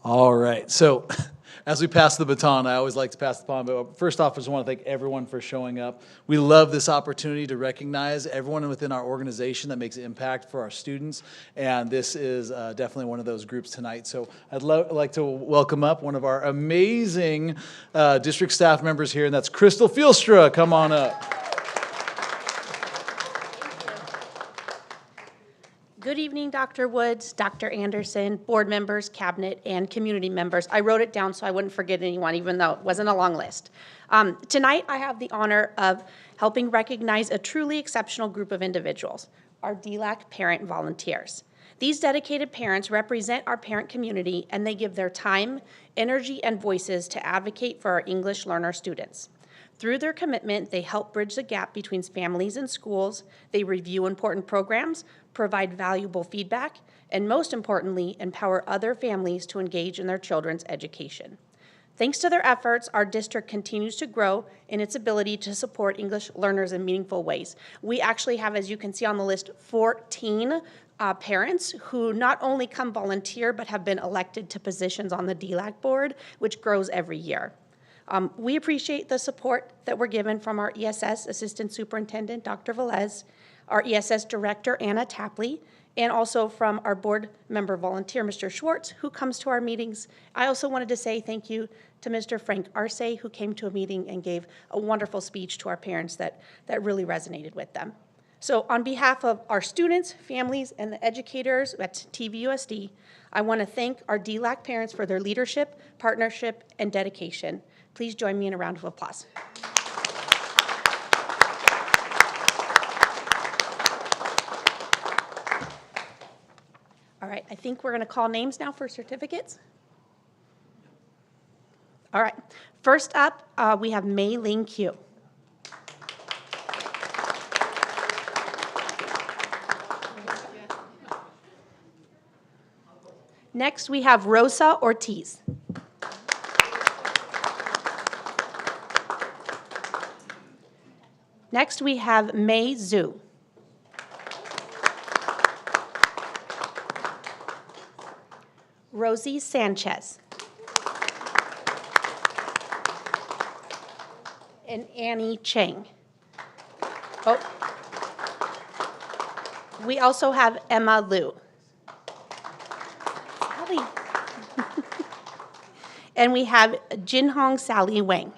All right, so as we pass the baton, I always like to pass the baton, but first off, I just want to thank everyone for showing up. We love this opportunity to recognize everyone within our organization that makes an impact for our students, and this is definitely one of those groups tonight. So I'd like to welcome up one of our amazing district staff members here, and that's Crystal Fielstra. Come on up. Good evening, Dr. Woods, Dr. Anderson, board members, cabinet, and community members. I wrote it down so I wouldn't forget anyone, even though it wasn't a long list. Tonight, I have the honor of helping recognize a truly exceptional group of individuals, our DAAC parent volunteers. These dedicated parents represent our parent community, and they give their time, energy, and voices to advocate for our English learner students. Through their commitment, they help bridge the gap between families and schools, they review important programs, provide valuable feedback, and most importantly, empower other families to engage in their children's education. Thanks to their efforts, our district continues to grow in its ability to support English learners in meaningful ways. We actually have, as you can see on the list, 14 parents who not only come volunteer, but have been elected to positions on the DAAC board, which grows every year. We appreciate the support that we're given from our ESS Assistant Superintendent, Dr. Velez, our ESS Director, Anna Tapley, and also from our board member volunteer, Mr. Schwartz, who comes to our meetings. I also wanted to say thank you to Mr. Frank Arce, who came to a meeting and gave a wonderful speech to our parents that really resonated with them. So on behalf of our students, families, and the educators at TVUSD, I want to thank our DAAC parents for their leadership, partnership, and dedication. Please join me in a round of applause. All right, I think we're going to call names now for certificates. All right, first up, we have Mei Ling Q. Next, we have Rosa Ortiz. Next, we have Mei Zhu. Rosie Sanchez. And Annie Chang. Oh. We also have Emma Liu. Sally. And we have Jinhong Sally Wang.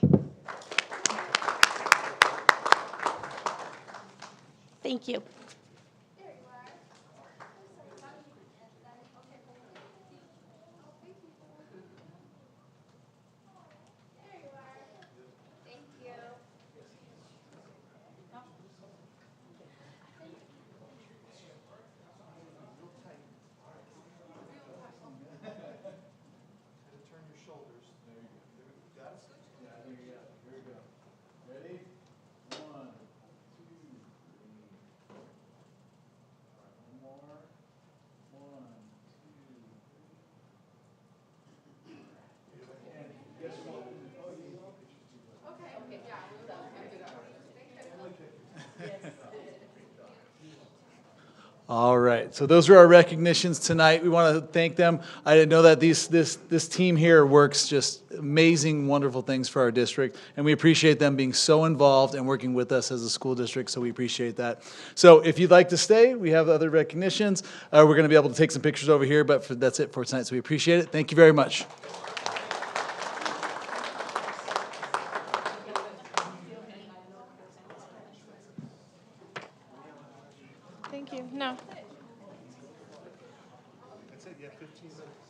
Thank you. All right, so those are our recognitions tonight. We want to thank them. I didn't know that this team here works just amazing, wonderful things for our district, and we appreciate them being so involved and working with us as a school district, so we appreciate that. So if you'd like to stay, we have other recognitions. We're going to be able to take some pictures over here, but that's it for tonight, so we appreciate it. Thank you very much. Thank you. No. That's it. You have 15 minutes.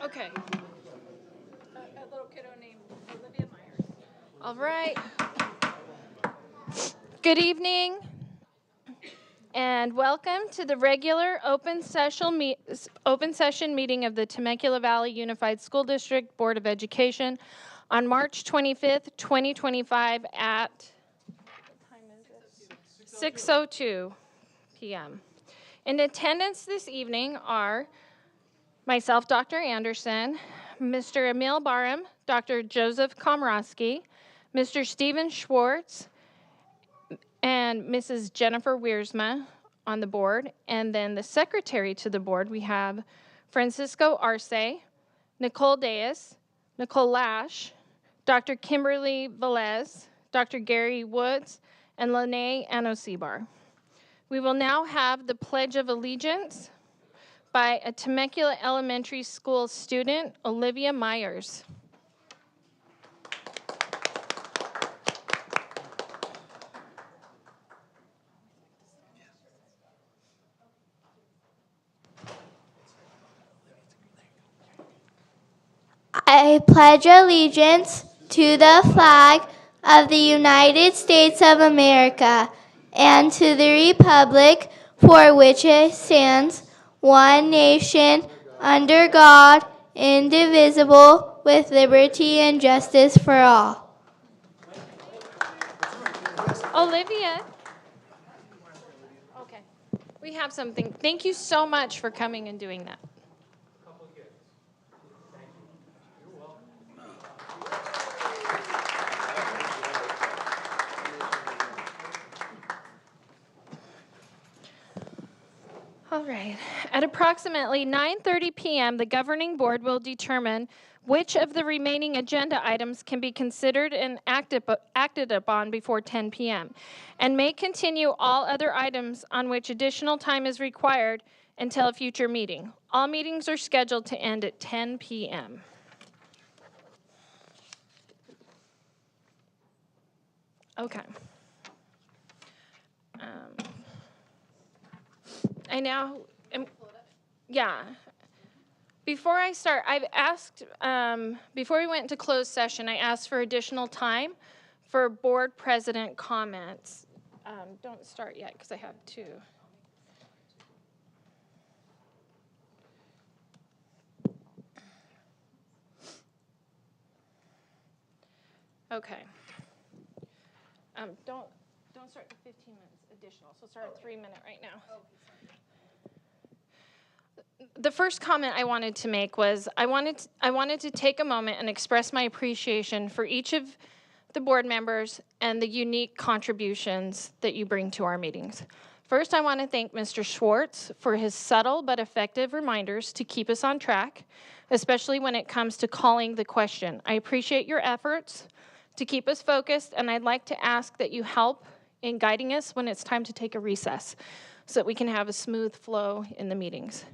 Okay. A little kiddo named Olivia Myers. All right. Good evening, and welcome to the regular open session meeting of the Temecula Valley Unified School District Board of Education on March 25th, 2025 at, what time is it? 6:02 p.m. In attendance this evening are myself, Dr. Anderson, Mr. Emil Barham, Dr. Joseph Komrosky, Mr. Stephen Schwartz, and Mrs. Jennifer Wiersma on the board. And then the secretary to the board, we have Francisco Arce, Nicole Deas, Nicole Lash, Dr. Kimberly Velez, Dr. Gary Woods, and Lene Anosibar. We will now have the Pledge of Allegiance by a Temecula Elementary School student, Olivia Myers. I pledge allegiance to the flag of the United States of America and to the republic for which it stands, one nation, under God, indivisible, with liberty and justice for all. Olivia. Okay. We have something. Thank you so much for coming and doing that. All right. At approximately 9:30 p.m., the governing board will determine which of the remaining agenda items can be considered and acted upon before 10 p.m., and may continue all other items on which additional time is required until a future meeting. All meetings are scheduled to end at 10 p.m. Okay. I now am, yeah. Before I start, I've asked, before we went into closed session, I asked for additional time for board president comments. Don't start yet because I have two. Okay. Don't start the 15 minutes additional, so start a 3-minute right now. The first comment I wanted to make was I wanted to take a moment and express my appreciation for each of the board members and the unique contributions that you bring to our meetings. First, I want to thank Mr. Schwartz for his subtle but effective reminders to keep us on track, especially when it comes to calling the question. I appreciate your efforts to keep us focused, and I'd like to ask that you help in guiding us when it's time to take a recess so that we can have a smooth flow in the meetings.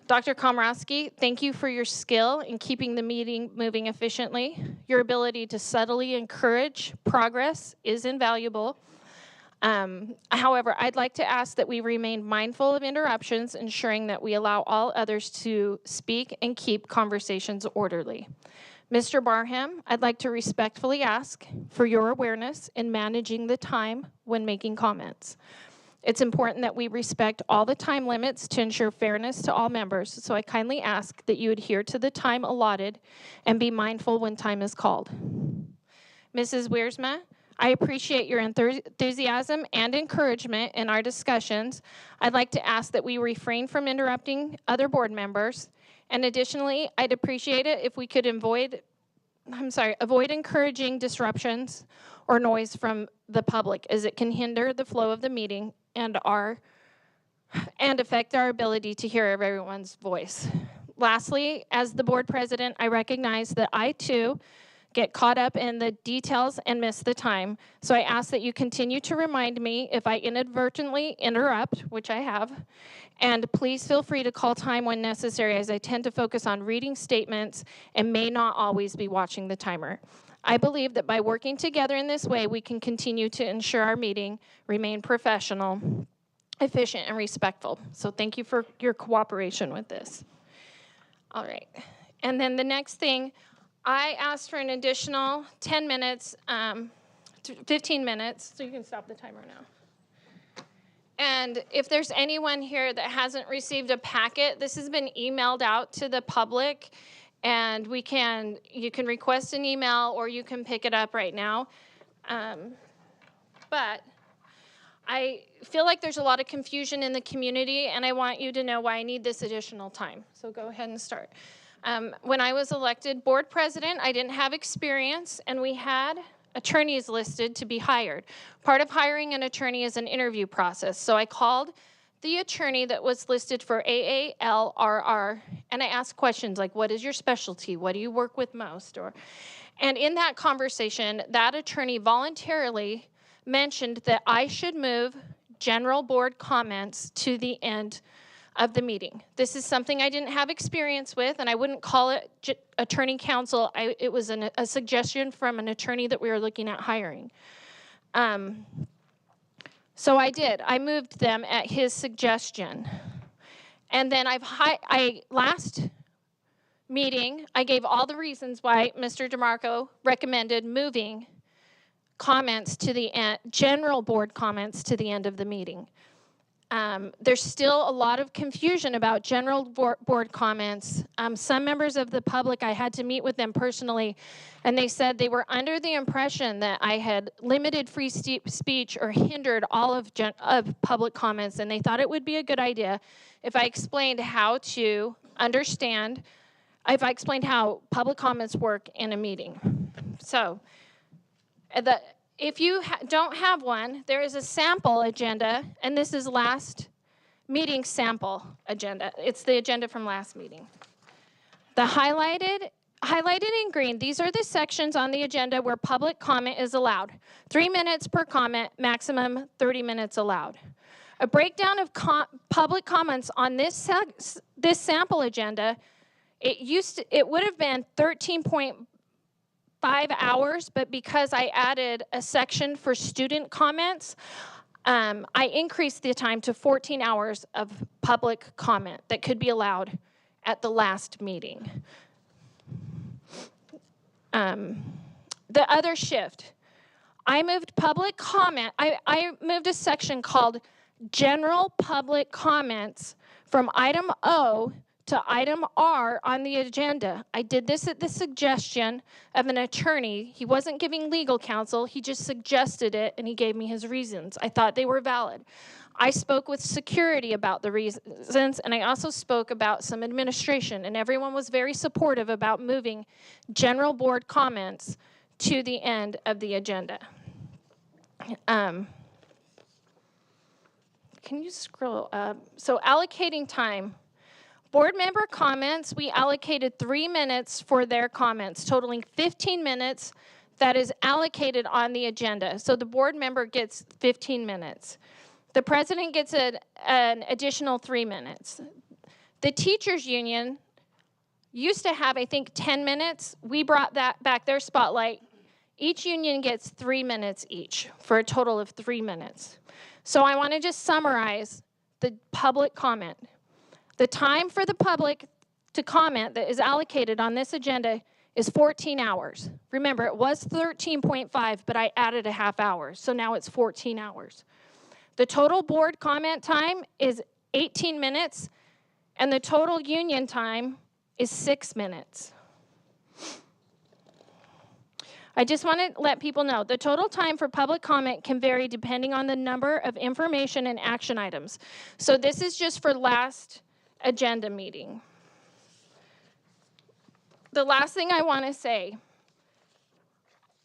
Dr. Komrosky, thank you for your skill in keeping the meeting moving efficiently. Your ability to subtly encourage progress is invaluable. However, I'd like to ask that we remain mindful of interruptions, ensuring that we allow all others to speak and keep conversations orderly. Mr. Barham, I'd like to respectfully ask for your awareness in managing the time when making comments. It's important that we respect all the time limits to ensure fairness to all members, so I kindly ask that you adhere to the time allotted and be mindful when time is called. Mrs. Wiersma, I appreciate your enthusiasm and encouragement in our discussions. I'd like to ask that we refrain from interrupting other board members, and additionally, I'd appreciate it if we could avoid encouraging disruptions or noise from the public, as it can hinder the flow of the meeting and affect our ability to hear everyone's voice. Lastly, as the board president, I recognize that I too get caught up in the details and miss the time. So I ask that you continue to remind me if I inadvertently interrupt, which I have, and please feel free to call time when necessary, as I tend to focus on reading statements and may not always be watching the timer. I believe that by working together in this way, we can continue to ensure our meeting remain professional, efficient, and respectful. So thank you for your cooperation with this. All right. And then the next thing, I asked for an additional 10 minutes, 15 minutes, so you can stop the timer now. And if there's anyone here that hasn't received a packet, this has been emailed out to the public, and you can request an email or you can pick it up right now. But I feel like there's a lot of confusion in the community, and I want you to know why I need this additional time. So go ahead and start. When I was elected board president, I didn't have experience, and we had attorneys listed to be hired. Part of hiring an attorney is an interview process. So I called the attorney that was listed for AALRR, and I asked questions like, what is your specialty? What do you work with most? And in that conversation, that attorney voluntarily mentioned that I should move general board comments to the end of the meeting. This is something I didn't have experience with, and I wouldn't call it attorney counsel. It was a suggestion from an attorney that we were looking at hiring. So I did. I moved them at his suggestion. And then last meeting, I gave all the reasons why Mr. DeMarco recommended moving comments to the end, general board comments to the end of the meeting. There's still a lot of confusion about general board comments. Some members of the public, I had to meet with them personally, and they said they were under the impression that I had limited free speech or hindered all of public comments, and they thought it would be a good idea if I explained how to understand, if I explained how public comments work in a meeting. So, if you don't have one, there is a sample agenda, and this is last meeting sample agenda. It's the agenda from last meeting. The highlighted in green, these are the sections on the agenda where public comment is allowed. 3 minutes per comment, maximum 30 minutes allowed. A breakdown of public comments on this sample agenda, it would have been 13.5 hours, but because I added a section for student comments, I increased the time to 14 hours of public comment that could be allowed at the last meeting. The other shift, I moved public comment, I moved a section called General Public Comments from item O to item R on the agenda. I did this at the suggestion of an attorney. He wasn't giving legal counsel, he just suggested it, and he gave me his reasons. I thought they were valid. I spoke with security about the reasons, and I also spoke about some administration, and everyone was very supportive about moving general board comments to the end of the agenda. Can you scroll up? So allocating time. Board member comments, we allocated 3 minutes for their comments, totaling 15 minutes that is allocated on the agenda. So the board member gets 15 minutes. The president gets an additional 3 minutes. The teachers union used to have, I think, 10 minutes. We brought that back, their spotlight. Each union gets 3 minutes each for a total of 3 minutes. So I want to just summarize the public comment. The time for the public to comment that is allocated on this agenda is 14 hours. Remember, it was 13.5, but I added a half hour, so now it's 14 hours. The total board comment time is 18 minutes, and the total union time is 6 minutes. I just want to let people know, the total time for public comment can vary depending on the number of information and action items. So this is just for last agenda meeting. The last thing I want to say,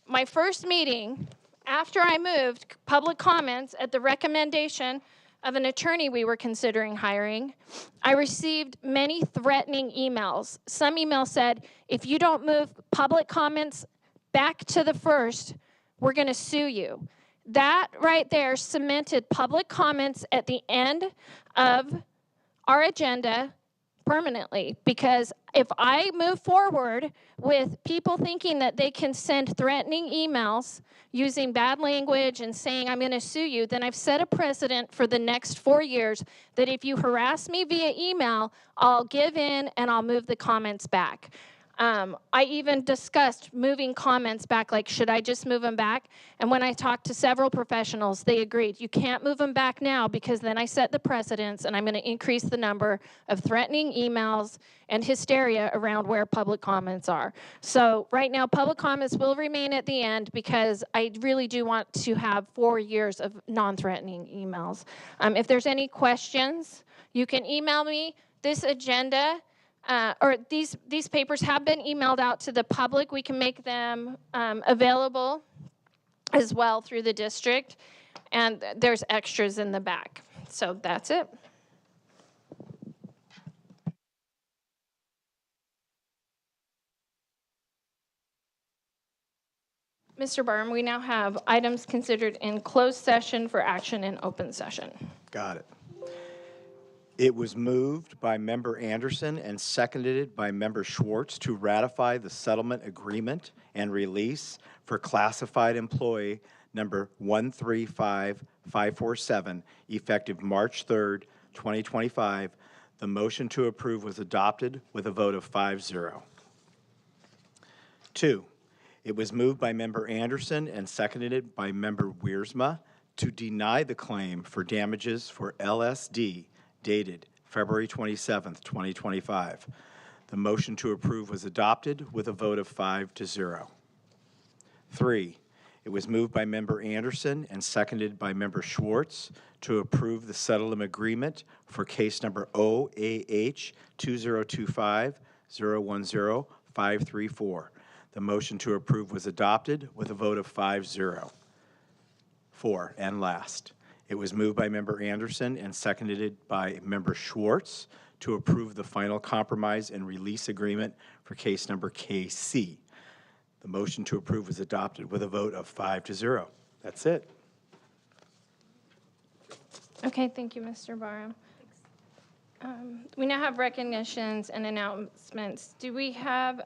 my first meeting after I moved public comments at the recommendation of an attorney we were considering hiring, I received many threatening emails. Some emails said, if you don't move public comments back to the first, we're going to sue you. That right there cemented public comments at the end of our agenda permanently, because if I move forward with people thinking that they can send threatening emails using bad language and saying I'm going to sue you, then I've set a precedent for the next 4 years that if you harass me via email, I'll give in and I'll move the comments back. I even discussed moving comments back, like, should I just move them back? And when I talked to several professionals, they agreed, you can't move them back now because then I set the precedents and I'm going to increase the number of threatening emails and hysteria around where public comments are. So right now, public comments will remain at the end because I really do want to have 4 years of non-threatening emails. If there's any questions, you can email me. This agenda or these papers have been emailed out to the public. We can make them available as well through the district, and there's extras in the back. So that's it. Mr. Barham, we now have items considered in closed session for action in open session. Got it. It was moved by Member Anderson and seconded by Member Schwartz to ratify the settlement agreement and release for classified employee number 135547, effective March 3rd, 2025. The motion to approve was adopted with a vote of 5-0. 2, it was moved by Member Anderson and seconded by Member Wiersma to deny the claim for damages for LSD dated February 27th, 2025. The motion to approve was adopted with a vote of 5-0. 3, it was moved by Member Anderson and seconded by Member Schwartz to approve the settlement agreement for case number OAH 2025-010-534. The motion to approve was adopted with a vote of 5-0. 4, and last, it was moved by Member Anderson and seconded by Member Schwartz to approve the final compromise and release agreement for case number KC. The motion to approve was adopted with a vote of 5-0. That's it. Okay, thank you, Mr. Barham. We now have recognitions and announcements. Do we have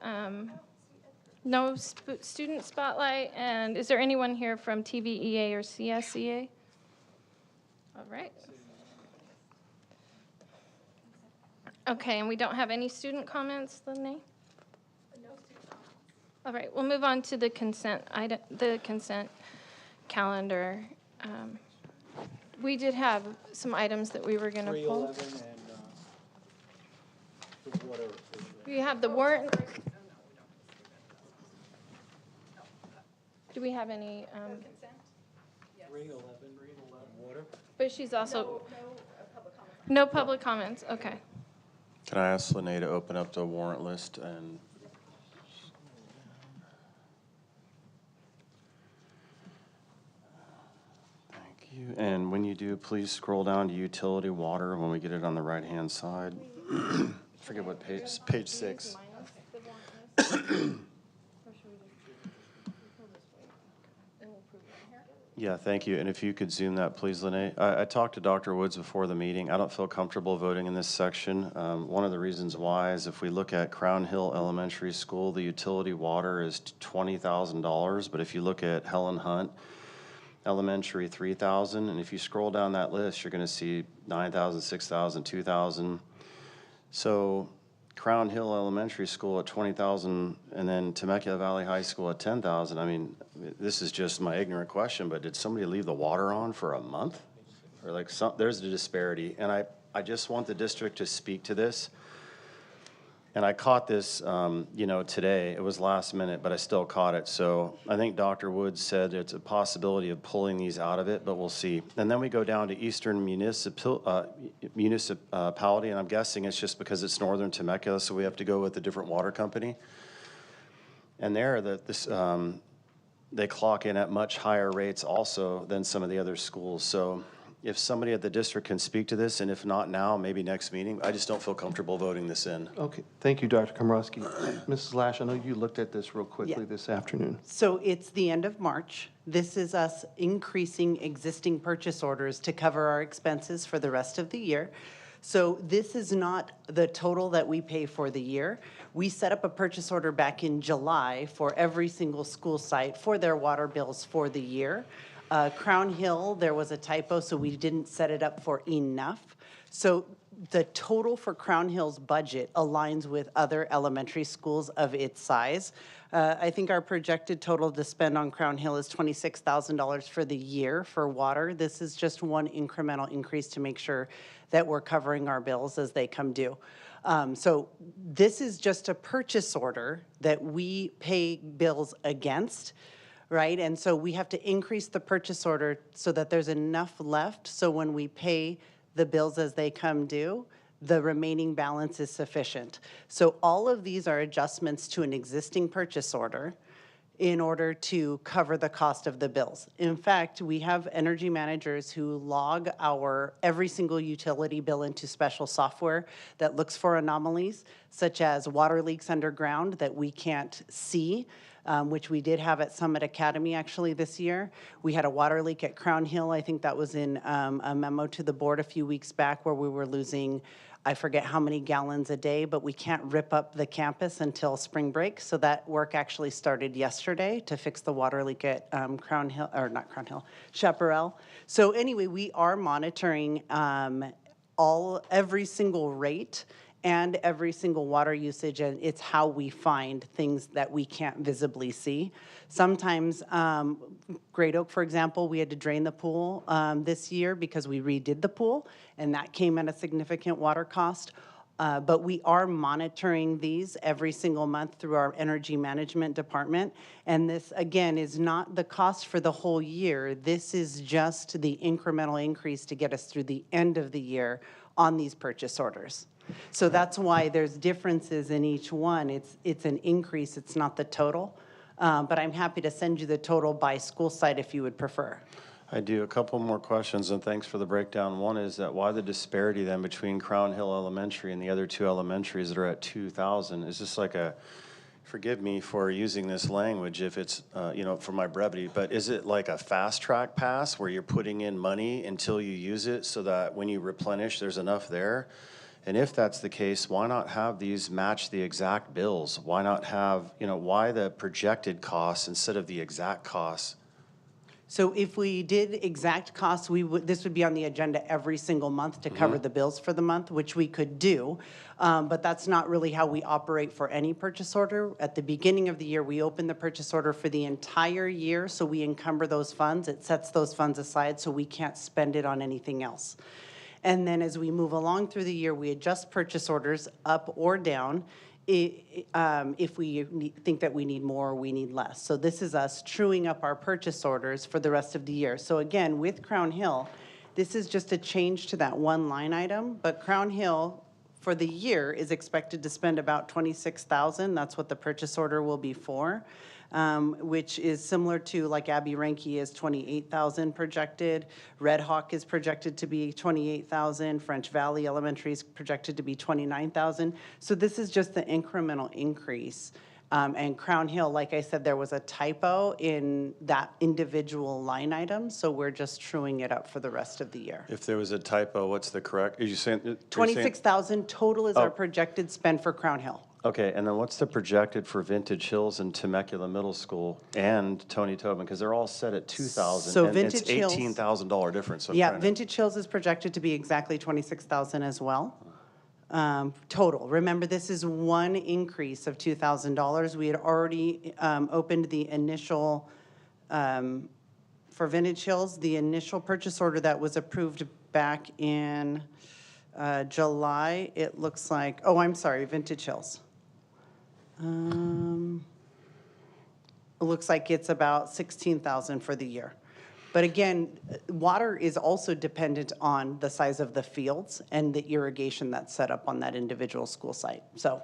no student spotlight? And is there anyone here from TVEA or CSEA? All right. Okay, and we don't have any student comments, Lynne? No student comments. All right, we'll move on to the consent item, the consent calendar. We did have some items that we were going to pull. 311 and whatever. We have the warrant. Do we have any? 311, water. But she's also. No public comments. Okay. Can I ask Lene to open up the warrant list and? Thank you. And when you do, please scroll down to utility water when we get it on the right-hand side. I forget what page 6. Yeah, thank you. And if you could zoom that, please, Lene. I talked to Dr. Woods before the meeting. I don't feel comfortable voting in this section. One of the reasons why is if we look at Crown Hill Elementary School, the utility water is $20,000. But if you look at Helen Hunt Elementary, $3,000. And if you scroll down that list, you're going to see $9,000, $6,000, $2,000. So Crown Hill Elementary School at $20,000, and then Temecula Valley High School at $10,000. I mean, this is just my ignorant question, but did somebody leave the water on for a month? Or like, there's a disparity, and I just want the district to speak to this. And I caught this, today. It was last minute, but I still caught it. So I think Dr. Woods said it's a possibility of pulling these out of it, but we'll see. And then we go down to Eastern Municipality, and I'm guessing it's just because it's Northern Temecula, so we have to go with a different water company. And there, they clock in at much higher rates also than some of the other schools. So if somebody at the district can speak to this, and if not now, maybe next meeting, I just don't feel comfortable voting this in. Okay, thank you, Dr. Komrosky. Mrs. Lash, I know you looked at this real quickly this afternoon. So it's the end of March. This is us increasing existing purchase orders to cover our expenses for the rest of the year. So this is not the total that we pay for the year. We set up a purchase order back in July for every single school site for their water bills for the year. Crown Hill, there was a typo, so we didn't set it up for enough. So the total for Crown Hill's budget aligns with other elementary schools of its size. I think our projected total to spend on Crown Hill is $26,000 for the year for water. This is just one incremental increase to make sure that we're covering our bills as they come due. So this is just a purchase order that we pay bills against, right? And so we have to increase the purchase order so that there's enough left, so when we pay the bills as they come due, the remaining balance is sufficient. So all of these are adjustments to an existing purchase order in order to cover the cost of the bills. In fact, we have energy managers who log our every single utility bill into special software that looks for anomalies, such as water leaks underground that we can't see, which we did have at Summit Academy actually this year. We had a water leak at Crown Hill. I think that was in a memo to the board a few weeks back where we were losing, I forget how many gallons a day, but we can't rip up the campus until spring break. So that work actually started yesterday to fix the water leak at Crown Hill, or not Crown Hill, Chaparral. So anyway, we are monitoring every single rate and every single water usage, and it's how we find things that we can't visibly see. Sometimes, Great Oak, for example, we had to drain the pool this year because we redid the pool, and that came at a significant water cost. But we are monitoring these every single month through our energy management department. And this, again, is not the cost for the whole year. This is just the incremental increase to get us through the end of the year on these purchase orders. So that's why there's differences in each one. It's an increase, it's not the total. But I'm happy to send you the total by school site if you would prefer. I do. A couple more questions, and thanks for the breakdown. One is that why the disparity then between Crown Hill Elementary and the other two elementaries that are at 2,000? Is this like a, forgive me for using this language if it's, for my brevity, but is it like a fast track pass where you're putting in money until you use it so that when you replenish, there's enough there? And if that's the case, why not have these match the exact bills? Why not have, why the projected costs instead of the exact costs? So if we did exact costs, this would be on the agenda every single month to cover the bills for the month, which we could do. But that's not really how we operate for any purchase order. At the beginning of the year, we open the purchase order for the entire year, so we encumber those funds. It sets those funds aside so we can't spend it on anything else. And then as we move along through the year, we adjust purchase orders up or down if we think that we need more or we need less. So this is us truing up our purchase orders for the rest of the year. So again, with Crown Hill, this is just a change to that one line item, but Crown Hill for the year is expected to spend about $26,000. That's what the purchase order will be for. Which is similar to like Abbey Ranke is $28,000 projected. Red Hawk is projected to be $28,000. French Valley Elementary is projected to be $29,000. So this is just the incremental increase. And Crown Hill, like I said, there was a typo in that individual line item, so we're just truing it up for the rest of the year. If there was a typo, what's the correct? Are you saying $26,000 total is our projected spend for Crown Hill. Okay, and then what's the projected for Vintage Hills and Temecula Middle School and Tony Tobin? Because they're all set at 2,000. So and Vintage it's Hills, $18,000 difference. So yeah, Vintage Hills is projected to be exactly 26,000 as well. Total. Remember, this is one increase of $2,000. We had already opened the initial, for Vintage Hills, the initial purchase order that was approved back in July. It looks like, oh, I'm sorry, Vintage Hills. It looks like it's about 16,000 for the year. But again, water is also dependent on the size of the fields and the irrigation that's set up on that individual school site. So,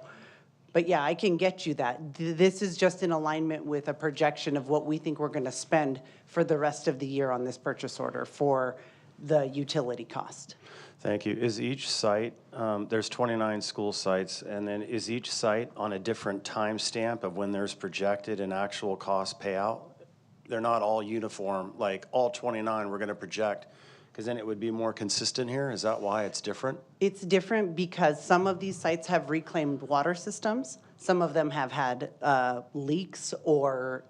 but yeah, I can get you that. This is just in alignment with a projection of what we think we're going to spend for the rest of the year on this purchase order for the utility cost. Thank you. Is each site, there's 29 school sites, and then is each site on a different time stamp of when there's projected and actual cost payout? They're not all uniform, like all 29 we're going to project Because then it would be more consistent here? Is that why it's different? It's different because some of these sites have reclaimed water systems. Some of them have had leaks or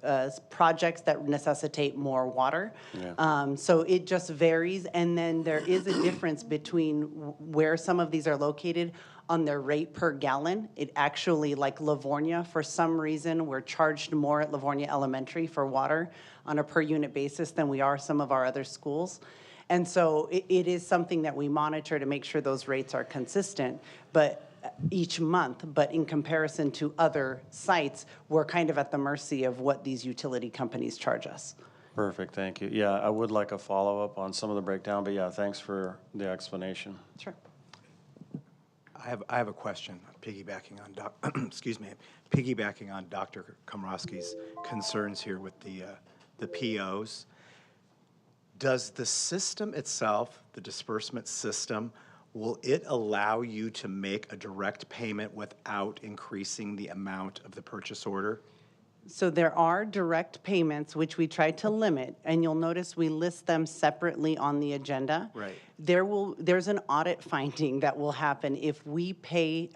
projects that necessitate more water. Yeah. So it just varies. And then there is a difference between where some of these are located on their rate per gallon. It actually, like Livonia, for some reason, we're charged more at Livonia Elementary for water on a per unit basis than we are some of our other schools. And so it is something that we monitor to make sure those rates are consistent, but each month, but in comparison to other sites, we're kind of at the mercy of what these utility companies charge us. Perfect, thank you. Yeah, I would like a follow-up on some of the breakdown, but yeah, thanks for the explanation. Sure. I have a question, piggybacking on piggybacking on Dr. Komrosky's concerns here with the POs. Does the system itself, the disbursement system, will it allow you to make a direct payment without increasing the amount of the purchase order? So there are direct payments, which we try to limit, and you'll notice we list them separately on the agenda. Right. There's an audit finding that will happen if we pay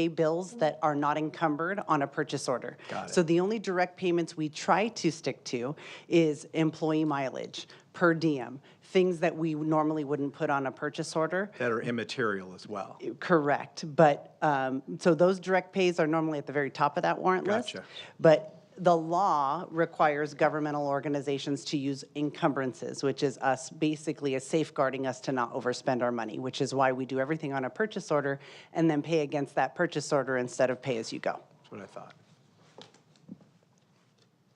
bills that are not encumbered on a purchase order. Got it. So the only direct payments we try to stick to is employee mileage, per diem, things that we normally wouldn't put on a purchase order. That are immaterial as well. Correct, but, so those direct pays are normally at the very top of that warrant list. Gotcha. But the law requires governmental organizations to use encumbrances, which is us basically as safeguarding us to not overspend our money, which is why we do everything on a purchase order and then pay against that purchase order instead of pay as you go. That's what I thought.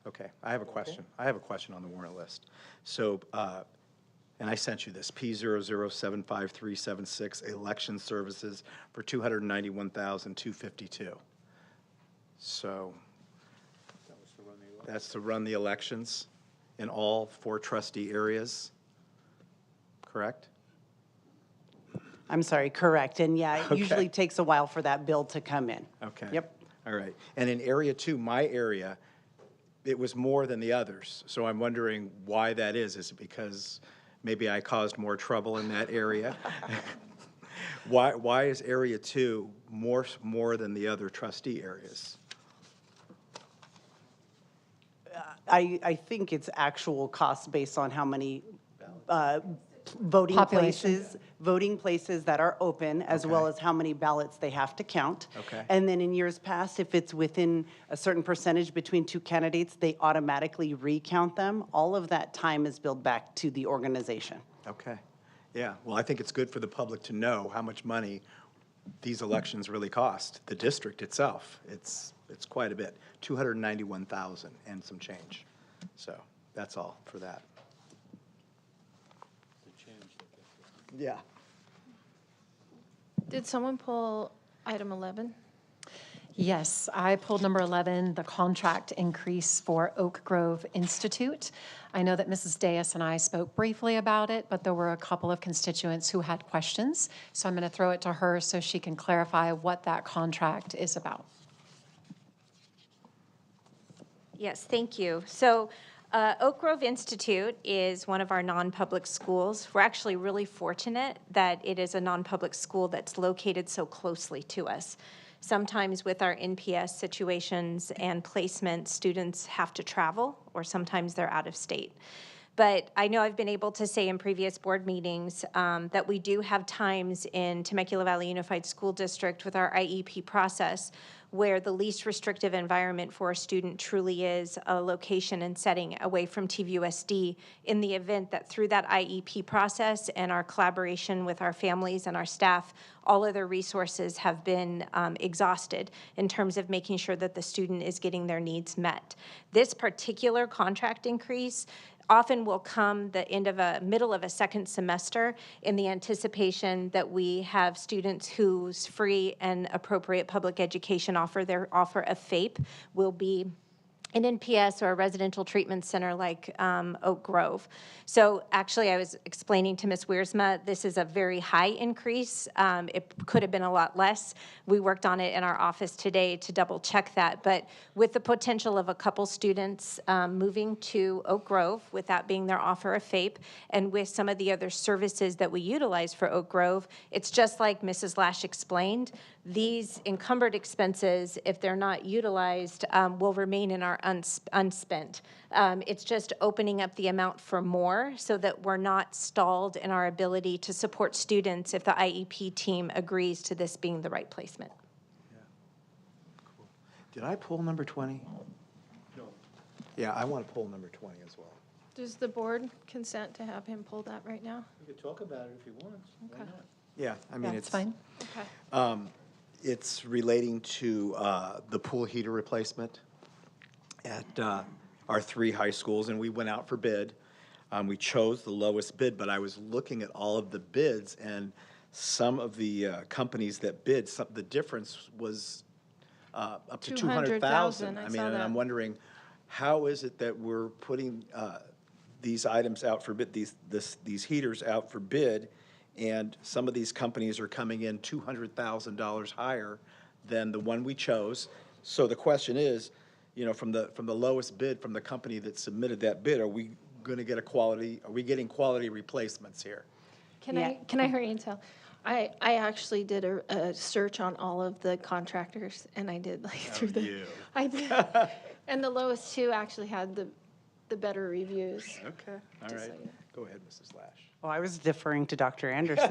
Okay, I have a question. I have a question on the warrant list. So, and I sent you this, P0075376, election services for $291,252. So, that's to run the elections in all 4 trustee areas, correct? I'm sorry, correct, and yeah, it Okay. usually takes a while for that bill to come in. Okay. Yep. All right. And in Area 2, my area, it was more than the others. So I'm wondering why that is. Is it because maybe I caused more trouble in that area? Why is Area 2 more than the other trustee areas? I think it's actual costs based on how many voting Population. places that are open, as well Okay. as how many ballots they have to count. Okay. And then in years past, if it's within a certain percentage between 2 candidates, they automatically recount them. All of that time is billed back to the organization. Okay. Yeah. Well, I think it's good for the public to know how much money these elections really cost. The district itself, it's quite a bit, 291,000 and some change. So that's all for that. Yeah. Did someone pull item 11? Yes, I pulled number 11, the contract increase for Oak Grove Institute. I know that Mrs. Deus and I spoke briefly about it, but there were a couple of constituents who had questions. So I'm going to throw it to her so she can clarify what that contract is about. Yes, thank you. So Oak Grove Institute is one of our non-public schools. We're actually really fortunate that it is a non-public school that's located so closely to us. Sometimes with our NPS situations and placements, students have to travel, or sometimes they're out of state. But I know I've been able to say in previous board meetings that we do have times in Temecula Valley Unified School District with our IEP process where the least restrictive environment for a student truly is a location and setting away from TVUSD, in the event that through that IEP process and our collaboration with our families and our staff, all other resources have been exhausted in terms of making sure that the student is getting their needs met. This particular contract increase often will come the middle of a second semester in the anticipation that we have students whose free and appropriate public education offer of FAPE will be an NPS or a residential treatment center like Oak Grove. So actually, I was explaining to Ms. Wiersma, this is a very high increase. It could have been a lot less. We worked on it in our office today to double check that. But with the potential of a couple students moving to Oak Grove, with that being their offer of FAPE, and with some of the other services that we utilize for Oak Grove, it's just like Mrs. Lash explained. These encumbered expenses, if they're not utilized, will remain in our unspent. It's just opening up the amount for more so that we're not stalled in our ability to support students if the IEP team agrees to this being the right placement. Did I pull number 20? No. Yeah, I want to pull number 20 as well. Does the board consent to have him pull that right now? We could talk about it if he wants. Why Okay. not? Yeah, I mean, That's it's fine. Okay. It's relating to the pool heater replacement at our 3 high schools, and we went out for bid. We chose the lowest bid, but I was looking at all of the bids, and some of the companies that bid, the difference was up to 200,000. I I mean, saw and that. I'm wondering, how is it that we're putting these items out for bid, these heaters out for bid, and some of these companies are coming in $200,000 higher than the one we chose? So the question is, you know, from the lowest bid from the company that submitted that bid, are we going to get are we getting quality replacements here? Can I hurry and tell? I actually did a search on all of the contractors, and I did like through the. you. I did, and the lowest 2 actually had the better reviews. Okay, all Just right. so you know. Go ahead, Mrs. Lash. Oh, I was deferring to Dr. Anderson.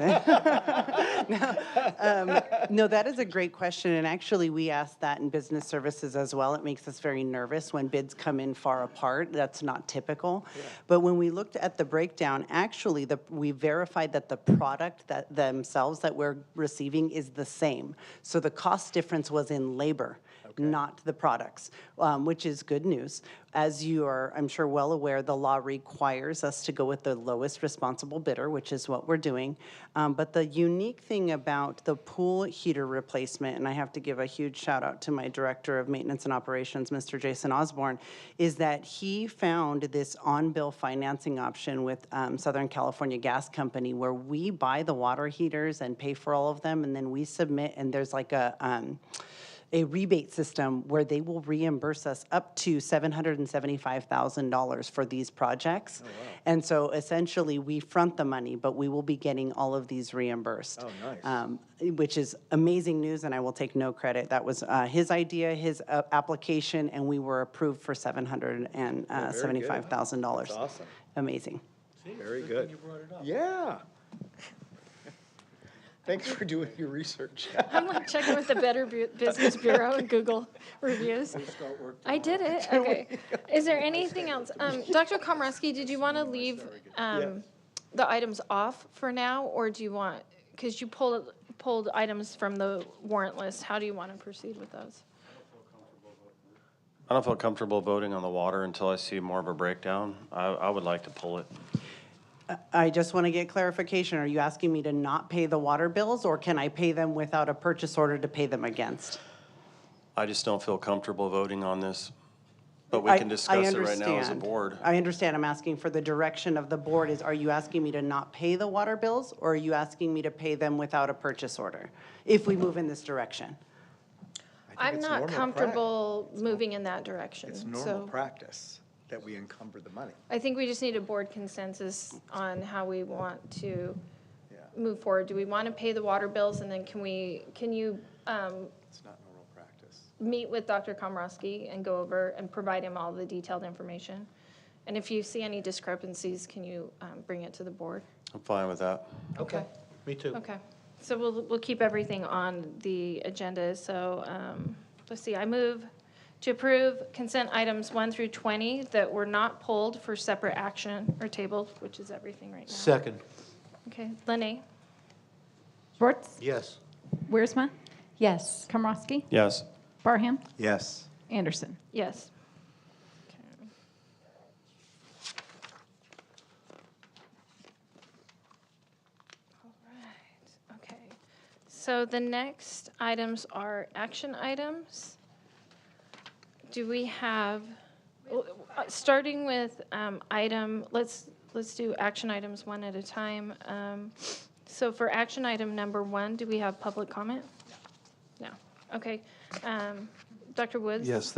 No, that is a great question, and actually, we asked that in business services as well. It makes us very nervous when bids come in far apart. That's not typical. But when we looked at the breakdown, actually, we verified that the product that themselves that we're receiving is the same. So the cost difference was in labor, not the products, which is good news. As you are, I'm sure, well aware, the law requires us to go with the lowest responsible bidder, which is what we're doing. But the unique thing about the pool heater replacement, and I have to give a huge shout out to my Director of Maintenance and Operations, Mr. Jason Osborne, is that he found this on-bill financing option with Southern California Gas Company, where we buy the water heaters and pay for all of them, and then we submit, and there's like a rebate system where they will reimburse us up to $775,000 for these projects. Oh, wow. And so essentially, we front the money, but we will be getting all of these reimbursed. Oh, nice. Which is amazing news, and I will take no credit. That was his idea, his application, and we were approved for $775,000. That's awesome. Amazing. Very good. You brought it up. Yeah. Thanks for doing your research. I'm like checking with the Better Business Bureau and Google reviews. I did it. Okay. Is there anything else? Dr. Komorowski, did you want to leave the items off for now, or do you want, because you pulled items from the warrant list, how do you want to proceed with those? I don't feel comfortable voting on the water until I see more of a breakdown. I would like to pull it. I just want to get clarification. Are you asking me to not pay the water bills, or can I pay them without a purchase order to pay them against? I just don't feel comfortable voting on this, but we can discuss it right now as a board. I understand. I'm asking for the direction of the board. Are you asking me to not pay the water bills, or are you asking me to pay them without a purchase order if we move in this direction? I'm not comfortable moving in that direction. It's normal practice that we encumber the money. I think we just need a board consensus on how we want to move forward. Do we want to pay the water bills, and then can you It's not normal practice. meet with Dr. Komorowski and go over and provide him all the detailed information? And if you see any discrepancies, can you bring it to the board? I'm fine with that. Okay, me too. Okay, so we'll keep everything on the agenda. So let's see, I move to approve consent items 1 through 20 that were not pulled for separate action or tabled, which is everything right now. Second. Okay, Lene? Schwartz, Yes. Wiersma, Yes. Komorowski, Yes. Barham, Yes. Anderson. Yes. All right, okay. So the next items are action items. Do we have Starting with let's do action items one at a time. So for action item number 1, do we have public comment? No. Okay. Dr. Woods? Yes,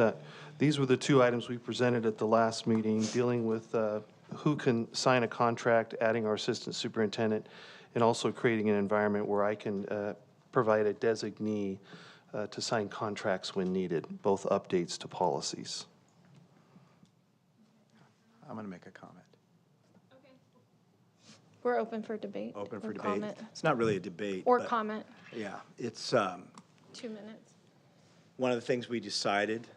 these were the two items we presented at the last meeting, dealing with who can sign a contract, adding our assistant superintendent, and also creating an environment where I can provide a designee to sign contracts when needed, both updates to policies. I'm going to make a comment. We're open for debate. Open for or debate. Comment. It's not really a debate. Or but comment. Yeah, it's 2 minutes. one of the things we decided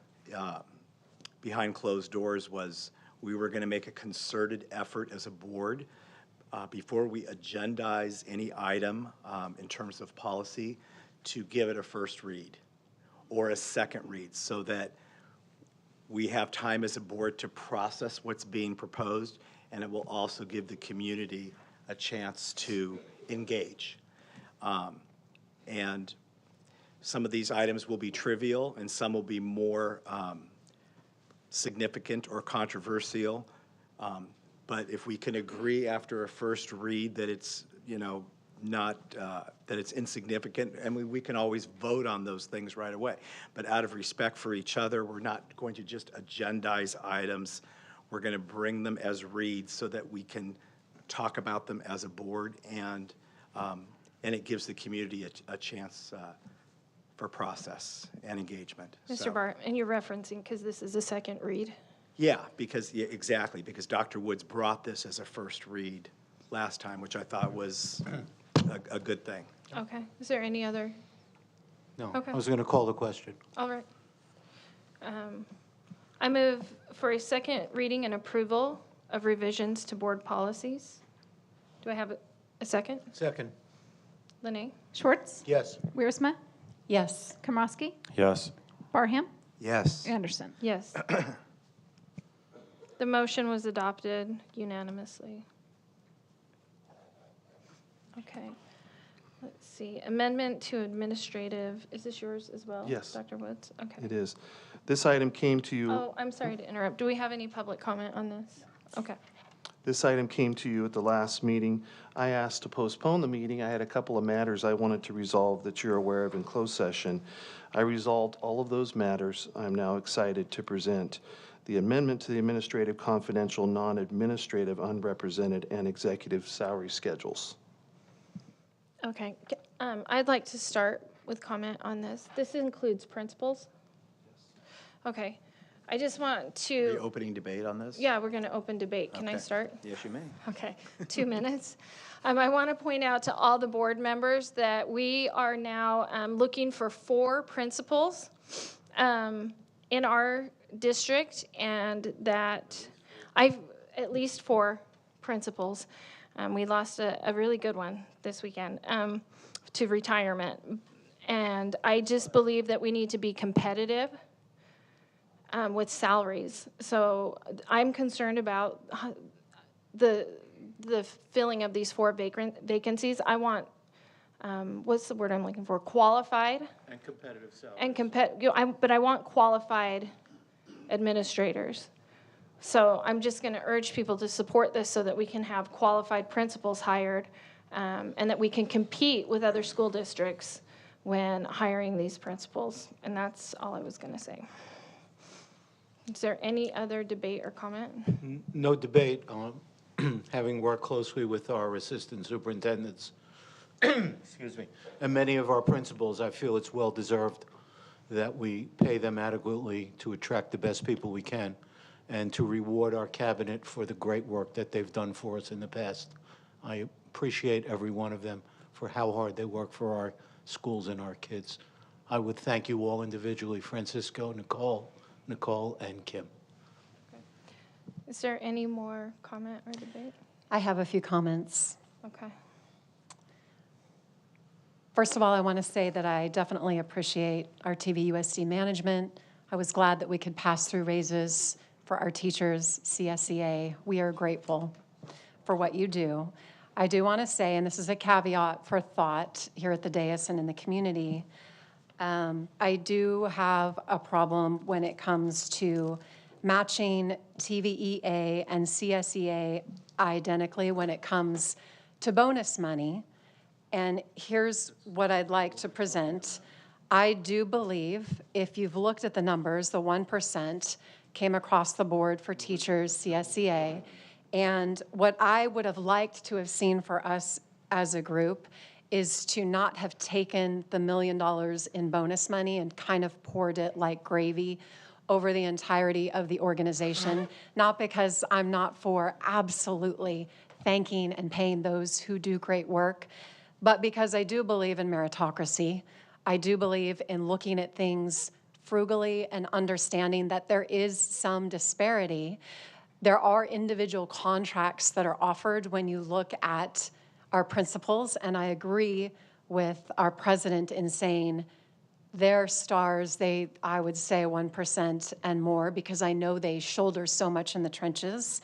behind closed doors was we were going to make a concerted effort as a board before we agendize any item in terms of policy to give it a first read or a second read so that we have time as a board to process what's being proposed, and it will also give the community a chance to engage. And some of these items will be trivial and some will be more significant or controversial. But if we can agree after a first read that it's, not, that it's insignificant, and we can always vote on those things right away. But out of respect for each other, we're not going to just agendize items. We're going to bring them as reads so that we can talk about them as a board, and it gives the community a chance for process and engagement. Mr. Barr, and you're referencing because this is a second read. Yeah, exactly, because Dr. Woods brought this as a first read last time, which I thought was a good thing. Okay. Is there any other? No, Okay. I was going to call the question. All right. I move for a second reading and approval of revisions to board policies. Do I have a second? Second. Lene? Schwartz, Yes. Wiersma, Yes. Komrosky, Yes. Barham, Yes. Anderson. Yes. The motion was adopted unanimously. Okay. Let's see. Amendment to administrative. Is this yours as well? Yes. Dr. Woods? Okay. It is. This item came to you. Oh, I'm sorry to interrupt. Do we have any public comment on this? Okay. This item came to you at the last meeting. I asked to postpone the meeting. I had a couple of matters I wanted to resolve that you're aware of in closed session. I resolved all of those matters. I'm now excited to present the amendment to the administrative confidential, non-administrative, unrepresented, and executive salary schedules. Okay. I'd like to start with comment on this. This includes principals? Okay. I just want Are to. you opening debate on this? Yeah, we're going to open debate. Can I Okay. start? Yes, you may. Okay, 2 minutes. I want to point out to all the board members that we are now looking for 4 principals in our district, and that at least 4 principals. We lost a really good one this weekend to retirement. And I just believe that we need to be competitive with salaries. So I'm concerned about the filling of these 4 vacancies. I want, what's the word I'm looking for? Qualified. And competitive salary. And but I want qualified administrators. So I'm just going to urge people to support this so that we can have qualified principals hired, and that we can compete with other school districts when hiring these principals. And that's all I was going to say. Is there any other debate or comment? No debate. Having worked closely with our assistant superintendents, excuse me, and many of our principals, I feel it's well-deserved that we pay them adequately to attract the best people we can and to reward our cabinet for the great work that they've done for us in the past. I appreciate every one of them for how hard they work for our schools and our kids. I would thank you all individually, Francisco, Nicole, and Kim. Is there any more comment or debate? I have a few comments. Okay. First of all, I want to say that I definitely appreciate our TVUSD management. I was glad that we could pass through raises for our teachers, CSEA. We are grateful for what you do. I do want to say, and this is a caveat for thought here at the dais and in the community, I do have a problem when it comes to matching TVEA and CSEA identically when it comes to bonus money. And here's what I'd like to present. I do believe, if you've looked at the numbers, the 1% came across the board for teachers, CSEA. And what I would have liked to have seen for us as a group is to not have taken the $1 million in bonus money and kind of poured it like gravy over the entirety of the organization, not because I'm not for absolutely thanking and paying those who do great work, but because I do believe in meritocracy. I do believe in looking at things frugally and understanding that there is some disparity. There are individual contracts that are offered when you look at our principals, and I agree with our president in saying their stars, I would say 1% and more, because I know they shoulder so much in the trenches.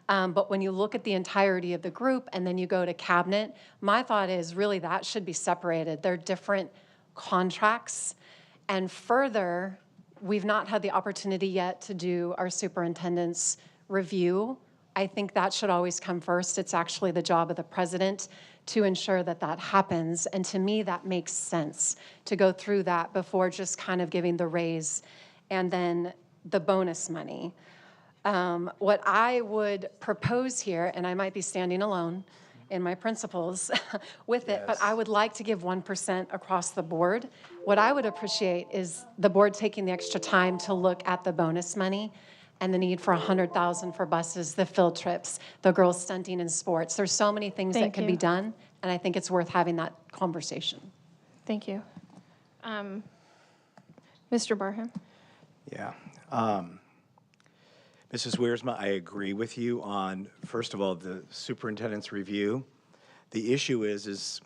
But when you look at the entirety of the group and then you go to cabinet, my thought is really that should be separated. They're different contracts. And further, we've not had the opportunity yet to do our superintendent's review. I think that should always come first. It's actually the job of the president to ensure that that happens. And to me, that makes sense to go through that before just kind of giving the raise and then the bonus money. What I would propose here, and I might be standing alone in my principles with it, but I would like to give 1% across the board. What I would appreciate is the board taking the extra time to look at the bonus money and the need for $100,000 for buses, the field trips, the girls stunting in sports. There's so many things that could be done, and I think it's worth having that conversation. Thank you. Mr. Barham? Yeah. Mrs. Wiersma, I agree with you on, first of all, the superintendent's review. The issue is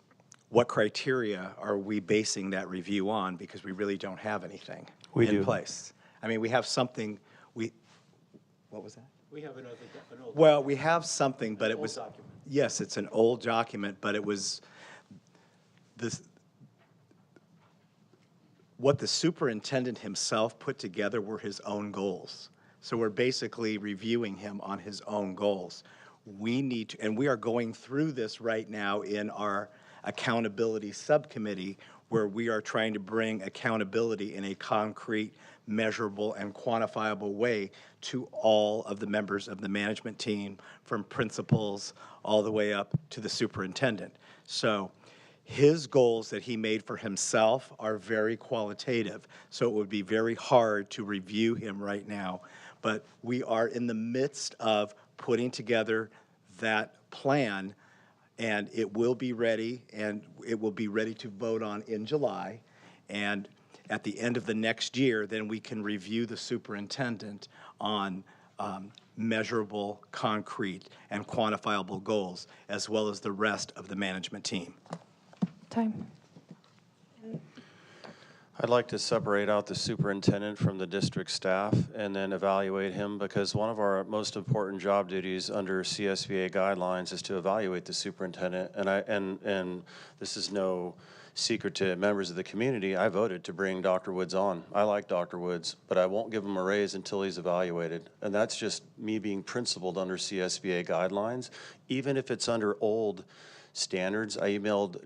what criteria are we basing that review on, because we really don't have anything in place. I mean, we have something, what was that? We have an old Well, we have something, but it was, document. yes, it's an old document, but it was this, what the superintendent himself put together were his own goals. So we're basically reviewing him on his own goals. We need to, and we are going through this right now in our accountability subcommittee, where we are trying to bring accountability in a concrete, measurable, and quantifiable way to all of the members of the management team, from principals all the way up to the superintendent. So his goals that he made for himself are very qualitative, so it would be very hard to review him right now. But we are in the midst of putting together that plan, and it will be ready, and it will be ready to vote on in July. And at the end of the next year, then we can review the superintendent on measurable, concrete, and quantifiable goals, as well as the rest of the management team. Time. I'd like to separate out the superintendent from the district staff and then evaluate him, because one of our most important job duties under CSBA guidelines is to evaluate the superintendent. And this is no secret to members of the community. I voted to bring Dr. Woods on. I like Dr. Woods, but I won't give him a raise until he's evaluated. And that's just me being principled under CSBA guidelines, even if it's under old standards. I emailed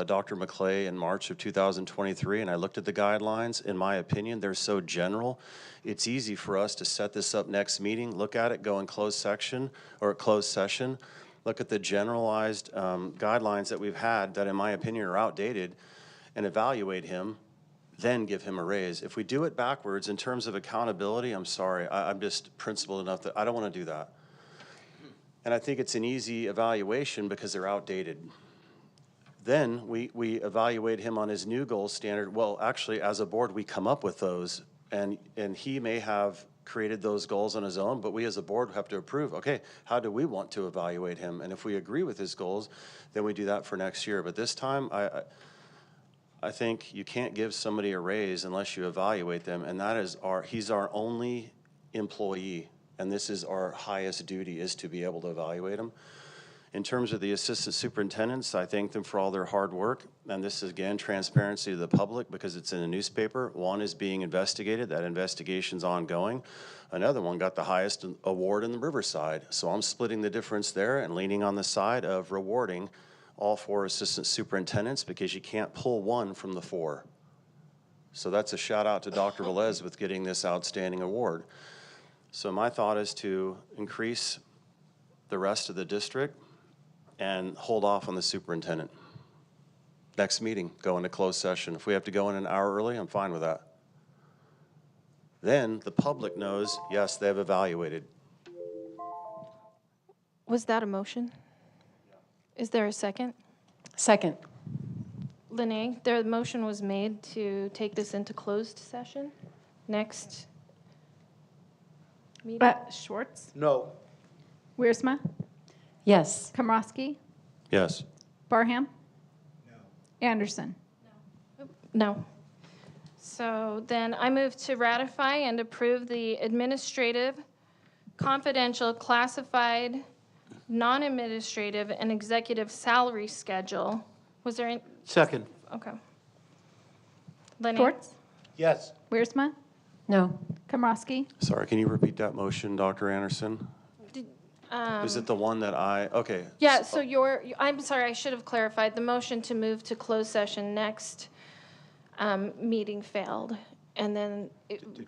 Dr. McClay in March of 2023, and I looked at the guidelines. In my opinion, they're so general. It's easy for us to set this up next meeting, look at it, go in closed session, look at the generalized guidelines that we've had that, in my opinion, are outdated, and evaluate him, then give him a raise. If we do it backwards in terms of accountability, I'm sorry, I'm just principled enough that I don't want to do that. And I think it's an easy evaluation because they're outdated. Then we evaluate him on his new goal standard. Well, actually, as a board, we come up with those, and he may have created those goals on his own, but we as a board have to approve, okay, how do we want to evaluate him? And if we agree with his goals, then we do that for next year. But this time, I think you can't give somebody a raise unless you evaluate them, and that is he's our only employee. And this is our highest duty, is to be able to evaluate them. In terms of the assistant superintendents, I thank them for all their hard work. And this is, again, transparency to the public because it's in the newspaper. One is being investigated. That investigation's ongoing. Another one got the highest award in the Riverside. So I'm splitting the difference there and leaning on the side of rewarding all 4 assistant superintendents because you can't pull one from the 4. So that's a shout out to Dr. Velez with getting this outstanding award. So my thought is to increase the rest of the district and hold off on the superintendent. Next meeting, go into closed session. If we have to go in an hour early, I'm fine with that. Then the public knows, yes, they have evaluated. Was that a motion? Is there a second? Second. Lene, the motion was made to take this into closed session. Next meeting. Schwartz, No. Wiersma, Yes. Komrosky, Yes. Barham. No. Anderson. No. So then I move to ratify and approve the administrative, confidential, classified, non-administrative, and executive salary schedule. Was there any? Second. Okay. Lene? Schwartz, Yes. Wiersma, No. Komrosky, Sorry, can you repeat that motion, Dr. Anderson? Is it the one that okay. Yeah, so I'm sorry, I should have clarified. The motion to move to closed session next meeting failed. And then,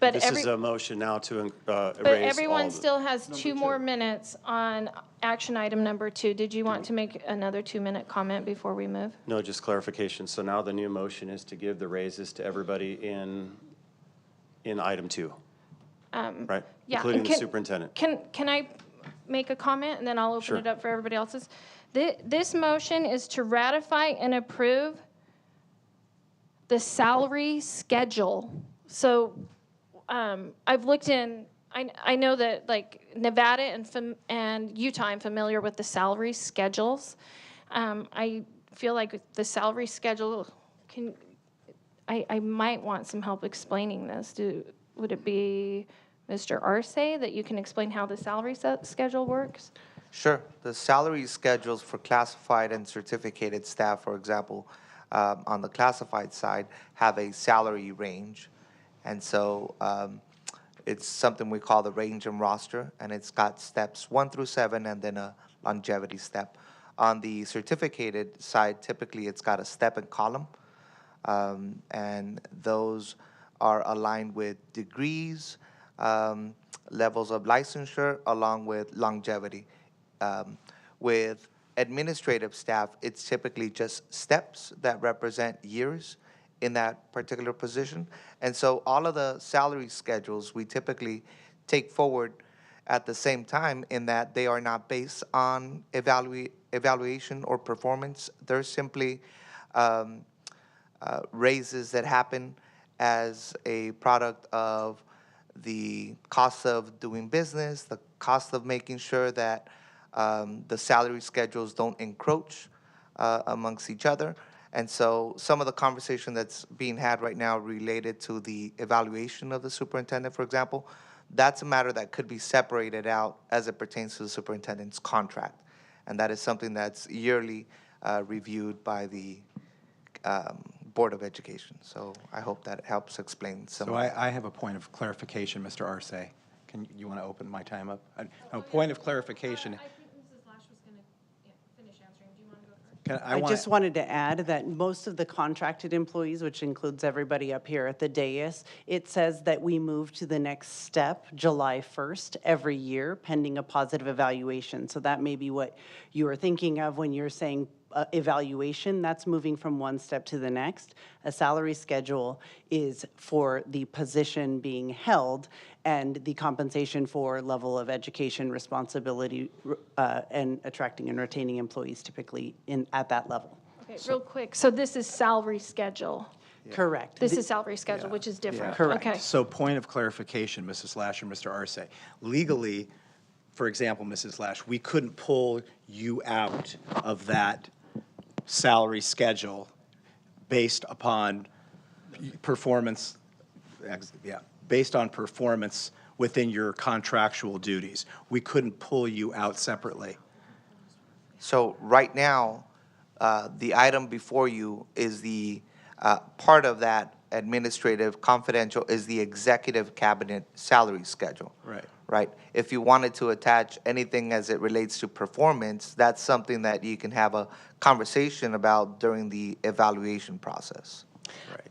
This is a motion now to erase but all everyone of it. still has 2 more minutes on action item number 2. Did you want to make another 2-minute comment before we move? No, just clarification. So now the new motion is to give the raises to everybody in item 2, right? Yeah, Including and the superintendent. Can I make a comment, and then I'll open Sure. it up for everybody else's? This motion is to ratify and approve the salary schedule. So I've looked in, I know that like Nevada and Utah, I'm familiar with the salary schedules. I feel like the salary schedule, I might want some help explaining this. Would it be Mr. Arce that you can explain how the salary schedule works? Sure. The salary schedules for classified and certificated staff, for example, on the classified side, have a salary range. And so it's something we call the range and roster, and it's got steps 1 through 7 and then a longevity step. On the certificated side, typically it's got a step and column, and those are aligned with degrees, levels of licensure, along with longevity. With administrative staff, it's typically just steps that represent years in that particular position. And so all of the salary schedules we typically take forward at the same time in that they are not based on evaluation or performance. They're simply raises that happen as a product of the cost of doing business, the cost of making sure that the salary schedules don't encroach amongst each other. And so some of the conversation that's being had right now related to the evaluation of the superintendent, for example, that's a matter that could be separated out as it pertains to the superintendent's contract. And that is something that's yearly reviewed by the Board of Education. So I hope that helps explain some So of that. I have a point of clarification, Mr. Arce. You want to open my time up? A point of clarification. I think Mrs. Lash was going to finish answering. Do you want to go first? I just wanted to add that most of the contracted employees, which includes everybody up here at the dais, it says that we move to the next step July 1st every year pending a positive evaluation. So that may be what you are thinking of when you're saying evaluation. That's moving from one step to the next. A salary schedule is for the position being held and the compensation for level of education, responsibility, and attracting and retaining employees typically at that level. Okay, real quick. So this is salary schedule. Correct. This is salary schedule, which is different. Correct. Okay. So point of clarification, Mrs. Lash and Mr. Arce. Legally, for example, Mrs. Lash, we couldn't pull you out of that salary schedule based upon performance, based on performance within your contractual duties. We couldn't pull you out separately. So right now, the item before you is the, part of that administrative confidential is the executive cabinet salary schedule. Right. Right? If you wanted to attach anything as it relates to performance, that's something that you can have a conversation about during the evaluation process. Right.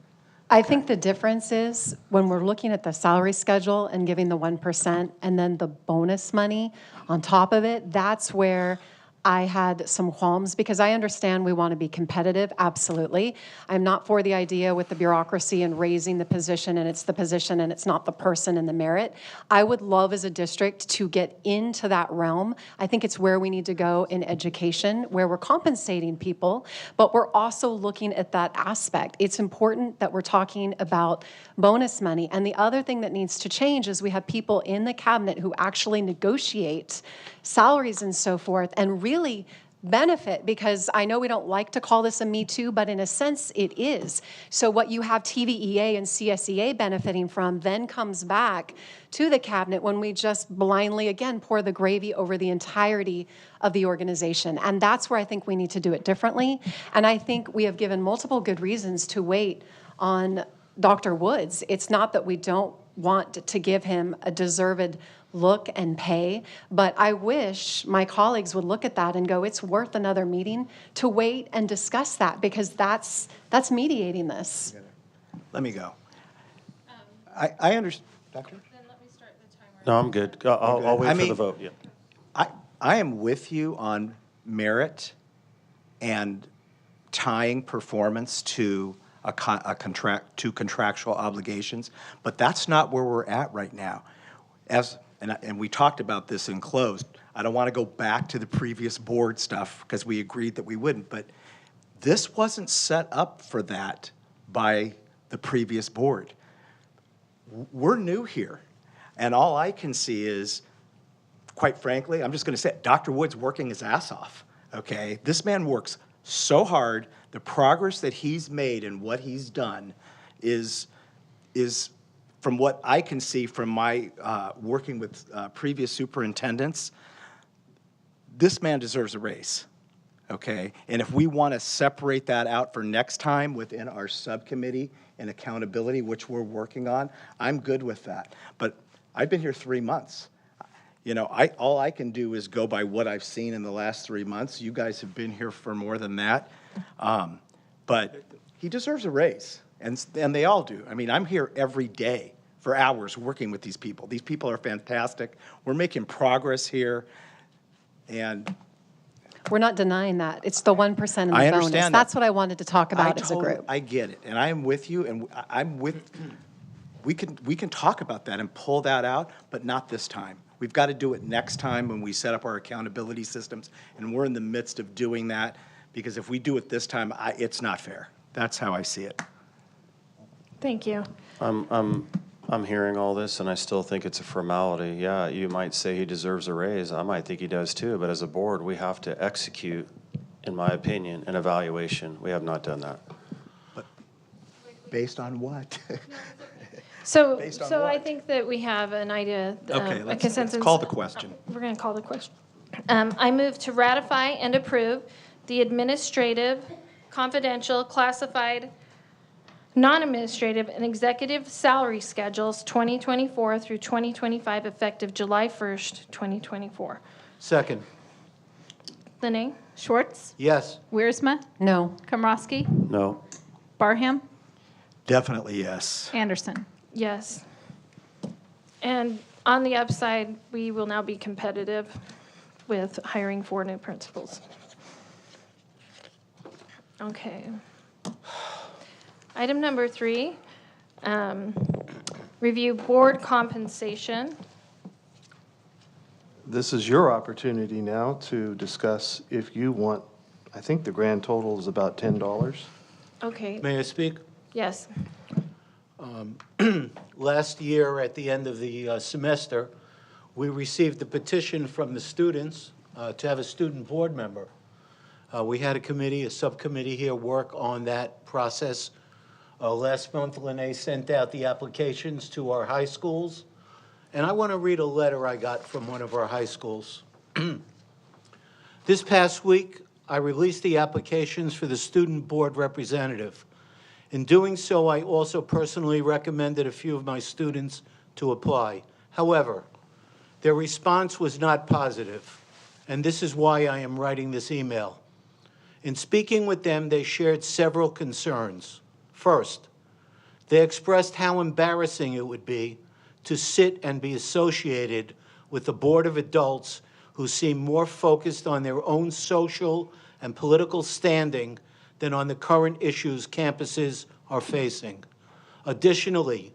I think the difference is when we're looking at the salary schedule and giving the 1% and then the bonus money on top of it, that's where I had some qualms, because I understand we want to be competitive, absolutely. I'm not for the idea with the bureaucracy and raising the position, and it's the position and it's not the person and the merit. I would love as a district to get into that realm. I think it's where we need to go in education, where we're compensating people, but we're also looking at that aspect. It's important that we're talking about bonus money. And the other thing that needs to change is we have people in the cabinet who actually negotiate salaries and so forth, and really benefit, because I know we don't like to call this a Me Too, but in a sense it is. So what you have TVEA and CSEA benefiting from then comes back to the cabinet when we just blindly, again, pour the gravy over the entirety of the organization. And that's where I think we need to do it differently. And I think we have given multiple good reasons to wait on Dr. Woods. It's not that we don't want to give him a deserved look and pay, but I wish my colleagues would look at that and go, it's worth another meeting to wait and discuss that, because that's mediating this. Let me go. I understand, Doctor? No, I'm good. I'll wait for the vote, yeah. I am with you on merit and tying performance to a contract, to contractual obligations, but that's not where we're at right now. And we talked about this in closed. I don't want to go back to the previous board stuff because we agreed that we wouldn't, but this wasn't set up for that by the previous board. We're new here, and all I can see is, quite frankly, I'm just going to say it, Dr. Wood's working his ass off, okay? This man works so hard. The progress that he's made and what he's done is from what I can see from my working with previous superintendents, this man deserves a raise, okay? And if we want to separate that out for next time within our subcommittee and accountability, which we're working on, I'm good with that. But I've been here 3 months. You know, all I can do is go by what I've seen in the last 3 months. You guys have been here for more than that. But he deserves a raise, and they all do. I mean, I'm here every day for hours working with these people. These people are fantastic. We're making progress here, and We're not denying that. It's the 1% and the I bonus. understand That's that. what I wanted to talk about as a group. I get it, and I am with you, and I'm with, we can talk about that and pull that out, but not this time. We've got to do it next time when we set up our accountability systems, and we're in the midst of doing that, because if we do it this time, it's not fair. That's how I see it. Thank you. I'm hearing all this, and I still think it's a formality. Yeah, you might say he deserves a raise. I might think he does too, but as a board, we have to execute, in my opinion, an evaluation. We have not done that. But based on what? So, Based on so I what? think that we have an idea, Okay, a let's consensus. call the question. We're going to call the question. I move to ratify and approve the administrative, confidential, classified, non-administrative, and executive salary schedules 2024 through 2025, effective July 1st, 2024. Second. Lene? Schwartz, Yes. Wiersma, No. Komrosky, No. Barham, Definitely yes. Anderson. Yes. And on the upside, we will now be competitive with hiring 4 new principals. Okay. Item number 3, review board compensation. This is your opportunity now to discuss if you want, I think the grand total is about $10. Okay, May I speak? yes. Last year, at the end of the semester, we received a petition from the students to have a student board member. We had a committee, a subcommittee here, work on that process. Last month, Lene sent out the applications to our high schools. And I want to read a letter I got from one of our high schools. This past week, I released the applications for the student board representative. In doing so, I also personally recommended a few of my students to apply. However, their response was not positive, and this is why I am writing this email. In speaking with them, they shared several concerns. First, they expressed how embarrassing it would be to sit and be associated with a board of adults who seem more focused on their own social and political standing than on the current issues campuses are facing. Additionally,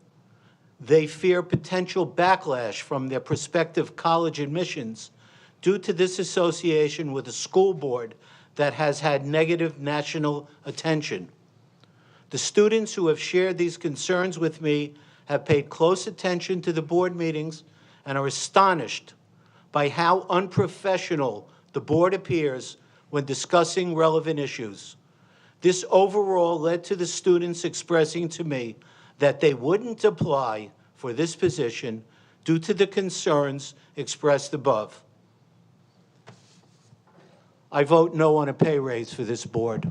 they fear potential backlash from their prospective college admissions due to this association with a school board that has had negative national attention. The students who have shared these concerns with me have paid close attention to the board meetings and are astonished by how unprofessional the board appears when discussing relevant issues. This overall led to the students expressing to me that they wouldn't apply for this position due to the concerns expressed above. I vote no on a pay raise for this board.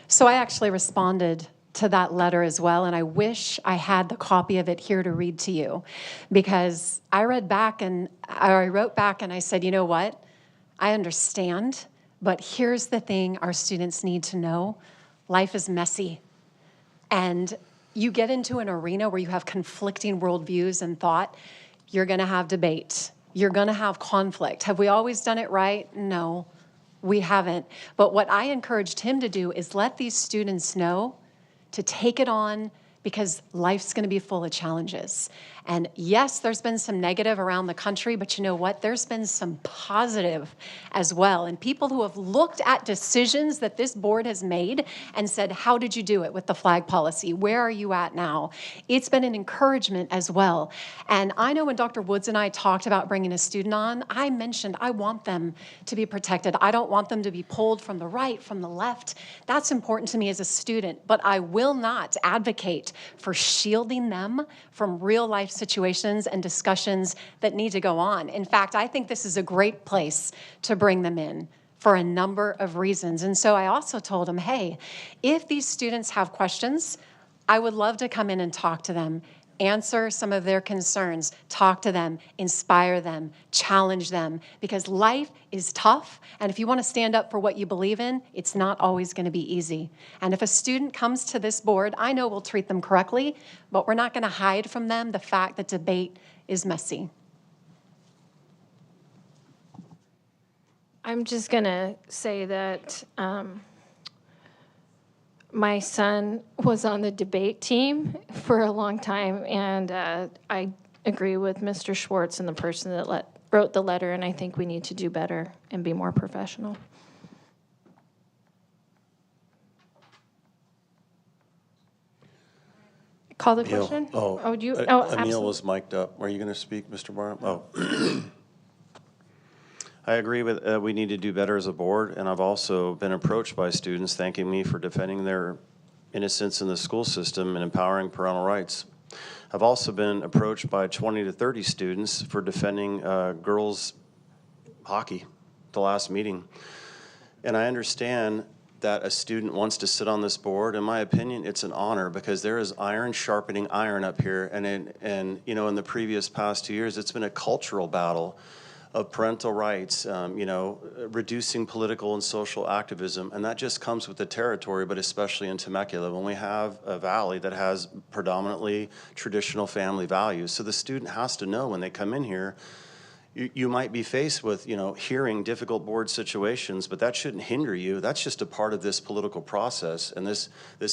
So I actually responded to that letter as well, and I wish I had the copy of it here to read to you, because I wrote back and I said, you know what? I understand, but here's the thing our students need to know. Life is messy, and you get into an arena where you have conflicting worldviews and thought, you're gonna have debate. You're gonna have conflict. Have we always done it right? No, we haven't. But what I encouraged him to do is let these students know to take it on, because life's gonna be full of challenges. And yes, there's been some negative around the country, but you know what? There's been some positive as well. And people who have looked at decisions that this board has made and said, how did you do it with the flag policy? Where are you at now? It's been an encouragement as well. And I know when Dr. Woods and I talked about bringing a student on, I mentioned I want them to be protected. I don't want them to be pulled from the right, from the left. That's important to me as a student, but I will not advocate for shielding them from real life situations and discussions that need to go on. In fact, I think this is a great place to bring them in for a number of reasons. And so I also told them, hey, if these students have questions, I would love to come in and talk to them, answer some of their concerns, talk to them, inspire them, challenge them, because life is tough. And if you want to stand up for what you believe in, it's not always going to be easy. And if a student comes to this board, I know we'll treat them correctly, but we're not going to hide from them the fact that debate is messy. I'm just going to say that my son was on the debate team for a long time, and I agree with Mr. Schwartz and the person that wrote the letter, and I think we need to do better and be more professional. Call the question? Emil was mic'd up. Were you going to speak, Mr. Barnum? Oh. I agree with we need to do better as a board, and I've also been approached by students thanking me for defending their innocence in the school system and empowering parental rights. I've also been approached by 20 to 30 students for defending girls hockey at the last meeting. And I understand that a student wants to sit on this board. In my opinion, it's an honor, because there is iron sharpening iron up here. And you know, in the previous past 2 years, it's been a cultural battle of parental rights, you know, reducing political and social activism. And that just comes with the territory, but especially in Temecula, when we have a valley that has predominantly traditional family values. So the student has to know when they come in here, you might be faced with, you know, hearing difficult board situations, but that shouldn't hinder you. That's just a part of this political process. And this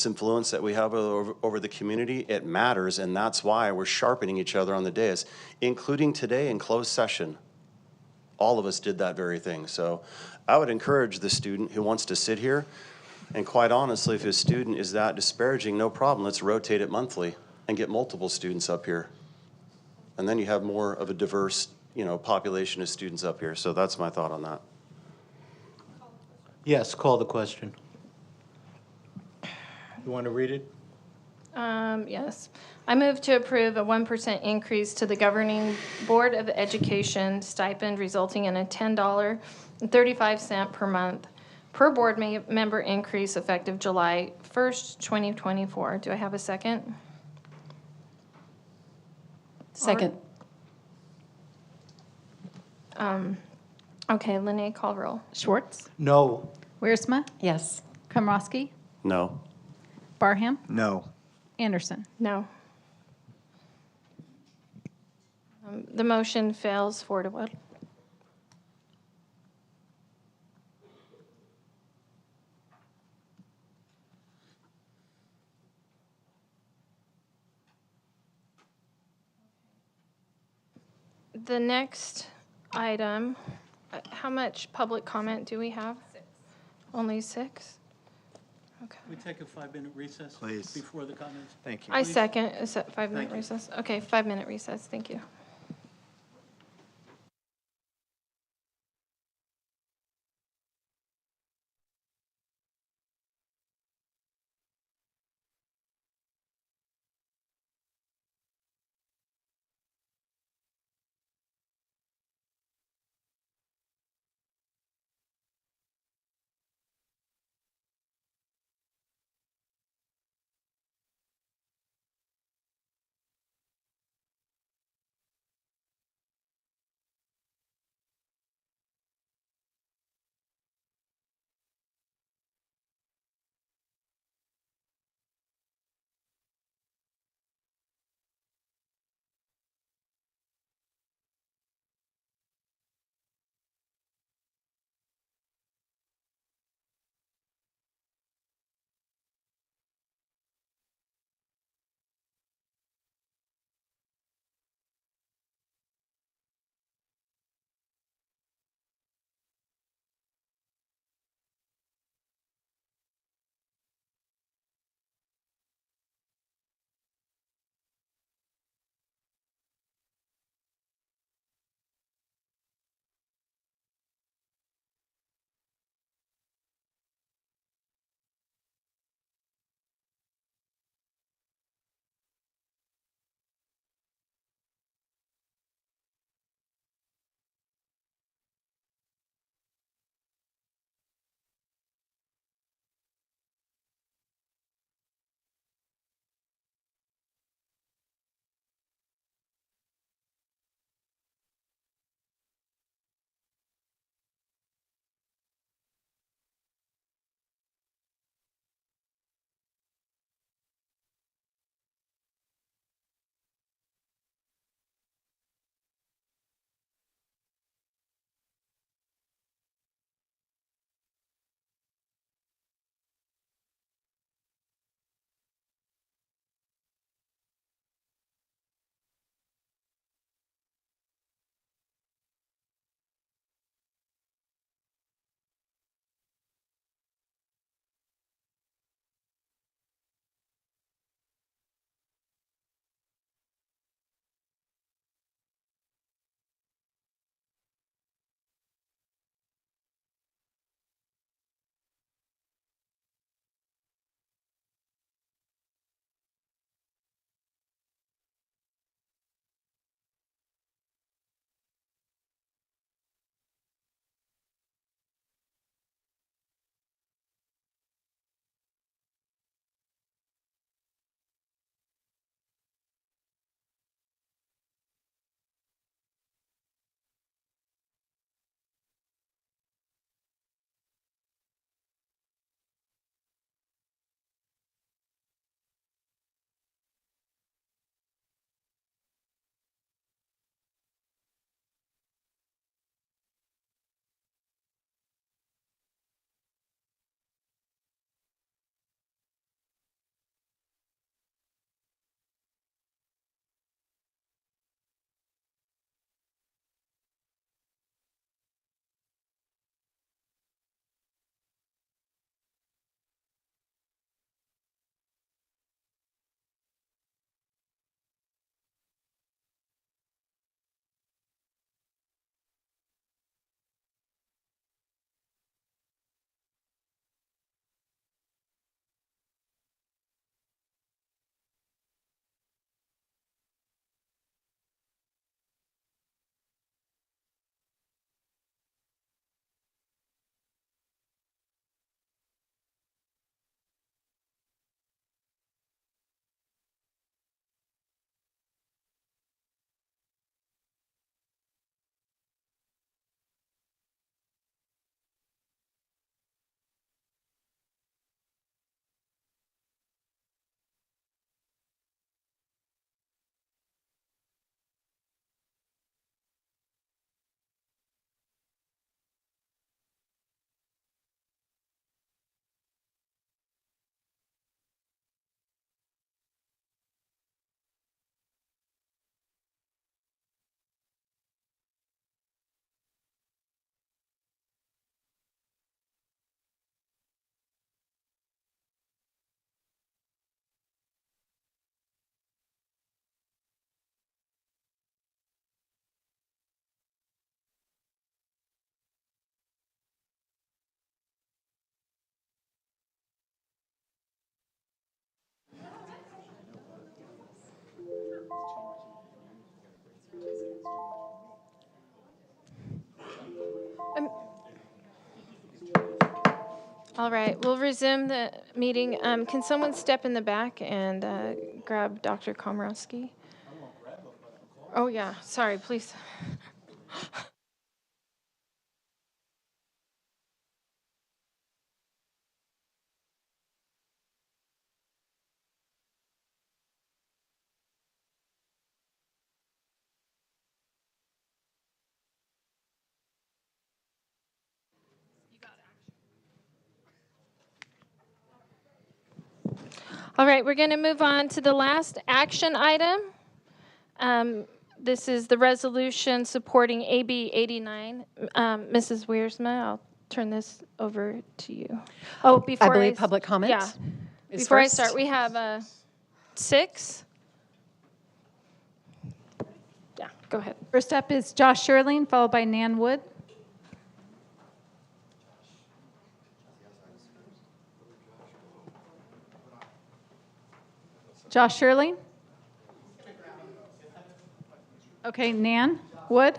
influence that we have over the community, it matters. And that's why we're sharpening each other on the dais, including today in closed session. All of us did that very thing. So I would encourage the student who wants to sit here, and quite honestly, if a student is that disparaging, no problem. Let's rotate it monthly and get multiple students up here. And then you have more of a diverse, you know, population of students up here. So that's my thought on that. Yes, call the question. You want to read it? Yes. I move to approve a 1% increase to the Governing Board of Education stipend resulting in a $10.35 per month per board member increase effective July 1st, 2024. Do I have a second? Second. Okay, Lene, call roll. Schwartz, No. Wiersma, Yes. Komrosky, No. Barham, No. Anderson. No. The motion fails 4-1. The next item, how much public comment do we have? 6. Only 6? Okay. We take a 5-minute recess Please. before the comments. Thank you. I second a 5-minute Thank you. recess. Okay, 5-minute recess. Thank you. All right, we'll resume the meeting. Can someone step in the back and grab Dr. Komorowski? Oh, yeah, sorry, please. All right, we're going to move on to the last action item. This is the resolution supporting AB 89. Mrs. Wiersma, I'll turn this over to you. Oh, before I believe public comment Yeah. is Before first. I start, we have 6. Yeah, go ahead. First up is Josh Sherling, followed by Nan Wood. Josh Sherling? Okay, Nan Wood?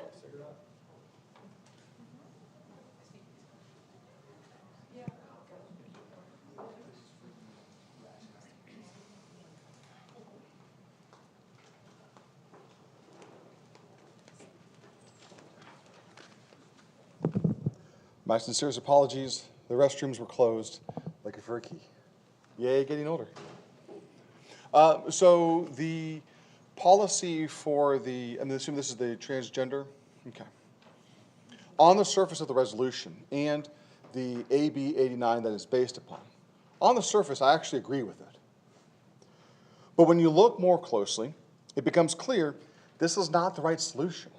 My sincerest apologies. The restrooms were closed. Looking for a key. Yay, getting older. So the policy for the, I'm assuming this is the transgender? Okay. On the surface of the resolution and the AB 89 that is based upon, on the surface, I actually agree with it. But when you look more closely, it becomes clear this is not the right solution.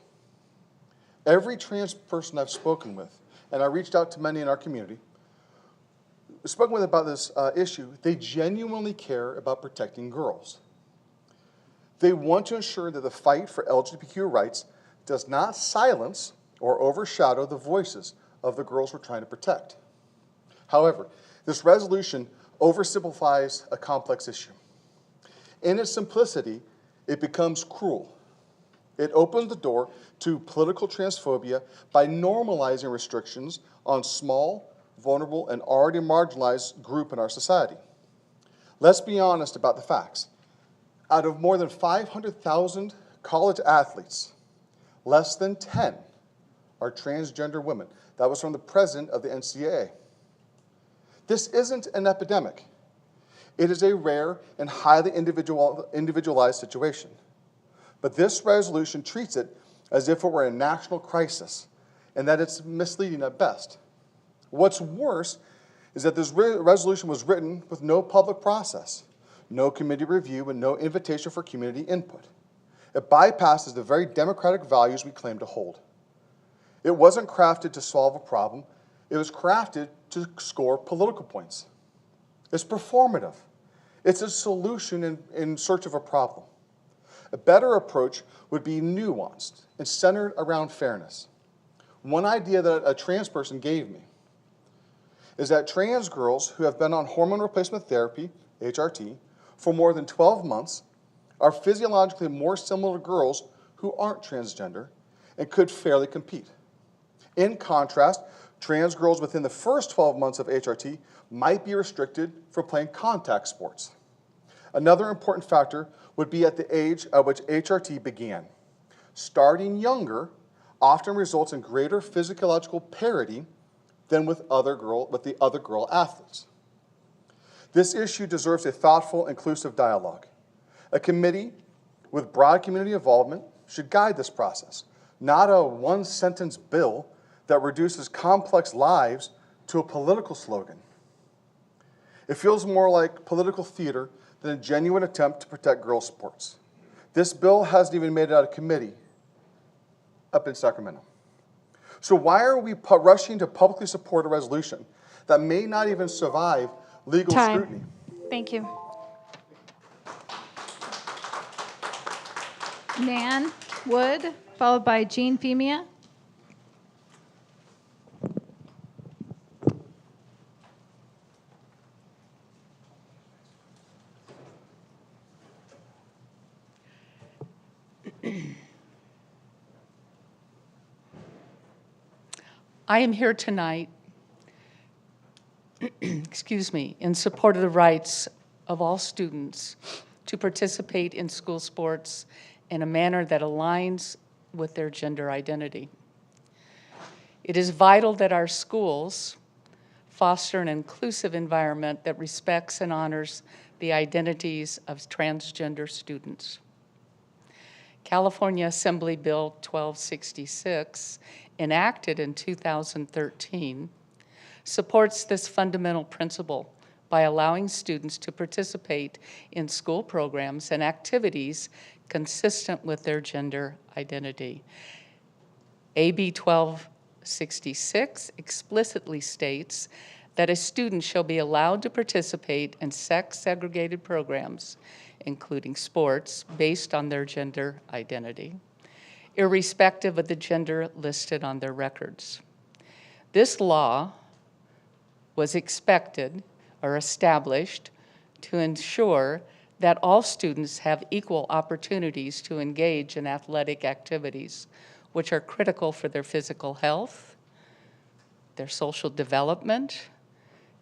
Every trans person I've spoken with, and I reached out to many in our community, spoken with about this issue, they genuinely care about protecting girls. They want to ensure that the fight for LGBTQ rights does not silence or overshadow the voices of the girls we're trying to protect. However, this resolution oversimplifies a complex issue. In its simplicity, it becomes cruel. It opens the door to political transphobia by normalizing restrictions on small, vulnerable, and already marginalized group in our society. Let's be honest about the facts. Out of more than 500,000 college athletes, less than 10 are transgender women. That was from the president of the NCAA. This isn't an epidemic. It is a rare and highly individualized situation. But this resolution treats it as if it were a national crisis, and that it's misleading at best. What's worse is that this resolution was written with no public process, no committee review, and no invitation for community input. It bypasses the very democratic values we claim to hold. It wasn't crafted to solve a problem. It was crafted to score political points. It's performative. It's a solution in search of a problem. A better approach would be nuanced and centered around fairness. One idea that a trans person gave me is that trans girls who have been on hormone replacement therapy, HRT, for more than 12 months are physiologically more similar to girls who aren't transgender and could fairly compete. In contrast, trans girls within the first 12 months of HRT might be restricted from playing contact sports. Another important factor would be at the age at which HRT began. Starting younger often results in greater physiological parity than with the other girl athletes. This issue deserves a thoughtful, inclusive dialogue. A committee with broad community involvement should guide this process, not a one-sentence bill that reduces complex lives to a political slogan. It feels more like political theater than a genuine attempt to protect girls' sports. This bill hasn't even made it out of committee up in Sacramento. So why are we rushing to publicly support a resolution that may not even survive legal scrutiny? Thank you. Nan Wood, followed by Jean Femia. I am here tonight in support of the rights of all students to participate in school sports in a manner that aligns with their gender identity. It is vital that our schools foster an inclusive environment that respects and honors the identities of transgender students. California Assembly Bill 1266, enacted in 2013, supports this fundamental principle by allowing students to participate in school programs and activities consistent with their gender identity. AB 1266 explicitly states that a student shall be allowed to participate in sex-segregated programs, including sports, based on their gender identity, irrespective of the gender listed on their records. This law was expected or established to ensure that all students have equal opportunities to engage in athletic activities, which are critical for their physical health, their social development,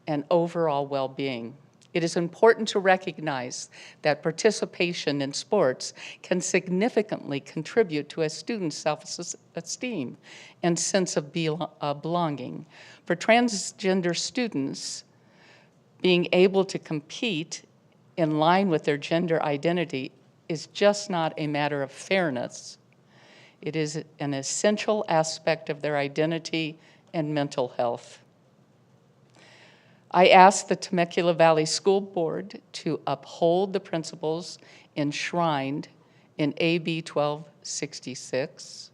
and overall well-being. It is important to recognize that participation in sports can significantly contribute to a student's self-esteem and sense of belonging. For transgender students, being able to compete in line with their gender identity is just not a matter of fairness. It is an essential aspect of their identity and mental health. I ask the Temecula Valley School Board to uphold the principles enshrined in AB 1266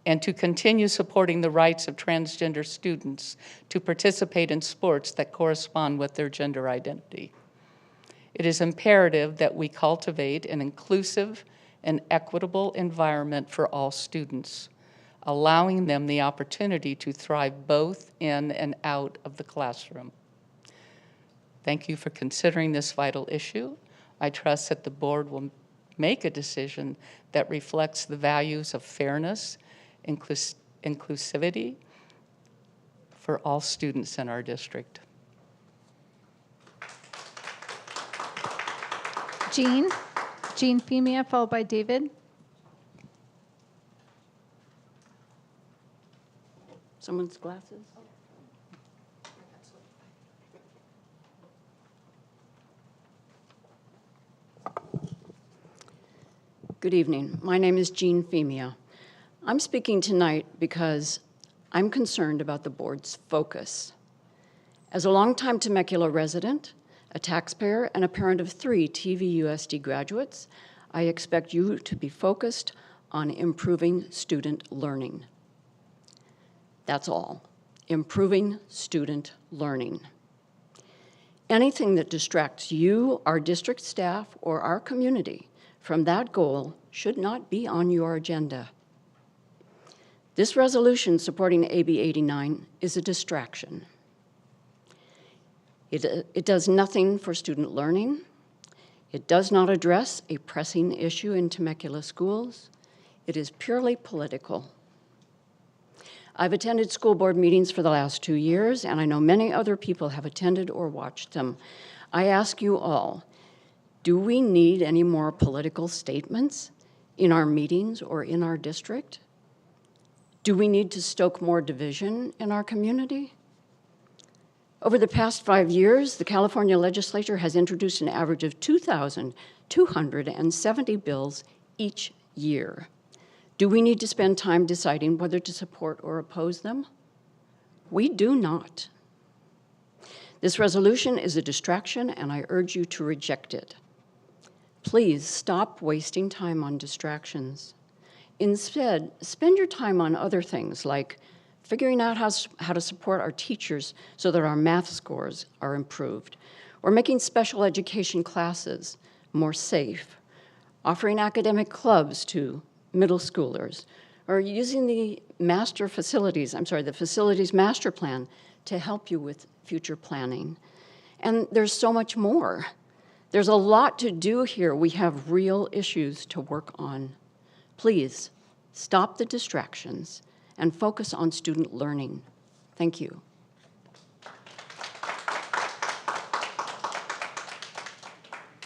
and to continue supporting the rights of transgender students to participate in sports that correspond with their gender identity. It is imperative that we cultivate an inclusive and equitable environment for all students, allowing them the opportunity to thrive both in and out of the classroom. Thank you for considering this vital issue. I trust that the board will make a decision that reflects the values of fairness, inclusivity for all students in our district. Jean Femia, followed by David. Someone's glasses? Good evening. My name is Jean Femia. I'm speaking tonight because I'm concerned about the board's focus. As a longtime Temecula resident, a taxpayer, and a parent of 3 TVUSD graduates, I expect you to be focused on improving student learning. That's all. Improving student learning. Anything that distracts you, our district staff, or our community from that goal should not be on your agenda. This resolution supporting AB 89 is a distraction. It does nothing for student learning. It does not address a pressing issue in Temecula schools. It is purely political. I've attended school board meetings for the last 2 years, and I know many other people have attended or watched them. I ask you all, do we need any more political statements in our meetings or in our district? Do we need to stoke more division in our community? Over the past 5 years, the California legislature has introduced an average of 2,270 bills each year. Do we need to spend time deciding whether to support or oppose them? We do not. This resolution is a distraction, and I urge you to reject it. Please stop wasting time on distractions. Instead, spend your time on other things like figuring out how to support our teachers so that our math scores are improved, or making special education classes more safe, offering academic clubs to middle schoolers, or using the facilities master plan to help you with future planning. And there's so much more. There's a lot to do here. We have real issues to work on. Please, stop the distractions and focus on student learning. Thank you.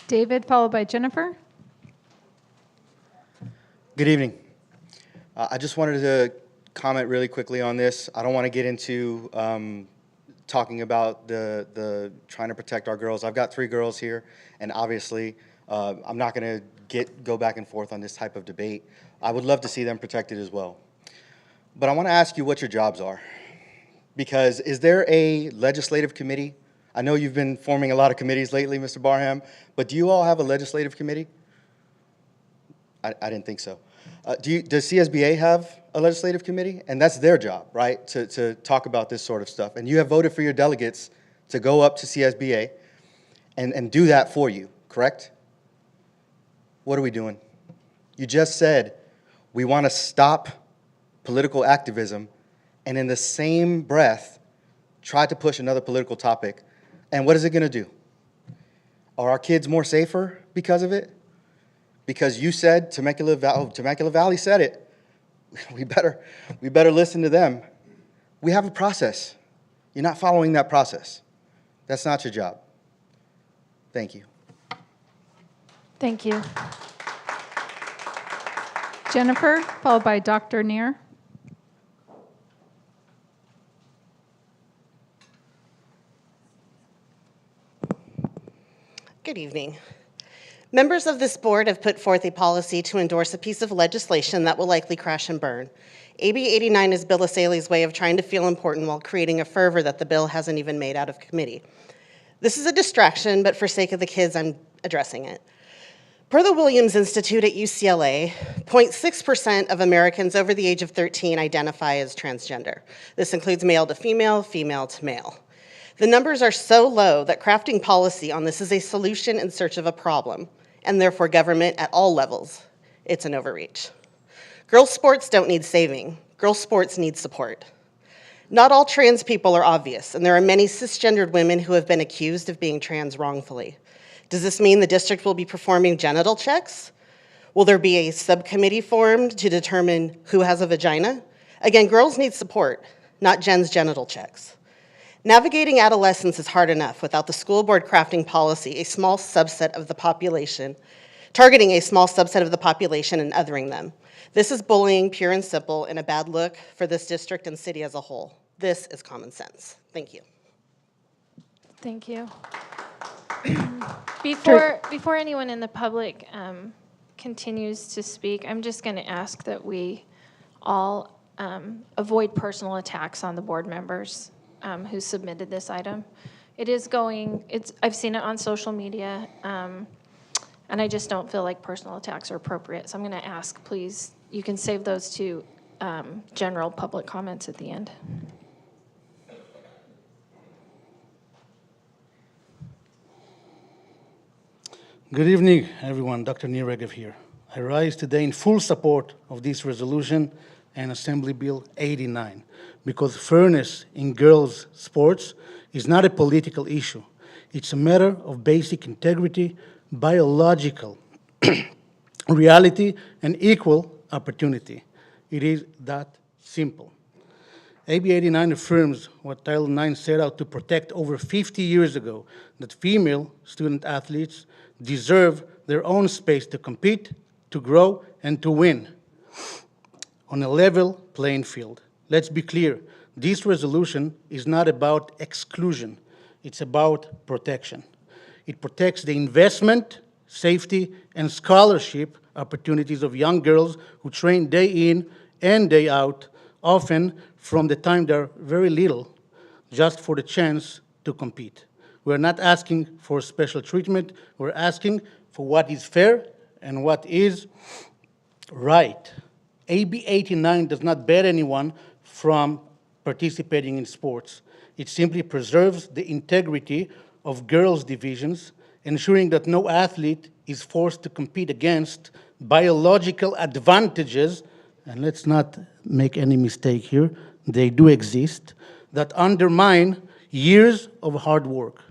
David, followed by Jennifer. Good evening. I just wanted to comment really quickly on this. I don't want to get into talking about the trying to protect our girls. I've got 3 girls here, and obviously I'm not going to go back and forth on this type of debate. I would love to see them protected as well. But I want to ask you what your jobs are. Because is there a legislative committee? I know you've been forming a lot of committees lately, Mr. Barham, but do you all have a legislative committee? I didn't think so. Does CSBA have a legislative committee? And that's their job, right, to talk about this sort of stuff. And you have voted for your delegates to go up to CSBA and do that for you, correct? What are we doing? You just said we want to stop political activism, and in the same breath, try to push another political topic. And what is it going to do? Are our kids more safer because of it? Because you said, Temecula Valley said it. We better listen to them. We have a process. You're not following that process. That's not your job. Thank you. Thank you. Jennifer, followed by Dr. Neer. Good evening. Members of this board have put forth a policy to endorse a piece of legislation that will likely crash and burn. AB 89 is Bill Asaley's way of trying to feel important while creating a fervor that the bill hasn't even made out of committee. This is a distraction, but for sake of the kids, I'm addressing it. Per the Williams Institute at UCLA, 0.6% of Americans over the age of 13 identify as transgender. This includes male to female, female to male. The numbers are so low that crafting policy on this is a solution in search of a problem, and therefore government at all levels, it's an overreach. Girls' sports don't need saving. Girls' sports need support. Not all trans people are obvious, and there are many cisgendered women who have been accused of being trans wrongfully. Does this mean the district will be performing genital checks? Will there be a subcommittee formed to determine who has a vagina? Again, girls need support, not Jen's genital checks. Navigating adolescence is hard enough without the school board crafting policy, a small subset of the population, targeting a small subset of the population and othering them. This is bullying, pure and simple, and a bad look for this district and city as a whole. This is common sense. Thank you. Thank you. Before anyone in the public continues to speak, I'm just going to ask that we all avoid personal attacks on the board members who submitted this item. I've seen it on social media, and I just don't feel like personal attacks are appropriate. So I'm going to ask, please, you can save those to general public comments at the end. Good evening, everyone. Dr. Niregev here. I rise today in full support of this resolution and Assembly Bill 89 because fairness in girls' sports is not a political issue. It's a matter of basic integrity, biological reality, and equal opportunity. It is that simple. AB 89 affirms what Title IX set out to protect over 50 years ago, that female student athletes deserve their own space to compete, to grow, and to win on a level playing field. Let's be clear, this resolution is not about exclusion, it's about protection. It protects the investment, safety, and scholarship opportunities of young girls who train day in and day out, often from the time they're very little, just for the chance to compete. We're not asking for special treatment, we're asking for what is fair and what is right. AB 89 does not ban anyone from participating in sports. It simply preserves the integrity of girls' divisions, ensuring that no athlete is forced to compete against biological advantages, and let's not make any mistake here, they do exist, that undermine years of hard work.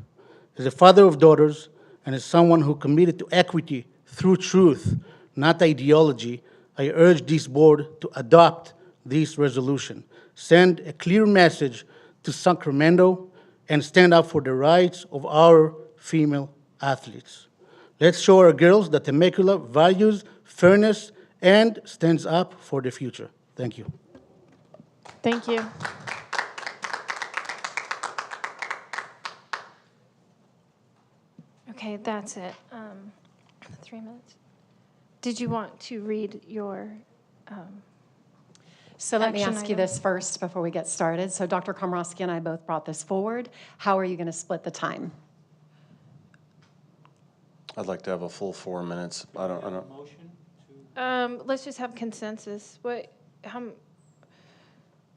As a father of daughters and as someone who committed to equity through truth, not ideology, I urge this board to adopt this resolution, send a clear message to Sacramento, and stand up for the rights of our female athletes. Let's show our girls that Temecula values fairness and stands up for the future. Thank you. Thank you. Okay, that's it. 3 minutes. Did you want to read your So let me action ask you item? this first before we get started. So Dr. Komrosky and I both brought this forward. How are you going to split the time? I'd like to have a full 4 minutes. I don't. Let's just have consensus.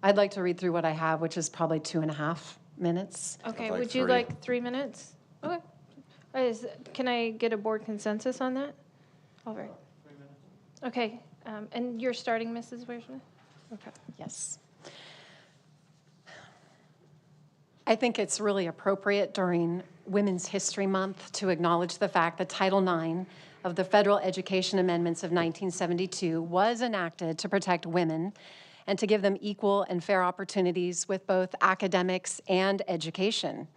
I'd like to read through what I have, which is probably 2.5 minutes. Okay, like would you 3. like 3 minutes? Okay. Can I get a board consensus on that? All right. 3 minutes. Okay, and you're starting, Mrs. Wiersma? Okay. Yes. I think it's really appropriate during Women's History Month to acknowledge the fact that Title IX of the Federal Education Amendments of 1972 was enacted to protect women and to give them equal and fair opportunities with both academics and education.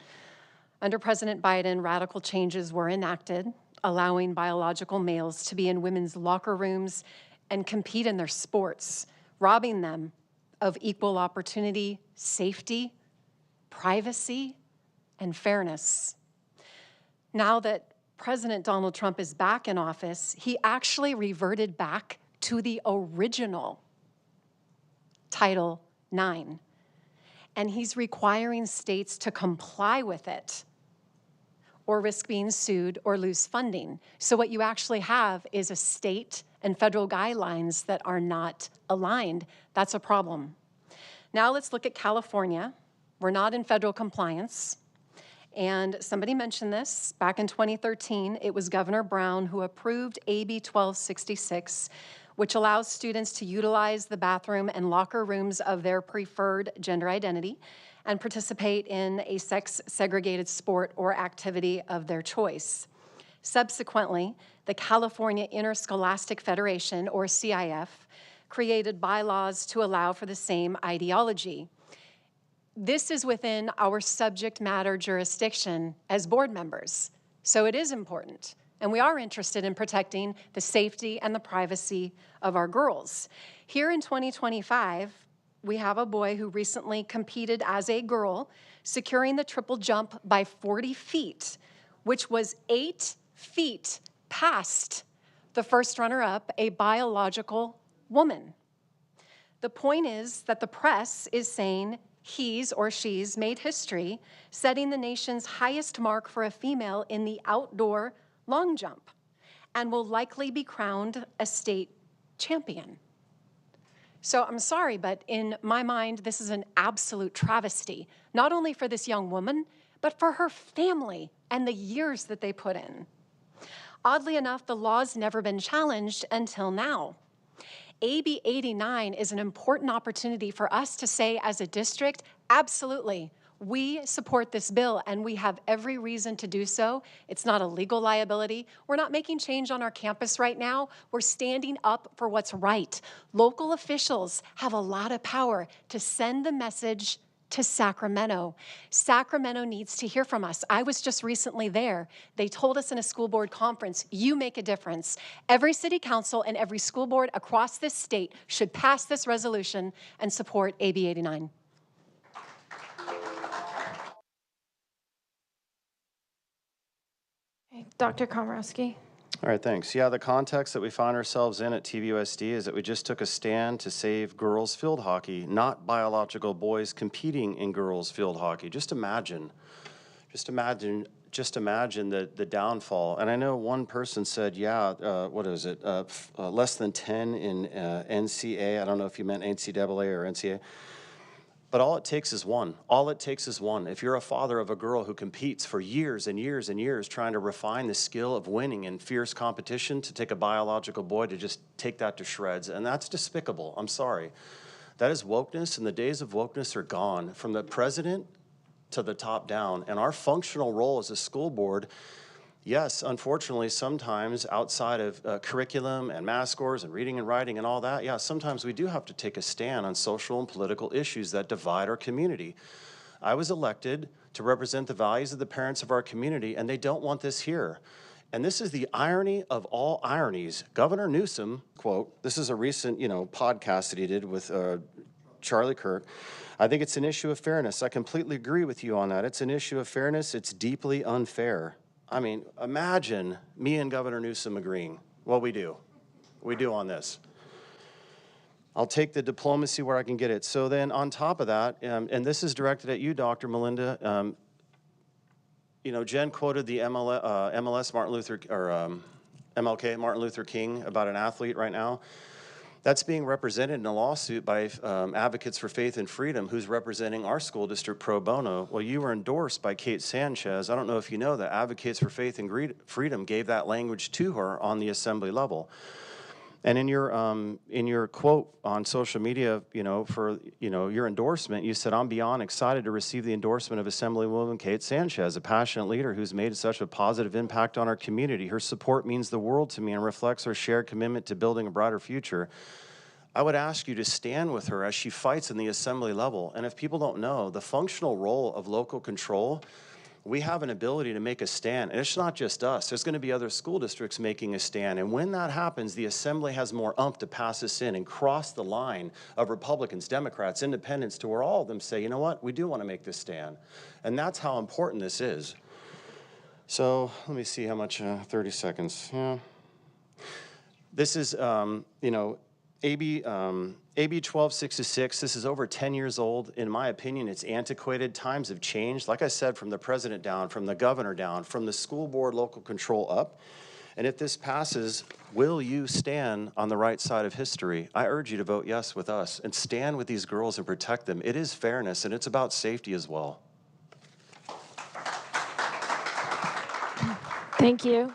Under President Biden, radical changes were enacted, allowing biological males to be in women's locker rooms and compete in their sports, robbing them of equal opportunity, safety, privacy, and fairness. Now that President Donald Trump is back in office, he actually reverted back to the original Title IX, and he's requiring states to comply with it or risk being sued or lose funding. So what you actually have is a state and federal guidelines that are not aligned. That's a problem. Now let's look at California. We're not in federal compliance. And somebody mentioned this. Back in 2013, it was Governor Brown who approved AB 1266, which allows students to utilize the bathroom and locker rooms of their preferred gender identity and participate in a sex-segregated sport or activity of their choice. Subsequently, the California Interscholastic Federation, or CIF, created bylaws to allow for the same ideology. This is within our subject matter jurisdiction as board members, so it is important. And we are interested in protecting the safety and the privacy of our girls. Here in 2025, we have a boy who recently competed as a girl, securing the triple jump by 40 feet, which was 8 feet past the first runner-up, a biological woman. The point is that the press is saying he's or she's made history, setting the nation's highest mark for a female in the outdoor long jump, and will likely be crowned a state champion. So I'm sorry, but in my mind, this is an absolute travesty, not only for this young woman, but for her family and the years that they put in. Oddly enough, the law's never been challenged until now. AB 89 is an important opportunity for us to say as a district, absolutely, we support this bill and we have every reason to do so. It's not a legal liability. We're not making change on our campus right now. We're standing up for what's right. Local officials have a lot of power to send the message to Sacramento. Sacramento needs to hear from us. I was just recently there. They told us in a school board conference, you make a difference. Every city council and every school board across this state should pass this resolution and support AB 89. Dr. Komrosky. All right, thanks. Yeah, the context that we find ourselves in at TVUSD is that we just took a stand to save girls field hockey, not biological boys competing in girls field hockey. Just imagine the downfall. And I know one person said, yeah, what is it, less than 10 in NCAA. I don't know if you meant NCAA or NCAA. But all it takes is one. All it takes is one. If you're a father of a girl who competes for years and years and years trying to refine the skill of winning in fierce competition, to take a biological boy to just take that to shreds, and that's despicable. I'm sorry. That is wokeness, and the days of wokeness are gone, from the president to the top down. And our functional role as a school board, yes, unfortunately, sometimes outside of curriculum and math scores and reading and writing and all that, yeah, sometimes we do have to take a stand on social and political issues that divide our community. I was elected to represent the values of the parents of our community, and they don't want this here. And this is the irony of all ironies. Governor Newsom, quote, this is a recent, podcast that he did with Charlie Kirk. I think it's an issue of fairness. I completely agree with you on that. It's an issue of fairness. It's deeply unfair. I mean, imagine me and Governor Newsom agreeing. Well, we do. We do on this. I'll take the diplomacy where I can get it. So then on top of that, and this is directed at you, Dr. Melinda, Jen quoted the MLS Martin Luther, or MLK Martin Luther King about an athlete right now. That's being represented in a lawsuit by Advocates for Faith and Freedom, who's representing our school district pro bono. Well, you were endorsed by Kate Sanchez. I don't know if you know that Advocates for Faith and Freedom gave that language to her on the assembly level. And in your quote on social media, for your endorsement, you said, "I'm beyond excited to receive the endorsement of Assemblywoman Kate Sanchez, a passionate leader who's made such a positive impact on our community. Her support means the world to me and reflects our shared commitment to building a brighter future." I would ask you to stand with her as she fights in the assembly level. And if people don't know, the functional role of local control, we have an ability to make a stand. And it's not just us. There's going to be other school districts making a stand. And when that happens, the assembly has more oomph to pass this in and cross the line of Republicans, Democrats, Independents, to where all of them say, you know what, we do want to make this stand. And that's how important this is. So let me see how much, 30 seconds. Yeah. This is, AB 1266, this is over 10 years old. In my opinion, it's antiquated. Times have changed. Like I said, from the president down, from the governor down, from the school board local control up. And if this passes, will you stand on the right side of history? I urge you to vote yes with us and stand with these girls and protect them. It is fairness, and it's about safety as well. Thank you.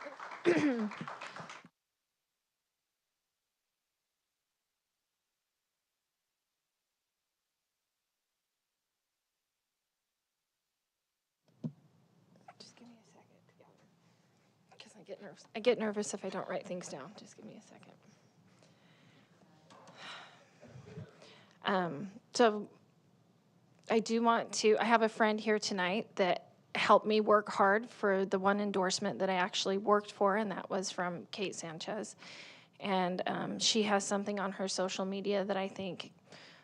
I get nervous if I don't write things down. Just give me a second. So I do want to, I have a friend here tonight that helped me work hard for the one endorsement that I actually worked for, and that was from Kate Sanchez. And she has something on her social media that I think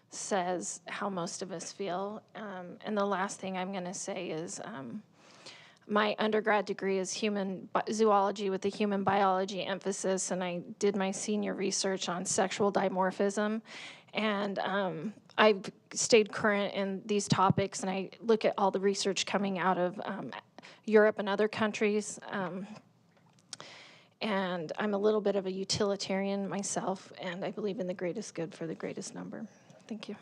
says how most of us feel. And the last thing I'm going to say is, my undergrad degree is human zoology with a human biology emphasis, and I did my senior research on sexual dimorphism. And I've stayed current in these topics, and I look at all the research coming out of Europe and other countries. And I'm a little bit of a utilitarian myself, and I believe in the greatest good for the greatest number. Thank you.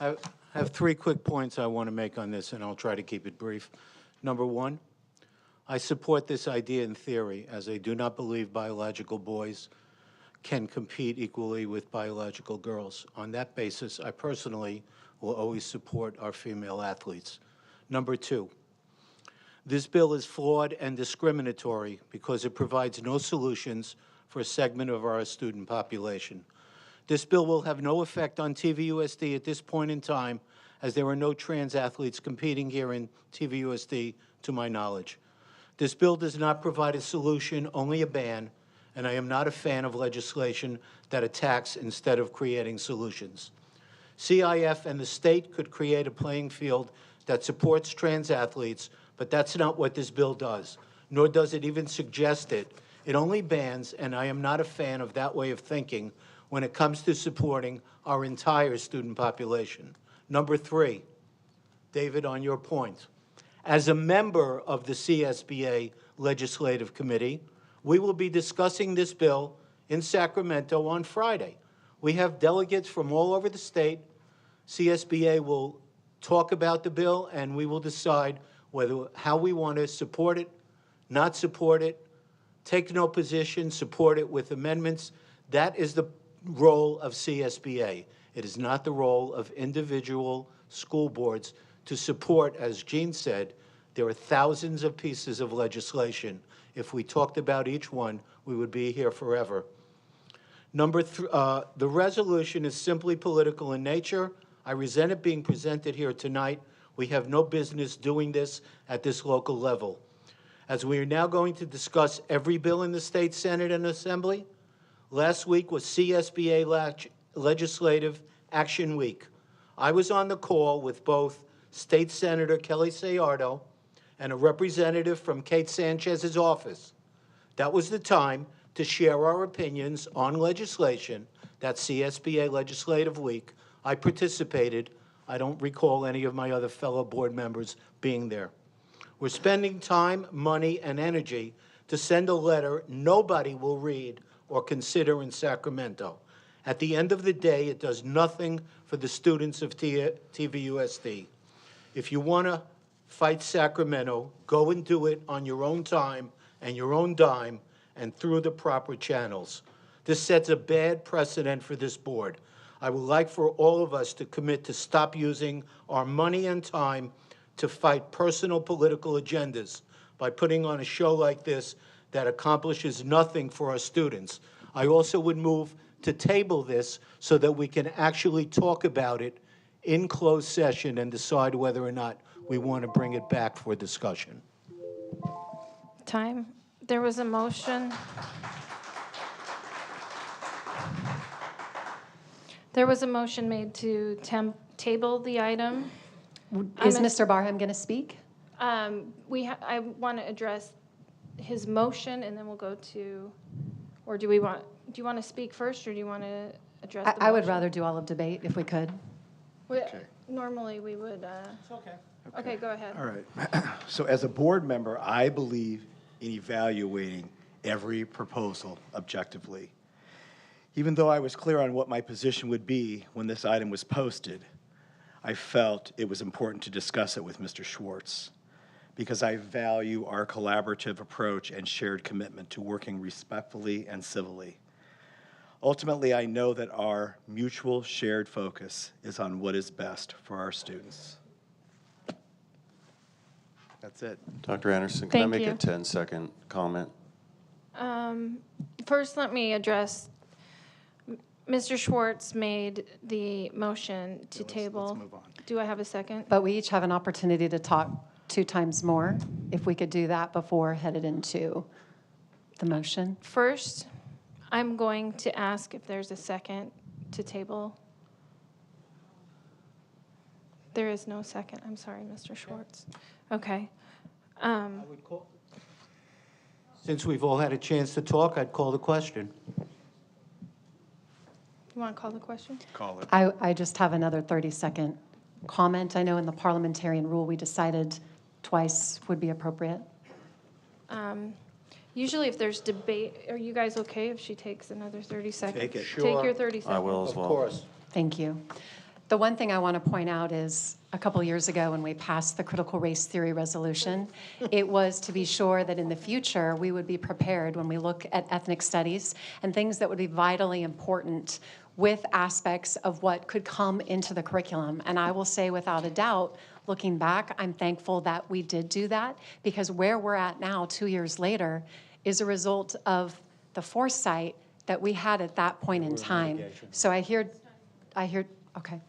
I have 3 quick points I want to make on this, and I'll try to keep it brief. Number 1, I support this idea in theory, as I do not believe biological boys can compete equally with biological girls. On that basis, I personally will always support our female athletes. Number 2, this bill is flawed and discriminatory because it provides no solutions for a segment of our student population. This bill will have no effect on TVUSD at this point in time, as there are no trans athletes competing here in TVUSD, to my knowledge. This bill does not provide a solution, only a ban, and I am not a fan of legislation that attacks instead of creating solutions. CIF and the state could create a playing field that supports trans athletes, but that's not what this bill does, nor does it even suggest it. It only bans, and I am not a fan of that way of thinking when it comes to supporting our entire student population. Number 3, David, on your point, as a member of the CSBA Legislative Committee, we will be discussing this bill in Sacramento on Friday. We have delegates from all over the state. CSBA will talk about the bill, and we will decide how we want to support it, not support it, take no position, support it with amendments. That is the role of CSBA. It is not the role of individual school boards to support, as Jean said, there are thousands of pieces of legislation. If we talked about each one, we would be here forever. The resolution is simply political in nature. I resent it being presented here tonight. We have no business doing this at this local level. As we are now going to discuss every bill in the State Senate and Assembly, last week was CSBA Legislative Action Week. I was on the call with both State Senator Kelly Sayardo and a representative from Kate Sanchez's office. That was the time to share our opinions on legislation, that CSBA Legislative Week. I participated. I don't recall any of my other fellow board members being there. We're spending time, money, and energy to send a letter nobody will read or consider in Sacramento. At the end of the day, it does nothing for the students of TVUSD. If you want to fight Sacramento, go and do it on your own time and your own dime and through the proper channels. This sets a bad precedent for this board. I would like for all of us to commit to stop using our money and time to fight personal political agendas by putting on a show like this that accomplishes nothing for our students. I also would move to table this so that we can actually talk about it in closed session and decide whether or not we want to bring it back for discussion. Time. There was a motion. There was a motion made to table the item. Is Mr. Barham going to speak? I want to address his motion, and then we'll go to, or do you want to speak first, or do you want to address the motion? I would rather do all of debate if we could. Normally, we would. It's okay. Okay, go ahead. All right. So as a board member, I believe in evaluating every proposal objectively. Even though I was clear on what my position would be when this item was posted, I felt it was important to discuss it with Mr. Schwartz because I value our collaborative approach and shared commitment to working respectfully and civilly. Ultimately, I know that our mutual shared focus is on what is best for our students. That's it. Dr. Anderson, can I Thank make you. a 10-second comment? First, let me address, Mr. Schwartz made the motion to table. Let's move on. Do I have a second? But we each have an opportunity to talk 2 times more, if we could do that before headed into the motion. First, I'm going to ask if there's a second to table. There is no second. I'm sorry, Mr. Schwartz. Okay. Since we've all had a chance to talk, I'd call the question. You want to call the question? Call it. I just have another 30-second comment. I know in the parliamentarian rule, we decided twice would be appropriate. Usually if there's debate, are you guys okay if she takes another 30 seconds? Take it. Take Sure. your 30 seconds. I will as well. Of course. Thank you. The one thing I want to point out is a couple years ago when we passed the critical race theory resolution, it was to be sure that in the future we would be prepared when we look at ethnic studies and things that would be vitally important with aspects of what could come into the curriculum. And I will say without a doubt, looking back, I'm thankful that we did do that because where we're at now, 2 years later, is a result of the foresight that we had at that point in time. So I hear, okay.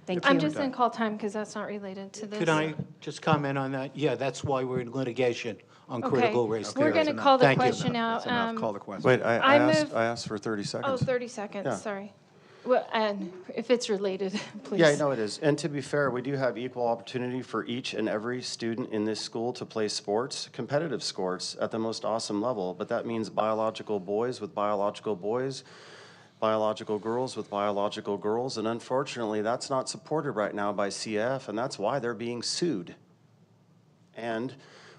Thank you. I'm just going to call time because that's not related to this. Could I just comment on that? Yeah, that's why we're in litigation on critical race theory. We're going to call the Thank you. question That's out. enough. Call the question. Wait, I move- asked for 30 seconds. Oh, 30 seconds, Yeah. sorry. Well, and if it's related, please. Yeah, I know it is. And to be fair, we do have equal opportunity for each and every student in this school to play sports, competitive sports, at the most awesome level. But that means biological boys with biological boys, biological girls with biological girls. And unfortunately, that's not supported right now by CF, and that's why they're being sued. And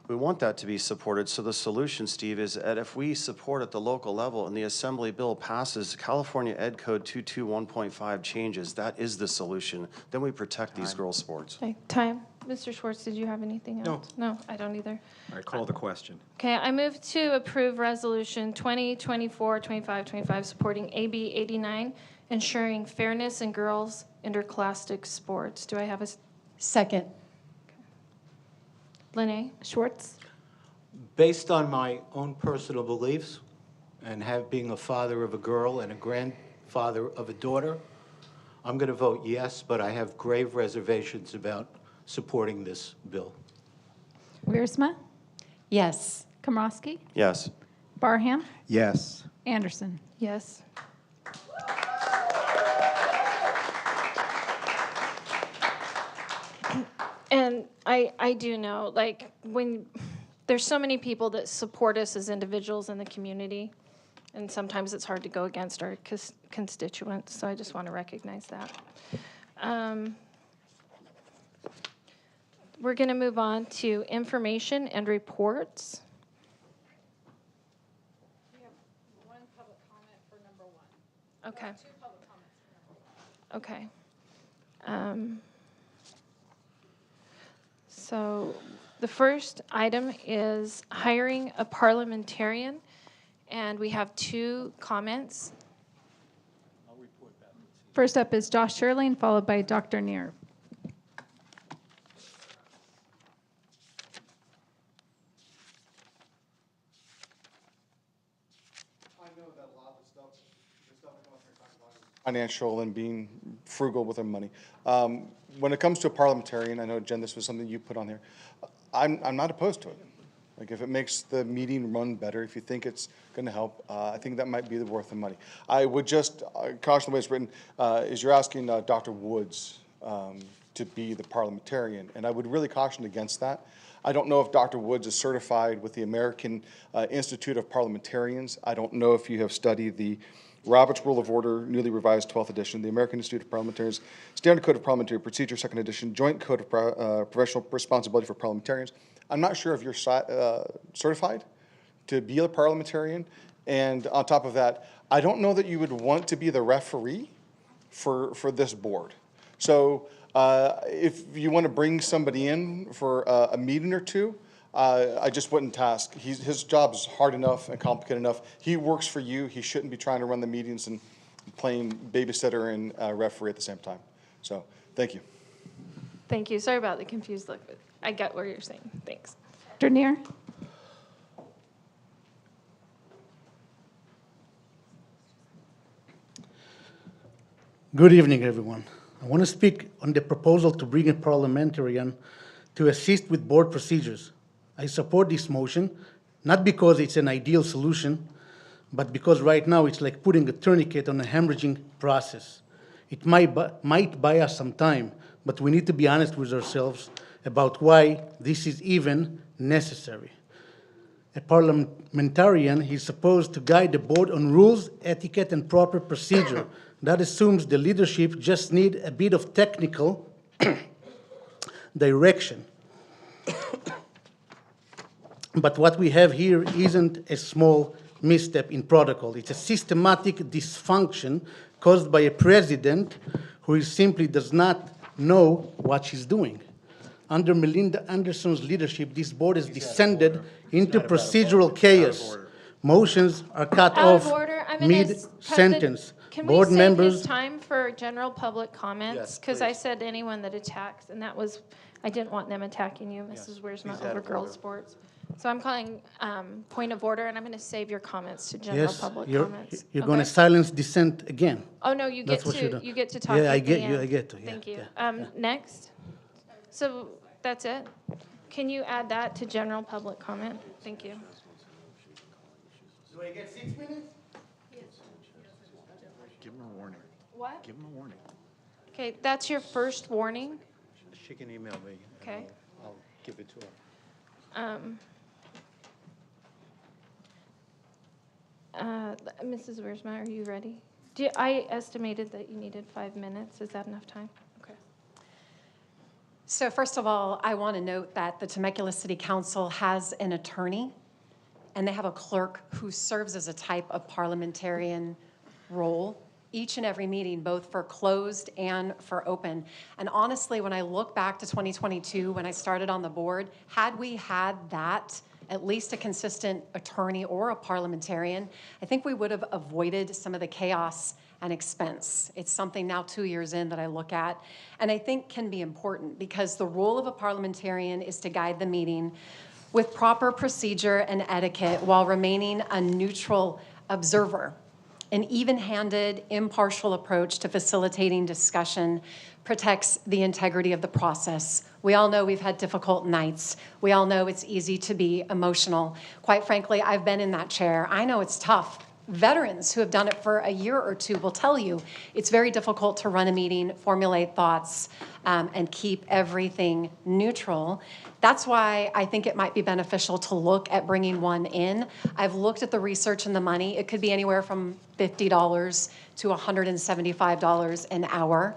we want that to be supported. So the solution, Steve, is that if we support at the local level and the Assembly bill passes, California Ed Code 221.5 changes, that is the solution. Then we protect these girls' sports. Okay, time. Mr. Schwartz, did you have anything else? No, I don't either. All right, call the question. Okay, I move to approve Resolution 2024-25-25 supporting AB 89, ensuring fairness in girls' interscholastic sports. Do I have a Second. Lene Schwartz? Based on my own personal beliefs and being a father of a girl and a grandfather of a daughter, I'm going to vote yes, but I have grave reservations about supporting this bill. Wiersma, Yes. Komrosky, Yes. Barham, Yes. Anderson. Yes. And I do know, like, when there's so many people that support us as individuals in the community, and sometimes it's hard to go against our constituents, so I just want to recognize that. We're going to move on to information and reports. We have one public comment for number one. Okay. Two public comments. Okay. So the first item is hiring a parliamentarian, and we have two comments. First up is Josh Sherling, followed by Dr. Neer. Financial and being frugal with our money. When it comes to a parliamentarian, I know, Jen, this was something you put on here. I'm not opposed to it. Like, if it makes the meeting run better, if you think it's going to help, I think that might be worth the money. I would just caution the way it's written is you're asking Dr. Woods to be the parliamentarian, and I would really caution against that. I don't know if Dr. Woods is certified with the American Institute of Parliamentarians. I don't know if you have studied the Robert's Rule of Order, newly revised 12th edition, the American Institute of Parliamentarians, Standard Code of Parliamentary Procedure, 2nd edition, Joint Code of Professional Responsibility for Parliamentarians. I'm not sure if you're certified to be a parliamentarian, and on top of that, I don't know that you would want to be the referee for this board. So if you want to bring somebody in for a meeting or two, I just wouldn't task. His job is hard enough and complicated enough. He works for you. He shouldn't be trying to run the meetings and playing babysitter and referee at the same time. So, thank you. Thank you. Sorry about the confused look, but I get what you're saying. Thanks. Dr. Neer. Good evening, everyone. I want to speak on the proposal to bring a parliamentarian to assist with board procedures. I support this motion, not because it's an ideal solution, but because right now it's like putting a tourniquet on a hemorrhaging process. It might buy us some time, but we need to be honest with ourselves about why this is even necessary. A parliamentarian is supposed to guide the board on rules, etiquette, and proper procedure. That assumes the leadership just need a bit of technical direction. But what we have here isn't a small misstep in protocol. It's a systematic dysfunction caused by a president who simply does not know what she's doing. Under Melinda Anderson's leadership, this board has descended into procedural chaos. Motions are cut Out of off order. I'm gonna mid-sentence. Can Board we save members his time for general public comments? Yes, Because I please. said anyone that attacks, and that was, I didn't want them attacking you, Mrs. Wiersma, He's out over of girls' order. sports. So I'm calling point of order, and I'm going to save your comments to general Yes, public you're comments. going to Okay? silence dissent again. Oh, no, you get That's what to, do. you get to talk Yeah, I at the get you, end. I get to, yeah. Thank you. yeah. Next. So that's it? Can you add that to general public comment? Thank you. Do I get 6 minutes? Give him a warning. What? Give him a warning. Okay, that's your first warning. She can email me. and Okay. I'll give it to her. Mrs. Wiersma, are you ready? I estimated that you needed 5 minutes. Is that enough time? Okay. So first of all, I want to note that the Temecula City Council has an attorney, and they have a clerk who serves as a type of parliamentarian role each and every meeting, both for closed and for open. And honestly, when I look back to 2022, when I started on the board, had we had that, at least a consistent attorney or a parliamentarian, I think we would have avoided some of the chaos and expense. It's something now 2 years in that I look at, and I think can be important because the role of a parliamentarian is to guide the meeting with proper procedure and etiquette while remaining a neutral observer. An even-handed, impartial approach to facilitating discussion protects the integrity of the process. We all know we've had difficult nights. We all know it's easy to be emotional. Quite frankly, I've been in that chair. I know it's tough. Veterans who have done it for a year or two will tell you it's very difficult to run a meeting, formulate thoughts, and keep everything neutral. That's why I think it might be beneficial to look at bringing one in. I've looked at the research and the money. It could be anywhere from $50 to $175 an hour.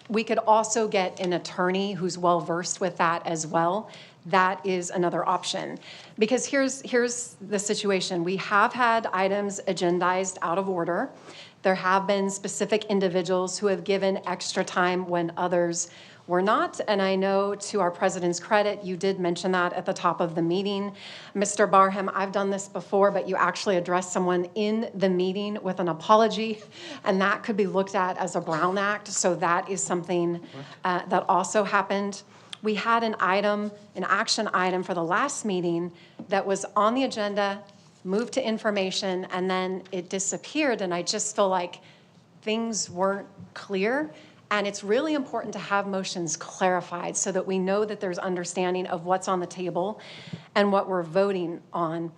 We could also get an attorney who's well-versed with that as well. That is another option. Because here's the situation. We have had items agendized out of order. There have been specific individuals who have given extra time when others were not, and I know to our president's credit, you did mention that at the top of the meeting. Mr. Barham, I've done this before, but you actually addressed someone in the meeting with an apology, and that could be looked at as a Brown Act, so that is something that also happened. We had an action item for the last meeting that was on the agenda, moved to information, and then it disappeared, and I just feel like things weren't clear. And it's really important to have motions clarified so that we know that there's understanding of what's on the table and what we're voting on.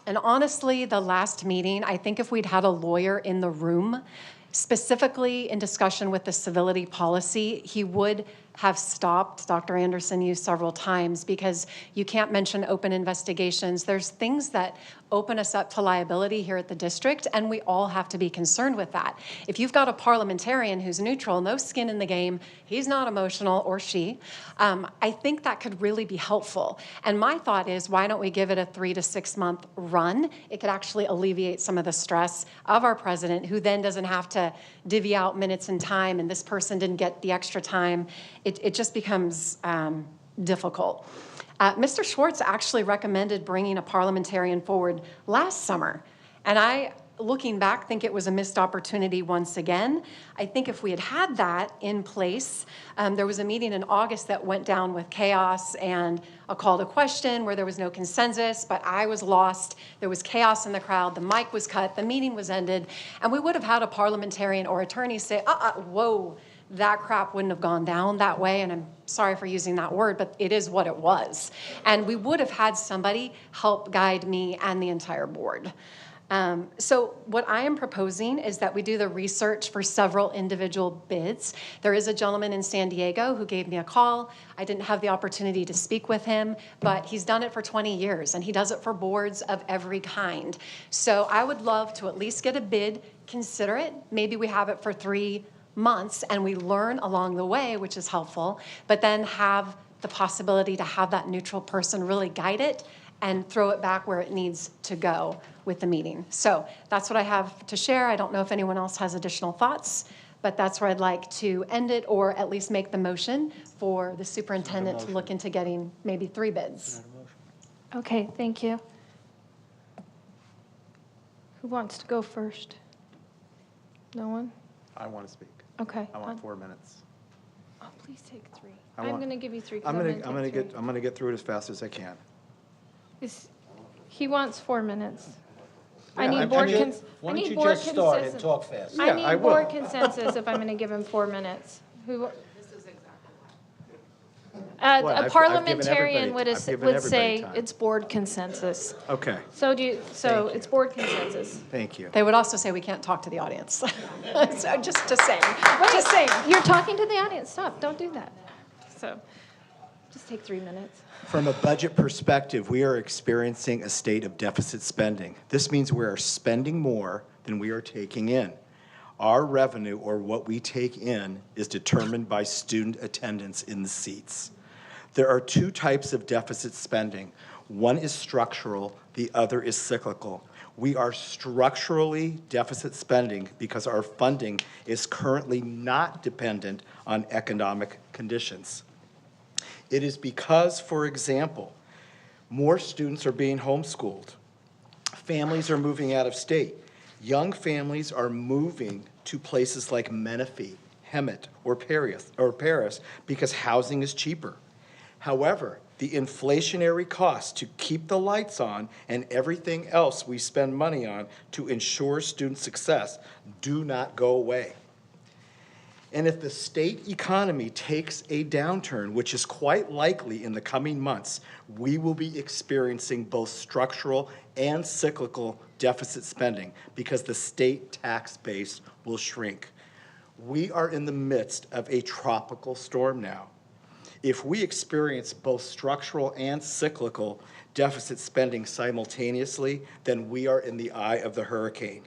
And honestly, the last meeting, I think if we'd had a lawyer in the room, specifically in discussion with the civility policy, he would have stopped Dr. Anderson used several times, because you can't mention open investigations. There's things that open us up to liability here at the district, and we all have to be concerned with that. If you've got a parliamentarian who's neutral, no skin in the game, he's not emotional, or she, I think that could really be helpful. And my thought is, why don't we give it a 3 to 6 month run? It could actually alleviate some of the stress of our president, who then doesn't have to divvy out minutes and time, and this person didn't get the extra time. It just becomes difficult. Mr. Schwartz actually recommended bringing a parliamentarian forward last summer, and I, looking back, think it was a missed opportunity once again. I think if we had had that in place, there was a meeting in August that went down with chaos and a call to question where there was no consensus, but I was lost. There was chaos in the crowd. The mic was cut. The meeting was ended. And we would have had a parliamentarian or attorney say, whoa, that crap wouldn't have gone down that way, and I'm sorry for using that word, but it is what it was. And we would have had somebody help guide me and the entire board. So what I am proposing is that we do the research for several individual bids. There is a gentleman in San Diego who gave me a call. I didn't have the opportunity to speak with him, but he's done it for 20 years, and he does it for boards of every kind. So I would love to at least get a bid, consider it. Maybe we have it for 3 months and we learn along the way, which is helpful, but then have the possibility to have that neutral person really guide it and throw it back where it needs to go with the meeting. So that's what I have to share. I don't know if anyone else has additional thoughts, but that's where I'd like to end it, or at least make the motion for the superintendent to look into getting maybe 3 bids. Okay, thank you. Who wants to go first? No one? I want to speak. Okay. I want 4 minutes. Oh, please take 3. I I'm want- going to give you 3. I'm gonna get through it as fast as I can. He wants 4 minutes. I Yeah, need I board mean, consensus. why don't you just start and talk fast? I Yeah, need I will. board consensus if I'm going to give him 4 minutes. What? A I've given parliamentarian everybody- would I've given would say everybody time. it's board consensus. Okay, So it's board consensus. thank you. They would also say we can't talk to the audience. So just saying. Just saying. You're talking to the audience. Stop. Don't do that. So just take 3 minutes. From a budget perspective, we are experiencing a state of deficit spending. This means we are spending more than we are taking in. Our revenue, or what we take in, is determined by student attendance in the seats. There are 2 types of deficit spending. One is structural, the other is cyclical. We are structurally deficit spending because our funding is currently not dependent on economic conditions. It is because, for example, more students are being homeschooled. Families are moving out of state. Young families are moving to places like Menifee, Hemet, or Paris because housing is cheaper. However, The inflationary costs to keep the lights on and everything else we spend money on to ensure student success do not go away. And if the state economy takes a downturn, which is quite likely in the coming months, we will be experiencing both structural and cyclical deficit spending because the state tax base will shrink. We are in the midst of a tropical storm now. If we experience both structural and cyclical deficit spending simultaneously, then we are in the eye of the hurricane.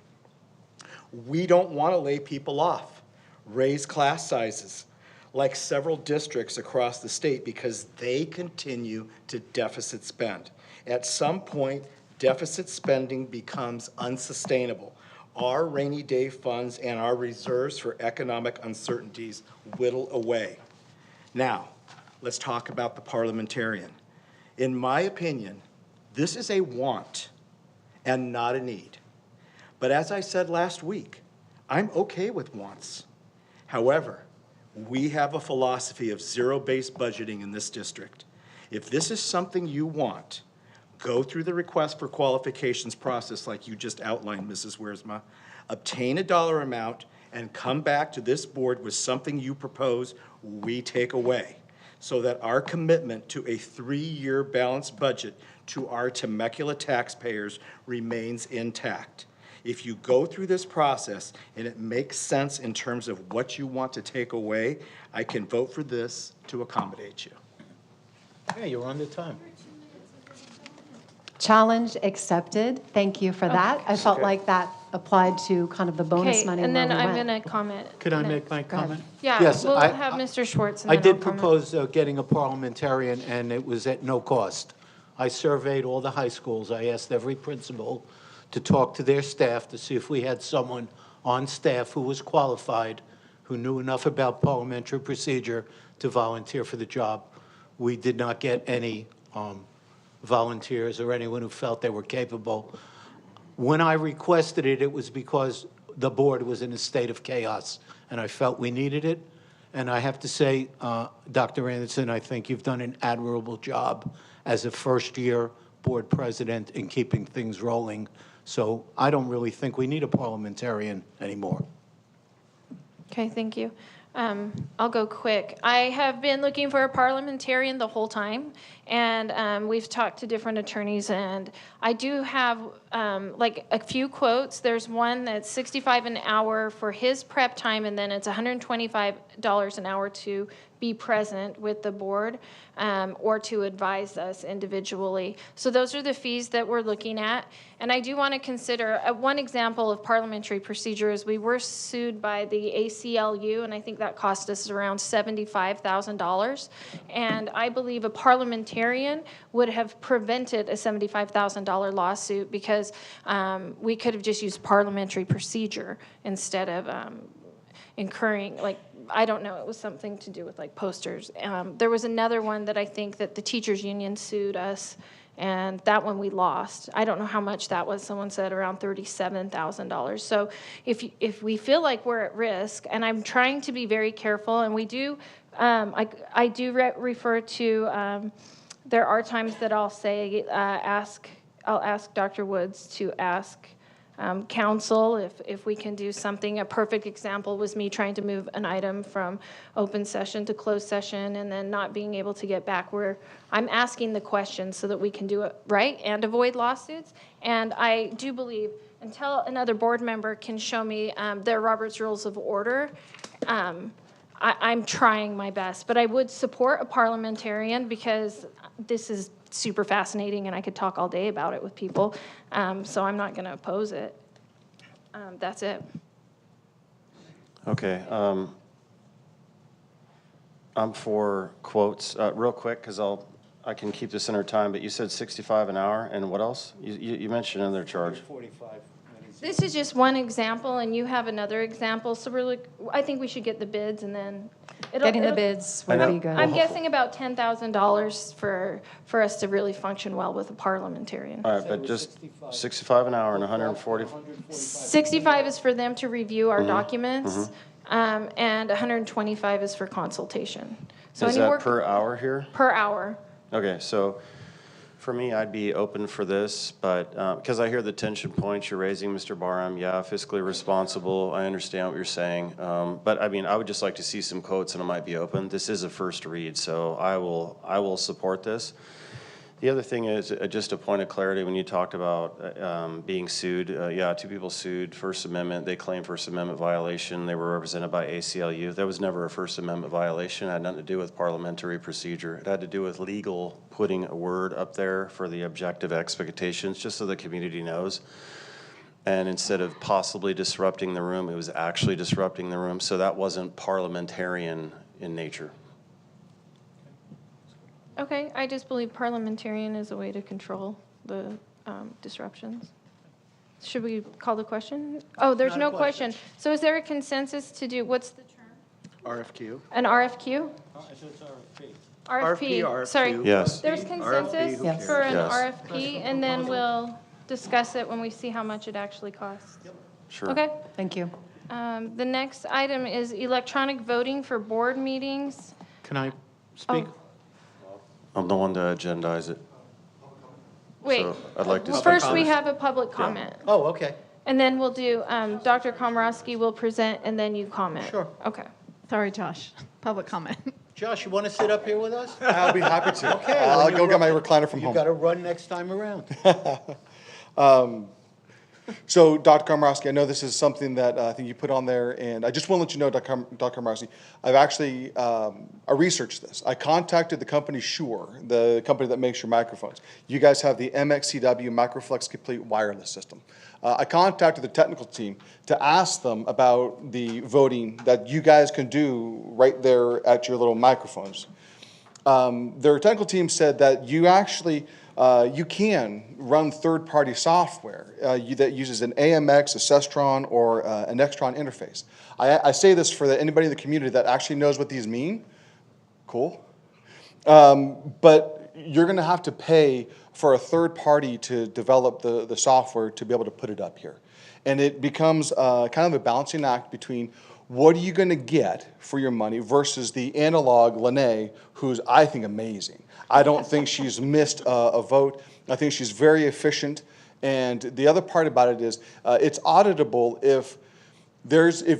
We don't want to lay people off, raise class sizes, like several districts across the state, because they continue to deficit spend. At some point, deficit spending becomes unsustainable. Our rainy day funds and our reserves for economic uncertainties whittle away. Now, let's talk about the Parliamentarian. In my opinion, this is a want and not a need. But as I said last week, I'm okay with wants. However, we have a philosophy of zero-based budgeting in this district. If this is something you want, go through the request for qualifications process like you just outlined, Mrs. Wiersma, obtain a dollar amount, and come back to this board with something you propose we take away, so that our commitment to a 3-year balanced budget to our Temecula taxpayers remains intact. If you go through this process and it makes sense in terms of what you want to take away, I can vote for this to accommodate you. Yeah, you're on the time. Challenge accepted. Thank you for that. I felt like that applied to kind of the bonus Okay, money. and then where we I'm went. going to comment. Could I next. make my comment? Yeah, Yes, we'll I- have Mr. Schwartz and I then did I'll comment. propose getting a parliamentarian, and it was at no cost. I surveyed all the high schools. I asked every principal to talk to their staff to see if we had someone on staff who was qualified, who knew enough about parliamentary procedure to volunteer for the job. We did not get any volunteers or anyone who felt they were capable. When I requested it, it was because the board was in a state of chaos, and I felt we needed it. And I have to say, Dr. Anderson, I think you've done an admirable job as a first-year board president in keeping things rolling. So I don't really think we need a parliamentarian anymore. Okay, thank you. I'll go quick. I have been looking for a parliamentarian the whole time, and we've talked to different attorneys, and I do have like a few quotes. There's one that's $65 an hour for his prep time, and then it's $125 an hour to be present with the board or to advise us individually. So those are the fees that we're looking at. And I do want to consider one example of parliamentary procedure is we were sued by the ACLU, and I think that cost us around $75,000. And I believe a parliamentarian would have prevented a $75,000 lawsuit because we could have just used parliamentary procedure instead of incurring, like, I don't know, it was something to do with like posters. There was another one that I think that the teachers union sued us, and that one we lost. I don't know how much that was. Someone said around $37,000. So if we feel like we're at risk, and I'm trying to be very careful, and we do, I do refer to, there are times that I'll say, I'll ask Dr. Woods to ask counsel if we can do something. A perfect example was me trying to move an item from open session to closed session and then not being able to get back, where I'm asking the questions so that we can do it right and avoid lawsuits. And I do believe until another board member can show me their Robert's Rules of Order, I'm trying my best. But I would support a parliamentarian because this is super fascinating and I could talk all day about it with people. So I'm not going to oppose it. That's it. Okay. I'm for quotes. Real quick, because I can keep this in our time, but you said 65 an hour, and what else? You mentioned another charge. 45 minutes. This is just one example, and you have another example. So I think we should get the bids, and then Getting the bids would be good. I'm guessing about $10,000 for us to really function well with a parliamentarian. All right, but just 65 an hour and 140. 65 is for them to review our documents, and 125 is for consultation. So is anywhere that per hour here? per hour. Okay, so for me, I'd be open for this, but, because I hear the tension points you're raising, Mr. Barham, yeah, fiscally responsible, I understand what you're saying. But I mean, I would just like to see some quotes and I might be open. This is a first read, so I will support this. The other thing is, just a point of clarity, when you talked about being sued, yeah, 2 people sued, First Amendment, they claimed First Amendment violation, they were represented by ACLU. That was never a First Amendment violation, it had nothing to do with parliamentary procedure. It had to do with legal putting a word up there for the objective expectations, just so the community knows. And instead of possibly disrupting the room, it was actually disrupting the room, so that wasn't parliamentarian in nature. Okay, I just believe parliamentarian is a way to control the disruptions. Should we call the question? Oh, there's no question. So is there a consensus to do, what's the term? RFQ. An RFQ? Oh, I thought it's RFP. RFP, sorry. Yes. There's consensus Yes. for an Yes. RFP, and then we'll discuss it when we see how much it actually costs. Sure. Okay. Thank you. The next item is electronic voting for board meetings. Can I speak? I'm the one to agendize it. Wait, So I'd like to well, speak first to we this. have a public comment. Oh, okay. And then we'll do, Dr. Komorowski will present, and then you comment. Sure. Okay. Sorry, Josh. Public comment. Josh, you want to sit up here with us? I'll be happy to. Okay. I'll go get my recliner from You home. got to run next time around. So, Dr. Komorowski, I know this is something that I think you put on there, and I just want to let you know, Dr. Komorowski, I've actually I researched this. I contacted the company Shure, the company that makes your microphones. You guys have the MXCW Microflex Complete Wireless System. I contacted the technical team to ask them about the voting that you guys can do right there at your little microphones. Their technical team said that you actually you can run third-party software that uses an AMX, a Cestron, or an Extron interface. I say this for anybody in the community that actually knows what these mean. Cool. But you're going to have to pay for a third party to develop the software to be able to put it up here. And it becomes kind of a balancing act between what are you going to get for your money versus the analog Lene, who's, I think, amazing. I don't think she's missed a vote. I think she's very efficient. And the other part about it is it's auditable if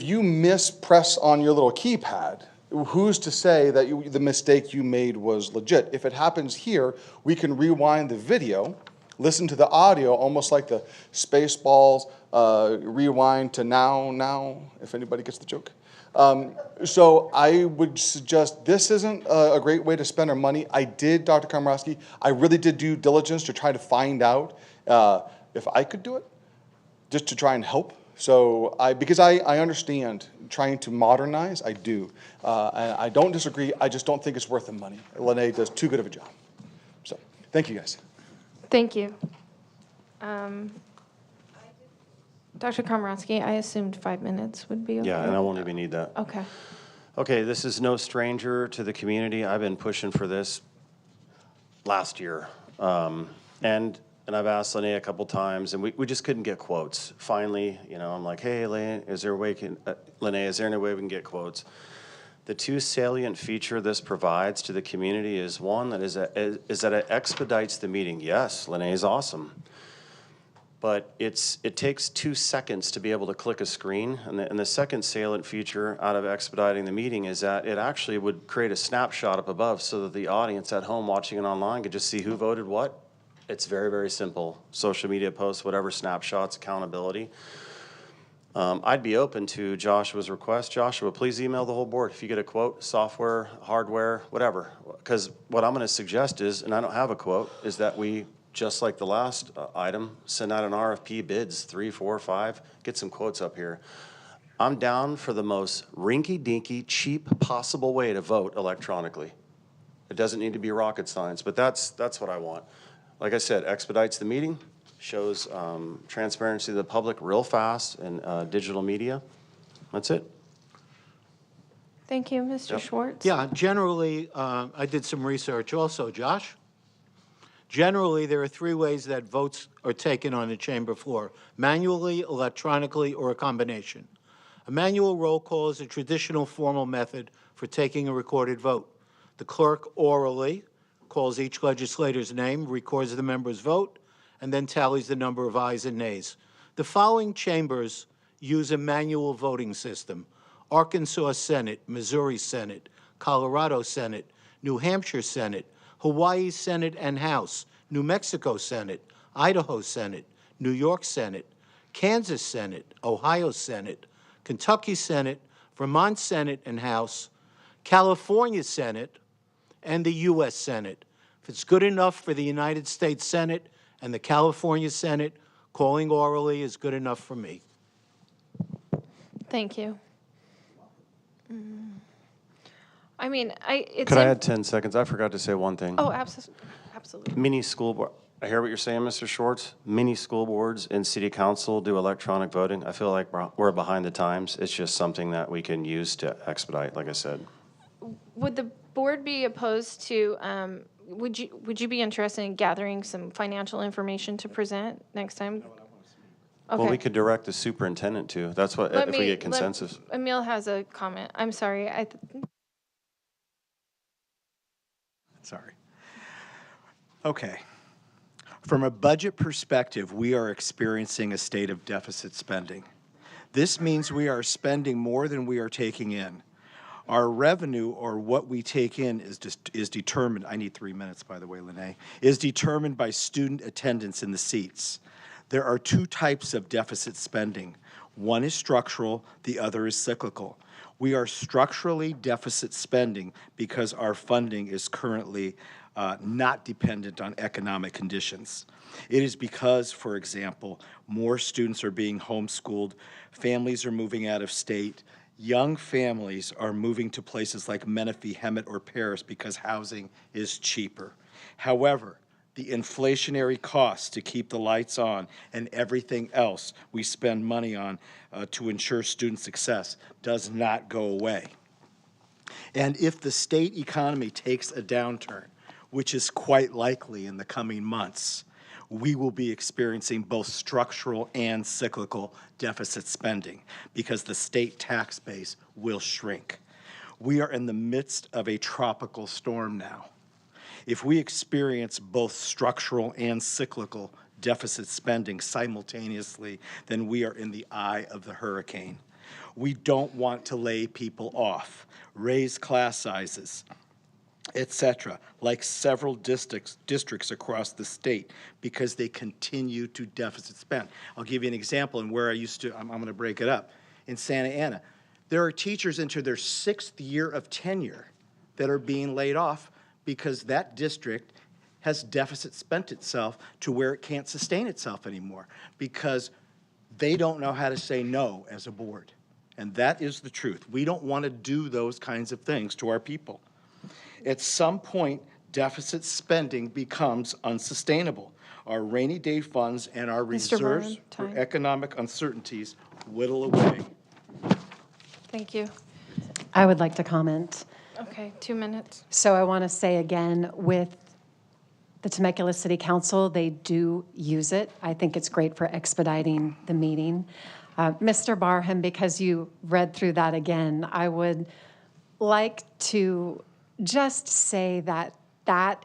you press on your little keypad. Who's to say that the mistake you made was legit? If it happens here, we can rewind the video, listen to the audio, almost like the Spaceballs rewind to now, if anybody gets the joke. So I would suggest this isn't a great way to spend our money. I did, Dr. Komorowski, I really did due diligence to try to find out if I could do it, just to try and help. So because I understand trying to modernize, I do. And I don't disagree, I just don't think it's worth the money. Lene does too good of a job. So, thank you guys. Thank you. Dr. Komorowski, I assumed 5 minutes would be okay. Yeah, and I won't even need that. Okay. Okay, this is no stranger to the community. I've been pushing for this last year. And I've asked Lene a couple times, and we just couldn't get quotes. Finally, I'm like, hey, Lene, is there any way we can get quotes? The two salient feature this provides to the community is one, that is that it expedites the meeting. Yes, Lene is awesome. But it takes 2 seconds to be able to click a screen. And the second salient feature out of expediting the meeting is that it actually would create a snapshot up above so that the audience at home watching it online could just see who voted what. It's very, very simple. Social media posts, whatever, snapshots, accountability. I'd be open to Joshua's request. Joshua, please email the whole board if you get a quote, software, hardware, whatever. Because what I'm going to suggest is, and I don't have a quote, is that we, just like the last item, send out an RFP, bids, 3, 4, 5, get some quotes up here. I'm down for the most rinky-dinky, cheap possible way to vote electronically. It doesn't need to be rocket science, but that's what I want. Like I said, expedites the meeting, shows transparency to the public real fast in digital media. That's it. Thank you, Mr. Schwartz. Yeah, generally, I did some research also, Josh. Generally, there are 3 ways that votes are taken on the chamber floor: manually, electronically, or a combination. A manual roll call is a traditional formal method for taking a recorded vote. The clerk orally calls each legislator's name, records the member's vote, and then tallies the number of ayes and nays. The following chambers use a manual voting system: Arkansas Senate, Missouri Senate, Colorado Senate, New Hampshire Senate, Hawaii Senate and House, New Mexico Senate, Idaho Senate, New York Senate, Kansas Senate, Ohio Senate, Kentucky Senate, Vermont Senate and House, California Senate, and the U.S. Senate. If it's good enough for the United States Senate and the California Senate, calling orally is good enough for me. Thank you. I mean, it's... Could I add 10 seconds? I forgot to say one thing. Oh, absolutely. Many school board, I hear what you're saying, Mr. Schwartz. Many school boards and city council do electronic voting. I feel like we're behind the times. It's just something that we can use to expedite, like I said. Would the board be opposed to, would you be interested in gathering some financial information to present next time? Okay. Well, we could direct the superintendent to. That's what, if we get consensus. Emil has a comment. I'm sorry. Sorry. Okay. From a budget perspective, we are experiencing a state of deficit spending. This means we are spending more than we are taking in. Our revenue, or what we take in, is determined, I need 3 minutes, by the way, Lene, is determined by student attendance in the seats. There are two types of deficit spending. One is structural, the other is cyclical. We are structurally deficit spending because our funding is currently not dependent on economic conditions. It is because, for example, more students are being homeschooled, families are moving out of state, young families are moving to places like Menifee, Hemet, or Paris because housing is cheaper. However, the inflationary costs to keep the lights on and everything else we spend money on to ensure student success does not go away. And if the state economy takes a downturn, which is quite likely in the coming months, we will be experiencing both structural and cyclical deficit spending because the state tax base will shrink. We are in the midst of a tropical storm now. If we experience both structural and cyclical deficit spending simultaneously, then we are in the eye of the hurricane. We don't want to lay people off, raise class sizes, etc., like several districts across the state, because they continue to deficit spend. I'll give you an example in where I used to, I'm going to break it up. In Santa Ana, there are teachers into their 6th year of tenure that are being laid off because that district has deficit spent itself to where it can't sustain itself anymore because they don't know how to say no as a board. And that is the truth. We don't want to do those kinds of things to our people. At some point, deficit spending becomes unsustainable. Our rainy day funds and our reserves for economic uncertainties whittle away. Thank you. I would like to comment. Okay, 2 minutes. So I want to say again, with the Temecula City Council, they do use it. I think it's great for expediting the meeting. Mr. Barham, because you read through that again, I would like to just say that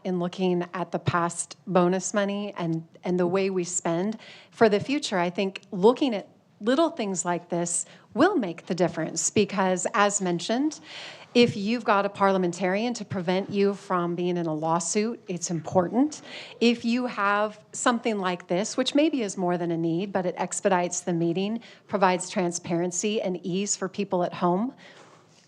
in looking at the past bonus money and the way we spend, for the future, I think looking at little things like this will make the difference because, as mentioned, if you've got a parliamentarian to prevent you from being in a lawsuit, it's important. If you have something like this, which maybe is more than a need, but it expedites the meeting, provides transparency and ease for people at home,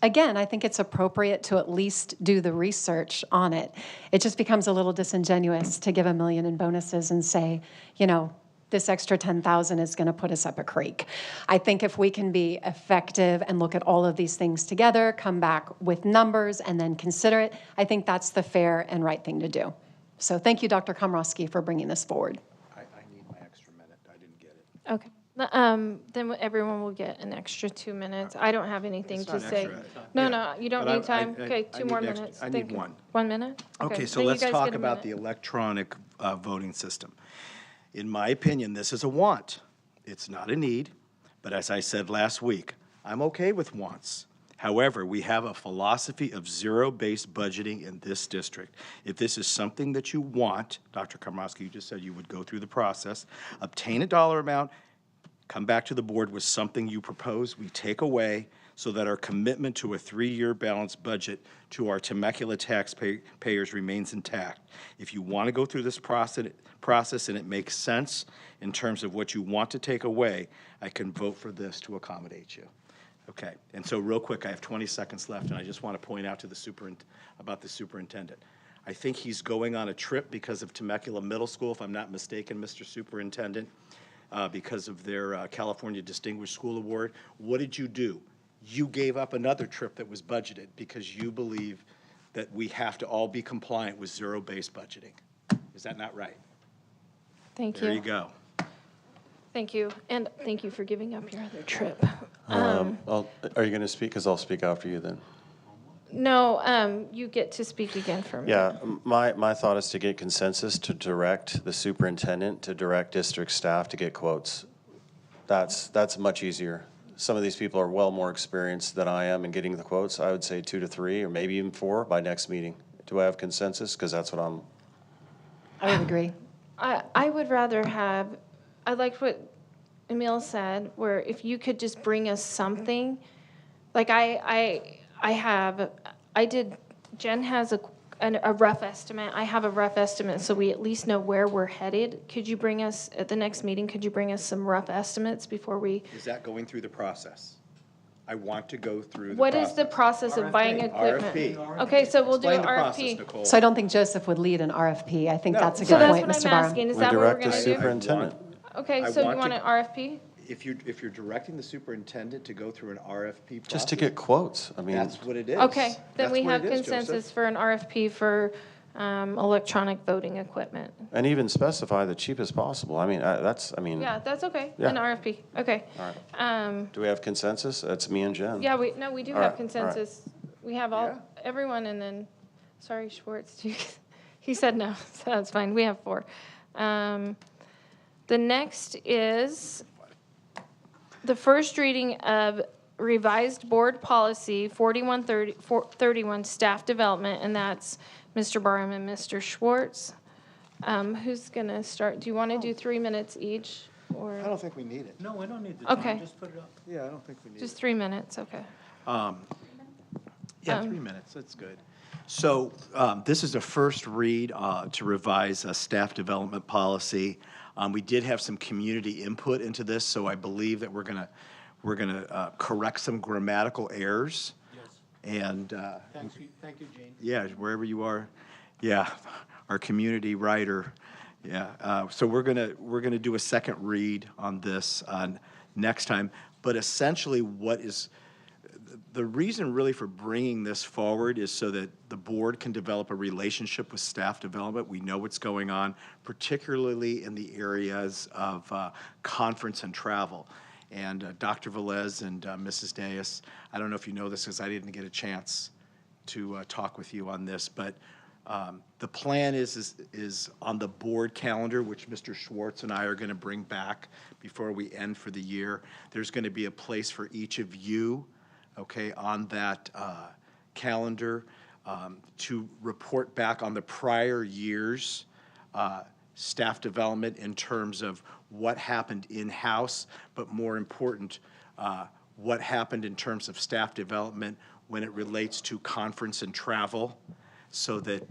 again, I think it's appropriate to at least do the research on it. It just becomes a little disingenuous to give $1 million in bonuses and say, you know, this extra 10,000 is going to put us up a creek. I think if we can be effective and look at all of these things together, come back with numbers, and then consider it, I think that's the fair and right thing to do. So thank you, Dr. Komrosky, for bringing this forward. I need my extra minute. I didn't get it. Okay. Then everyone will get an extra 2 minutes. I don't have anything to say. No, you don't need time. Okay, 2 more minutes. I need one. 1 minute? Okay, so Then you let's guys talk get a about minute. the electronic voting system. In my opinion, this is a want. It's not a need, but as I said last week, I'm okay with wants. However, we have a philosophy of zero-based budgeting in this district. If this is something that you want, Dr. Karmowski, you just said you would go through the process, obtain a dollar amount, come back to the board with something you propose, we take away, so that our commitment to a 3-year balanced budget to our Temecula taxpayers remains intact. If you want to go through this process and it makes sense in terms of what you want to take away, I can vote for this to accommodate you. Okay, and so real quick, I have 20 seconds left, and I just want to point out to the superintendent. I think he's going on a trip because of Temecula Middle School, if I'm not mistaken, Mr. Superintendent, because of their California Distinguished School Award. What did you do? You gave up another trip that was budgeted because you believe that we have to all be compliant with zero-based budgeting. Is that not right? Thank you. There you go. Thank you, and thank you for giving up your other trip. Are you going to speak? Because I'll speak after you then. No, you get to speak again for me. Yeah, my thought is to get consensus to direct the superintendent to direct district staff to get quotes. That's much easier. Some of these people are well more experienced than I am in getting the quotes. I would say 2 to 3 or maybe even 4 by next meeting. Do I have consensus? Because that's what I'm. I would agree. I would rather have, I liked what Emil said, where if you could just bring us something, like Jen has a rough estimate, I have a rough estimate, so we at least know where we're headed. Could you bring us, at the next meeting, could you bring us some rough estimates before we? Is that going through the process? I want to go through the What process. is the process of buying equipment? RFP. Okay, so we'll do Explain an the process, RFP. Nicole. So I don't think Joseph would lead an RFP. I think that's a So good that's point, what Mr. I'm Barham. asking, is We that what we're direct the gonna do? superintendent. Okay, I so you want want to- an RFP? If you're directing the superintendent to go through an RFP process. Just to get quotes. I mean, That's what it is. Okay, then That's we what have it is, consensus Joseph. for an RFP for electronic voting equipment. and even specify the cheapest possible. I mean, Yeah, that's okay, Yeah. an RFP, okay. All right. Do we have consensus? That's me and Jen. Yeah, we do All have right, all right. consensus. We have everyone, and then, sorry, Schwartz, he said no, so that's fine, we have 4. The next is the first reading of revised board policy 4131, staff development, and that's Mr. Barham and Mr. Schwartz. Who's gonna start? Do you want to do 3 minutes each, or? I don't think we need it. No, we don't need the Okay. time, just put it up. Yeah, I don't think we need Just it. 3 minutes, okay. Yeah, 3 minutes, that's good. So this is a first read to revise a staff development policy. We did have some community input into this, so I believe that we're gonna correct some grammatical errors. And Thank you, Gene. yeah, wherever you are, yeah, our community writer, yeah. So we're gonna do a second read on this next time. But essentially, the reason really for bringing this forward is so that the board can develop a relationship with staff development. We know what's going on, particularly in the areas of conference and travel. And Dr. Velez and Mrs. Deas, I don't know if you know this because I didn't get a chance to talk with you on this, but the plan is on the board calendar, which Mr. Schwartz and I are going to bring back before we end for the year. There's going to be a place for each of you, okay, on that calendar to report back on the prior year's staff development in terms of what happened in-house, but more important, what happened in terms of staff development when it relates to conference and travel, so that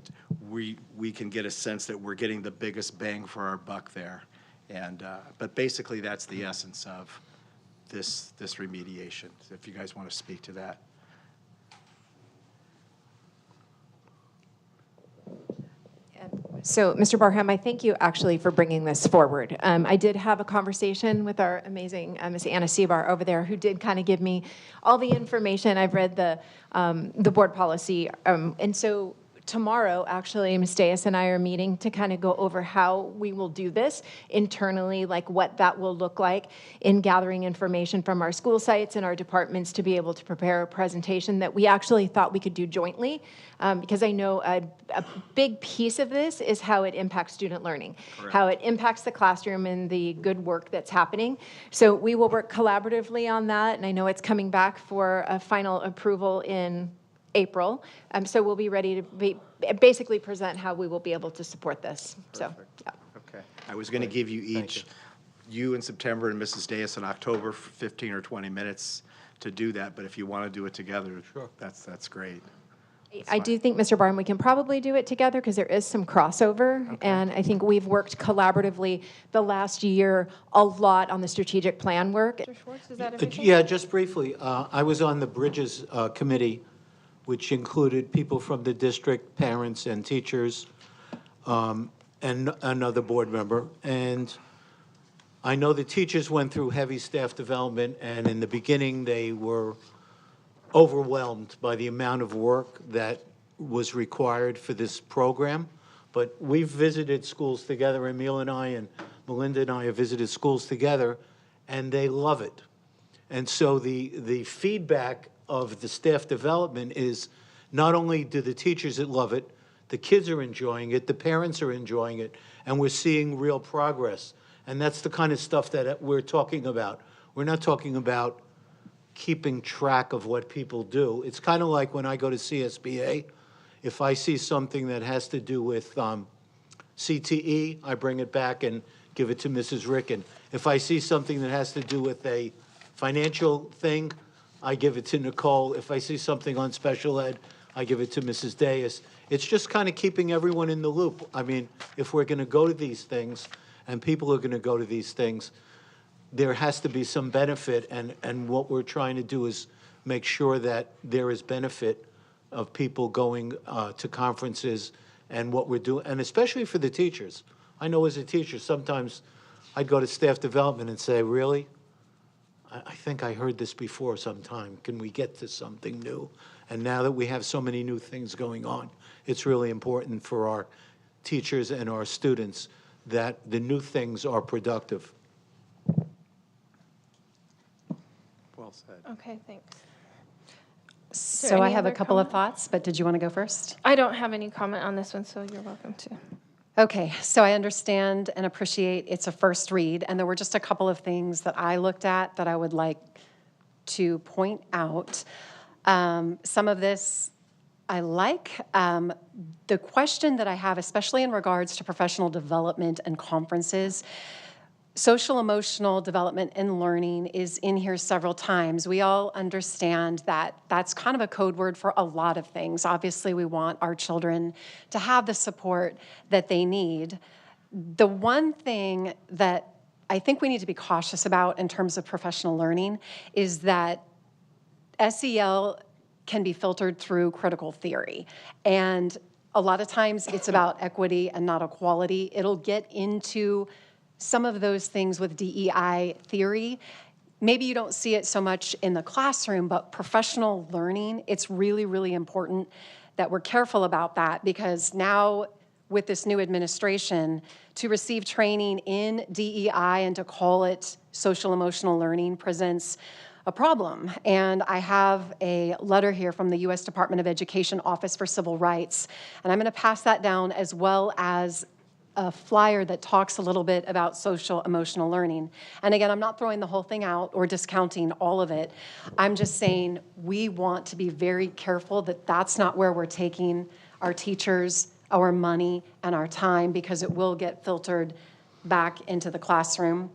we can get a sense that we're getting the biggest bang for our buck there. And but basically, that's the essence of this remediation. So if you guys want to speak to that. So, Mr. Barham, I thank you actually for bringing this forward. I did have a conversation with our amazing Ms. Anna Seabar over there, who did kind of give me all the information. I've read the board policy, and so tomorrow, actually, Ms. Deas and I are meeting to kind of go over how we will do this internally, like what that will look like in gathering information from our school sites and our departments to be able to prepare a presentation that we actually thought we could do jointly, because I know a big piece of this is how it impacts student learning, how it impacts the classroom and the good work that's happening. So we will work collaboratively on that, and I know it's coming back for a final approval in April. So we'll be ready to basically present how we will be able to support this. So, yeah. Okay. I was going to give you each, you in September and Mrs. Deas in October, for 15 or 20 minutes to do that, but if you want to do it together, that's great. I do think, Mr. Barn, we can probably do it together because there is some crossover, and I think we've worked collaboratively the last year a lot on the strategic plan work. Mr. Schwartz, is that everything? Yeah, just briefly, I was on the Bridges Committee, which included people from the district, parents and teachers, and another board member. And I know the teachers went through heavy staff development, and in the beginning, they were overwhelmed by the amount of work that was required for this program. But we've visited schools together, Emil and I and Melinda and I have visited schools together, and they love it. And so the feedback of the staff development is not only do the teachers that love it, the kids are enjoying it, the parents are enjoying it, and we're seeing real progress. And that's the kind of stuff that we're talking about. We're not talking about keeping track of what people do. It's kind of like when I go to CSBA, if I see something that has to do with CTE, I bring it back and give it to Mrs. Ricken. If I see something that has to do with a financial thing, I give it to Nicole. If I see something on special ed, I give it to Mrs. Deas. It's just kind of keeping everyone in the loop. I mean, if we're going to go to these things and people are going to go to these things, there has to be some benefit, and what we're trying to do is make sure that there is benefit of people going to conferences and what we're doing, and especially for the teachers. I know as a teacher, sometimes I'd go to staff development and say, really? I think I heard this before sometime. Can we get to something new? And now that we have so many new things going on, it's really important for our teachers and our students that the new things are productive. Well said. Okay, thanks. So I have a couple of thoughts, but did you want to go first? I don't have any comment on this one, so you're welcome to. Okay, so I understand and appreciate it's a first read, and there were just a couple of things that I looked at that I would like to point out. Some of this I like. The question that I have, especially in regards to professional development and conferences, social emotional development and learning is in here several times. We all understand that that's kind of a code word for a lot of things. Obviously, we want our children to have the support that they need. The one thing that I think we need to be cautious about in terms of professional learning is that SEL can be filtered through critical theory. And a lot of times it's about equity and not equality. It'll get into some of those things with DEI theory. Maybe you don't see it so much in the classroom, but professional learning, it's really, really important that we're careful about that, because now with this new administration, to receive training in DEI and to call it social emotional learning presents a problem. And I have a letter here from the U.S. Department of Education Office for Civil Rights, and I'm going to pass that down, as well as a flyer that talks a little bit about social emotional learning. And again, I'm not throwing the whole thing out or discounting all of it. I'm just saying we want to be very careful that that's not where we're taking our teachers, our money, and our time, because it will get filtered back into the classroom.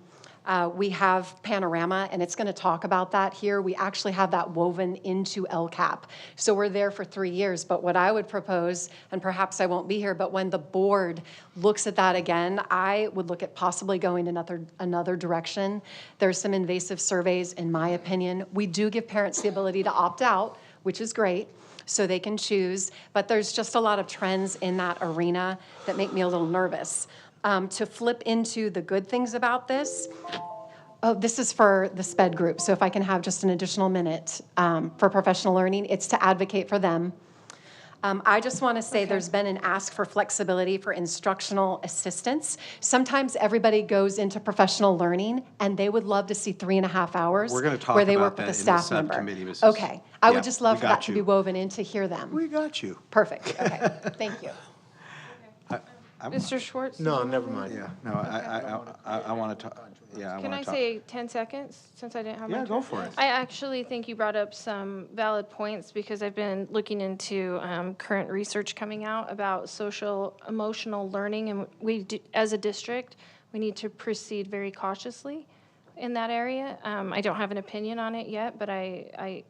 We have Panorama, and it's going to talk about that here. We actually have that woven into LCAP. So we're there for 3 years. But what I would propose, and perhaps I won't be here, but when the board looks at that again, I would look at possibly going another direction. There's some invasive surveys, in my opinion. We do give parents the ability to opt out, which is great, so they can choose. But there's just a lot of trends in that arena that make me a little nervous. To flip into the good things about this, oh, this is for the SPED group, so if I can have just an additional minute for professional learning, it's to advocate for them. I just want to say there's been an ask for flexibility for instructional assistants. Sometimes everybody goes into professional learning, and they would love to see 3.5 hours We're gonna talk where they about work with that a in the staff member. subcommittee, Mrs. Okay. I Yeah, would just love we for got that to you. be woven in to hear them. We got you. Perfect. Okay. Thank you. Mr. Schwartz? No, never mind. Yeah, no, I want to talk, yeah, I Can want I to talk. say 10 seconds, since I didn't have my Yeah, turn? go for it. I actually think you brought up some valid points, because I've been looking into current research coming out about social emotional learning, and as a district, we need to proceed very cautiously in that area. I don't have an opinion on it yet, but my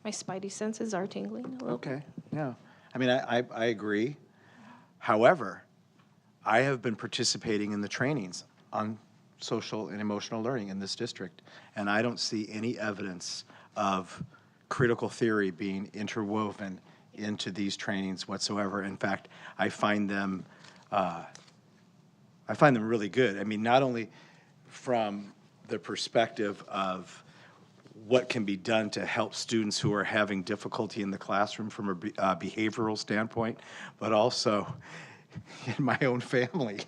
spidey senses are tingling a little. Okay, yeah. I mean, I agree. However, I have been participating in the trainings on social and emotional learning in this district, and I don't see any evidence of critical theory being interwoven into these trainings whatsoever. In fact, I find them really good. I mean, not only from the perspective of what can be done to help students who are having difficulty in the classroom from a behavioral standpoint, but also in my own family.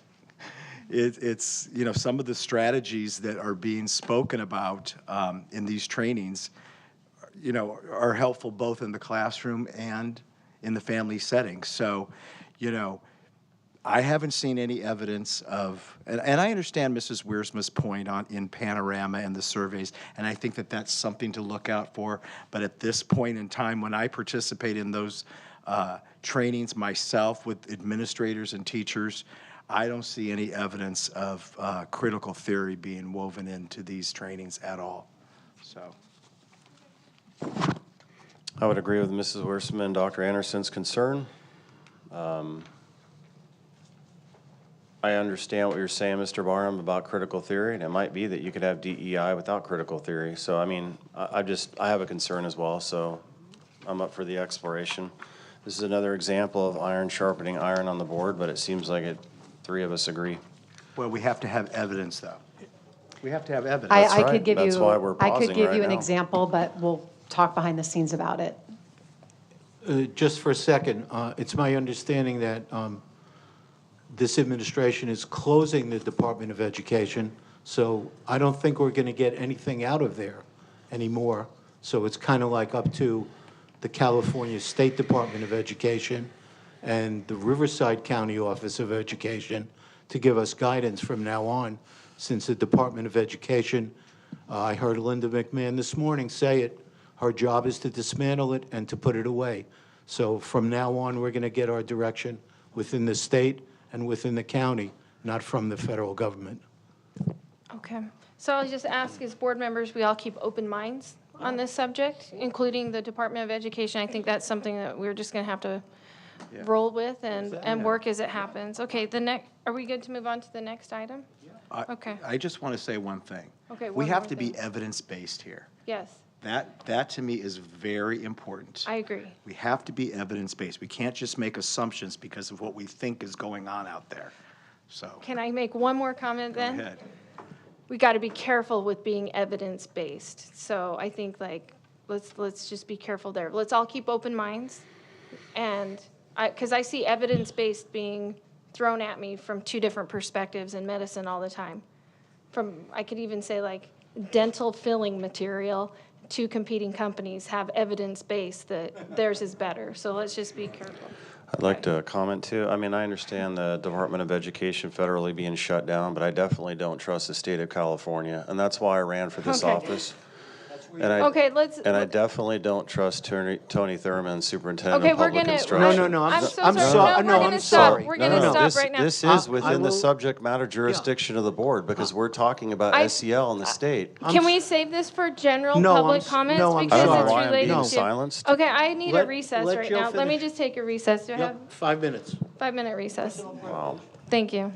It's you know, some of the strategies that are being spoken about in these trainings, you know, are helpful both in the classroom and in the family setting. So, you know, I haven't seen any evidence of, and I understand Mrs. Wiersma's point in Panorama and the surveys, and I think that that's something to look out for. But at this point in time, when I participate in those trainings myself with administrators and teachers, I don't see any evidence of critical theory being woven into these trainings at all. So. I would agree with Mrs. Wiersma and Dr. Anderson's concern. I understand what you're saying, Mr. Barnum, about critical theory, and it might be that you could have DEI without critical theory. So, I mean, I have a concern as well, so I'm up for the exploration. This is another example of iron sharpening iron on the board, but it seems like three of us agree. Well, we have to have evidence, though. We have to have evidence. I could give That's you, why we're I could pausing give right you an now. example, but we'll talk behind the scenes about it. Just for a second, it's my understanding that this administration is closing the Department of Education, so I don't think we're going to get anything out of there anymore. So it's kind of like up to the California State Department of Education and the Riverside County Office of Education to give us guidance from now on, since the Department of Education, I heard Linda McMahon this morning say it, her job is to dismantle it and to put it away. So from now on, we're going to get our direction within the state and within the county, not from the federal government. Okay. So I'll just ask, as board members, we all keep open minds on this subject, including the Department of Education. I think that's something that we're just going to have to roll with and work as it happens. Okay, are we good to move on to the next item? Okay. I just want to say one thing. Okay, We one have more to be thing. evidence-based here. Yes, That to me is very important. I agree. We have to be evidence-based. We can't just make assumptions because of what we think is going on out there. So, Can I make one more comment go then? ahead. We got to be careful with being evidence-based. So I think, like, let's just be careful there. Let's all keep open minds. And because I see evidence-based being thrown at me from two different perspectives in medicine all the time. I could even say, like, dental filling material, two competing companies have evidence-based that theirs is better. So let's just be careful. I'd like to comment too. I mean, I understand the Department of Education federally being shut down, but I definitely don't trust the state of California, and that's why I ran for this Okay. office. And Okay, I definitely don't trust Tony Thurman, Superintendent Okay, of we're Public gonna. Instruction. I'm so I'm sorry. sorry. No, No, we're I'm gonna stop. sorry. We're No, gonna no, stop this, right now. this is I within the will- subject matter jurisdiction of the board, because we're talking about I- SEL in the state. Can we save this for general No, public I'm comments? no, I'm Because sorry. it's Why I'm related being to. silenced? Okay, I need a Let- recess let right Jill now. Let me finish. just take a recess. Do I have Yep, 5 minutes. 5-minute recess? Wow. Thank you.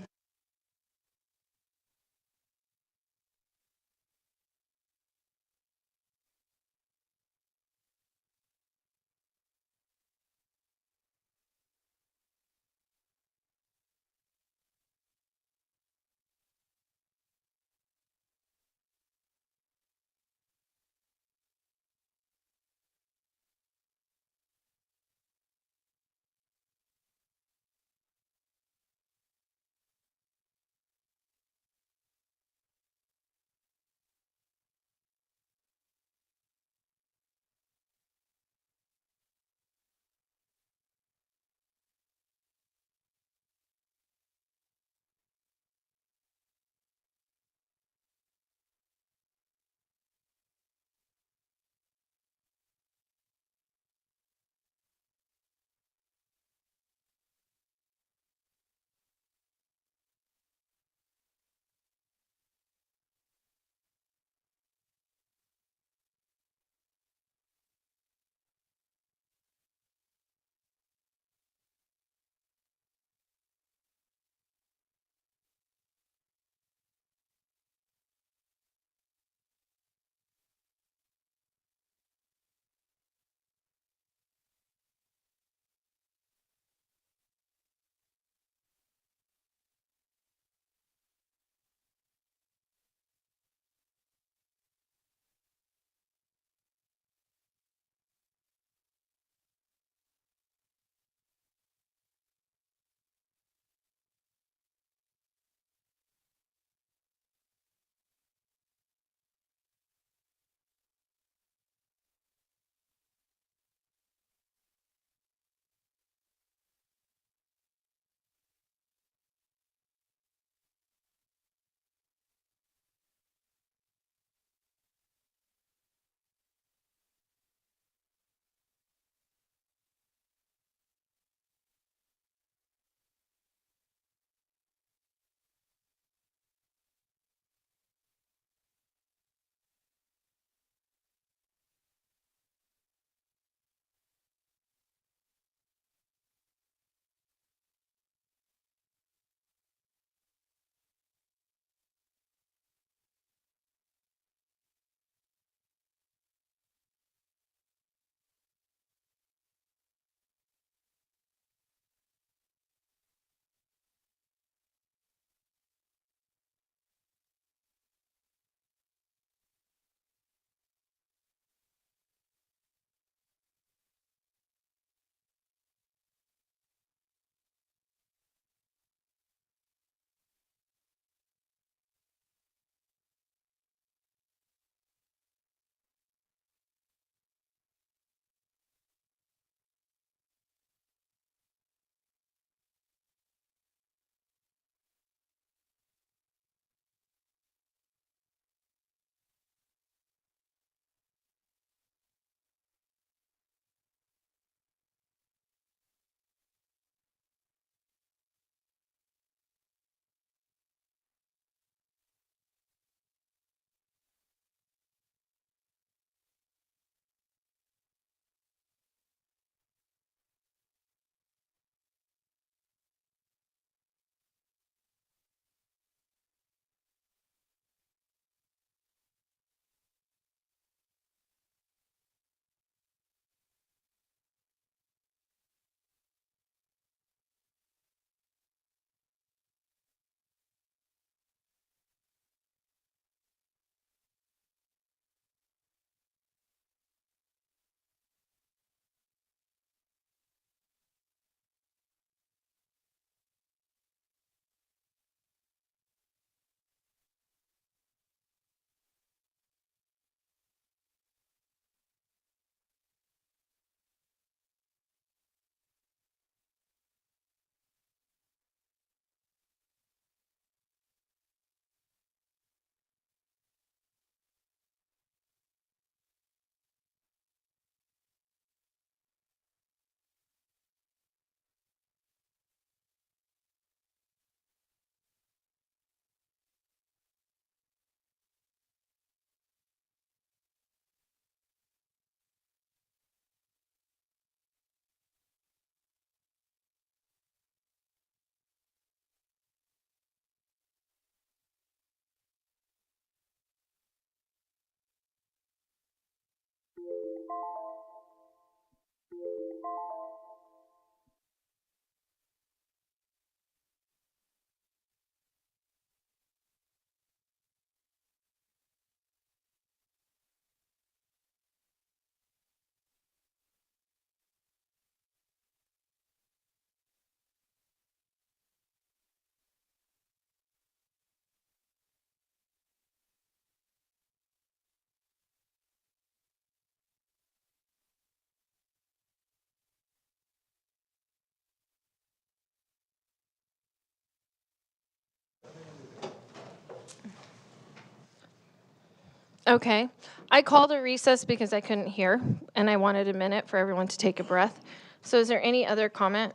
Okay. I called a recess because I couldn't hear, and I wanted a minute for everyone to take a breath. So is there any other comment?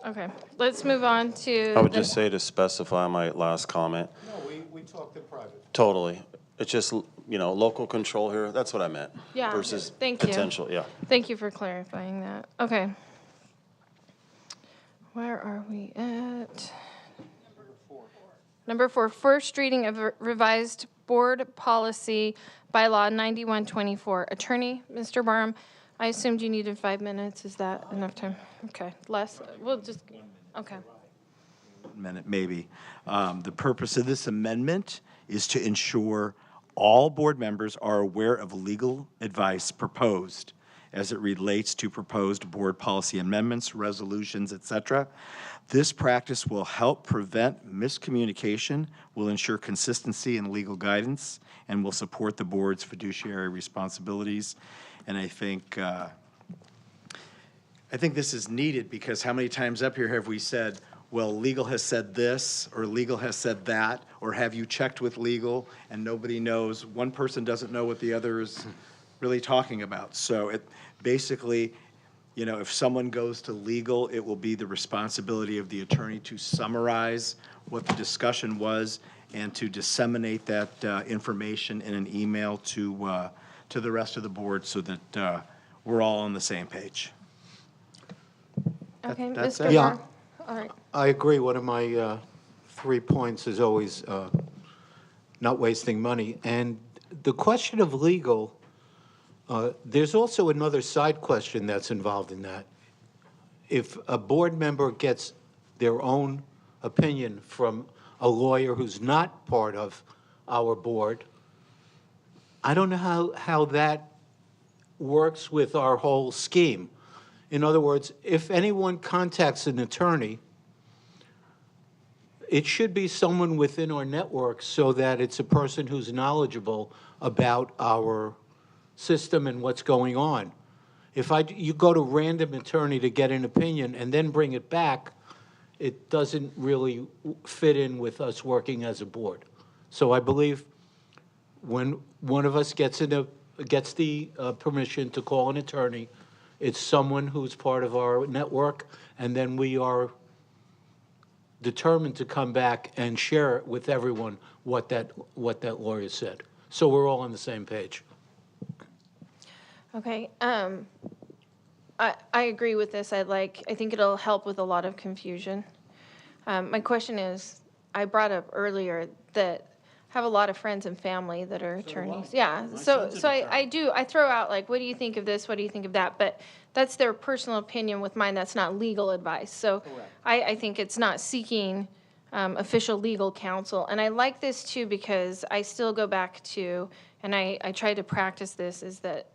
Okay, let's move on to. I would just say to specify my last comment. No, we talked in private. Totally. It's just, local control here. That's what I meant. Yeah, Versus thank you. potential, yeah. Thank you for clarifying that. Okay. Where are we at? Number 4, first reading of revised board policy bylaw 9124. Attorney, Mr. Barham, I assumed you needed 5 minutes. Is that enough time? Okay, less? We'll just, okay. Minute, maybe. The purpose of this amendment is to ensure all board members are aware of legal advice proposed as it relates to proposed board policy amendments, resolutions, etc. This practice will help prevent miscommunication, will ensure consistency in legal guidance, and will support the board's fiduciary responsibilities. And I think this is needed because how many times up here have we said, well, legal has said this, or legal has said that, or have you checked with legal, and nobody knows. One person doesn't know what the other is really talking about. So it basically, if someone goes to legal, it will be the responsibility of the attorney to summarize what the discussion was and to disseminate that information in an email to the rest of the board so that we're all on the same page. Okay, That's Mr. it. Barham. All right. I agree. One of my 3 points is always not wasting money. And the question of legal, there's also another side question that's involved in that. If a board member gets their own opinion from a lawyer who's not part of our board, I don't know how that works with our whole scheme. In other words, if anyone contacts an attorney, it should be someone within our network so that it's a person who's knowledgeable about our system and what's going on. If you go to random attorney to get an opinion and then bring it back, it doesn't really fit in with us working as a board. So I believe when one of us gets the permission to call an attorney, it's someone who's part of our network, and then we are determined to come back and share it with everyone what that lawyer said. So we're all on the same page. Okay, I agree with this. I think it'll help with a lot of confusion. My question is, I brought up earlier that I have a lot of friends and family that are attorneys. Yeah, so I throw out what do you think of this? What do you think of that? But that's their personal opinion with mine. That's not legal advice. So I think it's not seeking official legal counsel. And I like this too because I still go back to, and I try to practice this, is that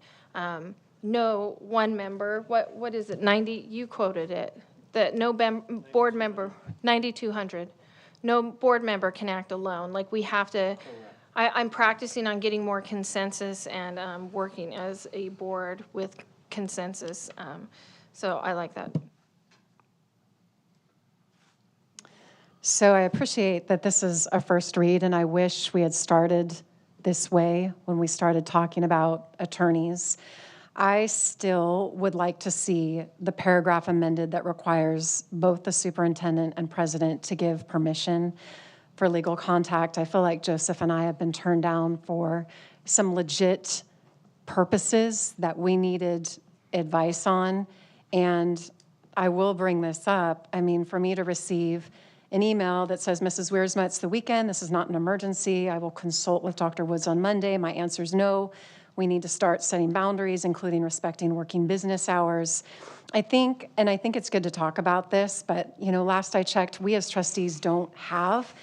no one member, what is it, 90, you quoted it, that no board member, 9,200, no board member can act alone. We have to, I'm practicing on getting more consensus and working as a board with consensus. So I like that. So I appreciate that this is a first read, and I wish we had started this way when we started talking about attorneys. I still would like to see the paragraph amended that requires both the superintendent and president to give permission for legal contact. I feel like Joseph and I have been turned down for some legit purposes that we needed advice on. And I will bring this up. I mean, for me to receive an email that says, Mrs. Wiersma, it's the weekend, this is not an emergency, I will consult with Dr. Woods on Monday, my answer is no. We need to start setting boundaries, including respecting working business hours. I think it's good to talk about this, but last I checked, we as trustees don't have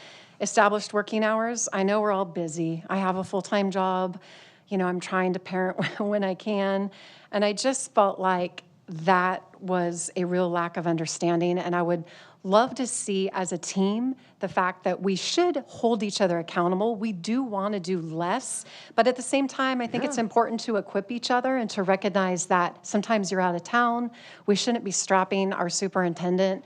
established working hours. I know we're all busy. I have a full-time job. I'm trying to parent when I can. And I just felt like that was a real lack of understanding. And I would love to see as a team the fact that we should hold each other accountable. We do want to do less, but at the same time, I think it's important to equip each other and to recognize that sometimes you're out of town. We shouldn't be strapping our superintendent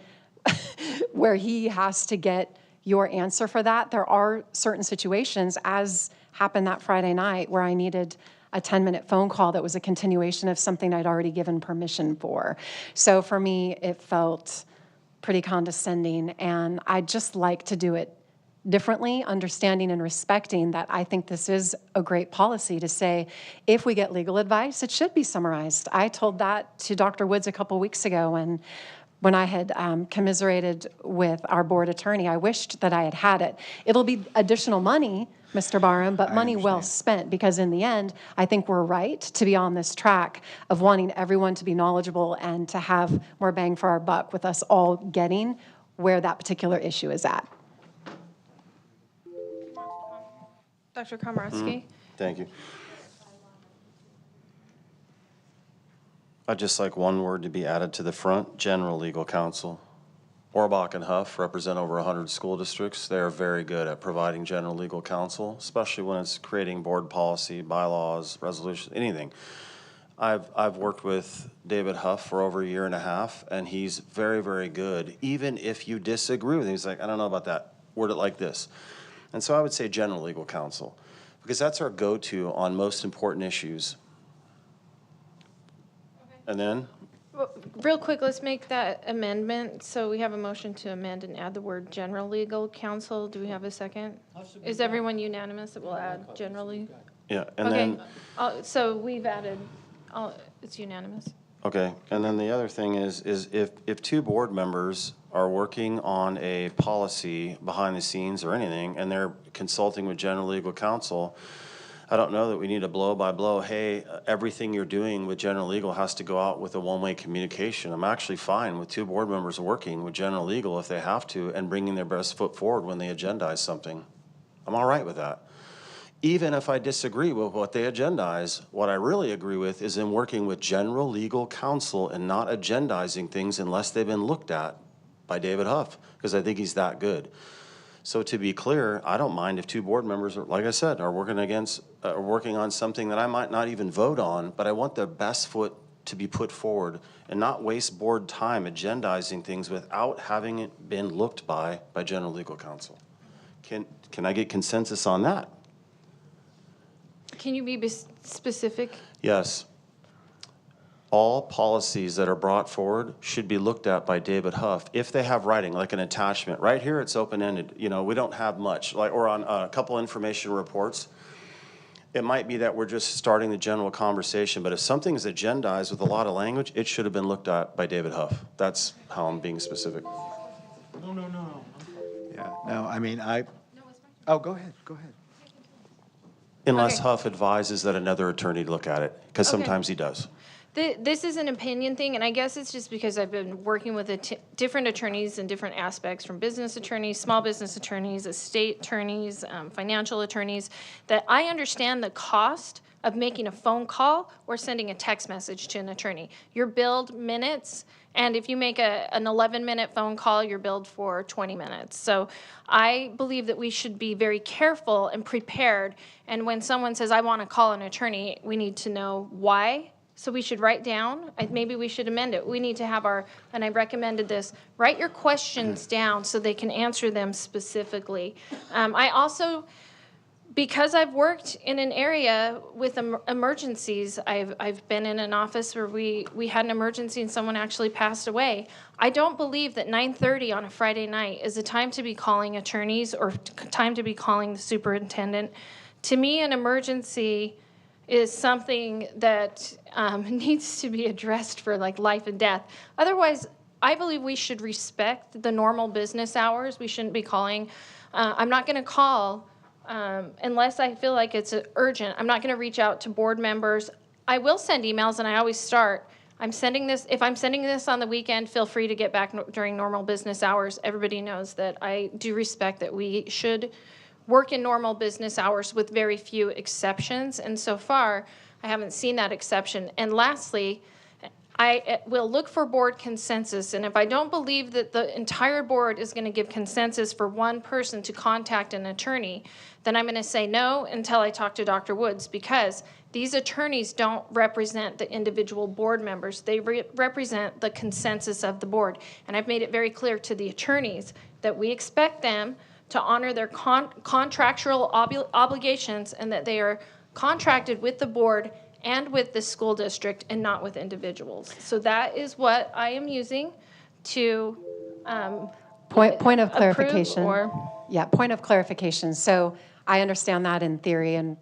where he has to get your answer for that. There are certain situations, as happened that Friday night, where I needed a 10-minute phone call that was a continuation of something I'd already given permission for. So for me, it felt pretty condescending, and I'd just like to do it differently, understanding and respecting that I think this is a great policy to say, if we get legal advice, it should be summarized. I told that to Dr. Woods a couple weeks ago, and when I had commiserated with our board attorney, I wished that I had had it. It'll be additional money, Mr. Barham, but money well spent, because in the end, I think we're right to be on this track of wanting everyone to be knowledgeable and to have more bang for our buck with us all getting where that particular issue is at. Dr. Komorowski? Thank you. I'd just like one word to be added to the front: general legal counsel. Orbach and Huff represent over 100 school districts. They are very good at providing general legal counsel, especially when it's creating board policy, bylaws, resolutions, anything. I've worked with David Huff for over a year and a half, and he's very, very good. Even if you disagree with him, he's like, I don't know about that. Word it like this. And so I would say general legal counsel, because that's our go-to on most important issues. And then? Well, real quick, let's make that amendment. So we have a motion to amend and add the word general legal counsel. Do we have a second? Is everyone unanimous that we'll add generally? Yeah, and Okay, then, so we've added, it's unanimous. okay, and then the other thing is if two board members are working on a policy behind the scenes or anything, and they're consulting with general legal counsel, I don't know that we need a blow by blow, hey, everything you're doing with general legal has to go out with a one-way communication. I'm actually fine with two board members working with general legal if they have to and bringing their best foot forward when they agendize something. I'm all right with that. Even if I disagree with what they agendize, what I really agree with is in working with general legal counsel and not agendizing things unless they've been looked at by David Huff, because I think he's that good. So to be clear, I don't mind if two board members, are, like I said, are working on something that I might not even vote on, but I want their best foot to be put forward and not waste board time agendizing things without having it been looked by general legal counsel. Can I get consensus on that? Can you be specific? Yes. All policies that are brought forward should be looked at by David Huff if they have writing, like an attachment. Right here, it's open-ended. We don't have much, or on a couple information reports. It might be that we're just starting the general conversation, but if something is agendized with a lot of language, it should have been looked at by David Huff. That's how I'm being specific. No. Yeah, no, I mean, oh, go ahead. Unless Okay. Huff advises that another attorney look at it, because Okay. sometimes he does. This is an opinion thing, and I guess it's just because I've been working with different attorneys in different aspects, from business attorneys, small business attorneys, estate attorneys, financial attorneys, that I understand the cost of making a phone call or sending a text message to an attorney. You're billed minutes, and if you make an 11-minute phone call, you're billed for 20 minutes. So I believe that we should be very careful and prepared, and when someone says, I want to call an attorney, we need to know why. So we should write down, maybe we should amend it. We need to have and I recommended this, write your questions down so they can answer them specifically. I also, because I've worked in an area with emergencies, I've been in an office where we had an emergency and someone actually passed away. I don't believe that 9:30 on a Friday night is a time to be calling attorneys or time to be calling the superintendent. To me, an emergency is something that needs to be addressed for life and death. Otherwise, I believe we should respect the normal business hours. We shouldn't be calling. I'm not going to call unless I feel like it's urgent. I'm not going to reach out to board members. I will send emails, and I always start. If I'm sending this on the weekend, feel free to get back during normal business hours. Everybody knows that I do respect that we should work in normal business hours with very few exceptions. And so far, I haven't seen that exception. And lastly, I will look for board consensus, and if I don't believe that the entire board is going to give consensus for one person to contact an attorney, then I'm going to say no until I talk to Dr. Woods, because these attorneys don't represent the individual board members. They represent the consensus of the board. And I've made it very clear to the attorneys that we expect them to honor their contractual obligations, and that they are contracted with the board and with the school district and not with individuals. So that is what I am using to Point of approve clarification. or Yeah, point of clarification. So I understand that in theory and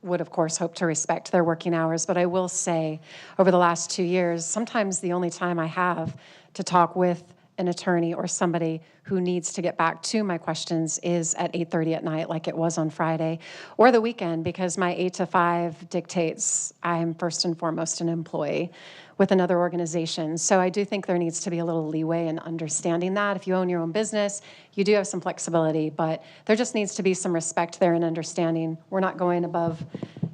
would, of course, hope to respect their working hours. But I will say, over the last 2 years, sometimes the only time I have to talk with an attorney or somebody who needs to get back to my questions is at 8:30 at night, like it was on Friday, or the weekend, because my 8 to 5 dictates I'm first and foremost an employee with another organization. So I do think there needs to be a little leeway in understanding that. If you own your own business, you do have some flexibility, but there just needs to be some respect there and understanding. We're not going above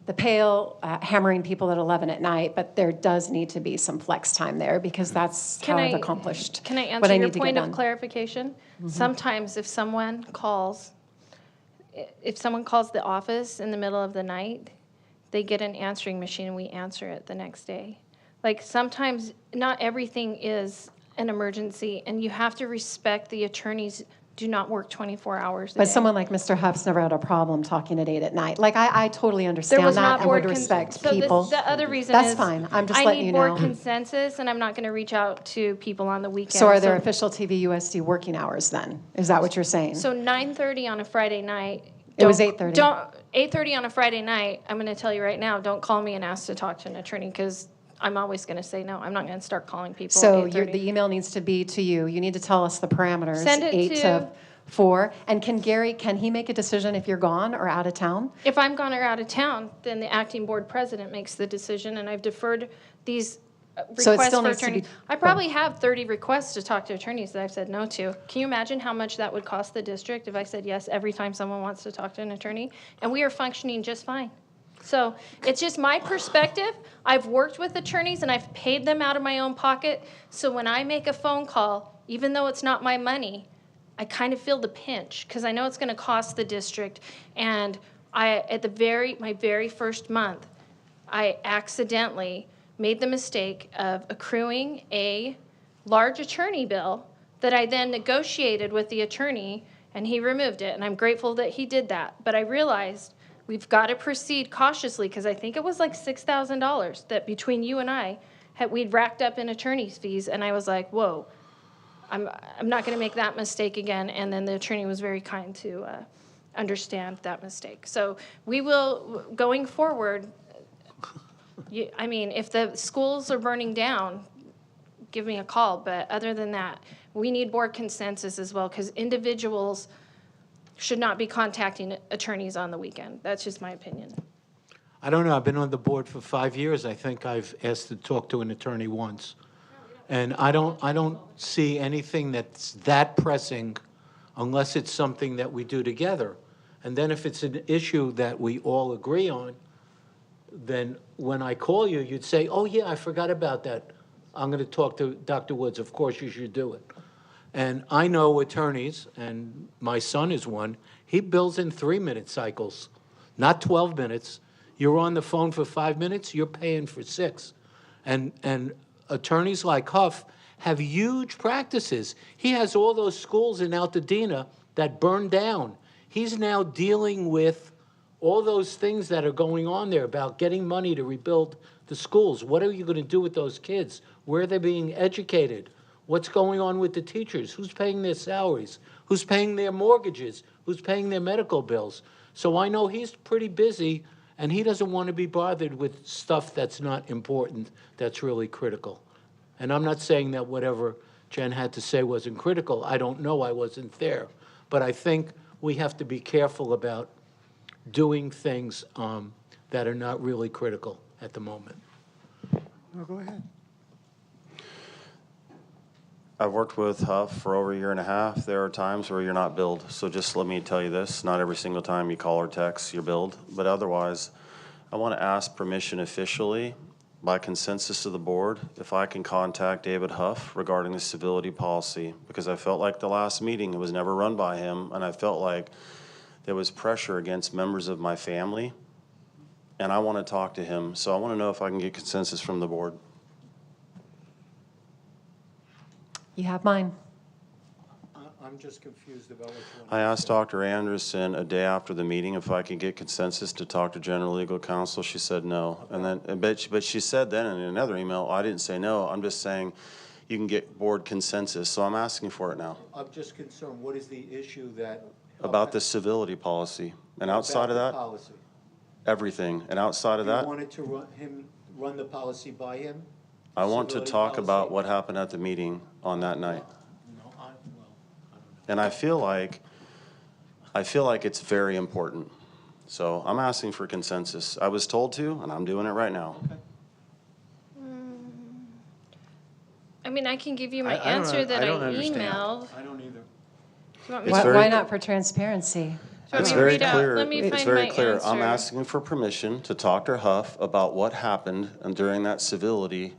the pale, hammering people at 11 at night, but there does need to be some flex time there, because that's how I've accomplished Can I what answer I your need to get point of done. clarification? Mhm. Sometimes if someone calls the office in the middle of the night, they get an answering machine and we answer it the next day. Like, sometimes not everything is an emergency, and you have to respect the attorneys do not work 24 hours a day. But someone like Mr. Huff's never had a problem talking at 8 at night. Like, I totally There understand was that not and board would respect so people. the other reason That's is fine. I'm just I letting need you board know. consensus, and I'm not going to reach out to people on the weekend. So are there official TVUSD working hours then? Is that what you're saying? So 9:30 on a Friday night. It was don't- 8:30. Don't 8:30 on a Friday night. I'm going to tell you right now. Don't call me and ask to talk to an attorney, because I'm always going to say no. I'm not going to start calling people. So at your, 8:30. the email needs to be to you. You need to tell us the parameters. Send it 8 to- to 4. And can he make a decision if you're gone or out of town? If I'm gone or out of town, then the acting board president makes the decision, and I've deferred these So it requests still for needs to be- attorneys. I probably have 30 requests to talk to attorneys that I've said no to. Can you imagine how much that would cost the district if I said yes every time someone wants to talk to an attorney? And we are functioning just fine. So it's just my perspective. I've worked with attorneys and I've paid them out of my own pocket. So when I make a phone call, even though it's not my money, I kind of feel the pinch, because I know it's going to cost the district. And at my very first month, I accidentally made the mistake of accruing a large attorney bill that I then negotiated with the attorney, and he removed it. And I'm grateful that he did that. But I realized we've got to proceed cautiously, because I think it was like $6,000 that between you and I, we'd racked up in attorney's fees. And I was like, whoa, I'm not going to make that mistake again. And then the attorney was very kind to understand that mistake. So we will, going forward, if the schools are burning down, give me a call. But other than that, we need board consensus as well, because individuals should not be contacting attorneys on the weekend. That's just my opinion. I don't know, I've been on the board for 5 years. I think I've asked to talk to an attorney once. And I don't see anything that's that pressing unless it's something that we do together. And then if it's an issue that we all agree on, then when I call you, you'd say, oh yeah, I forgot about that. I'm going to talk to Dr. Woods. Of course you should do it. And I know attorneys, and my son is one, he bills in 3-minute cycles, not 12 minutes. You're on the phone for 5 minutes, you're paying for 6. And attorneys like Huff have huge practices. He has all those schools in Altadena that burned down. He's now dealing with all those things that are going on there about getting money to rebuild the schools. What are you going to do with those kids? Where are they being educated? What's going on with the teachers? Who's paying their salaries? Who's paying their mortgages? Who's paying their medical bills? So I know he's pretty busy, and he doesn't want to be bothered with stuff that's not important, that's really critical. And I'm not saying that whatever Jen had to say wasn't critical. I don't know, I wasn't there. But I think we have to be careful about doing things that are not really critical at the moment. No, go ahead. I've worked with Huff for over a year and a half. There are times where you're not billed. So just let me tell you this, not every single time you call or text, you're billed. But otherwise, I want to ask permission officially by consensus of the board if I can contact David Huff regarding the civility policy, because I felt like the last meeting, it was never run by him, and I felt like there was pressure against members of my family, and I want to talk to him. So I want to know if I can get consensus from the board. You have mine. I'm just confused about which one. I asked Dr. Anderson a day after the meeting if I could get consensus to talk to general legal counsel. She said no. And then, but she said then in another email, I didn't say no. I'm just saying you can get board consensus. So I'm asking for it now. I'm just concerned, what is the issue that? About the civility policy. And outside of that, Policy. everything. And outside of that, You wanted to run the policy by him? I want to Civility talk policy? about what happened at the meeting on that night. No, I don't know. And I feel like it's very important. So I'm asking for consensus. I was told to, and I'm doing it right now. I mean, I can give you my I don't answer that I don't understand. emailed. I don't either. Do you want me It's to- very- Why not for transparency? It's me very read out- clear. let me It's find very my clear. I'm answer. asking for permission to talk to Huff about what happened during that civility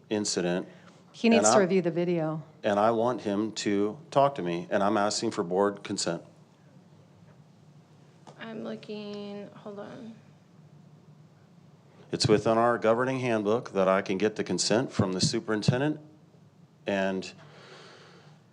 incident. He needs And to I'm- review the video. And I want him to talk to me, and I'm asking for board consent. I'm looking, hold on. It's within our governing handbook that I can get the consent from the superintendent and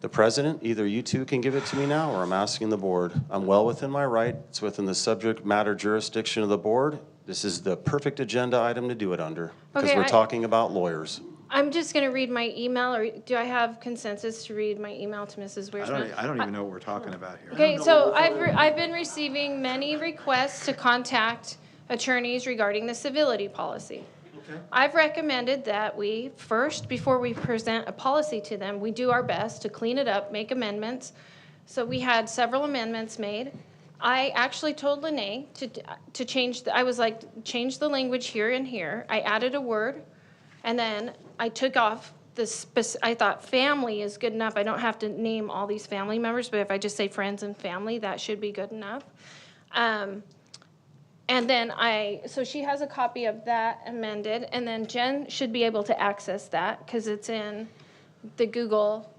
the president. Either you two can give it to me now, or I'm asking the board. I'm well within my right. It's within the subject matter jurisdiction of the board. This is the perfect agenda item to do it under, because Okay, we're talking about lawyers. I'm just going to read my email, or do I have consensus to read my email to Mrs. Wiersma? I don't even know what we're talking about here. Okay, so I've been receiving many requests to contact attorneys regarding the civility policy. I've recommended that we first, before we present a policy to them, we do our best to clean it up, make amendments. So we had several amendments made. I actually told Lene to change, I was like, change the language here and here. I added a word, and then I took off I thought family is good enough. I don't have to name all these family members, but if I just say friends and family, that should be good enough. And then so she has a copy of that amended, and then Jen should be able to access that because it's in the Google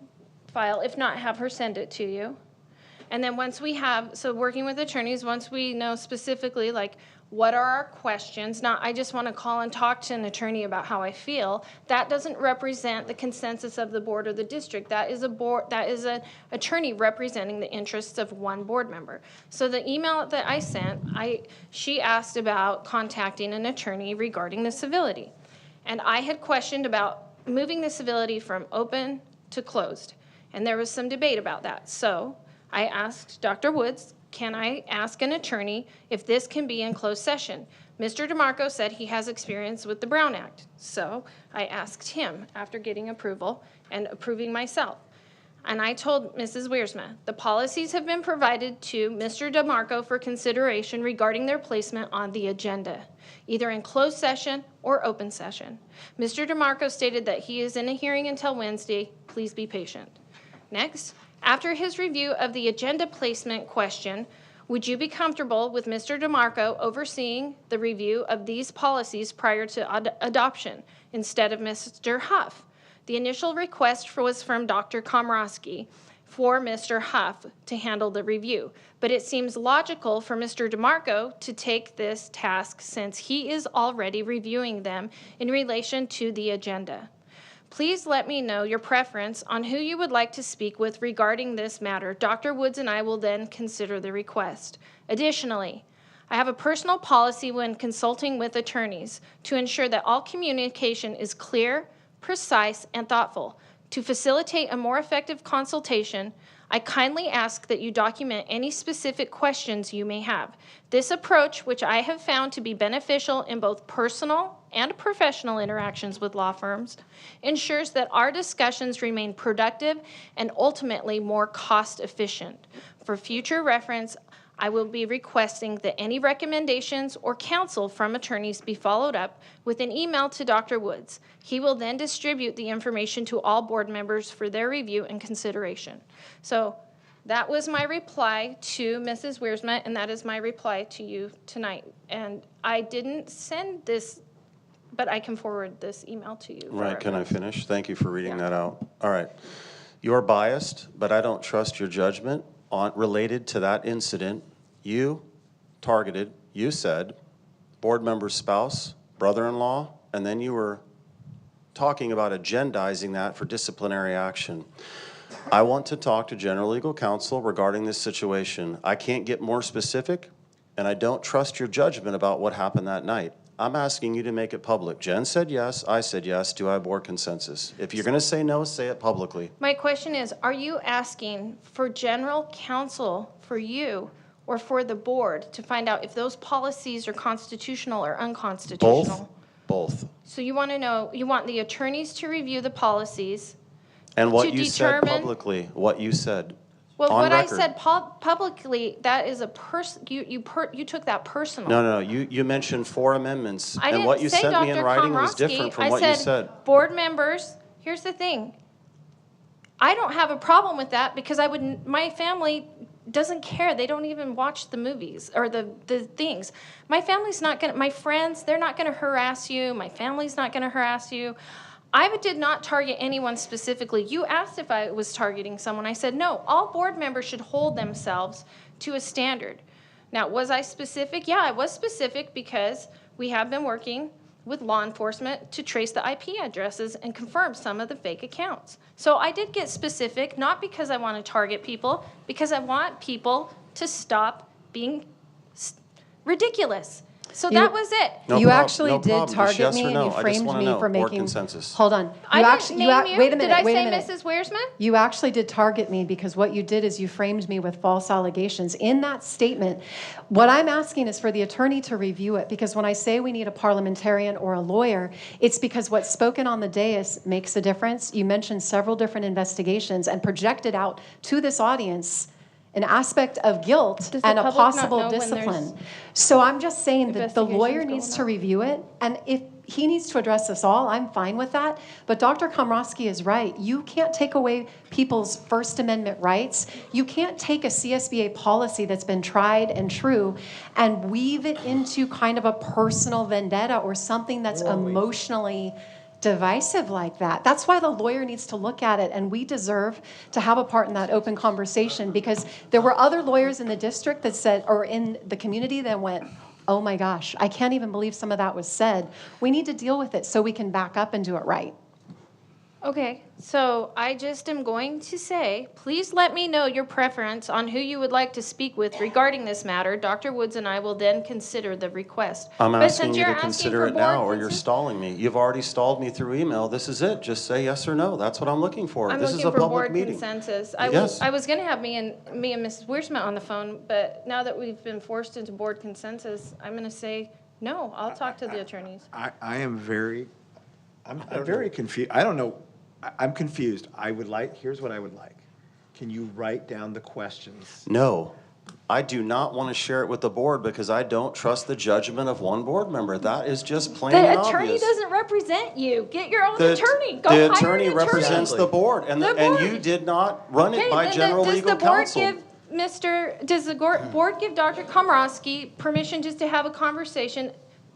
file. If not, have her send it to you. And then once we have, so working with attorneys, once we know specifically, like, what are our questions? Now, I just want to call and talk to an attorney about how I feel. That doesn't represent the consensus of the board or the district. That is an attorney representing the interests of one board member. So the email that I sent, she asked about contacting an attorney regarding the civility. And I had questioned about moving the civility from open to closed. And there was some debate about that. So I asked Dr. Woods, can I ask an attorney if this can be in closed session? Mr. DeMarco said he has experience with the Brown Act. So I asked him after getting approval and approving myself. And I told Mrs. Wiersma, the policies have been provided to Mr. DeMarco for consideration regarding their placement on the agenda, either in closed session or open session. Mr. DeMarco stated that he is in a hearing until Wednesday. Please be patient. Next. After his review of the agenda placement question, would you be comfortable with Mr. DeMarco overseeing the review of these policies prior to adoption instead of Mr. Huff? The initial request was from Dr. Komrosky for Mr. Huff to handle the review, but it seems logical for Mr. DeMarco to take this task since he is already reviewing them in relation to the agenda. Please let me know your preference on who you would like to speak with regarding this matter. Dr. Woods and I will then consider the request. Additionally, I have a personal policy when consulting with attorneys to ensure that all communication is clear, precise, and thoughtful. To facilitate a more effective consultation, I kindly ask that you document any specific questions you may have. This approach, which I have found to be beneficial in both personal and professional interactions with law firms, ensures that our discussions remain productive and ultimately more cost efficient. For future reference, I will be requesting that any recommendations or counsel from attorneys be followed up with an email to Dr. Woods. He will then distribute the information to all board members for their review and consideration. So that was my reply to Mrs. Wiersma, and that is my reply to you tonight. And I didn't send this, but I can forward this email to you. Right, can I finish? Thank you for reading that out. All right. You're biased, but I don't trust your judgment related to that incident. You targeted, you said, board member's spouse, brother-in-law, and then you were talking about agendizing that for disciplinary action. I want to talk to general legal counsel regarding this situation. I can't get more specific, and I don't trust your judgment about what happened that night. I'm asking you to make it public. Jen said yes, I said yes. Do I have board consensus? If you're going to say no, say it publicly. My question is, are you asking for general counsel for you or for the board to find out if those policies are constitutional or unconstitutional? Both. So you want to know, you want the attorneys to review the policies. And what to you said determine- publicly, what you said. Well, on what record. I said publicly, that is a you took that personal. No, you mentioned 4 amendments, I and didn't what you say sent me in Dr. writing was Komrosky. different from I what you said. Board members, here's the thing. I don't have a problem with that because my family doesn't care. They don't even watch the movies or the things. My family's not gonna, my friends, they're not gonna harass you. My family's not gonna harass you. I did not target anyone specifically. You asked if I was targeting someone. I said, no, all board members should hold themselves to a standard. Now, was I specific? Yeah, I was specific because we have been working with law enforcement to trace the IP addresses and confirm some of the fake accounts. So I did get specific, not because I want to target people, because I want people to stop being ridiculous. So that was it. You actually did Just target yes me, or and no. you I just framed wanna me know. for Board making. consensus. Hold on. I didn't name you. Wait a minute. Did I wait a say minute. Mrs. Wiersma? You actually did target me because what you did is you framed me with false allegations. In that statement, what I'm asking is for the attorney to review it, because when I say we need a parliamentarian or a lawyer, it's because what's spoken on the dais makes a difference. You mentioned several different investigations and projected out to this audience an aspect of guilt Does the and a public not possible know when discipline. there's So I'm just saying that the lawyer investigations needs going to on? review it, and if he needs to address us all, I'm fine with that. But Dr. Komrosky is right. You can't take away people's First Amendment rights. You can't take a CSBA policy that's been tried and true and weave it into kind of a personal vendetta or something that's emotionally divisive like that. That's why the lawyer needs to look at it, and we deserve to have a part in that open conversation, because there were other lawyers in the district that said, or in the community that went, oh my gosh, I can't even believe some of that was said. We need to deal with it so we can back up and do it right. Okay, so I just am going to say, please let me know your preference on who you would like to speak with regarding this matter. Dr. Woods and I will then consider the request. I'm But asking since you you're to asking consider for it now, board or you're consensus- stalling me. You've already stalled me through email. This is it. Just say yes or no. That's what I'm looking for. I'm This looking is a for public board meeting. consensus. Yes. I was going to have me and Mrs. Wiersma on the phone, but now that we've been forced into board consensus, I'm going to say no. I'll talk to the attorneys. I am very, I'm very confused. I don't know. I'm confused. Here's what I would like. Can you write down the questions? No. I do not want to share it with the board because I don't trust the judgment of one board member. That is just plain and The obvious. attorney doesn't represent you. Get your own The- attorney. Go the hire attorney an attorney. represents the board, and you did not run it by general legal counsel. Does the board give Dr. Komrosky permission just to have a conversation?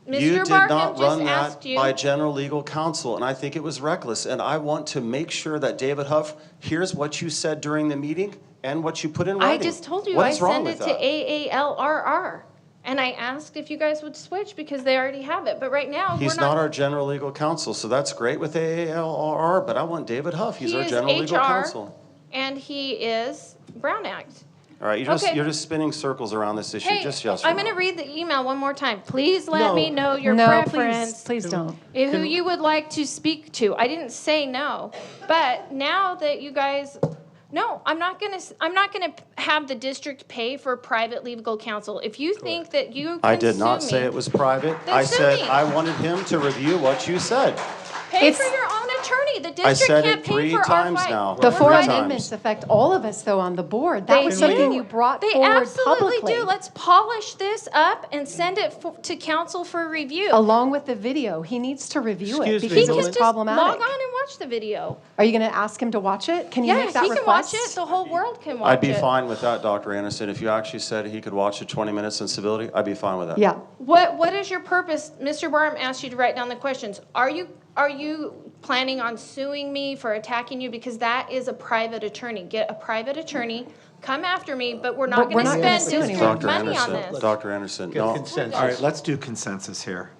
You Mr. did Markham not just run asked that you. by general legal counsel, and I think it was reckless. And I want to make sure that David Huff hears what you said during the meeting and what you put in writing. I just told you What I is wrong send with it that? to AALRR. And I asked if you guys would switch because they already have it. But right now, He's we're not not. our general legal counsel, so that's great with AALRR, but I want David Huff. He's He our is general legal HR. counsel. And he is Brown Act. All right, Okay. you're just spinning circles around this issue. Hey, Just yes or I'm no. going to read the email one more time. Please let No. me know your No, preference. please don't. Who you would like to speak to. I didn't say no, but now that you guys, no, I'm not gonna have the district pay for private legal counsel. If you think that you can I did not sue say me, it was private. Then I sue said me. I wanted him to review what you said. pay for your own attorney. The district said can't it pay 3 for our times fight. now. The Three four times. amendments affect all of us, though, on the board. That They was something do. you brought They forward absolutely publicly. do. Let's polish this up and send it to council for review. Along with the video. He needs to review it Excuse me, He because can it's just problematic. log on and watch the video. Are you going to ask him to watch it? Can you Yeah, make that he can watch request? it. The whole world can watch it. I'd be fine with that, Dr. Anderson. If you actually said he could watch it 20 minutes in civility, I'd be fine with that. Yeah. What is your purpose? Mr. Barham asked you to write down the questions. Are you planning on suing me for attacking you? Because that is a private attorney. Get a private attorney, come after me, but we're not But we're going to not gonna spend sue district anyone. Dr. money on Anderson, this. Dr. Anderson, Get no. consensus. All right, let's do consensus here.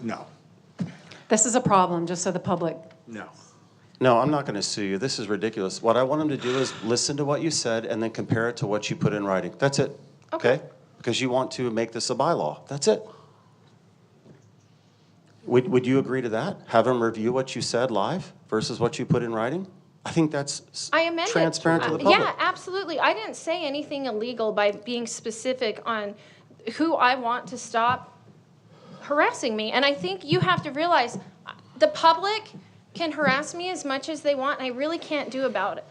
No, This is a problem, just so the public. no. No, I'm not going to sue you. This is ridiculous. What I want him to do is listen to what you said and then compare it to what you put in writing. That's it. Okay? Because you want to make this a bylaw. That's it. Would you agree to that? Have him review what you said live versus what you put in writing? I think that's I amend transparent it. to the public. Yeah, absolutely. I didn't say anything illegal by being specific on who I want to stop harassing me. And I think you have to realize the public can harass me as much as they want, and I really can't do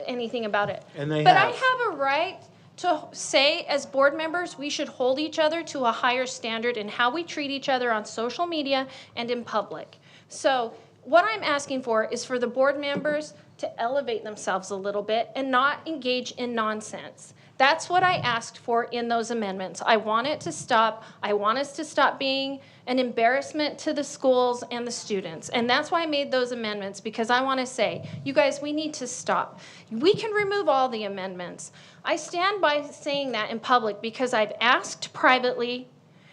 anything about it. And they but have. I have a right to say, as board members, we should hold each other to a higher standard in how we treat each other on social media and in public. So what I'm asking for is for the board members to elevate themselves a little bit and not engage in nonsense. That's what I asked for in those amendments. I want it to stop. I want us to stop being an embarrassment to the schools and the students. And that's why I made those amendments, because I want to say, you guys, we need to stop. We can remove all the amendments. I stand by saying that in public because I've asked privately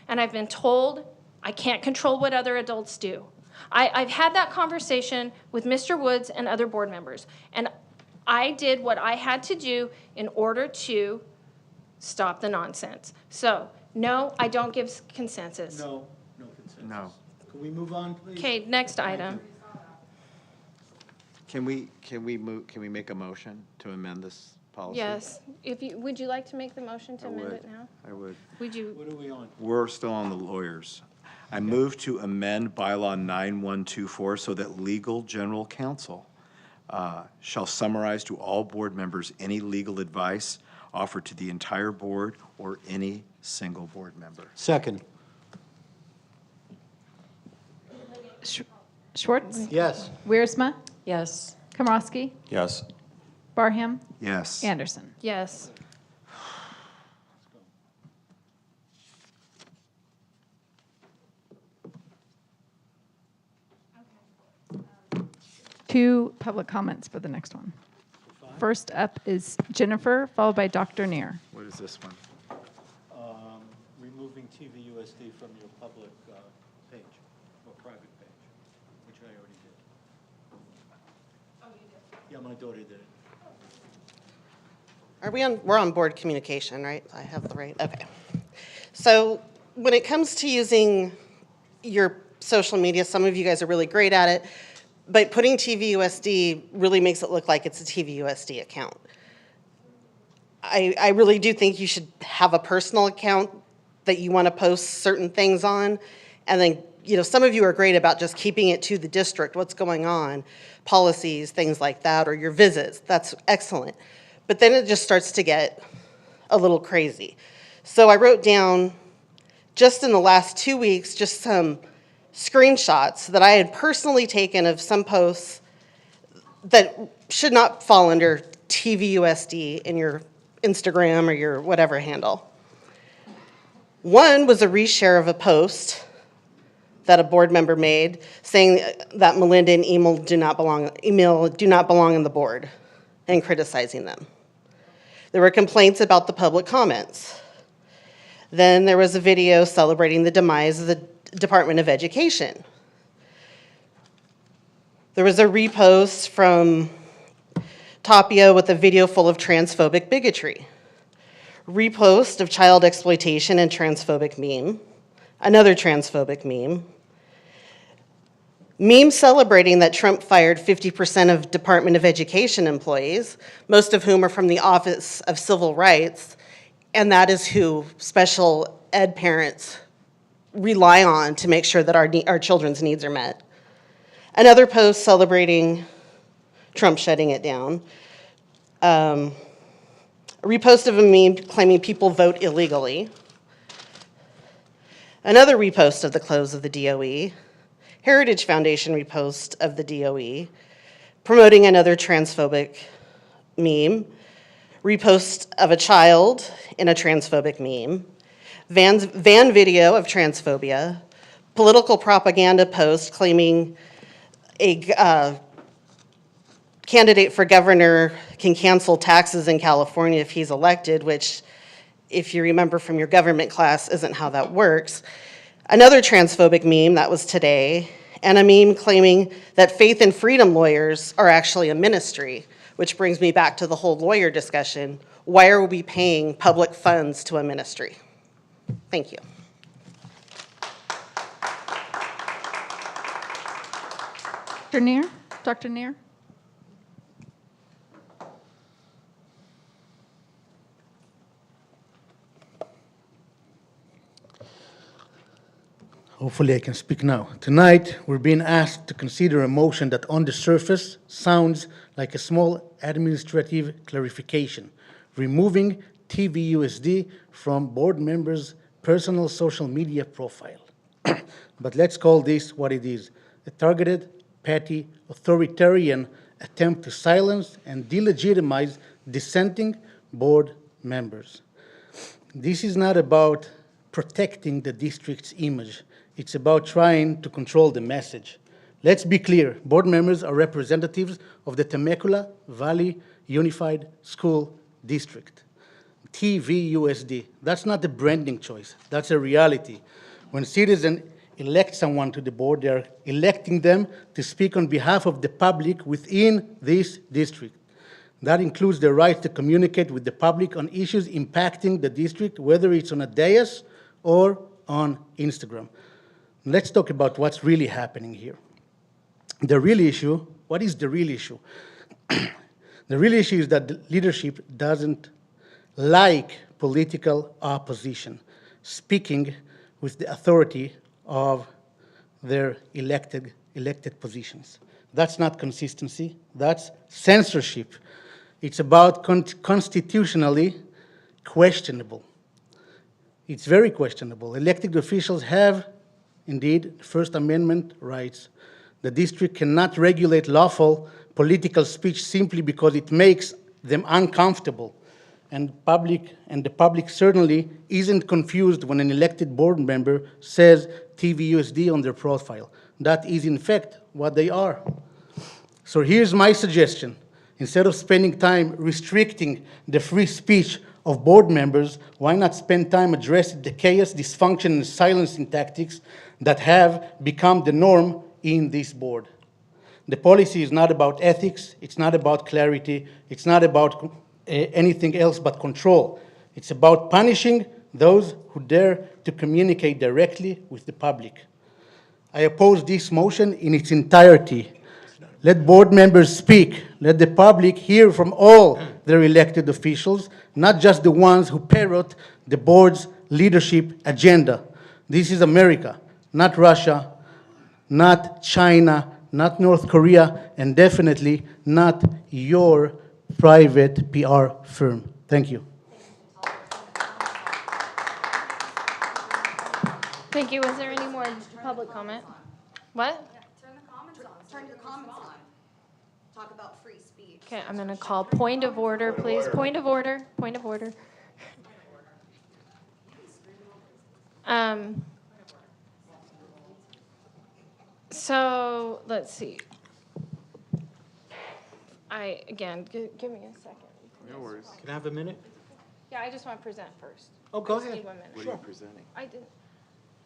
and I've been told I can't control what other adults do. I've had that conversation with Mr. Woods and other board members, and I did what I had to do in order to stop the nonsense. So, no, I don't give consensus. No consensus. No. Can we move on, please? Okay, next item. Can we make a motion to amend this policy? Yes. Would you like to make the motion to amend it now? I would. Would you? What are we on? We're still on the lawyers. I move to amend bylaw 9124 so that legal general counsel shall summarize to all board members any legal advice offered to the entire board or any single board member. Second. Schwartz? Yes. Wiersma? Yes. Komrosky? Yes. Barham? Yes. Anderson? Yes. Two public comments for the next one. First up is Jennifer, followed by Dr. Neer. What is this one? Removing TVUSD from your public page or private page, which I already did. Oh, you did? Yeah, my daughter did it. We're on board communication, right? I have the right, okay. So when it comes to using your social media, some of you guys are really great at it, but putting TVUSD really makes it look like it's a TVUSD account. I really do think you should have a personal account that you want to post certain things on, and then, some of you are great about just keeping it to the district, what's going on, policies, things like that, or your visits. That's excellent. But then it just starts to get a little crazy. So I wrote down, just in the last 2 weeks, just some screenshots that I had personally taken of some posts that should not fall under TVUSD in your Instagram or your whatever handle. One was a reshare of a post that a board member made saying that Melinda and Emil do not belong in the board, and criticizing them. There were complaints about the public comments. Then there was a video celebrating the demise of the Department of Education. There was a repost from Tapia with a video full of transphobic bigotry. Repost of child exploitation and transphobic meme. Another transphobic meme. Meme celebrating that Trump fired 50% of Department of Education employees, most of whom are from the Office of Civil Rights, and that is who special ed parents rely on to make sure that our children's needs are met. Another post celebrating Trump shutting it down. A repost of a meme claiming people vote illegally. Another repost of the close of the DOE. Heritage Foundation repost of the DOE, promoting another transphobic meme. Repost of a child in a transphobic meme. Van video of transphobia. Political propaganda post claiming a candidate for governor can cancel taxes in California if he's elected, which, if you remember from your government class, isn't how that works. Another transphobic meme, that was today, and a meme claiming that faith and freedom lawyers are actually a ministry, which brings me back to the whole lawyer discussion. Why are we paying public funds to a ministry? Thank you. Dr. Neer? Hopefully I can speak now. Tonight, we're being asked to consider a motion that on the surface sounds like a small administrative clarification, removing TVUSD from board members' personal social media profile. But let's call this what it is, a targeted, petty, authoritarian attempt to silence and delegitimize dissenting board members. This is not about protecting the district's image. It's about trying to control the message. Let's be clear, board members are representatives of the Temecula Valley Unified School District, TVUSD. That's not a branding choice, that's a reality. When citizens elect someone to the board, they're electing them to speak on behalf of the public within this district. That includes the right to communicate with the public on issues impacting the district, whether it's on a dais or on Instagram. Let's talk about what's really happening here. The real issue, what is the real issue? The real issue is that the leadership doesn't like political opposition, speaking with the authority of their elected positions. That's not consistency, that's censorship. It's about constitutionally questionable. It's very questionable. Elected officials have, indeed, First Amendment rights. The district cannot regulate lawful political speech simply because it makes them uncomfortable. And the public certainly isn't confused when an elected board member says TVUSD on their profile. That is, in fact, what they are. So here's my suggestion. Instead of spending time restricting the free speech of board members, why not spend time addressing the chaos, dysfunction, and silencing tactics that have become the norm in this board? The policy is not about ethics, it's not about clarity, it's not about anything else but control. It's about punishing those who dare to communicate directly with the public. I oppose this motion in its entirety. Let board members speak. Let the public hear from all their elected officials, not just the ones who parrot the board's leadership agenda. This is America, not Russia, not China, not North Korea, and definitely not your private PR firm. Thank you. Thank you. Was there any more public comment? What? Turn the comments on. Turn your comments on. Talk about free speech. Okay, I'm going to call point of order, please. Point of order. Point of order. So let's see. Again, give me a second. No worries. Can I have a minute? Yeah, I just want to present first. Oh, go Just ahead. need 1 minute. What are you presenting? I didn't.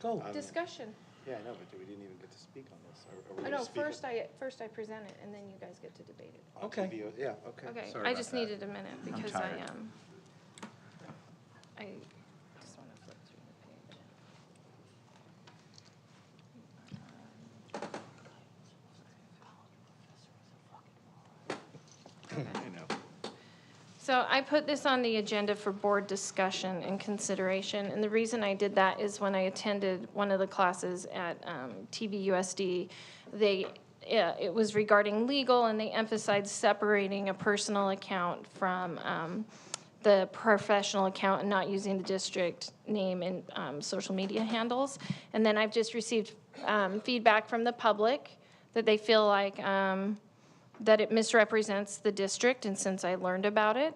Go. Discussion. Yeah, I know, but we didn't even get to speak on this. Are we I gonna know, speak first I present it, and then you guys get to debate it. on Okay. TV? Yeah, okay. Okay, Sorry I about just that. needed a minute because I tired. I just want to flip through the page. I know. So I put this on the agenda for board discussion and consideration, and the reason I did that is when I attended one of the classes at TVUSD, they it was regarding legal, and they emphasized separating a personal account from the professional account and not using the district name in social media handles. And then I've just received feedback from the public that they feel like that it misrepresents the district, and since I learned about it,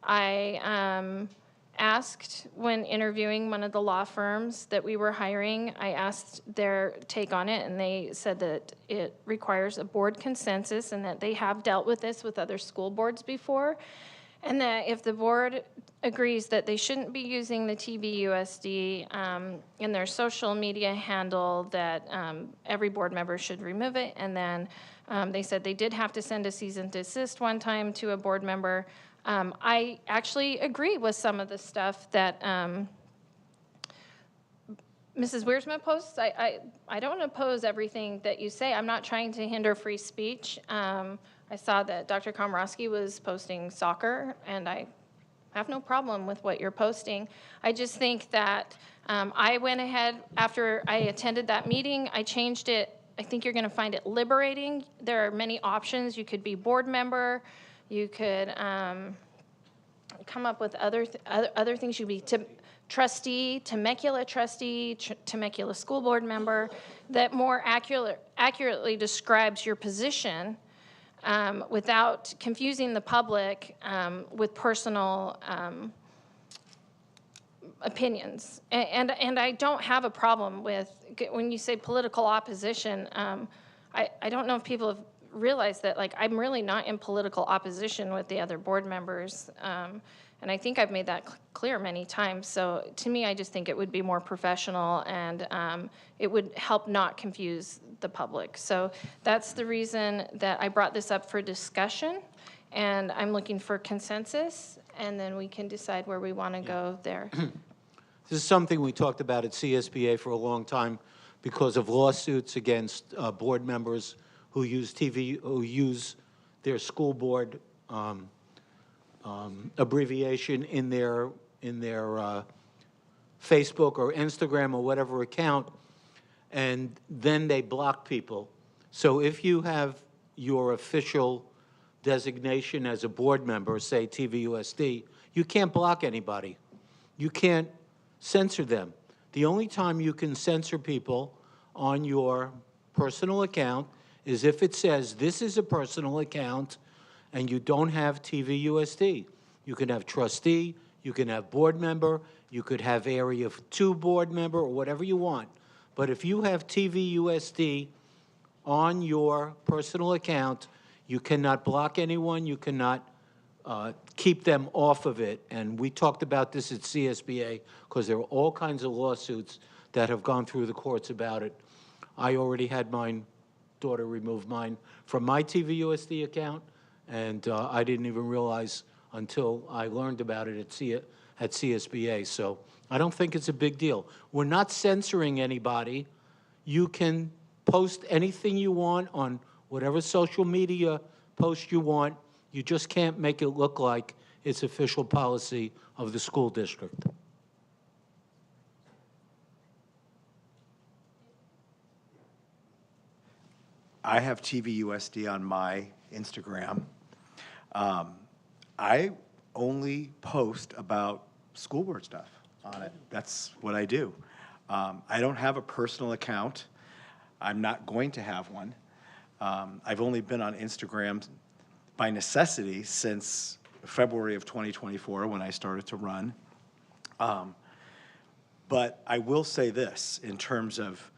I asked when interviewing one of the law firms that we were hiring, I asked their take on it, and they said that it requires a board consensus and that they have dealt with this with other school boards before, and that if the board agrees that they shouldn't be using the TVUSD in their social media handle, that every board member should remove it. And then they said they did have to send a cease and desist one time to a board member. I actually agree with some of the stuff that Mrs. Wiersma posts. I don't oppose everything that you say. I'm not trying to hinder free speech. I saw that Dr. Komorowski was posting soccer, and I have no problem with what you're posting. I just think that I went ahead after I attended that meeting. I changed it. I think you're going to find it liberating. There are many options. You could be board member. You could come up with other things. You could be trustee, Temecula trustee, Temecula school board member, that more accurately describes your position without confusing the public with personal opinions. And I don't have a problem with, when you say political opposition, I don't know if people have realized that, like, I'm really not in political opposition with the other board members. And I think I've made that clear many times. So to me, I just think it would be more professional, and it would help not confuse the public. So that's the reason that I brought this up for discussion, and I'm looking for consensus, and then we can decide where we want to go there. This is something we talked about at CSBA for a long time because of lawsuits against board members who use their school board abbreviation in their Facebook or Instagram or whatever account, and then they block people. So if you have your official designation as a board member, say TVUSD, you can't block anybody. You can't censor them. The only time you can censor people on your personal account is if it says this is a personal account and you don't have TVUSD. You can have trustee, you can have board member, you could have area 2 board member, or whatever you want. But if you have TVUSD on your personal account, you cannot block anyone, you cannot keep them off of it. And we talked about this at CSBA because there are all kinds of lawsuits that have gone through the courts about it. I already had my daughter remove mine from my TVUSD account, and I didn't even realize until I learned about it at CSBA. So I don't think it's a big deal. We're not censoring anybody. You can post anything you want on whatever social media post you want. You just can't make it look like it's official policy of the school district. I have TVUSD on my Instagram. I only post about school board stuff on it. That's what I do. I don't have a personal account. I'm not going to have one. I've only been on Instagram by necessity since February of 2024 when I started to run. But I will say this in terms of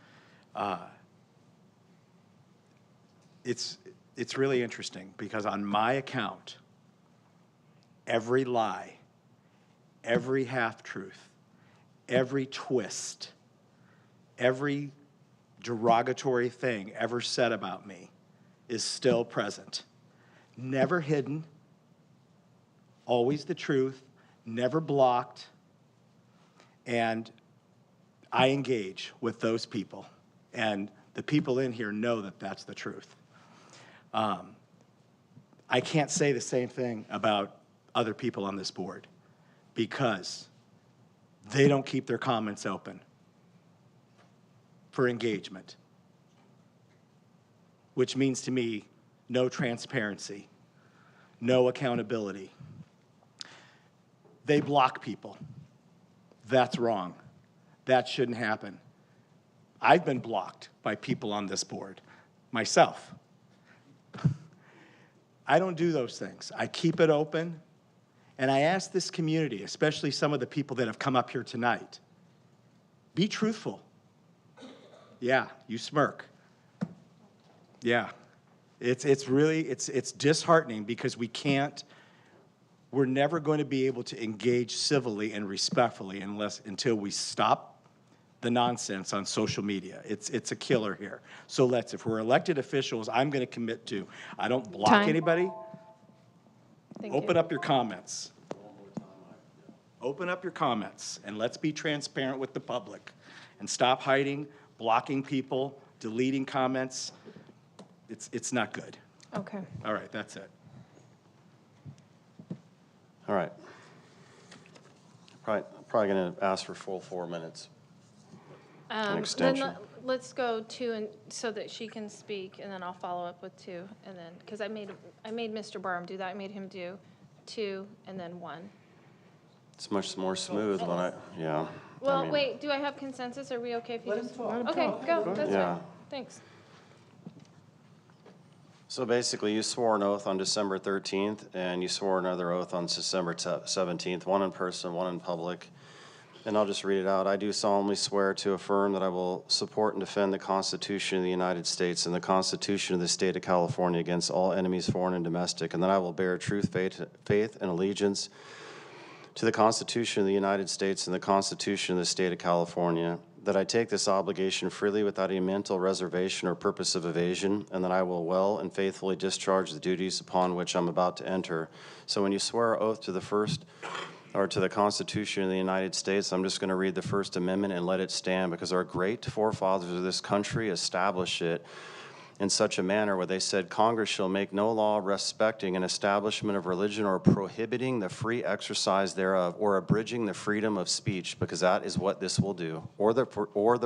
it's really interesting because on my account, every lie, every half-truth, every twist, every derogatory thing ever said about me is still present. Never hidden, always the truth, never blocked, and I engage with those people. And the people in here know that that's the truth. I can't say the same thing about other people on this board because they don't keep their comments open for engagement. which means to me, no transparency, no accountability. They block people. That's wrong. That shouldn't happen. I've been blocked by people on this board, myself. I don't do those things. I keep it open, and I ask this community, especially some of the people that have come up here tonight, be truthful. Yeah, you smirk. Yeah, it's really disheartening because we're never going to be able to engage civilly and respectfully until we stop the nonsense on social media. It's a killer here. So if we're elected officials, I'm going to commit to, I don't block Time. anybody. Thank Open you. up your comments. Open up your comments, and let's be transparent with the public and stop hiding, blocking people, deleting comments. It's not good. Okay. All right, that's it. All right. Probably going to ask for full 4 minutes. An extension. Then let's go 2 and so that she can speak, and then I'll follow up with 2, and then because I made Mr. Barham do that. I made him do 2 and then 1. It's much more smooth when yeah. Well, I mean, wait. Do I have consensus? Are we okay if you just? Let him Okay, talk. go. That's Yeah. fine. Thanks. So basically, you swore an oath on December 13th, and you swore another oath on December 17th, one in person, one in public. And I'll just read it out. I do solemnly swear to affirm that I will support and defend the Constitution of the United States and the Constitution of the State of California against all enemies, foreign and domestic, and that I will bear true faith and allegiance to the Constitution of the United States and the Constitution of the State of California, that I take this obligation freely without any mental reservation or purpose of evasion, and that I will well and faithfully discharge the duties upon which I'm about to enter. So when you swear oath to the Constitution of the United States, I'm just going to read the First Amendment and let it stand, because our great forefathers of this country established it in such a manner where they said, Congress shall make no law respecting an establishment of religion or prohibiting the free exercise thereof or abridging the freedom of speech, because that is what this will do, or the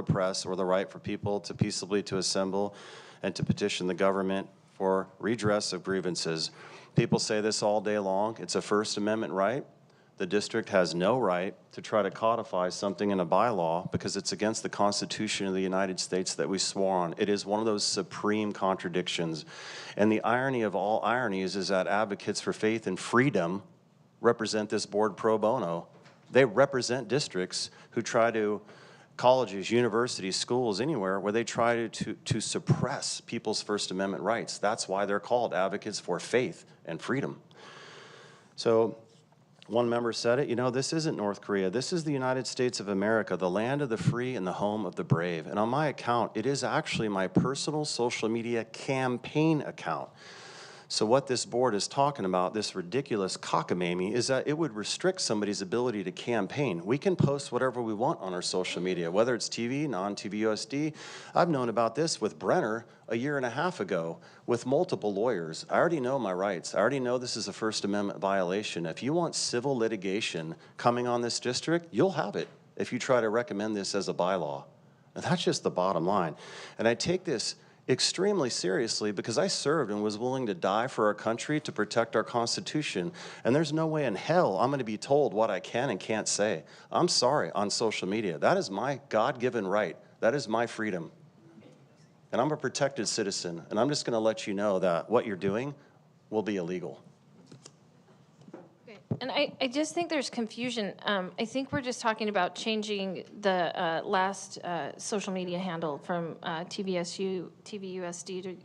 press, or the right for people to peaceably to assemble and to petition the government for redress of grievances. People say this all day long. It's a First Amendment right. The district has no right to try to codify something in a bylaw because it's against the Constitution of the United States that we swore on. It is one of those supreme contradictions. And the irony of all ironies is that advocates for faith and freedom represent this board pro bono. They represent districts who try to, colleges, universities, schools, anywhere where they try to suppress people's First Amendment rights. That's why they're called advocates for faith and freedom. So, one member said it, this isn't North Korea. This is the United States of America, the land of the free and the home of the brave. And on my account, it is actually my personal social media campaign account. So what this board is talking about, this ridiculous cockamamie, is that it would restrict somebody's ability to campaign. We can post whatever we want on our social media, whether it's TV, non-TVUSD. I've known about this with Brenner a year and a half ago with multiple lawyers. I already know my rights. I already know this is a First Amendment violation. If you want civil litigation coming on this district, you'll have it if you try to recommend this as a bylaw. And that's just the bottom line. And I take this extremely seriously because I served and was willing to die for our country to protect our Constitution. And there's no way in hell I'm going to be told what I can and can't say. I'm sorry on social media. That is my God-given right. That is my freedom. And I'm a protected citizen. And I'm just going to let you know that what you're doing will be illegal. And I just think there's confusion. I think we're just talking about changing the last social media handle from TVUSD to.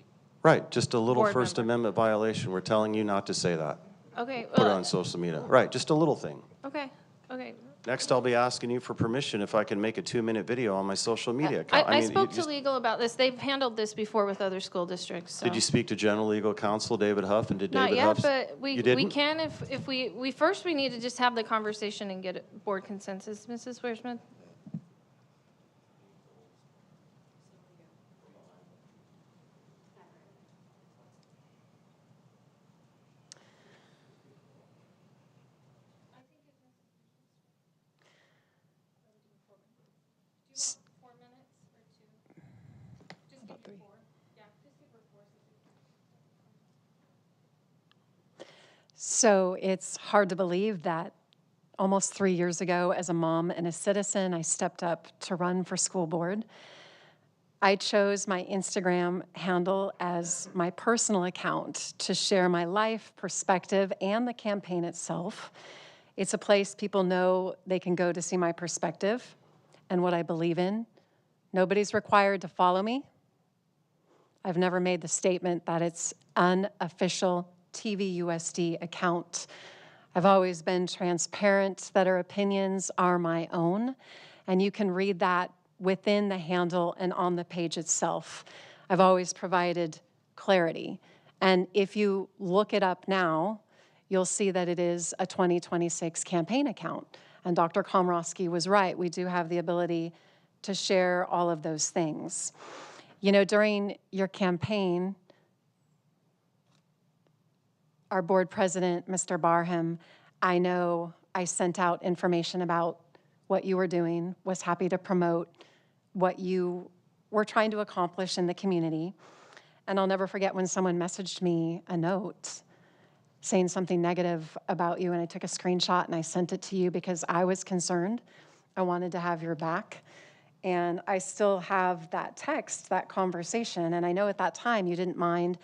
Right, just a little Board First member. Amendment violation. We're telling you not to say that. Okay. Put it Well, on social media. Right, just a little thing. okay. Okay. Next, I'll be asking you for permission if I can make a 2-minute video on my social media account. I mean, spoke you to just- legal about this. They've handled this before with other school districts. So. Did you speak to General Legal Counsel David Huff, and did Not David yet, Huff? but You we didn't? can if we first we need to just have the conversation and get board consensus. Mrs. Wiersma? About 3. So it's hard to believe that almost 3 years ago, as a mom and a citizen, I stepped up to run for school board. I chose my Instagram handle as my personal account to share my life, perspective, and the campaign itself. It's a place people know they can go to see my perspective and what I believe in. Nobody's required to follow me. I've never made the statement that it's an official TVUSD account. I've always been transparent that our opinions are my own, and you can read that within the handle and on the page itself. I've always provided clarity. And if you look it up now, you'll see that it is a 2026 campaign account. And Dr. Komrosky was right. We do have the ability to share all of those things. You know, during your campaign, our board president, Mr. Barham, I know I sent out information about what you were doing, was happy to promote what you were trying to accomplish in the community. And I'll never forget when someone messaged me a note saying something negative about you, and I took a screenshot and I sent it to you because I was concerned. I wanted to have your back. And I still have that text, that conversation, and I know at that time you didn't mind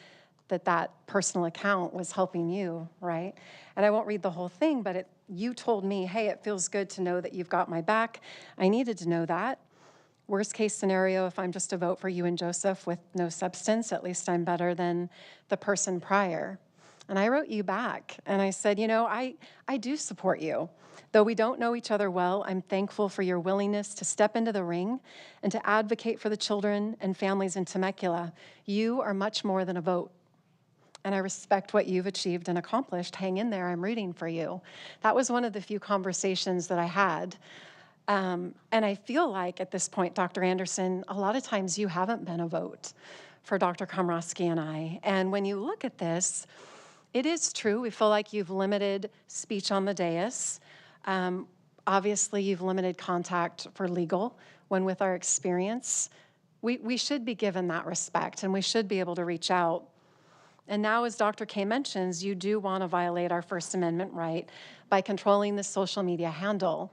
that that personal account was helping you, right? And I won't read the whole thing, but you told me, hey, it feels good to know that you've got my back. I needed to know that. Worst case scenario, if I'm just a vote for you and Joseph with no substance, at least I'm better than the person prior. And I wrote you back and I said, you know, I do support you. Though we don't know each other well, I'm thankful for your willingness to step into the ring and to advocate for the children and families in Temecula. You are much more than a vote. And I respect what you've achieved and accomplished. Hang in there, I'm rooting for you. That was one of the few conversations that I had. And I feel like at this point, Dr. Anderson, a lot of times you haven't been a vote for Dr. Komrosky and I. And when you look at this, it is true. We feel like you've limited speech on the dais. Obviously, you've limited contact for legal, when with our experience, we should be given that respect and we should be able to reach out. And now, as Dr. K mentions, you do want to violate our First Amendment right by controlling the social media handle.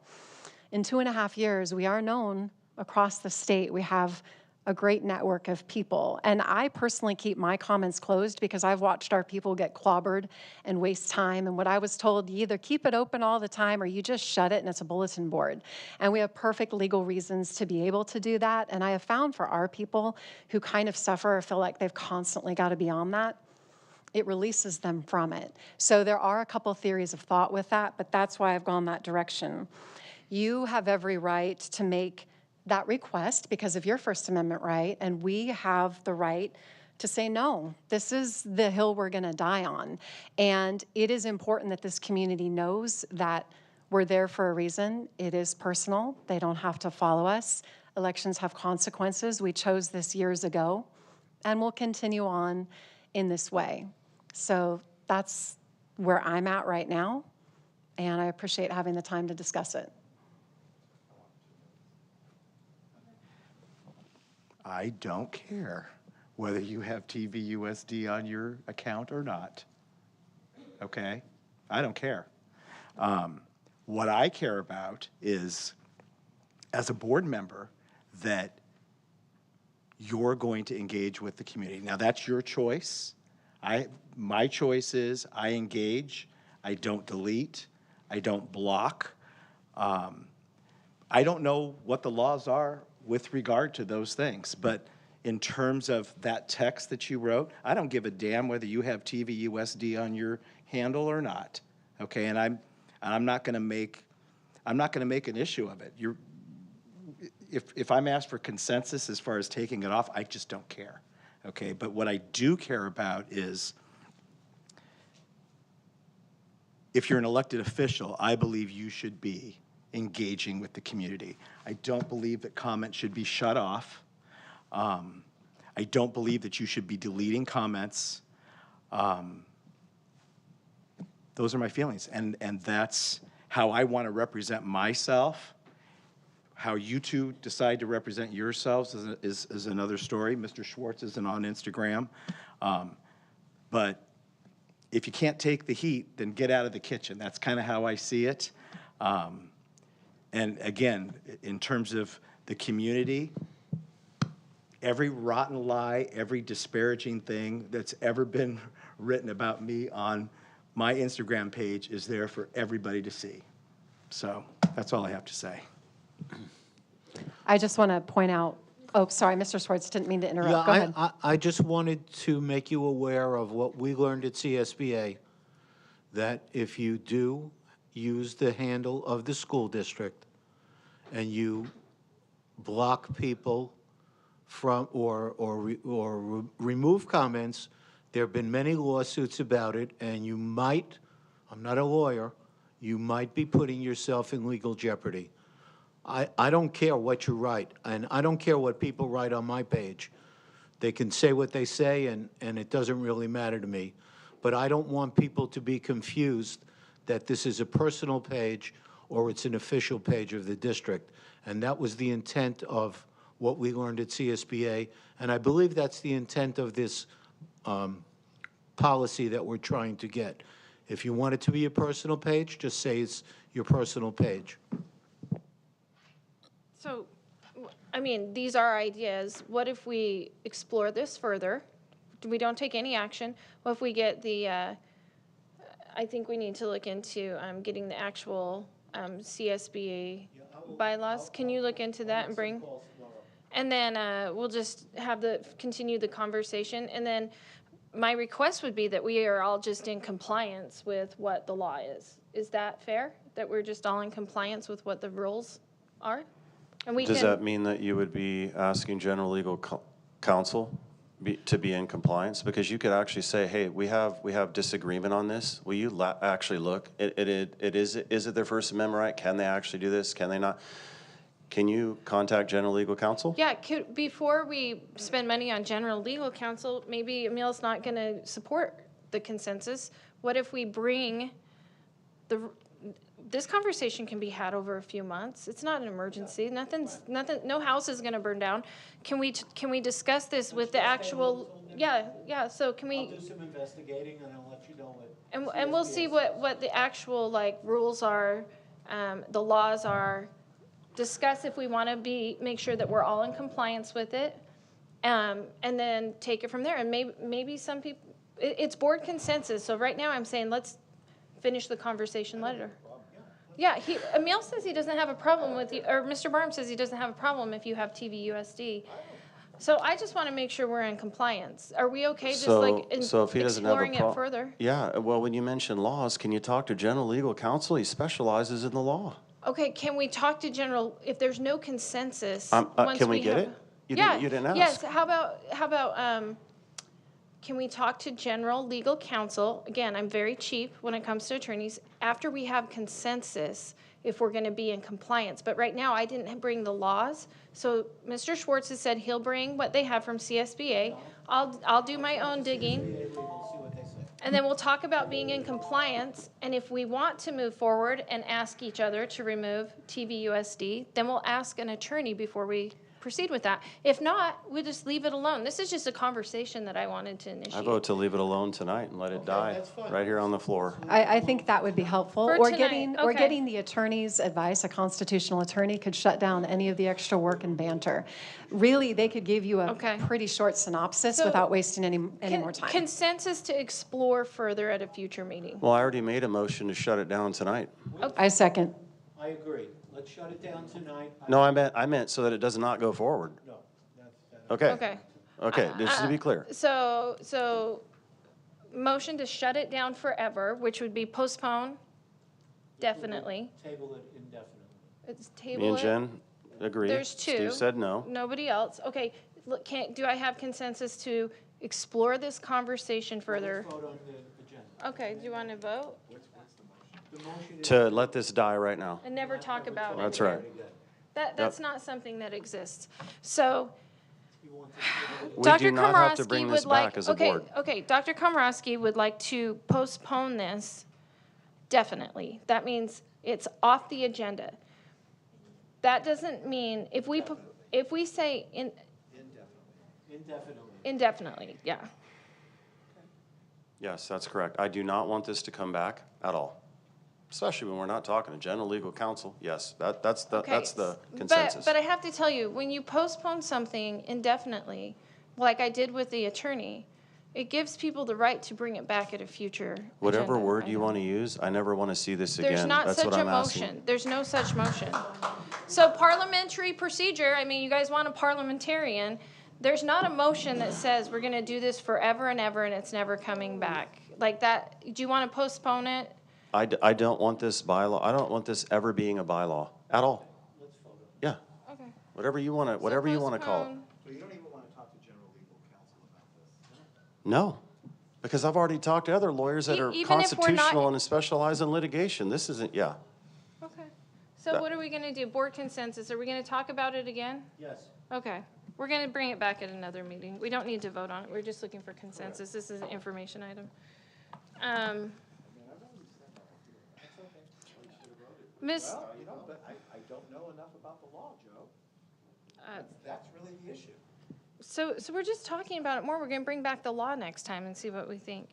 In 2.5 years, we are known across the state. We have a great network of people. And I personally keep my comments closed because I've watched our people get clobbered and waste time. And what I was told, you either keep it open all the time or you just shut it and it's a bulletin board. And we have perfect legal reasons to be able to do that. And I have found for our people who kind of suffer or feel like they've constantly got to be on that, it releases them from it. So there are a couple theories of thought with that, but that's why I've gone that direction. You have every right to make that request because of your First Amendment right, and we have the right to say, no, this is the hill we're gonna die on. And it is important that this community knows that we're there for a reason. It is personal. They don't have to follow us. Elections have consequences. We chose this years ago, and we'll continue on in this way. So that's where I'm at right now, and I appreciate having the time to discuss it. I don't care whether you have TVUSD on your account or not, okay? I don't care. What I care about is, as a board member, that you're going to engage with the community. Now, that's your choice. My choice is I engage, I don't delete, I don't block. I don't know what the laws are with regard to those things, but in terms of that text that you wrote, I don't give a damn whether you have TVUSD on your handle or not, okay? And I'm not going to make an issue of it. If I'm asked for consensus as far as taking it off, I just don't care, okay? But what I do care about is, if you're an elected official, I believe you should be engaging with the community. I don't believe that comment should be shut off. I don't believe that you should be deleting comments. Those are my feelings, and that's how I want to represent myself. How you two decide to represent yourselves is another story. Mr. Schwartz isn't on Instagram. But if you can't take the heat, then get out of the kitchen. That's kind of how I see it. And again, in terms of the community, every rotten lie, every disparaging thing that's ever been written about me on my Instagram page is there for everybody to see. So that's all I have to say. I just want to point out, oh, sorry, Mr. Schwartz, didn't mean to interrupt. Go ahead. I just wanted to make you aware of what we learned at CSBA, that if you do use the handle of the school district and you block people from or remove comments, there have been many lawsuits about it, and you might, I'm not a lawyer, you might be putting yourself in legal jeopardy. I don't care what you write, and I don't care what people write on my page. They can say what they say, and it doesn't really matter to me. But I don't want people to be confused that this is a personal page or it's an official page of the district. And that was the intent of what we learned at CSBA, and I believe that's the intent of this policy that we're trying to get. If you want it to be a personal page, just say it's your personal page. So, I mean, these are ideas. What if we explore this further? We don't take any action. What if we get the, I think we need to look into getting the actual CSBA bylaws. Can you look into that and bring? And then we'll just have continue the conversation. And then my request would be that we are all just in compliance with what the law is. Is that fair? That we're just all in compliance with what the rules are? And we Does that mean that you would be asking general legal counsel to be in compliance? Because you could actually say, hey, we have disagreement on this. Will you actually look? Is it their First Amendment right? Can they actually do this? Can they not? Can you contact general legal counsel? Yeah, before we spend money on general legal counsel, maybe Emil's not going to support the consensus. What if we bring this conversation can be had over a few months. It's not an emergency. Nothing. No house is going to burn down. Can we discuss this with the actual? Yeah. So can we? I'll do some investigating and I'll let you know what. And we'll see what the actual rules are, the laws are. Discuss if we want to make sure that we're all in compliance with it, and then take it from there. And maybe some people, it's board consensus. So right now I'm saying let's finish the conversation later. Yeah, Emil says he doesn't have a problem with you, or Mr. Barham says he doesn't have a problem if you have TVUSD. So I just want to make sure we're in compliance. Are we okay just so if he doesn't have a exploring it further? Yeah, well, when you mention laws, can you talk to general legal counsel? He specializes in the law. Okay, can we talk to general, if there's no consensus? Can we get it? You didn't ask. Yes, how about can we talk to general legal counsel? Again, I'm very cheap when it comes to attorneys. After we have consensus, if we're going to be in compliance. But right now, I didn't bring the laws. So Mr. Schwartz has said he'll bring what they have from CSBA. I'll do my own digging. And then we'll talk about being in compliance. And if we want to move forward and ask each other to remove TVUSD, then we'll ask an attorney before we proceed with that. If not, we'll just leave it alone. This is just a conversation that I wanted to initiate. I vote to leave it alone tonight and let it die right here on the floor. I think that would be helpful. For Or tonight, getting the attorney's advice. A constitutional attorney could shut down any of the extra work and banter. Really, they could give you a pretty short synopsis without wasting any more time. Consensus to explore further at a future meeting. Well, I already made a motion to shut it down tonight. Okay. I second. I agree. Let's shut it down tonight. No, I meant so that it does not go forward. No. Okay. Okay, just to be clear. So motion to shut it down forever, which would be postpone, definitely. Table it indefinitely. It's table Me and it. Jen agree. There's two. Steve said no. Nobody else. Okay, look, do I have consensus to explore this conversation further? Let's vote on the agenda. Okay, do you want to vote? The motion is To let this die right now. And never talk about it. That's right. That's not something that exists. So We Dr. do not have to Komorowski bring this would like, back as a board. Okay, Dr. Komorowski would like to postpone this definitely. That means it's off the agenda. That doesn't mean, if we say indefinitely. indefinitely, yeah. Yes, that's correct. I do not want this to come back at all, especially when we're not talking to general legal counsel. Yes, that's the consensus. But I have to tell you, when you postpone something indefinitely, like I did with the attorney, it gives people the right to bring it back at a future Whatever agenda word you item. want to use, I never want to see this again. There's not That's such what a I'm asking. motion. There's no such motion. So parliamentary procedure, I mean, you guys want a parliamentarian. There's not a motion that says we're going to do this forever and ever and it's never coming back. Like that, do you want to postpone it? I don't want this bylaw, I don't want this ever being a bylaw at all. Yeah. Okay. Whatever you want to, whatever you want to call it. So you don't even want to talk to general legal counsel about this? No, because I've already talked to other lawyers that are Even if we're not- constitutional and specialize in litigation. This isn't, yeah. Okay. So what are we going to do? Board consensus. Are we going to talk about it again? Yes. Okay. We're going to bring it back at another meeting. We don't need to vote on it. We're just looking for consensus. This is an information item. Miss. Well, you know, but I don't know enough about the law, Joe. That's really the issue. So we're just talking about it more. We're going to bring back the law next time and see what we think.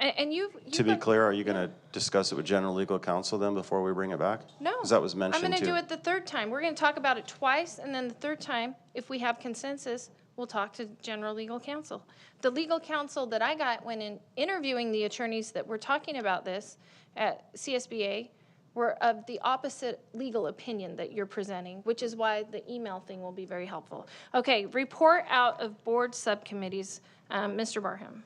And you've To be clear, are you going to discuss it with general legal counsel then before we bring it back? No. Because that was mentioned I'm too. going to do it the third time. We're going to talk about it twice, and then the third time, if we have consensus, we'll talk to general legal counsel. The legal counsel that I got when interviewing the attorneys that were talking about this at CSBA were of the opposite legal opinion that you're presenting, which is why the email thing will be very helpful. Okay, report out of board subcommittees. Mr. Barham.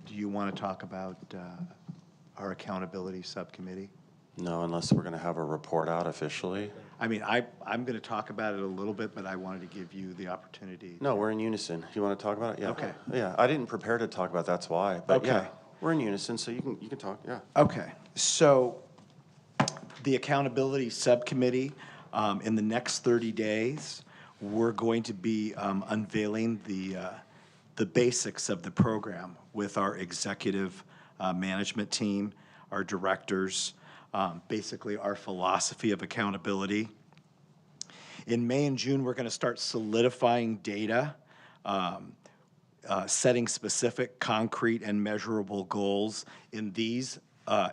Do you want to talk about our accountability subcommittee? No, unless we're going to have a report out officially. I mean, I'm going to talk about it a little bit, but I wanted to give you the opportunity. No, we're in unison. You want to talk about it? Yeah. Okay. Yeah, I didn't prepare to talk about, that's why. But yeah, Okay. we're in unison, so you can talk, yeah. Okay, so the accountability subcommittee, in the next 30 days, we're going to be unveiling the basics of the program with our executive management team, our directors, basically our philosophy of accountability. In May and June, we're going to start solidifying data, setting specific, concrete, and measurable goals in these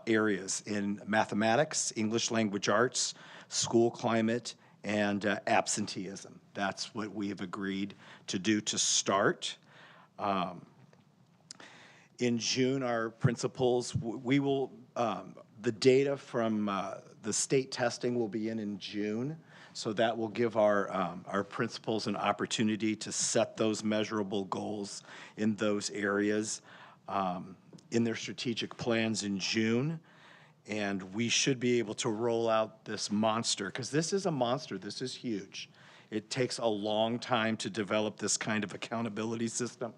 areas, in mathematics, English language arts, school climate, and absenteeism. That's what we have agreed to do to start. In June, our principals, we will, the data from the state testing will be in June, so that will give our principals an opportunity to set those measurable goals in those areas in their strategic plans in June. And we should be able to roll out this monster, because this is a monster, this is huge. It takes a long time to develop this kind of accountability system,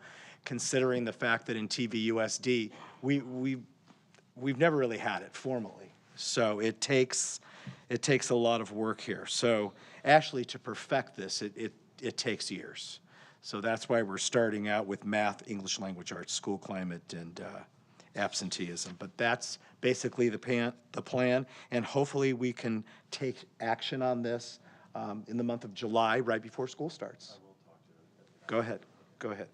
considering the fact that in TVUSD, we've never really had it formally. So it takes a lot of work here. So actually, to perfect this, it takes years. So that's why we're starting out with math, English language arts, school climate, and absenteeism. But that's basically the plan, and hopefully we can take action on this in the month of July, right before school starts. Go ahead. Go ahead.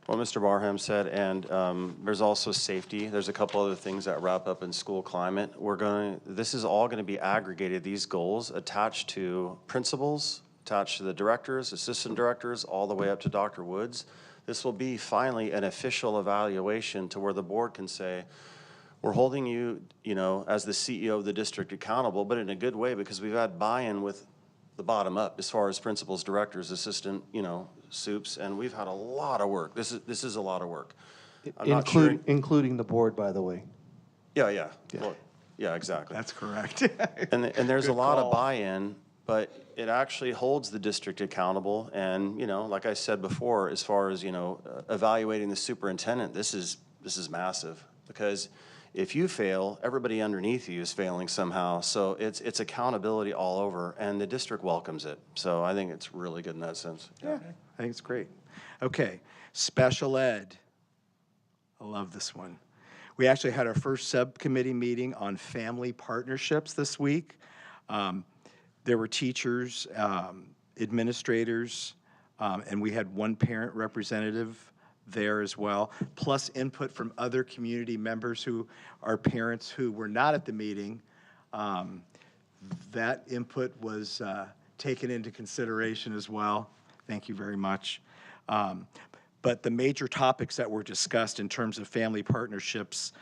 Well, Mr. Barham said, and there's also safety. There's a couple other things that wrap up in school climate. This is all going to be aggregated, these goals attached to principals, attached to the directors, assistant directors, all the way up to Dr. Woods. This will be finally an official evaluation to where the board can say, we're holding you, as the CEO of the district accountable, but in a good way, because we've had buy-in with the bottom up as far as principals, directors, assistant, soups, and we've had a lot of work. This is a lot of work. Including the board, by the way. Yeah. Well, yeah, exactly. That's correct. And there's a Good lot call. of buy-in, but it actually holds the district accountable. And, like I said before, as far as, evaluating the superintendent, this is massive, because if you fail, everybody underneath you is failing somehow. So it's accountability all over, and the district welcomes it. So I think it's really good in that sense. Yeah, I think it's great. Okay, special ed. I love this one. We actually had our first subcommittee meeting on family partnerships this week. There were teachers, administrators, and we had one parent representative there as well, plus input from other community members who are parents who were not at the meeting. That input was taken into consideration as well. Thank you very much. But the major topics that were discussed in terms of family partnerships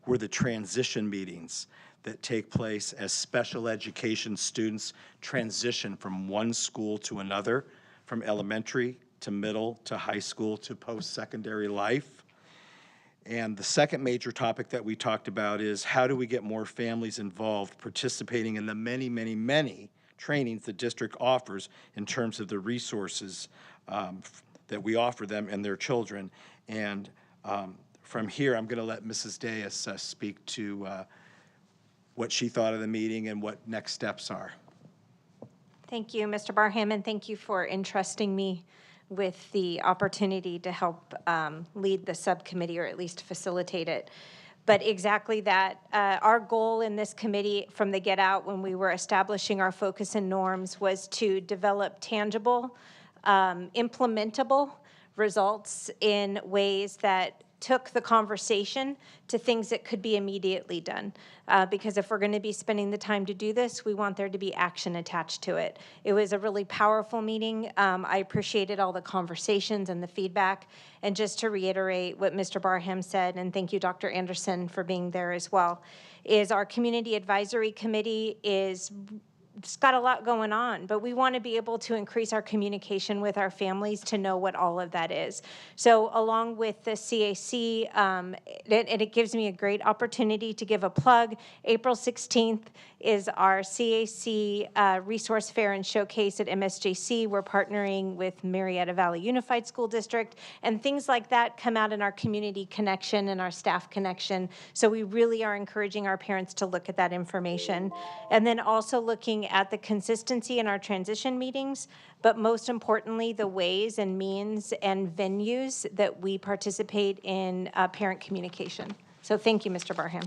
were the transition meetings that take place as special education students transition from one school to another, from elementary to middle to high school to post-secondary life. And the second major topic that we talked about is how do we get more families involved participating in the many, many, many trainings the district offers in terms of the resources that we offer them and their children. And from here, I'm going to let Mrs. Deas speak to what she thought of the meeting and what next steps are. Thank you, Mr. Barham, and thank you for entrusting me with the opportunity to help lead the subcommittee, or at least facilitate it. But exactly that. Our goal in this committee from the get-out when we were establishing our focus and norms was to develop tangible, implementable results in ways that took the conversation to things that could be immediately done. Because if we're going to be spending the time to do this, we want there to be action attached to it. It was a really powerful meeting. I appreciated all the conversations and the feedback. And just to reiterate what Mr. Barham said, and thank you, Dr. Anderson, for being there as well, is our Community Advisory Committee it's got a lot going on, but we want to be able to increase our communication with our families to know what all of that is. So along with the CAC, and it gives me a great opportunity to give a plug. April 16th is our CAC Resource Fair and Showcase at MSJC. We're partnering with Marietta Valley Unified School District, and things like that come out in our community connection and our staff connection. So we really are encouraging our parents to look at that information. And then also looking at the consistency in our transition meetings, but most importantly, the ways and means and venues that we participate in parent communication. So thank you, Mr. Barham.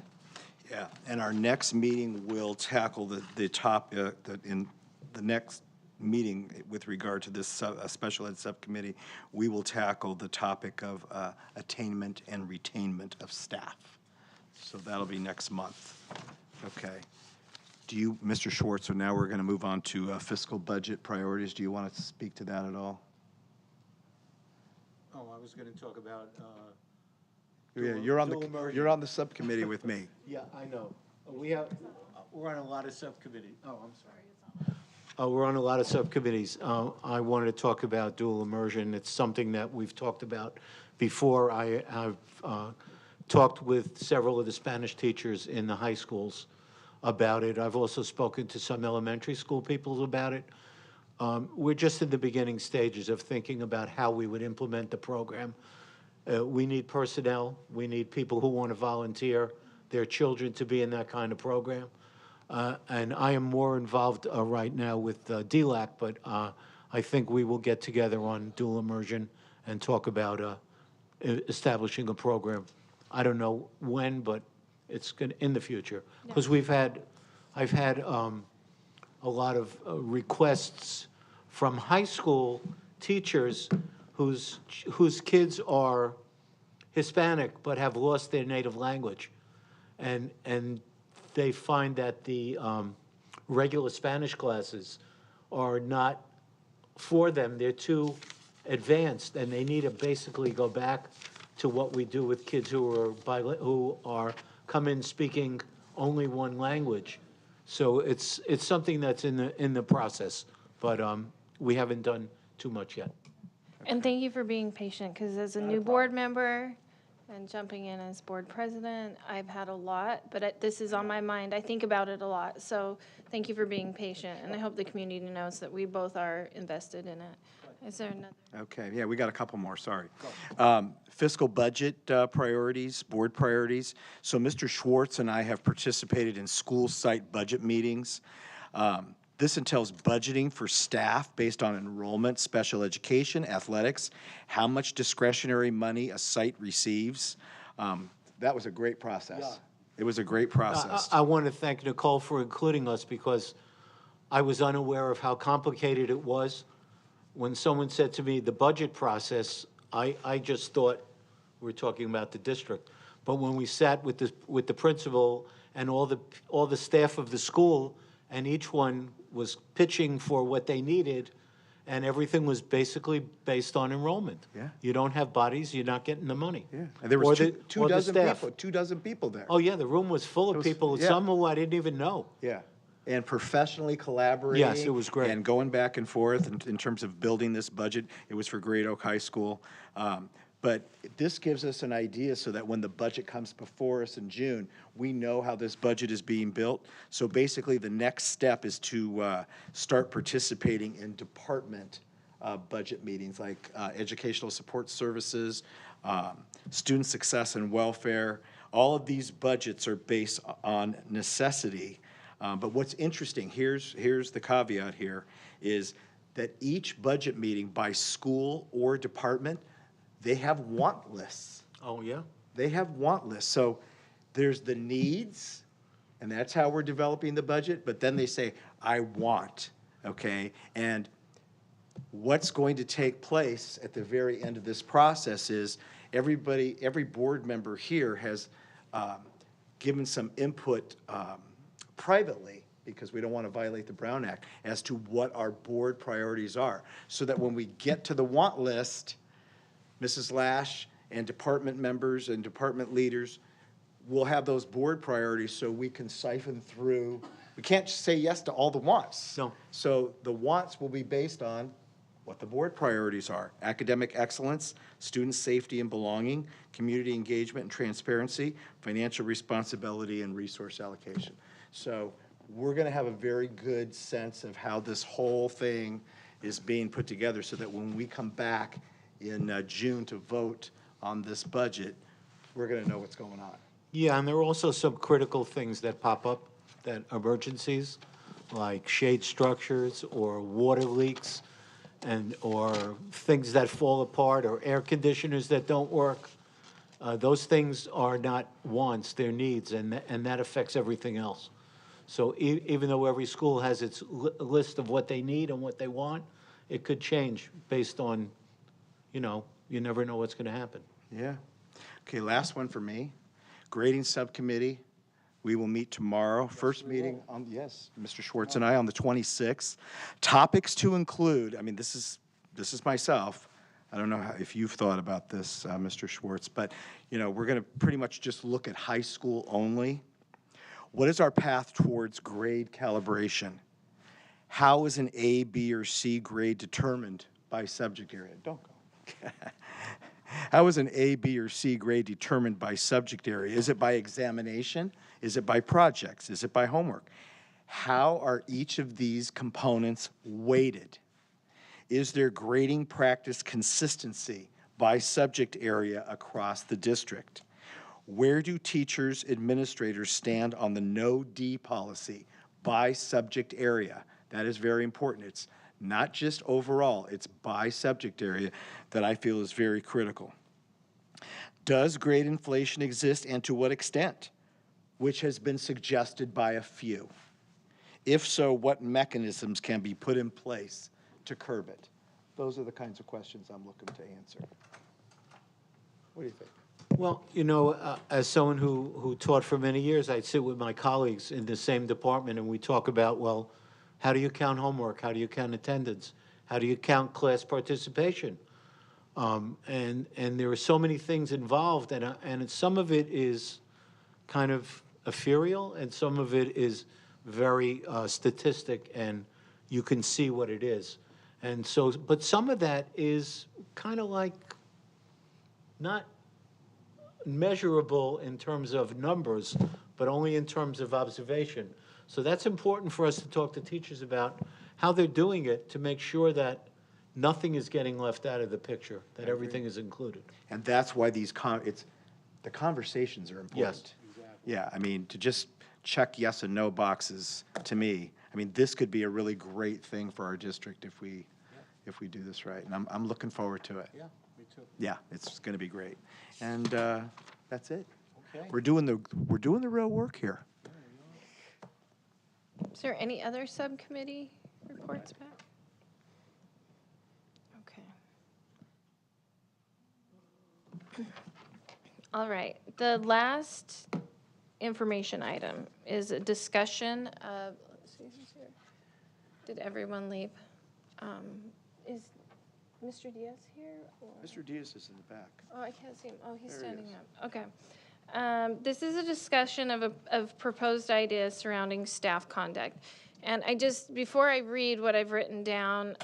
Yeah, and our next meeting will tackle in the next meeting with regard to this special ed subcommittee, we will tackle the topic of attainment and retainment of staff. So that'll be next month. Okay. Mr. Schwartz, so now we're going to move on to fiscal budget priorities. Do you want to speak to that at all? Oh, I was going to talk about. Yeah, you're on the subcommittee with me. Yeah, I know. We're on a lot of subcommittees. Oh, I'm sorry. We're on a lot of subcommittees. I wanted to talk about dual immersion. It's something that we've talked about before. I've talked with several of the Spanish teachers in the high schools about it. I've also spoken to some elementary school people about it. We're just in the beginning stages of thinking about how we would implement the program. We need personnel. We need people who want to volunteer their children to be in that kind of program. And I am more involved right now with DAAC, but I think we will get together on dual immersion and talk about establishing a program. I don't know when, but it's in the future, because I've had a lot of requests from high school teachers whose kids are Hispanic but have lost their native language, and they find that the regular Spanish classes are not for them. They're too advanced, and they need to basically go back to what we do with kids who are come in speaking only one language. So it's something that's in the process, but we haven't done too much yet. And thank you for being patient, because as a new board member and jumping in as board president, I've had a lot, but this is on my mind. I think about it a lot. So thank you for being patient, and I hope the community knows that we both are invested in it. Is there another? Okay, yeah, we got a couple more, sorry. Fiscal budget priorities, board priorities. So Mr. Schwartz and I have participated in school site budget meetings. This entails budgeting for staff based on enrollment, special education, athletics, how much discretionary money a site receives. that was a great process. It was a great process. I want to thank Nicole for including us because I was unaware of how complicated it was. When someone said to me, the budget process, I just thought we were talking about the district. But when we sat with the principal and all the staff of the school, and each one was pitching for what they needed, and everything was basically based on enrollment. Yeah. You don't have bodies, you're not getting the money. Yeah, and there Or was the- two or the dozen staff. people, 2 dozen people there. Oh, yeah, the room was full of people, yeah. some who I didn't even know. Yeah, and professionally collaborating. Yes, it was great. And going back and forth in terms of building this budget. It was for Great Oak High School. But this gives us an idea so that when the budget comes before us in June, we know how this budget is being built. So basically, the next step is to start participating in department budget meetings like educational support services, student success and welfare. All of these budgets are based on necessity. But what's interesting, here's the caveat here, is that each budget meeting by school or department, they have want lists. Oh, yeah? They have want lists. So there's the needs, and that's how we're developing the budget, but then they say, I want, okay? And what's going to take place at the very end of this process is every board member here has given some input privately, because we don't want to violate the Brown Act, as to what our board priorities are, so that when we get to the want list, Mrs. Lash and department members and department leaders will have those board priorities so we can siphon through. We can't just say yes to all the wants. No. So the wants will be based on what the board priorities are: academic excellence, student safety and belonging, community engagement and transparency, financial responsibility, and resource allocation. So we're going to have a very good sense of how this whole thing is being put together, so that when we come back in June to vote on this budget, we're going to know what's going on. Yeah, and there are also some critical things that pop up, that emergencies, like shade structures or water leaks, or things that fall apart, or air conditioners that don't work. Those things are not wants, they're needs, and that affects everything else. So even though every school has its list of what they need and what they want, it could change based on, you never know what's going to happen. Yeah. Okay, last one for me. Grading Subcommittee. We will meet tomorrow. First meeting on, yes, Mr. Schwartz and I, on the 26th. Topics to include, I mean, this is myself. I don't know if you've thought about this, Mr. Schwartz, but, we're going to pretty much just look at high school only. What is our path towards grade calibration? How is an A, B, or C grade determined by subject area? Don't go. How is an A, B, or C grade determined by subject area? Is it by examination? Is it by projects? Is it by homework? How are each of these components weighted? Is there grading practice consistency by subject area across the district? Where do teachers, administrators stand on the no D policy by subject area? That is very important. It's not just overall, it's by subject area that I feel is very critical. Does grade inflation exist, and to what extent? Which has been suggested by a few. If so, what mechanisms can be put in place to curb it? Those are the kinds of questions I'm looking to answer. What do you think? Well, as someone who taught for many years, I'd sit with my colleagues in the same department, and we talk about, well, how do you count homework? How do you count attendance? How do you count class participation? And there are so many things involved, and some of it is kind of ethereal, and some of it is very statistic, and you can see what it is. And so, but some of that is kind of like not measurable in terms of numbers, but only in terms of observation. So that's important for us to talk to teachers about how they're doing it, to make sure that nothing is getting left out of the picture, that everything is included. And that's why the conversations are important. Yes. Yeah, I mean, to just check yes and no boxes, to me, I mean, this could be a really great thing for our district if we do this right. And I'm looking forward to it. Yeah, me too. Yeah, it's going to be great. And that's it. We're doing the real work here. Is there any other subcommittee reports back? Okay. All right. The last information item is a discussion of, let's see who's here. Did everyone leave? Is Mr. Diaz here? Or? Mr. Diaz is in the back. Oh, I can't see him. Oh, he's There he standing is. up. Okay. This is a discussion of proposed ideas surrounding staff conduct. And I just, before I read what I've written down,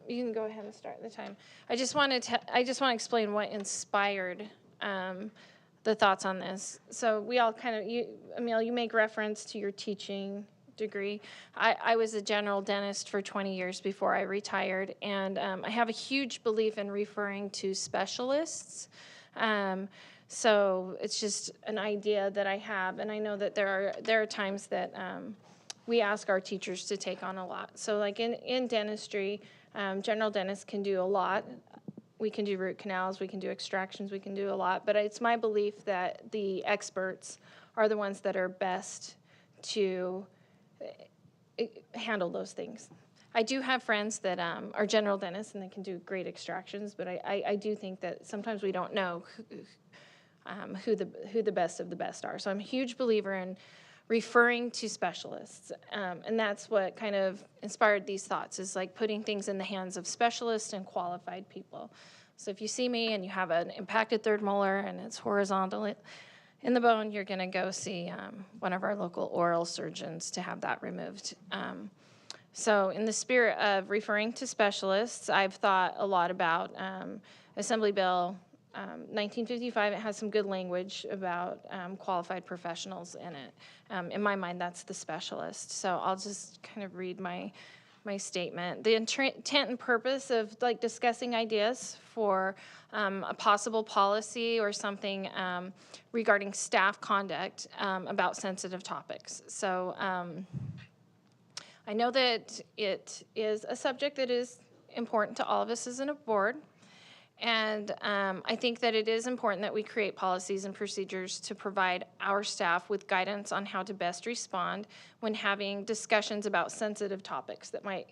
you can go ahead and start the time. I just want to explain what inspired the thoughts on this. So we all kind of, Emile, you make reference to your teaching degree. I was a general dentist for 20 years before I retired, and I have a huge belief in referring to specialists. So it's just an idea that I have, and I know that there are times that we ask our teachers to take on a lot. So like in dentistry, general dentists can do a lot. We can do root canals, we can do extractions, we can do a lot, but it's my belief that the experts are the ones that are best to handle those things. I do have friends that are general dentists and they can do great extractions, but I do think that sometimes we don't know who the best of the best are. So I'm a huge believer in referring to specialists, and that's what kind of inspired these thoughts, is like putting things in the hands of specialists and qualified people. So if you see me and you have an impacted third molar and it's horizontal in the bone, you're going to go see one of our local oral surgeons to have that removed. So in the spirit of referring to specialists, I've thought a lot about Assembly Bill 1955. It has some good language about qualified professionals in it. In my mind, that's the specialist. So I'll just kind of read my statement. The intent and purpose of like discussing ideas for a possible policy or something regarding staff conduct about sensitive topics. So I know that it is a subject that is important to all of us as a board. And I think that it is important that we create policies and procedures to provide our staff with guidance on how to best respond when having discussions about sensitive topics that might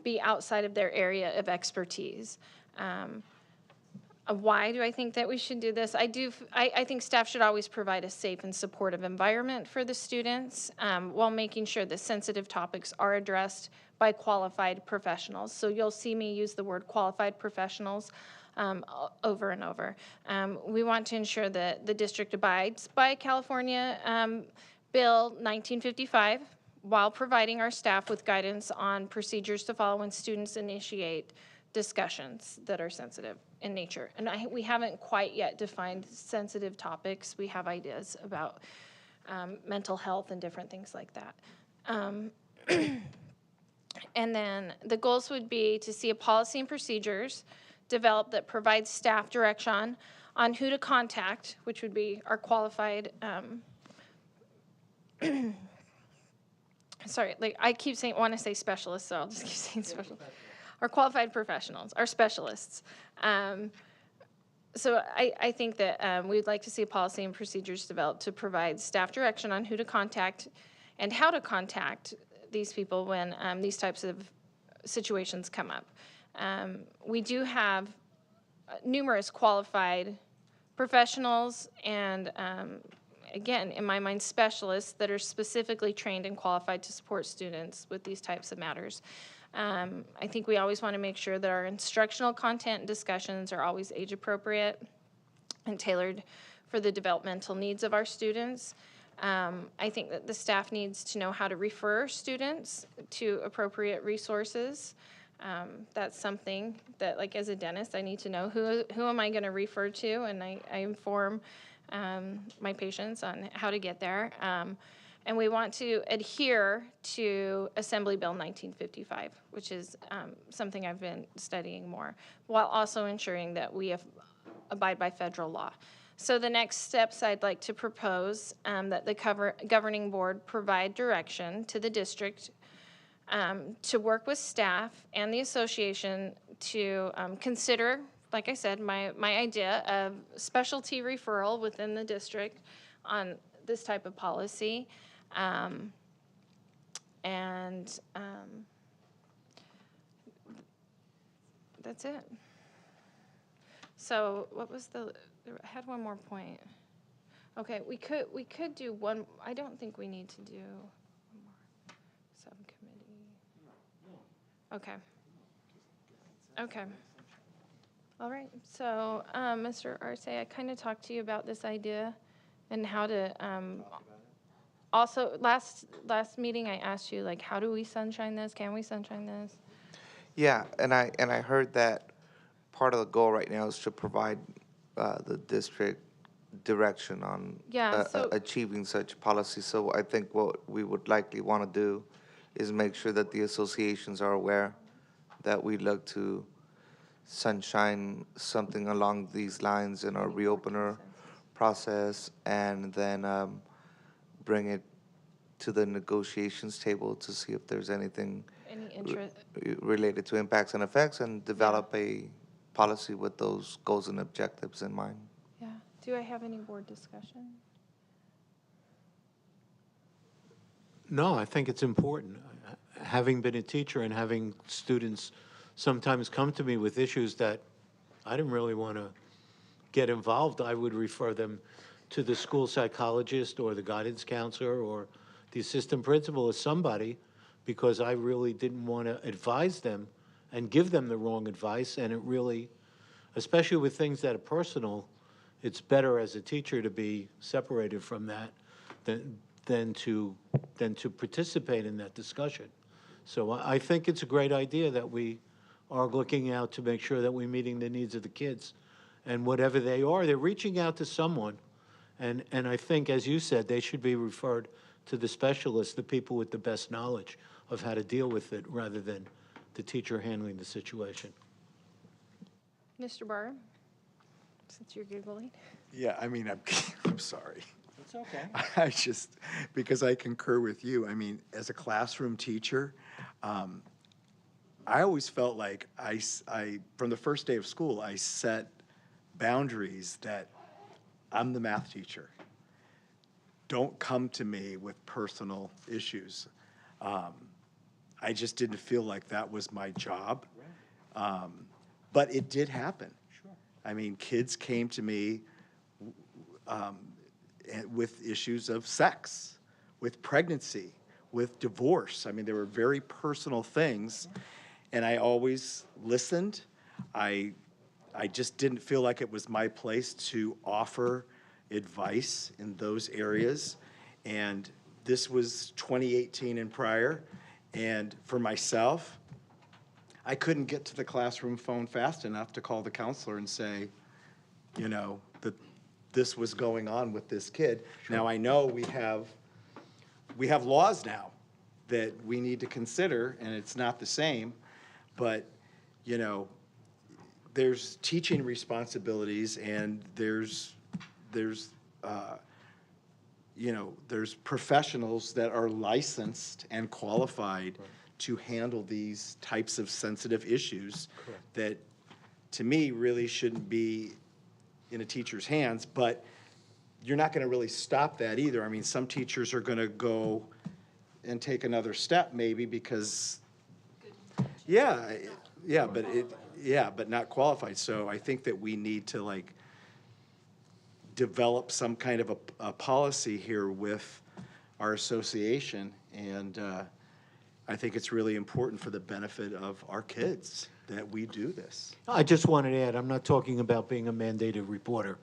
be outside of their area of expertise. Why do I think that we should do this? I think staff should always provide a safe and supportive environment for the students while making sure that sensitive topics are addressed by qualified professionals. So you'll see me use the word qualified professionals over and over. We want to ensure that the district abides by California Bill 1955 while providing our staff with guidance on procedures to follow when students initiate discussions that are sensitive in nature. And we haven't quite yet defined sensitive topics. We have ideas about mental health and different things like that. And then the goals would be to see a policy and procedures developed that provides staff direction on who to contact, which would be our qualified, sorry, like I keep saying, want to say specialists, so I'll just keep saying specialists. Our qualified professionals, our specialists. So I think that we'd like to see a policy and procedures developed to provide staff direction on who to contact and how to contact these people when these types of situations come up. We do have numerous qualified professionals and, again, in my mind, specialists that are specifically trained and qualified to support students with these types of matters. I think we always want to make sure that our instructional content and discussions are always age appropriate and tailored for the developmental needs of our students. I think that the staff needs to know how to refer students to appropriate resources. That's something that, like, as a dentist, I need to know who am I going to refer to, and I inform my patients on how to get there. And we want to adhere to Assembly Bill 1955, which is something I've been studying more, while also ensuring that we abide by federal law. So the next steps I'd like to propose that the governing board provide direction to the district to work with staff and the association to consider, like I said, my idea of specialty referral within the district on this type of policy. That's it. So what was I had one more point. Okay, we could do one. I don't think we need to do one more subcommittee. Okay. Okay. All right. So, Mr. Arce, I kind of talked to you about this idea and how to. Also, last meeting I asked you, like, how do we sunshine this? Can we sunshine this? Yeah, and I heard that part of the goal right now is to provide the district direction on achieving such policy. So I think what we would likely want to do is make sure that the associations are aware that we look to sunshine something along these lines in our reopener process, and then bring it to the negotiations table to see if there's anything related to impacts and effects, and develop a policy with those goals and objectives in mind. Yeah. Do I have any board discussion? No, I think it's important. Having been a teacher and having students sometimes come to me with issues that I didn't really want to get involved, I would refer them to the school psychologist or the guidance counselor or the assistant principal or somebody, because I really didn't want to advise them and give them the wrong advice. And it really, especially with things that are personal, it's better as a teacher to be separated from that than to participate in that discussion. So I think it's a great idea that we are looking out to make sure that we're meeting the needs of the kids. And whatever they are, they're reaching out to someone. And I think, as you said, they should be referred to the specialists, the people with the best knowledge of how to deal with it, rather than the teacher handling the situation. Mr. Barr, since you're giggling. Yeah, I mean, I'm sorry. It's okay. I just, because I concur with you, I mean, as a classroom teacher, I always felt like I, from the first day of school, I set boundaries that I'm the math teacher. Don't come to me with personal issues. I just didn't feel like that was my job. But it did happen. Sure. I mean, kids came to me with issues of sex, with pregnancy, with divorce. I mean, they were very personal things, and I always listened. I just didn't feel like it was my place to offer advice in those areas. And this was 2018 and prior. And for myself, I couldn't get to the classroom phone fast enough to call the counselor and say, you know, that this was going on with this kid. Sure. Now, I know we have laws now that we need to consider, and it's not the same, but, you know, there's teaching responsibilities, and there's professionals that are licensed and qualified to handle these types of sensitive issues. Correct. That, to me, really shouldn't be in a teacher's hands, but you're not going to really stop that either. I mean, some teachers are going to go and take another step maybe because, but not qualified. So I think that we need to, like, develop some kind of a policy here with our association, and I think it's really important for the benefit of our kids that we do this. I just wanted to add, I'm not talking about being a mandated reporter.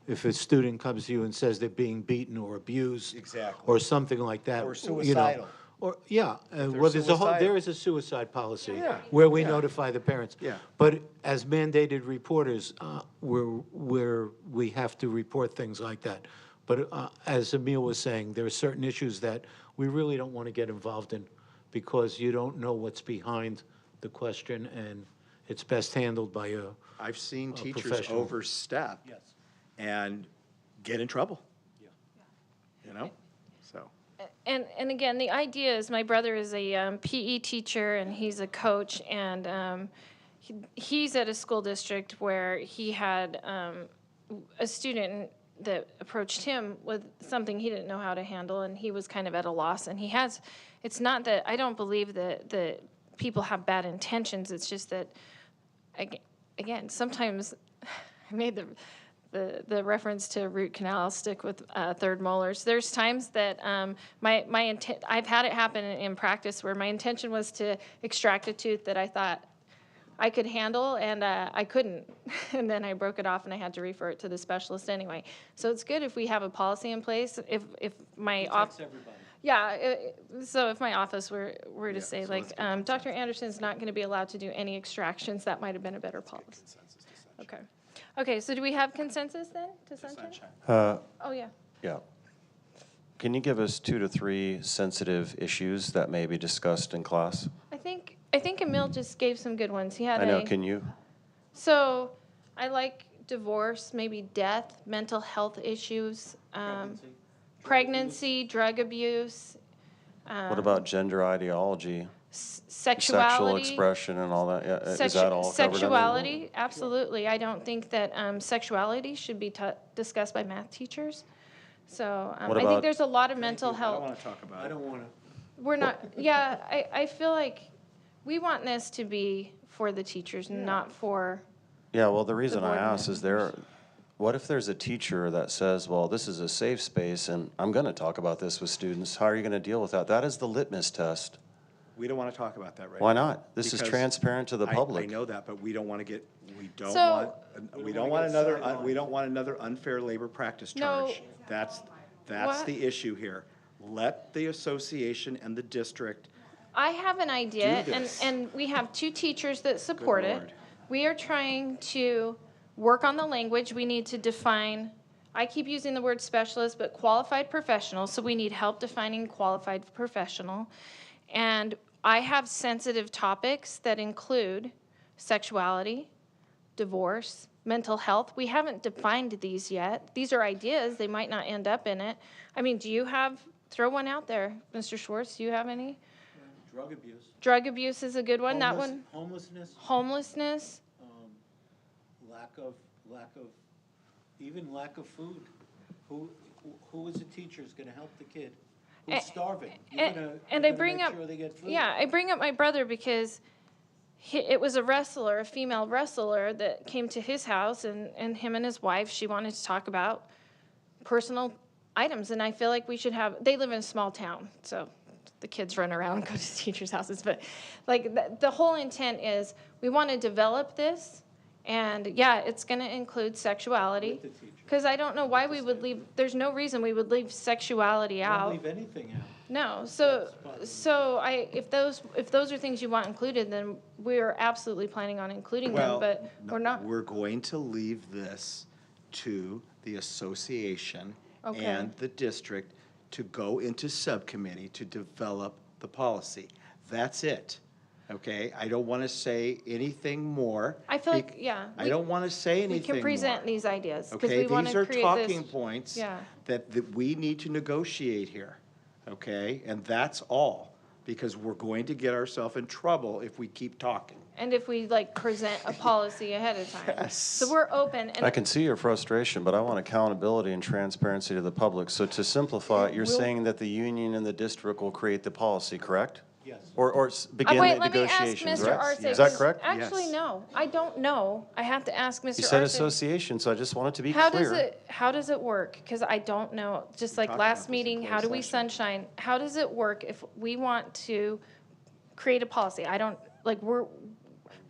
If a student comes to you and says they're being beaten or abused, exactly, or something like that, or suicidal, well, there is a suicide policy where we notify the parents. Yeah. But as mandated reporters, we have to report things like that. But as Emil was saying, there are certain issues that we really don't want to get involved in because you don't know what's behind the question, and it's best handled by a I've seen teachers overstep and get in trouble. Yeah. You know? So. And again, the idea is, my brother is a PE teacher, and he's a coach, and he's at a school district where he had a student that approached him with something he didn't know how to handle, and he was kind of at a loss. And he has, it's not that, I don't believe that people have bad intentions. It's just that, again, sometimes I made the reference to root canal. I'll stick with third molars. There's times that my intent, I've had it happen in practice where my intention was to extract a tooth that I thought I could handle, and I couldn't. And then I broke it off, and I had to refer it to the specialist anyway. So it's good if we have a policy in place. If my office, yeah. So if my office were to say, like, Dr. Anderson's not going to be allowed to do any extractions, that might have been a better policy. Okay. Okay. So do we have consensus then to sunshine? Oh yeah. Yeah. Can you give us 2 to 3 sensitive issues that may be discussed in class? I think Emil just gave some good ones. He had I know, can you? So I like divorce, maybe death, mental health issues, pregnancy, drug abuse. What about gender ideology? Sexuality. Sexual expression and all that? Yeah, is that all covered? Sexuality, absolutely. I don't think that sexuality should be discussed by math teachers. So I think there's a lot of mental health. I don't want to talk about it. I don't want to. We're not, yeah, I feel like we want this to be for the teachers, not for. Yeah, well, the reason I ask is what if there's a teacher that says, well, this is a safe space and I'm going to talk about this with students. How are you going to deal with that? That is the litmus test. We don't want to talk about that right now. Why not? This is transparent to the public. I know that, but we don't want to get, we don't want another unfair labor practice charge. That's the issue here. Let the association and the district. I have an idea, and we have 2 teachers that support it. We are trying to work on the language. We need to define, I keep using the word specialist, but qualified professional, so we need help defining qualified professional. And I have sensitive topics that include sexuality, divorce, mental health. We haven't defined these yet. These are ideas. They might not end up in it. I mean, do you have, throw one out there, Mr. Schwartz, do you have any? Drug abuse. Drug abuse is a good one. That one. Homelessness. Homelessness. Lack of food. Who as a teacher is going to help the kid who's starving? And I bring up, I bring up my brother because it was a female wrestler that came to his house, and him and his wife, she wanted to talk about personal items, and I feel like we should have, they live in a small town, so the kids run around and go to teachers' houses, but like the whole intent is we want to develop this, and yeah, it's going to include sexuality, because I don't know why we would leave, there's no reason we would leave sexuality out. Don't leave anything out. No, so if those are things you want included, then we are absolutely planning on including them, but we're not. We're going to leave this to the association and the district to go into subcommittee to develop the policy. That's it. Okay, I don't want to say anything more. I feel like, I don't want to say anything more. We can present these ideas because okay, we want to create these this. are talking points that we need to negotiate here. Okay, and that's all, because we're going to get ourselves in trouble if we keep talking. And if we present a policy ahead of time. Yes. So we're open. And I can see your frustration, but I want accountability and transparency to the public. So to simplify, you're saying that the union and the district will create the policy, correct? Yes. Or begin the let negotiations, me ask Mr. right? Arce, Is that correct? Actually, no. I don't know. I have to ask Mr. Arce. You said association, so I just wanted to be clear. How does it work? Because I don't know. Just like last meeting, how do we sunshine? How does it work if we want to create a policy? I don't,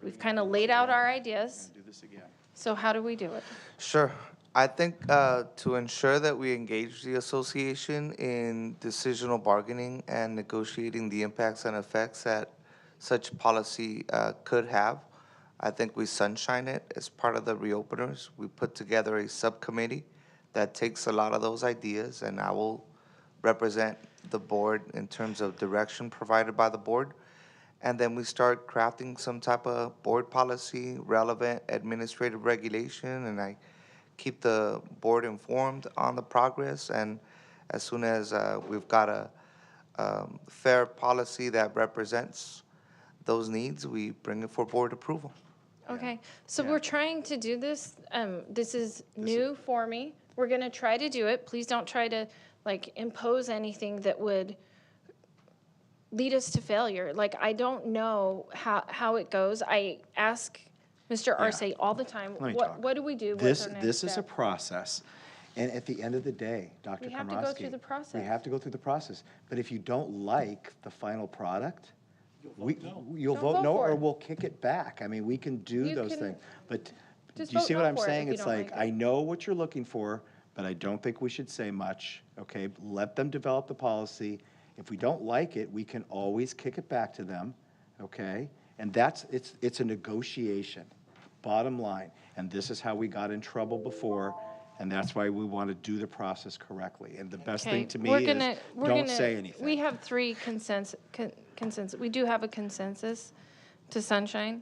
we've kind of laid out our ideas. Do this again. So how do we do it? Sure. I think to ensure that we engage the association in decisional bargaining and negotiating the impacts and effects that such policy could have, I think we sunshine it as part of the reopeners. We put together a subcommittee that takes a lot of those ideas, and I will represent the board in terms of direction provided by the board. And then we start crafting some type of board policy, relevant administrative regulation, and I keep the board informed on the progress. And as soon as we've got a fair policy that represents those needs, we bring it for board approval. Okay, so we're trying to do this. This is new for me. We're going to try to do it. Please don't try to like impose anything that would lead us to failure. Like, I don't know how it goes. I ask Mr. Arce all the time, Let me talk. what do we do? This, What's our next this is a step? process, and at the end of the day, Dr. We have to go through the process. We have to go through the process, but if you don't like the final product, you'll Don't vote vote no, for or it. we'll kick it back. I mean, we can do You those can things, but do just you vote see what no I'm for it saying? if you It's don't like, like it. I know what you're looking for, but I don't think we should say much, okay? Let them develop the policy. If we don't like it, we can always kick it back to them, okay? And it's a negotiation, bottom line. And this is how we got in trouble before, and that's why we want to do the process correctly. And the best thing to me is, don't say anything. We have three consensus. We do have a consensus to Sunshine.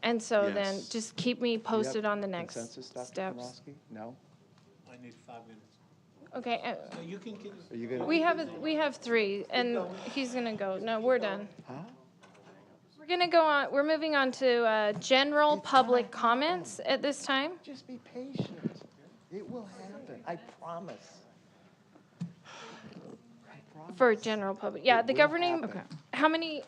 And so then Yes. just keep me posted on the next Consensus, Dr. steps. Komrosky? No? I need 5 minutes. Okay, So you can get. Are you gonna? we have three, and he's gonna go. No, we're done. We're gonna go on, we're moving on to general public comments at this time. Just be patient. It will happen, I promise. For general public, yeah, the will governing, happen. how many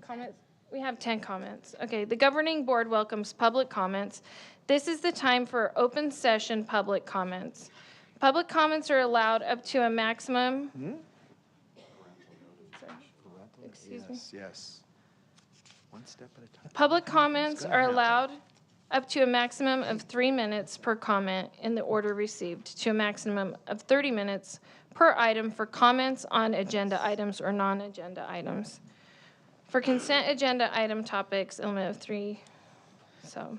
comments? We have 10 comments. Okay, the governing board welcomes public comments. This is the time for open session public comments. Public comments are allowed up to a maximum. Sorry. Excuse me. Yes. One step at a time. Public comments are allowed up to a maximum of 3 minutes per comment in the order received, to a maximum of 30 minutes per item for comments on agenda items or non-agenda items. For consent agenda item topics, a limit of 3. So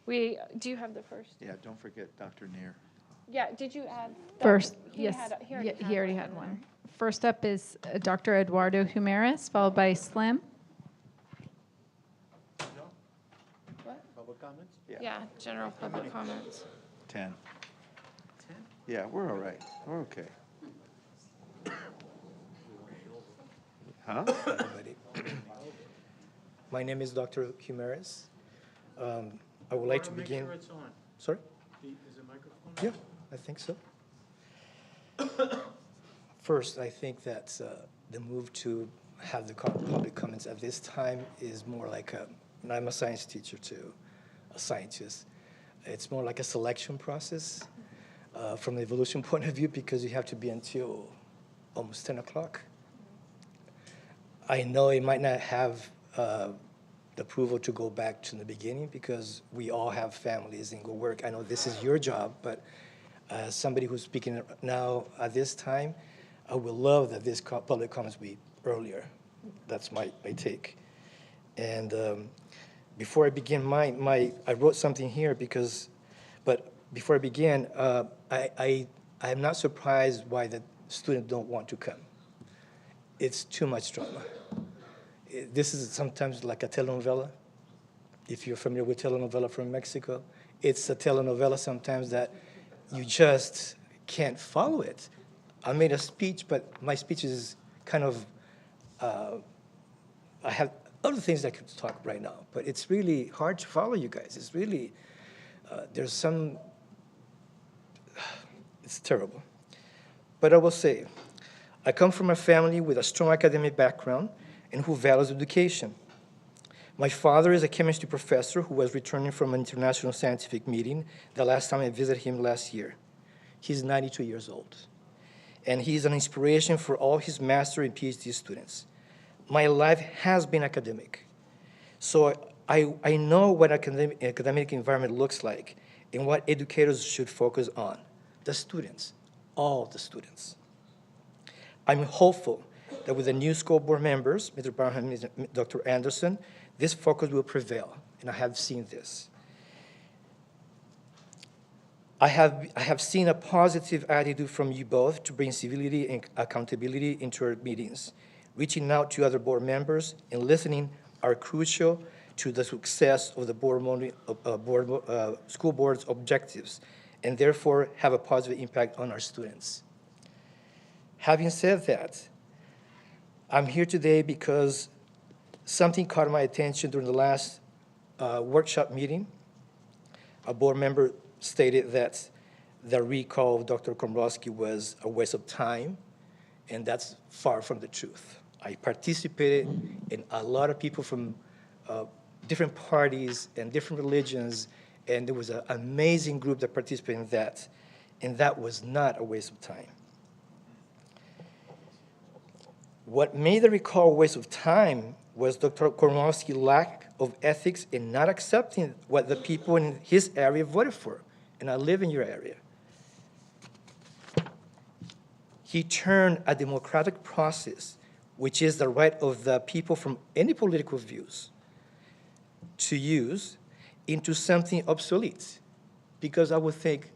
do you have the first? Yeah, don't forget Dr. Neer. Yeah, did you add? that? First, He yes, had- he already had one. First up is Dr. Eduardo Humeres, followed by Slim. Public comments? Yeah, general public comments. 10. Yeah, we're all right. We're okay. Huh? Everybody. My name is Dr. Humeres. I would like to begin. Make sure it's on. Sorry? Is the microphone? Yeah, I think so. First, I think that the move to have the public comments at this time is more like and I'm a science teacher too, a scientist. It's more like a selection process from the evolution point of view, because you have to be until almost 10 o'clock. I know it might not have the approval to go back to the beginning, because we all have families and go work. I know this is your job, but as somebody who's speaking now at this time, I would love that this public comments be earlier. That's my take. And before I begin I wrote something here but before I begin, I am not surprised why the students don't want to come. It's too much drama. This is sometimes like a telenovela. If you're familiar with telenovela from Mexico, it's a telenovela sometimes that you just can't follow it. I made a speech, but my speech is kind of, I have other things I could talk right now, but it's really hard to follow you guys. It's really, there's some, it's terrible. But I will say, I come from a family with a strong academic background and who values education. My father is a chemistry professor who was returning from an international scientific meeting the last time I visited him last year. He's 92 years old, and he's an inspiration for all his master and PhD students. My life has been academic, so I know what academic environment looks like and what educators should focus on. The students, all the students. I'm hopeful that with the new school board members, Mr. Barham and Dr. Anderson, this focus will prevail, and I have seen this. I have seen a positive attitude from you both to bring civility and accountability into our meetings. Reaching out to other board members and listening are crucial to the success of the school board's objectives, and therefore have a positive impact on our students. Having said that, I'm here today because something caught my attention during the last workshop meeting. A board member stated that the recall of Dr. Komrosky was a waste of time, and that's far from the truth. I participated in a lot of people from different parties and different religions, and there was an amazing group that participated in that, and that was not a waste of time. What made the recall a waste of time was Dr. Komrosky's lack of ethics in not accepting what the people in his area voted for, and I live in your area. He turned a democratic process, which is the right of the people from any political views to use, into something obsolete. Because I would think,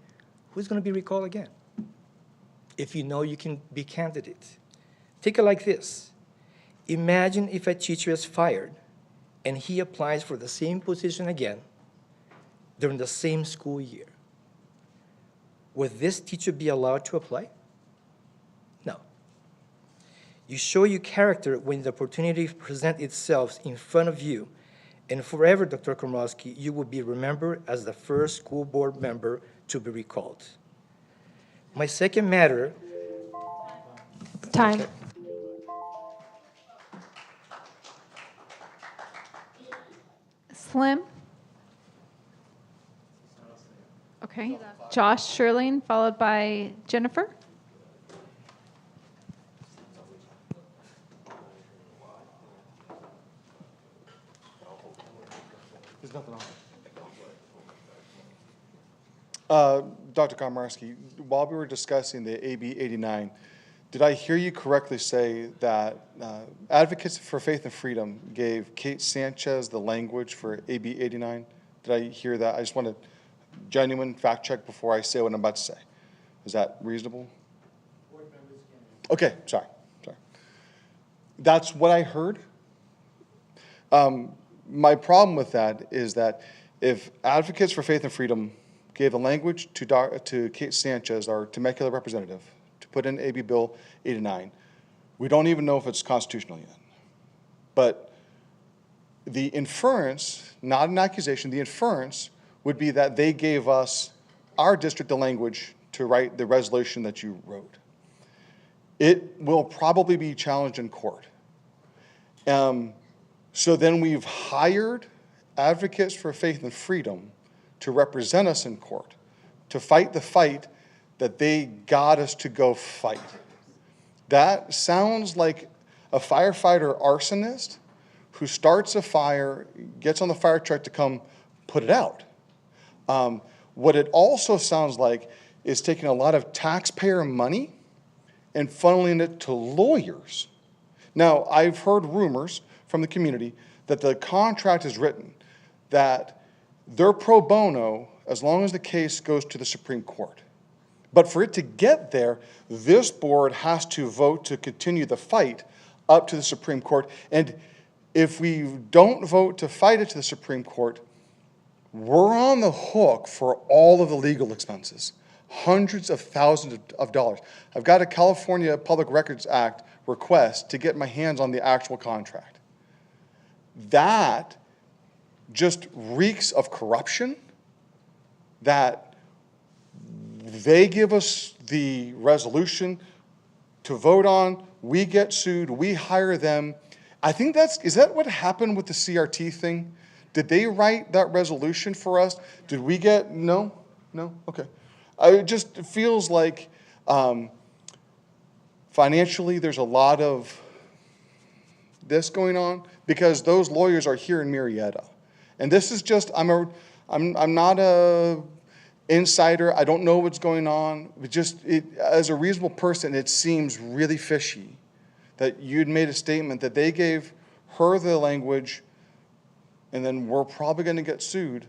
who's going to be recalled again? If you know you can be candidate. Take it like this. Imagine if a teacher is fired and he applies for the same position again during the same school year. Would this teacher be allowed to apply? No. You show your character when the opportunity presents itself in front of you, and forever, Dr. Komrosky, you will be remembered as the first school board member to be recalled. My second matter. Time. Okay. Slim? Okay. Josh Sherling, followed by Jennifer. There's nothing on. Dr. Komrosky, while we were discussing the AB 89, did I hear you correctly say that Advocates for Faith and Freedom gave Kate Sanchez the language for AB 89? Did I hear that? I just want to genuine fact check before I say what I'm about to say. Is that reasonable? Okay, sorry. That's what I heard. My problem with that is that if Advocates for Faith and Freedom gave the language to Kate Sanchez, our Temecula representative, to put in AB Bill 89, we don't even know if it's constitutional yet. But the inference, not an accusation, the inference would be that they gave us, our district, the language to write the resolution that you wrote. It will probably be challenged in court. So then we've hired Advocates for Faith and Freedom to represent us in court, to fight the fight that they got us to go fight. That sounds like a firefighter arsonist who starts a fire, gets on the fire truck to come put it out. What it also sounds like is taking a lot of taxpayer money and funneling it to lawyers. Now, I've heard rumors from the community that the contract is written that they're pro bono as long as the case goes to the Supreme Court. But for it to get there, this board has to vote to continue the fight up to the Supreme Court. And if we don't vote to fight it to the Supreme Court, we're on the hook for all of the legal expenses, hundreds of thousands of dollars. I've got a California Public Records Act request to get my hands on the actual contract. That just reeks of corruption, that they give us the resolution to vote on, we get sued, we hire them. I think is that what happened with the CRT thing? Did they write that resolution for us? Did we get, no? Okay. It just feels like financially there's a lot of this going on because those lawyers are here in Murrieta. And this is just, I'm not a insider, I don't know what's going on, but as a reasonable person, it seems really fishy that you'd made a statement that they gave her the language and then we're probably going to get sued.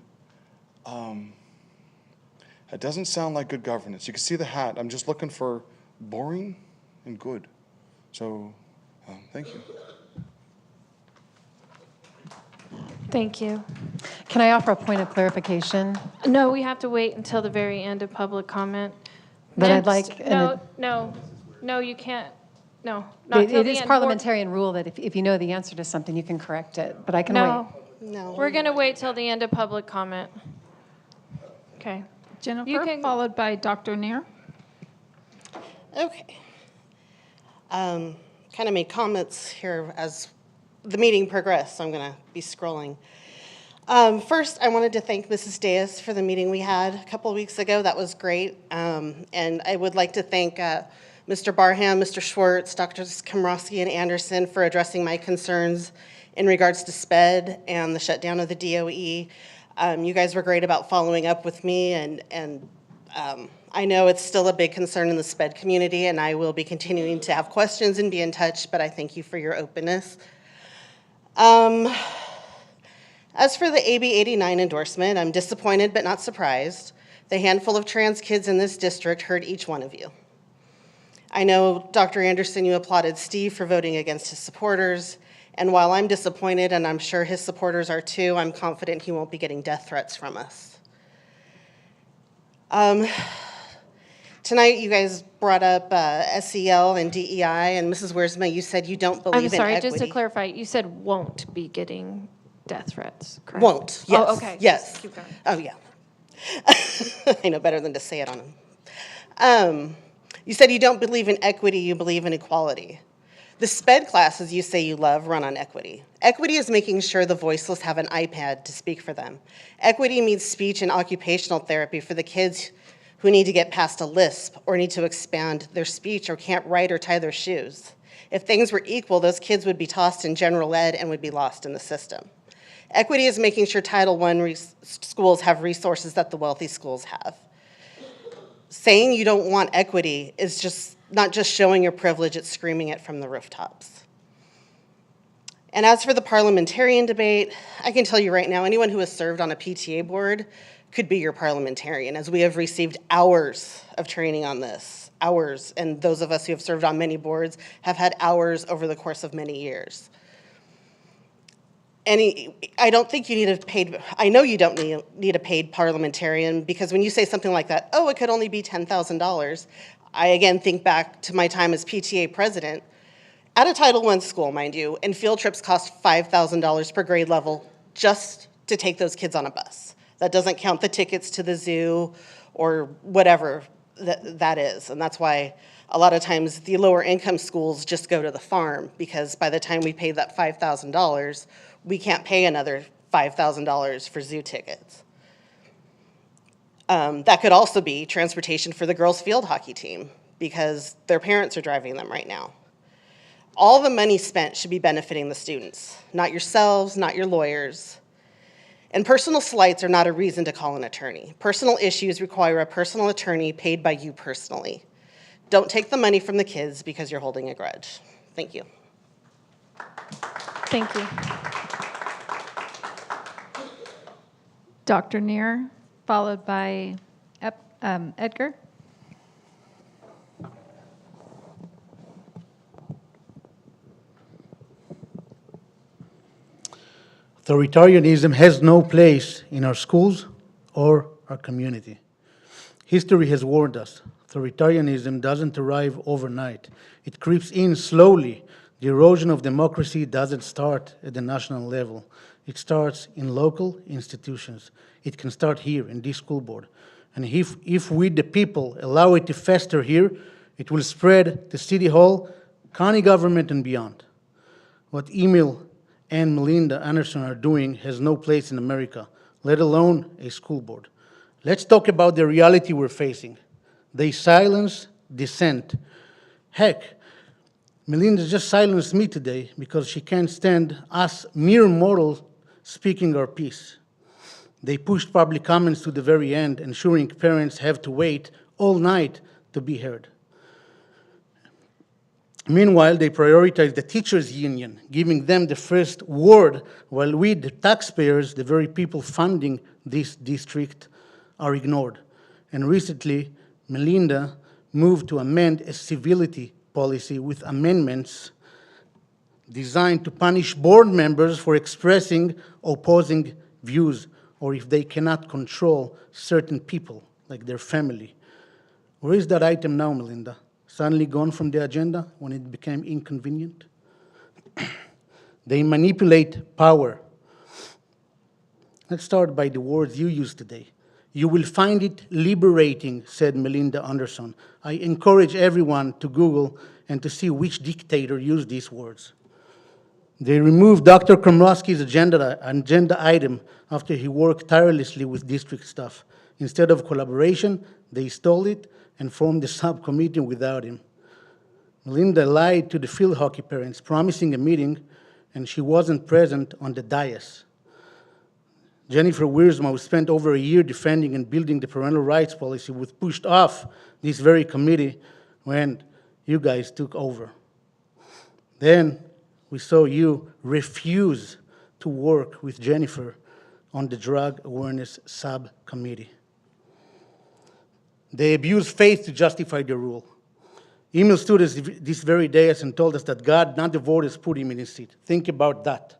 It doesn't sound like good governance. You can see the hat. I'm just looking for boring and good. So, thank you. Thank you. Can I offer a point of clarification? No, we have to wait until the very end of public comment. But I'd Next- like... No, you can't. No, not till It the is end. parliamentarian rule that if you know the answer to something, you can correct it, but I can wait. No, we're going to wait till the end of public comment. Okay. Jennifer, followed by Dr. Neer. Okay. Kind of made comments here as the meeting progressed, so I'm going to be scrolling. First, I wanted to thank Mrs. Diaz for the meeting we had a couple of weeks ago. That was great. And I would like to thank Mr. Barham, Mr. Schwartz, Drs. Komrosky and Anderson for addressing my concerns in regards to SPED and the shutdown of the DOE. You guys were great about following up with me, and I know it's still a big concern in the SPED community, and I will be continuing to have questions and be in touch, but I thank you for your openness. As for the AB 89 endorsement, I'm disappointed but not surprised. The handful of trans kids in this district heard each one of you. I know, Dr. Anderson, you applauded Steve for voting against his supporters, and while I'm disappointed, and I'm sure his supporters are too, I'm confident he won't be getting death threats from us. Tonight, you guys brought up SEL and DEI, and Mrs. Wiersma, you said you don't believe in equity. I'm sorry, just to clarify, you said won't be getting death threats, correct? Won't, yes. Oh, okay. Yes. Keep going. Oh, yeah. I know better than to say it on him. You said you don't believe in equity, you believe in equality. The SPED classes you say you love run on equity. Equity is making sure the voiceless have an iPad to speak for them. Equity means speech and occupational therapy for the kids who need to get past a lisp or need to expand their speech or can't write or tie their shoes. If things were equal, those kids would be tossed in general ed and would be lost in the system. Equity is making sure Title I schools have resources that the wealthy schools have. Saying you don't want equity is just not just showing your privilege, it's screaming it from the rooftops. And as for the parliamentarian debate, I can tell you right now, anyone who has served on a PTA board could be your parliamentarian, as we have received hours of training on this, hours, and those of us who have served on many boards have had hours over the course of many years. I don't think you need a paid, I know you don't need a paid parliamentarian, because when you say something like that, oh, it could only be $10,000, I again think back to my time as PTA president at a Title I school, mind you, and field trips cost $5,000 per grade level just to take those kids on a bus. That doesn't count the tickets to the zoo or whatever that is. And that's why a lot of times the lower income schools just go to the farm, because by the time we pay that $5,000, we can't pay another $5,000 for zoo tickets. That could also be transportation for the girls' field hockey team, because their parents are driving them right now. All the money spent should be benefiting the students, not yourselves, not your lawyers. And personal slights are not a reason to call an attorney. Personal issues require a personal attorney paid by you personally. Don't take the money from the kids because you're holding a grudge. Thank you. Thank you. Dr. Neer, followed by Edgar. Authoritarianism has no place in our schools or our community. History has warned us. Authoritarianism doesn't arrive overnight. It creeps in slowly. The erosion of democracy doesn't start at the national level. It starts in local institutions. It can start here in this school board. And if we, the people, allow it to fester here, it will spread to City Hall, county government, and beyond. What Emil and Melinda Anderson are doing has no place in America, let alone a school board. Let's talk about the reality we're facing. They silence dissent. Heck, Melinda just silenced me today because she can't stand us mere mortals speaking our piece. They pushed public comments to the very end, ensuring parents have to wait all night to be heard. Meanwhile, they prioritize the teachers' union, giving them the first word, while we, the taxpayers, the very people funding this district, are ignored. And recently, Melinda moved to amend a civility policy with amendments designed to punish board members for expressing opposing views, or if they cannot control certain people, like their family. Where is that item now, Melinda? Suddenly gone from the agenda when it became inconvenient? They manipulate power. Let's start by the words you used today. You will find it liberating, said Melinda Anderson. I encourage everyone to Google and to see which dictator used these words. They removed Dr. Komrosky's agenda item after he worked tirelessly with district staff. Instead of collaboration, they stole it and formed the subcommittee without him. Melinda lied to the field hockey parents, promising a meeting, and she wasn't present on the dais. Jennifer Wiersma, who spent over a year defending and building the parental rights policy, was pushed off this very committee when you guys took over. Then we saw you refuse to work with Jennifer on the drug awareness subcommittee. They abused faith to justify the rule. Email students this very day and told us that God, not the voters, put him in his seat. Think about that.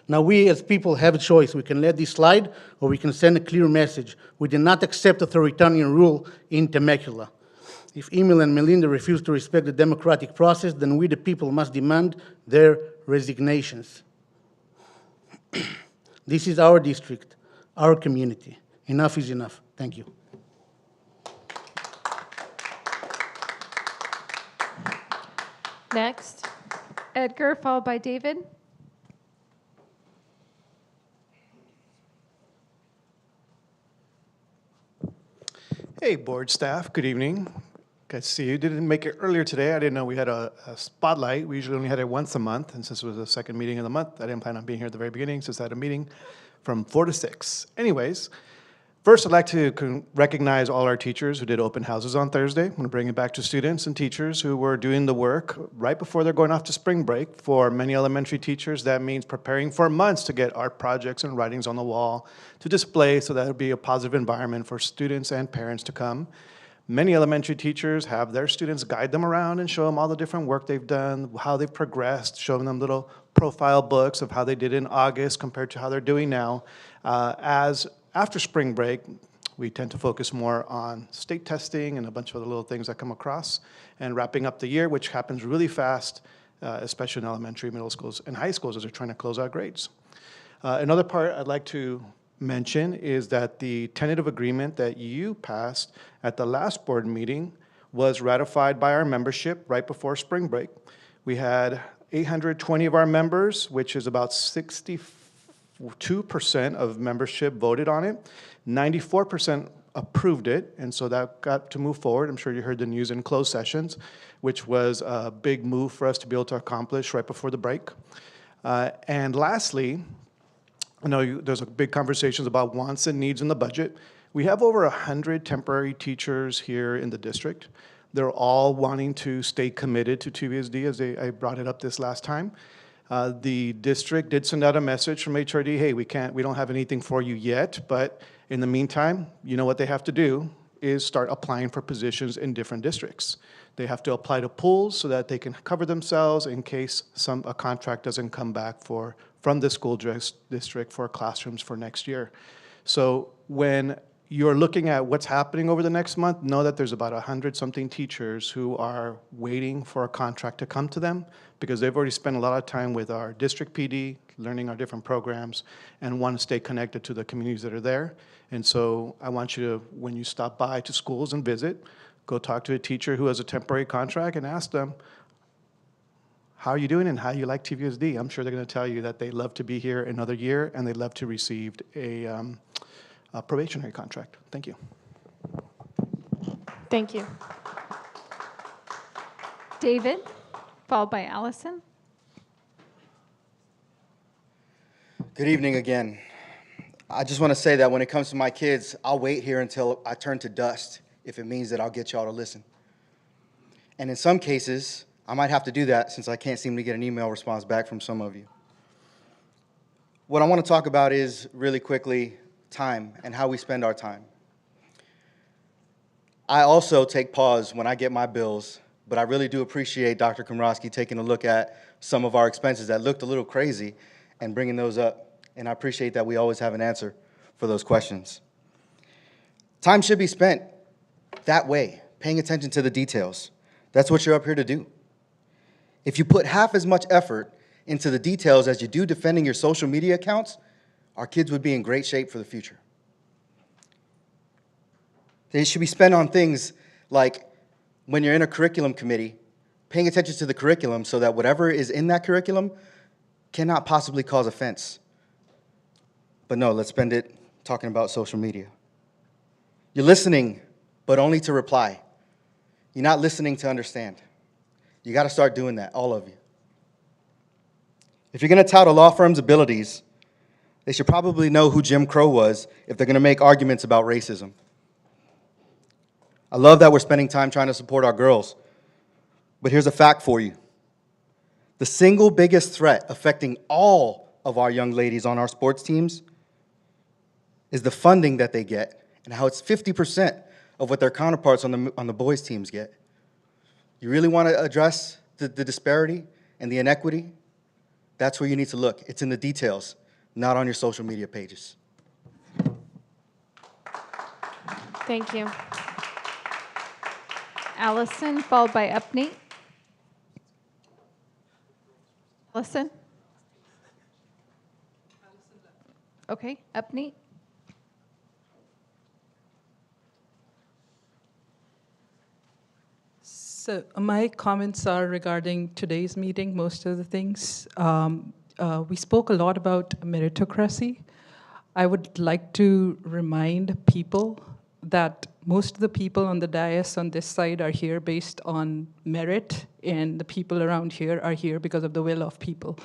Now we as people have a choice. We can let this slide or we can send a clear message. We do not accept authoritarian rule in Temecula. If Emil and Melinda refuse to respect the democratic process, then we the people must demand their resignations. This is our district, our community. Enough is enough. Thank you. Next. Edgar, followed by David. Hey, board staff, good evening. Good to see you. Didn't make it earlier today. I didn't know we had a spotlight. We usually only had it once a month, and since it was the second meeting of the month, I didn't plan on being here at the very beginning, since I had a meeting from 4 to 6. Anyways, first I'd like to recognize all our teachers who did open houses on Thursday. I'm going to bring it back to students and teachers who were doing the work right before they're going off to spring break. For many elementary teachers, that means preparing for months to get art projects and writings on the wall to display, so that would be a positive environment for students and parents to come. Many elementary teachers have their students guide them around and show them all the different work they've done, how they've progressed, showing them little profile books of how they did in August compared to how they're doing now. As after spring break, we tend to focus more on state testing and a bunch of other little things that come across, and wrapping up the year, which happens really fast, especially in elementary, middle schools, and high schools as they're trying to close out grades. Another part I'd like to mention is that the tentative agreement that you passed at the last board meeting was ratified by our membership right before spring break. We had 820 of our members, which is about 62% of membership voted on it. 94% approved it, and so that got to move forward. I'm sure you heard the news in closed sessions, which was a big move for us to be able to accomplish right before the break. And lastly, I know there's a big conversations about wants and needs in the budget. We have over 100 temporary teachers here in the district. They're all wanting to stay committed to TVUSD, as I brought it up this last time. The district did send out a message from HRD, hey, we don't have anything for you yet, but in the meantime, you know what they have to do is start applying for positions in different districts. They have to apply to pools so that they can cover themselves in case a contract doesn't come back from the school district for classrooms for next year. So when you're looking at what's happening over the next month, know that there's about 100-something teachers who are waiting for a contract to come to them, because they've already spent a lot of time with our district PD, learning our different programs, and want to stay connected to the communities that are there. And so I want you to, when you stop by to schools and visit, go talk to a teacher who has a temporary contract and ask them, how are you doing and how you like TVUSD? I'm sure they're going to tell you that they love to be here another year and they love to receive a probationary contract. Thank you. Thank you. David, followed by Allison. Good evening again. I just want to say that when it comes to my kids, I'll wait here until I turn to dust if it means that I'll get y'all to listen. And in some cases, I might have to do that since I can't seem to get an email response back from some of you. What I want to talk about is, really quickly, time and how we spend our time. I also take pause when I get my bills, but I really do appreciate Dr. Komrosky taking a look at some of our expenses that looked a little crazy and bringing those up. And I appreciate that we always have an answer for those questions. Time should be spent that way, paying attention to the details. That's what you're up here to do. If you put half as much effort into the details as you do defending your social media accounts, our kids would be in great shape for the future. They should be spent on things like when you're in a curriculum committee, paying attention to the curriculum so that whatever is in that curriculum cannot possibly cause offense. But no, let's spend it talking about social media. You're listening, but only to reply. You're not listening to understand. You got to start doing that, all of you. If you're going to tout a law firm's abilities, they should probably know who Jim Crow was if they're going to make arguments about racism. I love that we're spending time trying to support our girls, but here's a fact for you. The single biggest threat affecting all of our young ladies on our sports teams is the funding that they get and how it's 50% of what their counterparts on the boys' teams get. You really want to address the disparity and the inequity? That's where you need to look. It's in the details, not on your social media pages. Thank you. Allison, followed by Upney. Allison? Okay, Upney. So my comments are regarding today's meeting, most of the things. We spoke a lot about meritocracy. I would like to remind people that most of the people on the dais on this side are here based on merit, and the people around here are here because of the will of people.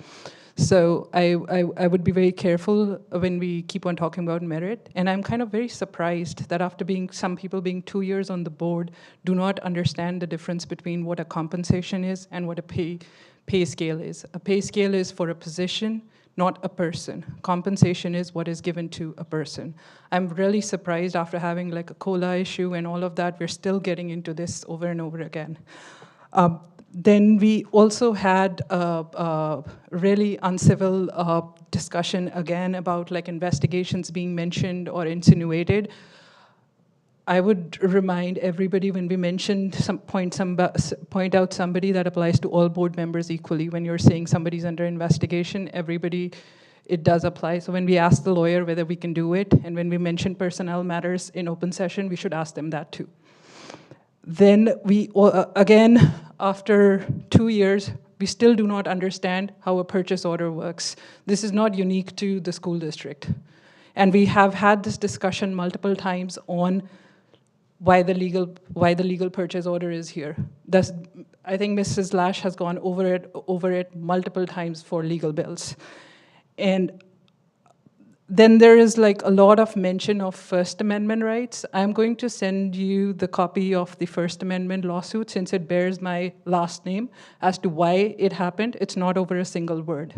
So I would be very careful when we keep on talking about merit. And I'm kind of very surprised that after some people being 2 years on the board do not understand the difference between what a compensation is and what a pay scale is. A pay scale is for a position, not a person. Compensation is what is given to a person. I'm really surprised after having like a COLA issue and all of that, we're still getting into this over and over again. Then we also had a really uncivil discussion again about like investigations being mentioned or insinuated. I would remind everybody when we mentioned point out somebody that applies to all board members equally. When you're saying somebody's under investigation, everybody, it does apply. So when we ask the lawyer whether we can do it, and when we mention personnel matters in open session, we should ask them that too. Then we, again, after 2 years, we still do not understand how a purchase order works. This is not unique to the school district. And we have had this discussion multiple times on why the legal purchase order is here. I think Mrs. Lash has gone over it multiple times for legal bills. And then there is like a lot of mention of First Amendment rights. I'm going to send you the copy of the First Amendment lawsuit since it bears my last name as to why it happened. It's not over a single word.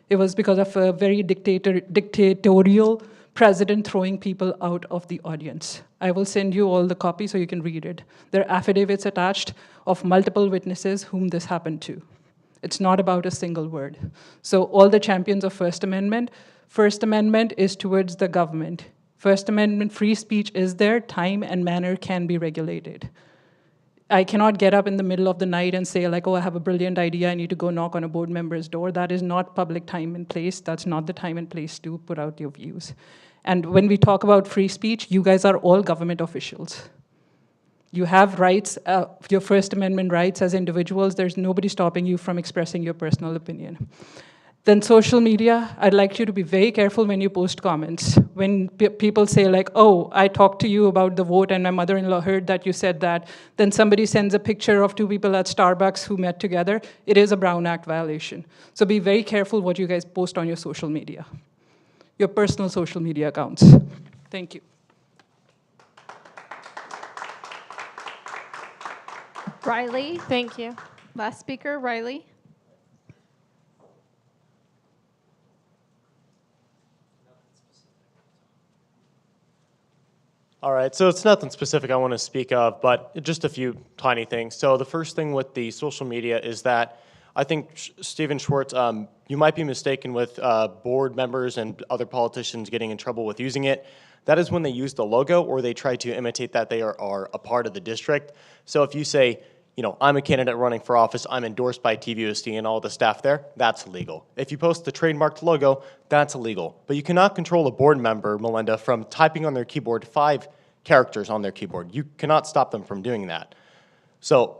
It was because of a very dictatorial president throwing people out of the audience. I will send you all the copies so you can read it. There are affidavits attached of multiple witnesses whom this happened to. It's not about a single word. So all the champions of First Amendment is towards the government. First Amendment free speech is there, time and manner can be regulated. I cannot get up in the middle of the night and say like, oh, I have a brilliant idea, I need to go knock on a board member's door. That is not public time and place. That's not the time and place to put out your views. And when we talk about free speech, you guys are all government officials. You have rights, your First Amendment rights as individuals. There's nobody stopping you from expressing your personal opinion. Then social media, I'd like you to be very careful when you post comments. When people say like, oh, I talked to you about the vote and my mother-in-law heard that you said that, then somebody sends a picture of two people at Starbucks who met together, it is a Brown Act violation. So be very careful what you guys post on your social media, your personal social media accounts. Thank you. Riley. Thank you. Last speaker, Riley. All right, so it's nothing specific I want to speak of, but just a few tiny things. So the first thing with the social media is that I think, Stephen Schwartz, you might be mistaken with board members and other politicians getting in trouble with using it. That is when they use the logo or they try to imitate that they are a part of the district. So if you say, I'm a candidate running for office, I'm endorsed by TVUSD and all the staff there, that's illegal. If you post the trademarked logo, that's illegal. But you cannot control a board member, Melinda, from typing on their keyboard 5 characters on their keyboard. You cannot stop them from doing that. So,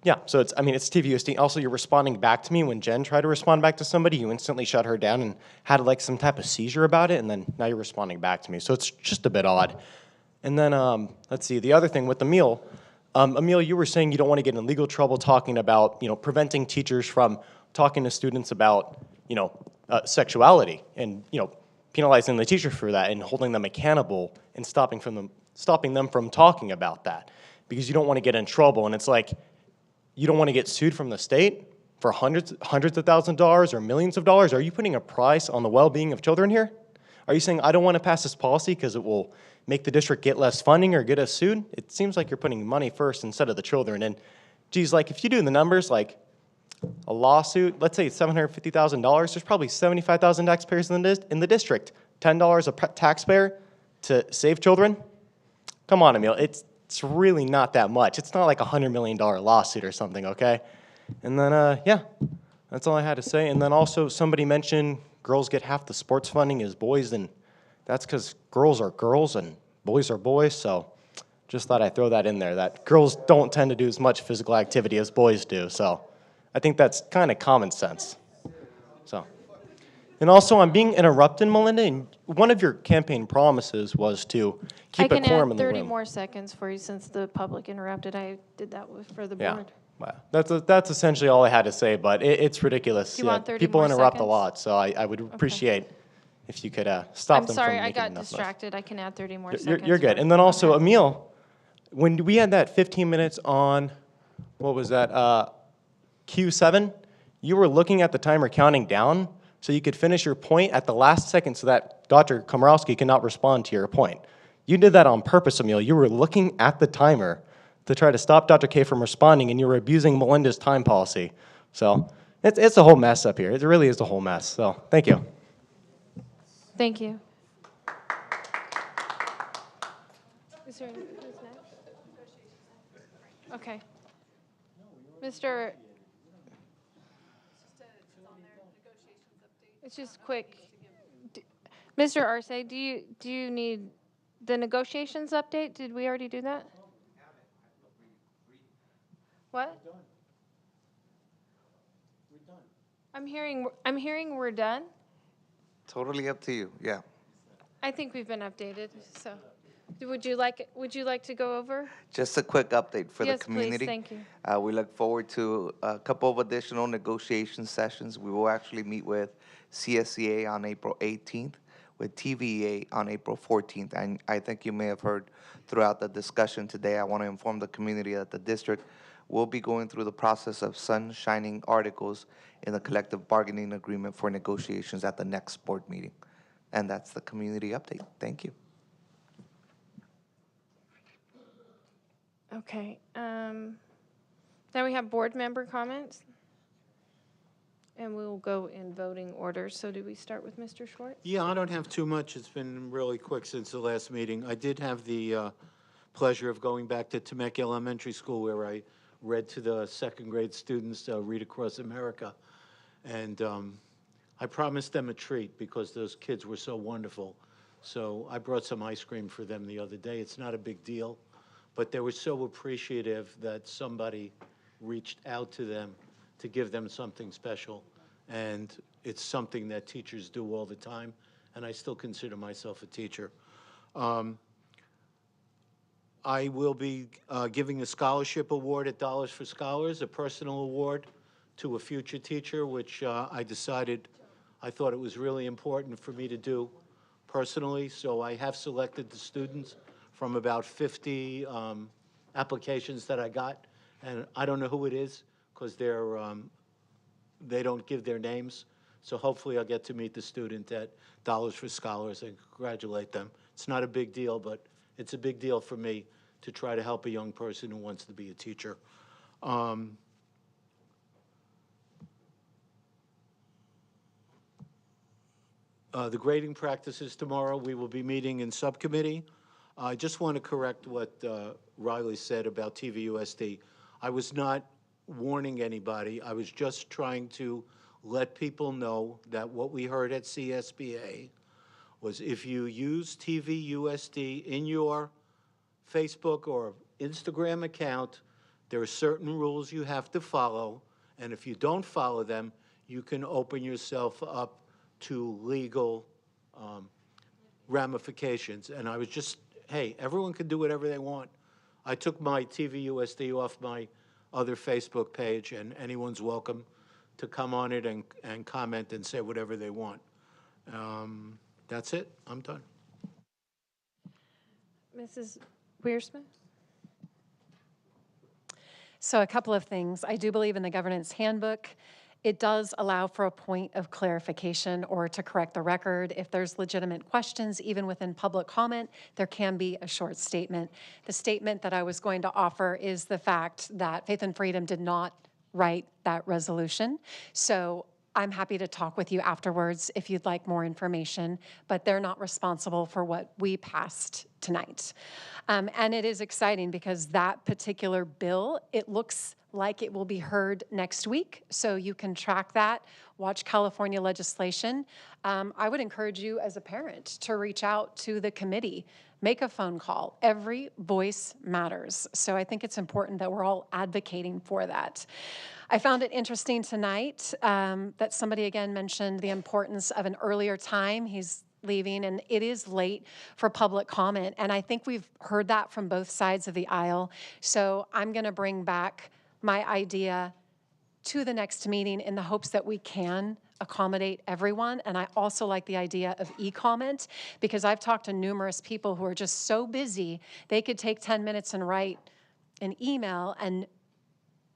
yeah, so it's TVUSD. Also, you're responding back to me. When Jen tried to respond back to somebody, you instantly shut her down and had like some type of seizure about it, and then now you're responding back to me. So it's just a bit odd. And then, let's see, the other thing with Emil, Emil, you were saying you don't want to get in legal trouble talking about, preventing teachers from talking to students about, sexuality and, penalizing the teacher for that and holding them accountable and stopping them from talking about that because you don't want to get in trouble. And it's like, you don't want to get sued from the state for hundreds of thousands of dollars or millions of dollars? Are you putting a price on the well-being of children here? Are you saying I don't want to pass this policy because it will make the district get less funding or get us sued? It seems like you're putting money first instead of the children. And geez, like if you do the numbers, like a lawsuit, let's say it's $750,000, there's probably 75,000 taxpayers in the district. $10 a taxpayer to save children? Come on, Emil, it's really not that much. It's not like a $100 million lawsuit or something, okay? And then, yeah, that's all I had to say. And then also somebody mentioned girls get half the sports funding as boys, and that's because girls are girls and boys are boys, so just thought I'd throw that in there, that girls don't tend to do as much physical activity as boys do, so I think that's kind of common sense. So, and also I'm being interrupted, Melinda, and one of your campaign promises was to keep a quorum in the room. I can add 30 more seconds for you since the public interrupted. I did that for the board. Wow. That's essentially all I had to say, but it's ridiculous. Do you want 30 people more interrupt seconds? a lot, so I would appreciate if you could stop them I'm sorry, from I making got enough noise. distracted. I can add 30 more seconds. You're good. And then also, Emil, when we had that 15 minutes on, what was that, Q7, you were looking at the timer counting down so you could finish your point at the last second so that Dr. Komorowski could not respond to your point. You did that on purpose, Emil. You were looking at the timer to try to stop Dr. K from responding, and you were abusing Melinda's time policy. So it's a whole mess up here. It really is a whole mess. So thank you. Thank you. Is there who's next? Okay. Mr. It's just quick. Mr. Arce, do you need the negotiations update? Did we already do that? What? I'm hearing we're done. Totally up to you, yeah. I think we've been updated, so. Would you like to go over? Just a quick update for Yes, the community. please, thank you. We look forward to a couple of additional negotiation sessions. We will actually meet with CSEA on April 18th, with TVEA on April 14th. And I think you may have heard throughout the discussion today, I want to inform the community that the district will be going through the process of sunshining articles in the collective bargaining agreement for negotiations at the next board meeting. And that's the community update. Thank you. Okay. Now we have board member comments. And we will go in voting order. So do we start with Mr. Schwartz? Yeah, I don't have too much. It's been really quick since the last meeting. I did have the pleasure of going back to Temecula Elementary School where I read to the second grade students Read Across America. And I promised them a treat because those kids were so wonderful. So I brought some ice cream for them the other day. It's not a big deal, but they were so appreciative that somebody reached out to them to give them something special. And it's something that teachers do all the time, and I still consider myself a teacher. I will be giving a scholarship award at Dollars for Scholars, a personal award to a future teacher, which I decided I thought it was really important for me to do personally. So I have selected the students from about 50 applications that I got, and I don't know who it is because they don't give their names. So hopefully I'll get to meet the student at Dollars for Scholars and congratulate them. It's not a big deal, but it's a big deal for me to try to help a young person who wants to be a teacher. The grading practices tomorrow, we will be meeting in subcommittee. I just want to correct what Riley said about TVUSD. I was not warning anybody. I was just trying to let people know that what we heard at CSBA was if you use TVUSD in your Facebook or Instagram account, there are certain rules you have to follow, and if you don't follow them, you can open yourself up to legal ramifications. And I was just, hey, everyone can do whatever they want. I took my TVUSD off my other Facebook page, and anyone's welcome to come on it and comment and say whatever they want. That's it. I'm done. Mrs. Wiersma? So a couple of things. I do believe in the governance handbook. It does allow for a point of clarification or to correct the record. If there's legitimate questions, even within public comment, there can be a short statement. The statement that I was going to offer is the fact that Faith and Freedom did not write that resolution. So I'm happy to talk with you afterwards if you'd like more information, but they're not responsible for what we passed tonight. And it is exciting because that particular bill, it looks like it will be heard next week, so you can track that, watch California legislation. I would encourage you as a parent to reach out to the committee, make a phone call. Every voice matters. So I think it's important that we're all advocating for that. I found it interesting tonight that somebody again mentioned the importance of an earlier time. He's leaving, and it is late for public comment. And I think we've heard that from both sides of the aisle. So I'm going to bring back my idea to the next meeting in the hopes that we can accommodate everyone. And I also like the idea of e-comment because I've talked to numerous people who are just so busy, they could take 10 minutes and write an email, and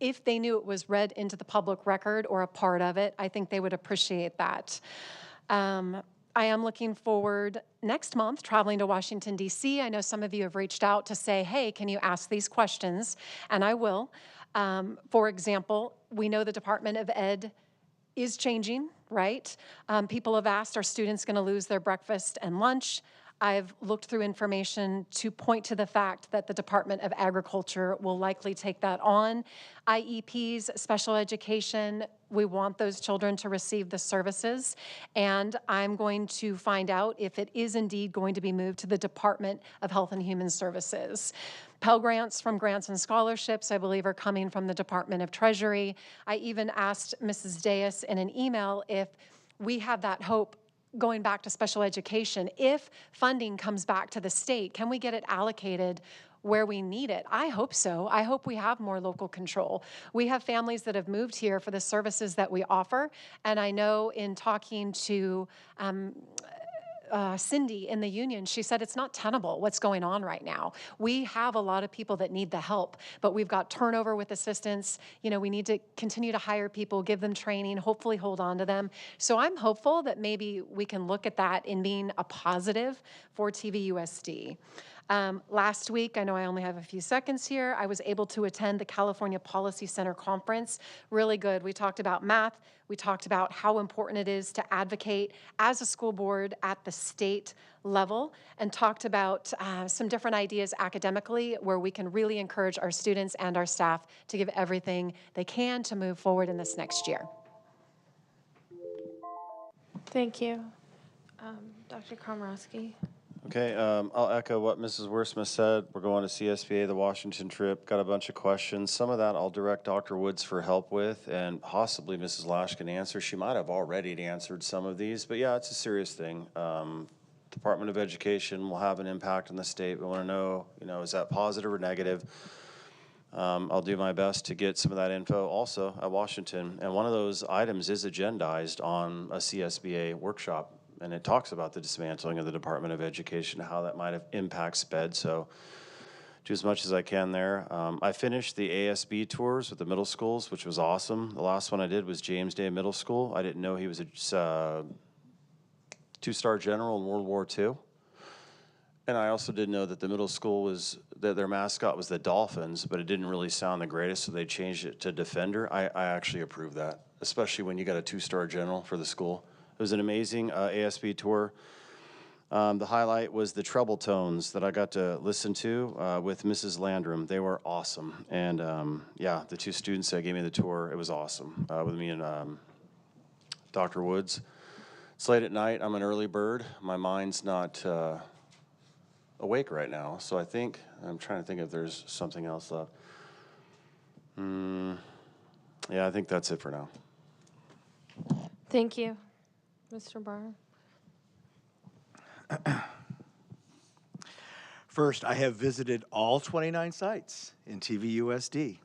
if they knew it was read into the public record or a part of it, I think they would appreciate that. I am looking forward next month traveling to Washington, D.C. I know some of you have reached out to say, hey, can you ask these questions? And I will. For example, we know the Department of Ed is changing, right? People have asked, are students going to lose their breakfast and lunch? I've looked through information to point to the fact that the Department of Agriculture will likely take that on. IEPs, special education, we want those children to receive the services. And I'm going to find out if it is indeed going to be moved to the Department of Health and Human Services. Pell Grants from Grants and Scholarships, I believe, are coming from the Department of Treasury. I even asked Mrs. Deas in an email if we have that hope going back to special education. If funding comes back to the state, can we get it allocated where we need it? I hope so. I hope we have more local control. We have families that have moved here for the services that we offer, and I know in talking to Cindy in the union, she said it's not tenable what's going on right now. We have a lot of people that need the help, but we've got turnover with assistants. You know, we need to continue to hire people, give them training, hopefully hold on to them. So I'm hopeful that maybe we can look at that in being a positive for TVUSD. Last week, I know I only have a few seconds here, I was able to attend the California Policy Center conference. Really good. We talked about math. We talked about how important it is to advocate as a school board at the state level, and talked about some different ideas academically where we can really encourage our students and our staff to give everything they can to move forward in this next year. Thank you. Dr. Komorowski. Okay, I'll echo what Mrs. Wiersma said. We're going to CSBA, the Washington trip. Got a bunch of questions. Some of that I'll direct Dr. Woods for help with, and possibly Mrs. Lash can answer. She might have already answered some of these, but yeah, it's a serious thing. Department of Education will have an impact on the state. We want to know, is that positive or negative? I'll do my best to get some of that info also at Washington. And one of those items is agendized on a CSBA workshop, and it talks about the dismantling of the Department of Education, how that might have impact SPED. So do as much as I can there. I finished the ASB tours with the middle schools, which was awesome. The last one I did was James Day Middle School. I didn't know he was a two-star general in World War II. And I also didn't know that the middle school that their mascot was the Dolphins, but it didn't really sound the greatest, so they changed it to Defender. I actually approve that, especially when you got a two-star general for the school. It was an amazing ASB tour. The highlight was the treble tones that I got to listen to with Mrs. Landrum. They were awesome. And yeah, the two students that gave me the tour, it was awesome with me and Dr. Woods. It's late at night. I'm an early bird. My mind's not awake right now. So I'm trying to think if there's something else left. Yeah, I think that's it for now. Thank you, Mr. Barr. First, I have visited all 29 sites in TVUSD.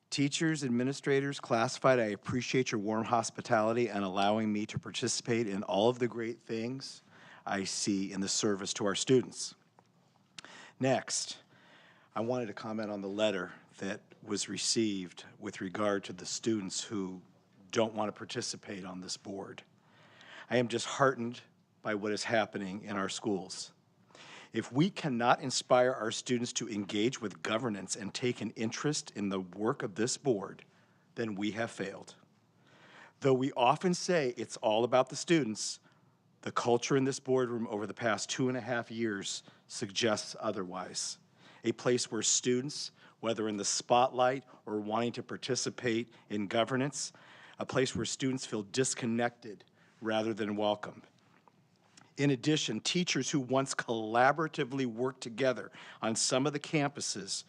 Teachers, administrators, classified, I appreciate your warm hospitality and allowing me to participate in all of the great things I see in the service to our students. Next, I wanted to comment on the letter that was received with regard to the students who don't want to participate on this board. I am disheartened by what is happening in our schools. If we cannot inspire our students to engage with governance and take an interest in the work of this board, then we have failed. Though we often say it's all about the students, the culture in this boardroom over the past 2.5 years suggests otherwise. A place where students, whether in the spotlight or wanting to participate in governance, a place where students feel disconnected rather than welcomed. In addition, teachers who once collaboratively worked together on some of the campuses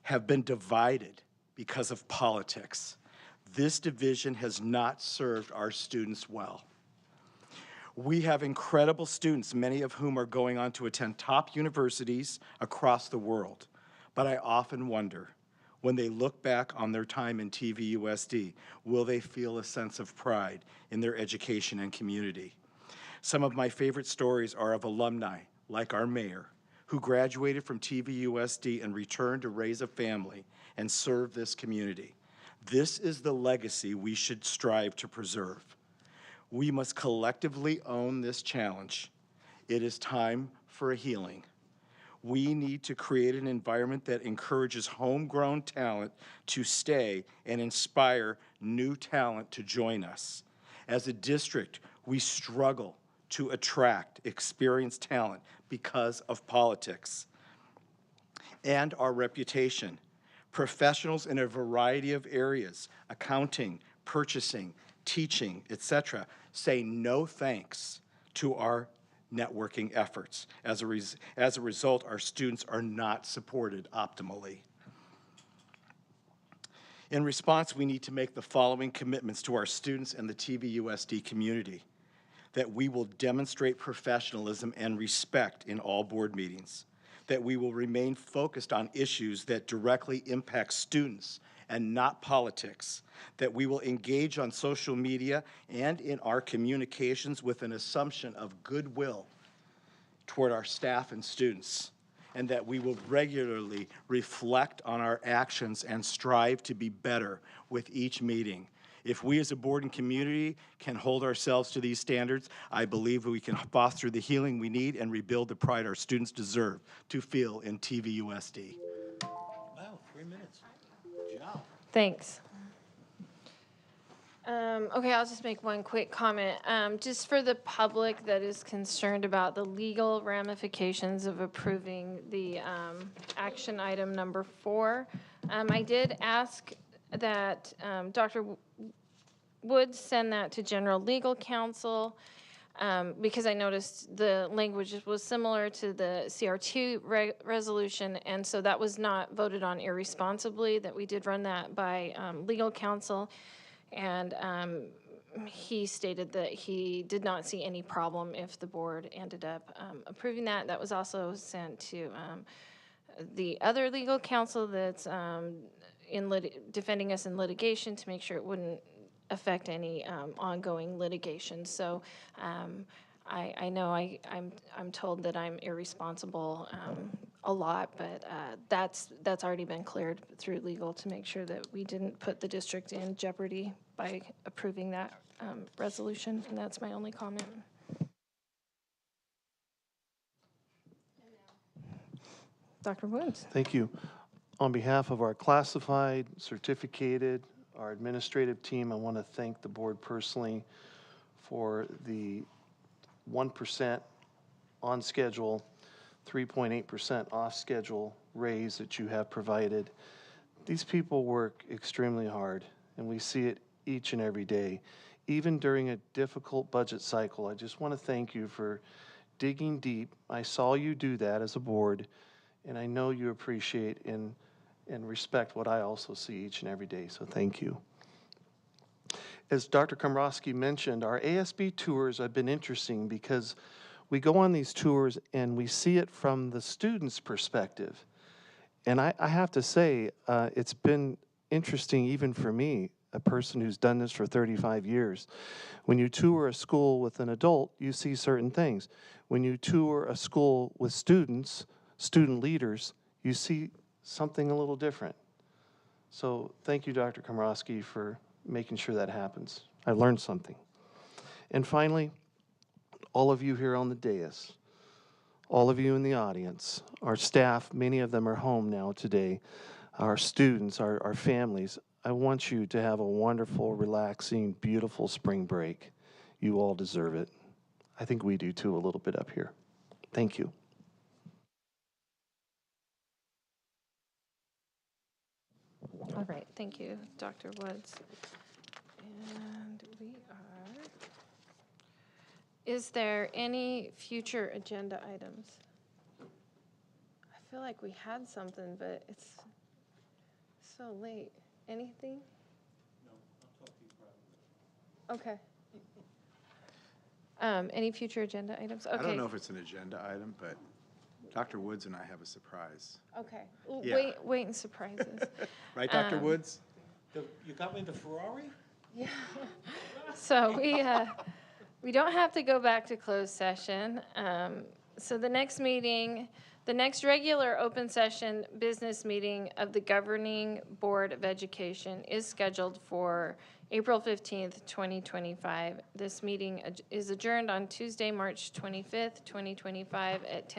have been divided because of politics. This division has not served our students well. We have incredible students, many of whom are going on to attend top universities across the world. But I often wonder, when they look back on their time in TVUSD, will they feel a sense of pride in their education and community? Some of my favorite stories are of alumni, like our mayor, who graduated from TVUSD and returned to raise a family and serve this community. This is the legacy we should strive to preserve. We must collectively own this challenge. It is time for a healing. We need to create an environment that encourages homegrown talent to stay and inspire new talent to join us. As a district, we struggle to attract experienced talent because of politics and our reputation. Professionals in a variety of areas, accounting, purchasing, teaching, etc., say no thanks to our networking efforts. As a result, our students are not supported optimally. In response, we need to make the following commitments to our students and the TVUSD community: that we will demonstrate professionalism and respect in all board meetings, that we will remain focused on issues that directly impact students and not politics, that we will engage on social media and in our communications with an assumption of goodwill toward our staff and students, and that we will regularly reflect on our actions and strive to be better with each meeting. If we as a board and community can hold ourselves to these standards, I believe we can foster the healing we need and rebuild the pride our students deserve to feel in TVUSD. Wow, 3 minutes. Good job. Thanks. Okay, I'll just make one quick comment. Just for the public that is concerned about the legal ramifications of approving the action item number 4, I did ask that Dr. Woods send that to General Legal Counsel because I noticed the language was similar to the CR2 resolution, and so that was not voted on irresponsibly, that we did run that by legal counsel. And he stated that he did not see any problem if the board ended up approving that. That was also sent to the other legal counsel that's defending us in litigation to make sure it wouldn't affect any ongoing litigation. So I know I'm told that I'm irresponsible a lot, but that's already been cleared through legal to make sure that we didn't put the district in jeopardy by approving that resolution, and that's my only comment. Dr. Woods. Thank you. On behalf of our classified, certificated, our administrative team, I want to thank the board personally for the 1% on schedule, 3.8% off schedule raise that you have provided. These people work extremely hard, and we see it each and every day. Even during a difficult budget cycle, I just want to thank you for digging deep. I saw you do that as a board, and I know you appreciate and respect what I also see each and every day, so thank you. As Dr. Komrosky mentioned, our ASB tours have been interesting because we go on these tours and we see it from the student's perspective. And I have to say, it's been interesting even for me, a person who's done this for 35 years. When you tour a school with an adult, you see certain things. When you tour a school with students, student leaders, you see something a little different. So thank you, Dr. Komrosky, for making sure that happens. I learned something. And finally, all of you here on the dais, all of you in the audience, our staff, many of them are home now today, our students, our families, I want you to have a wonderful, relaxing, beautiful spring break. You all deserve it. I think we do too, a little bit up here. Thank you. All right, thank you, Dr. Woods. And we are, is there any future agenda items? I feel like we had something, but it's so late. Anything? No, I'll talk to you privately. Okay. Any future agenda items? Okay. I don't know if it's an agenda item, but Dr. Woods and I have a surprise. Okay. Well, Yeah. wait and surprises. Right, Dr. Woods? You got me the Ferrari? Yeah. So we don't have to go back to closed session. So the next meeting, the next regular open session business meeting of the Governing Board of Education is scheduled for April 15th, 2025. This meeting is adjourned on Tuesday, March 25th, 2025 at 10.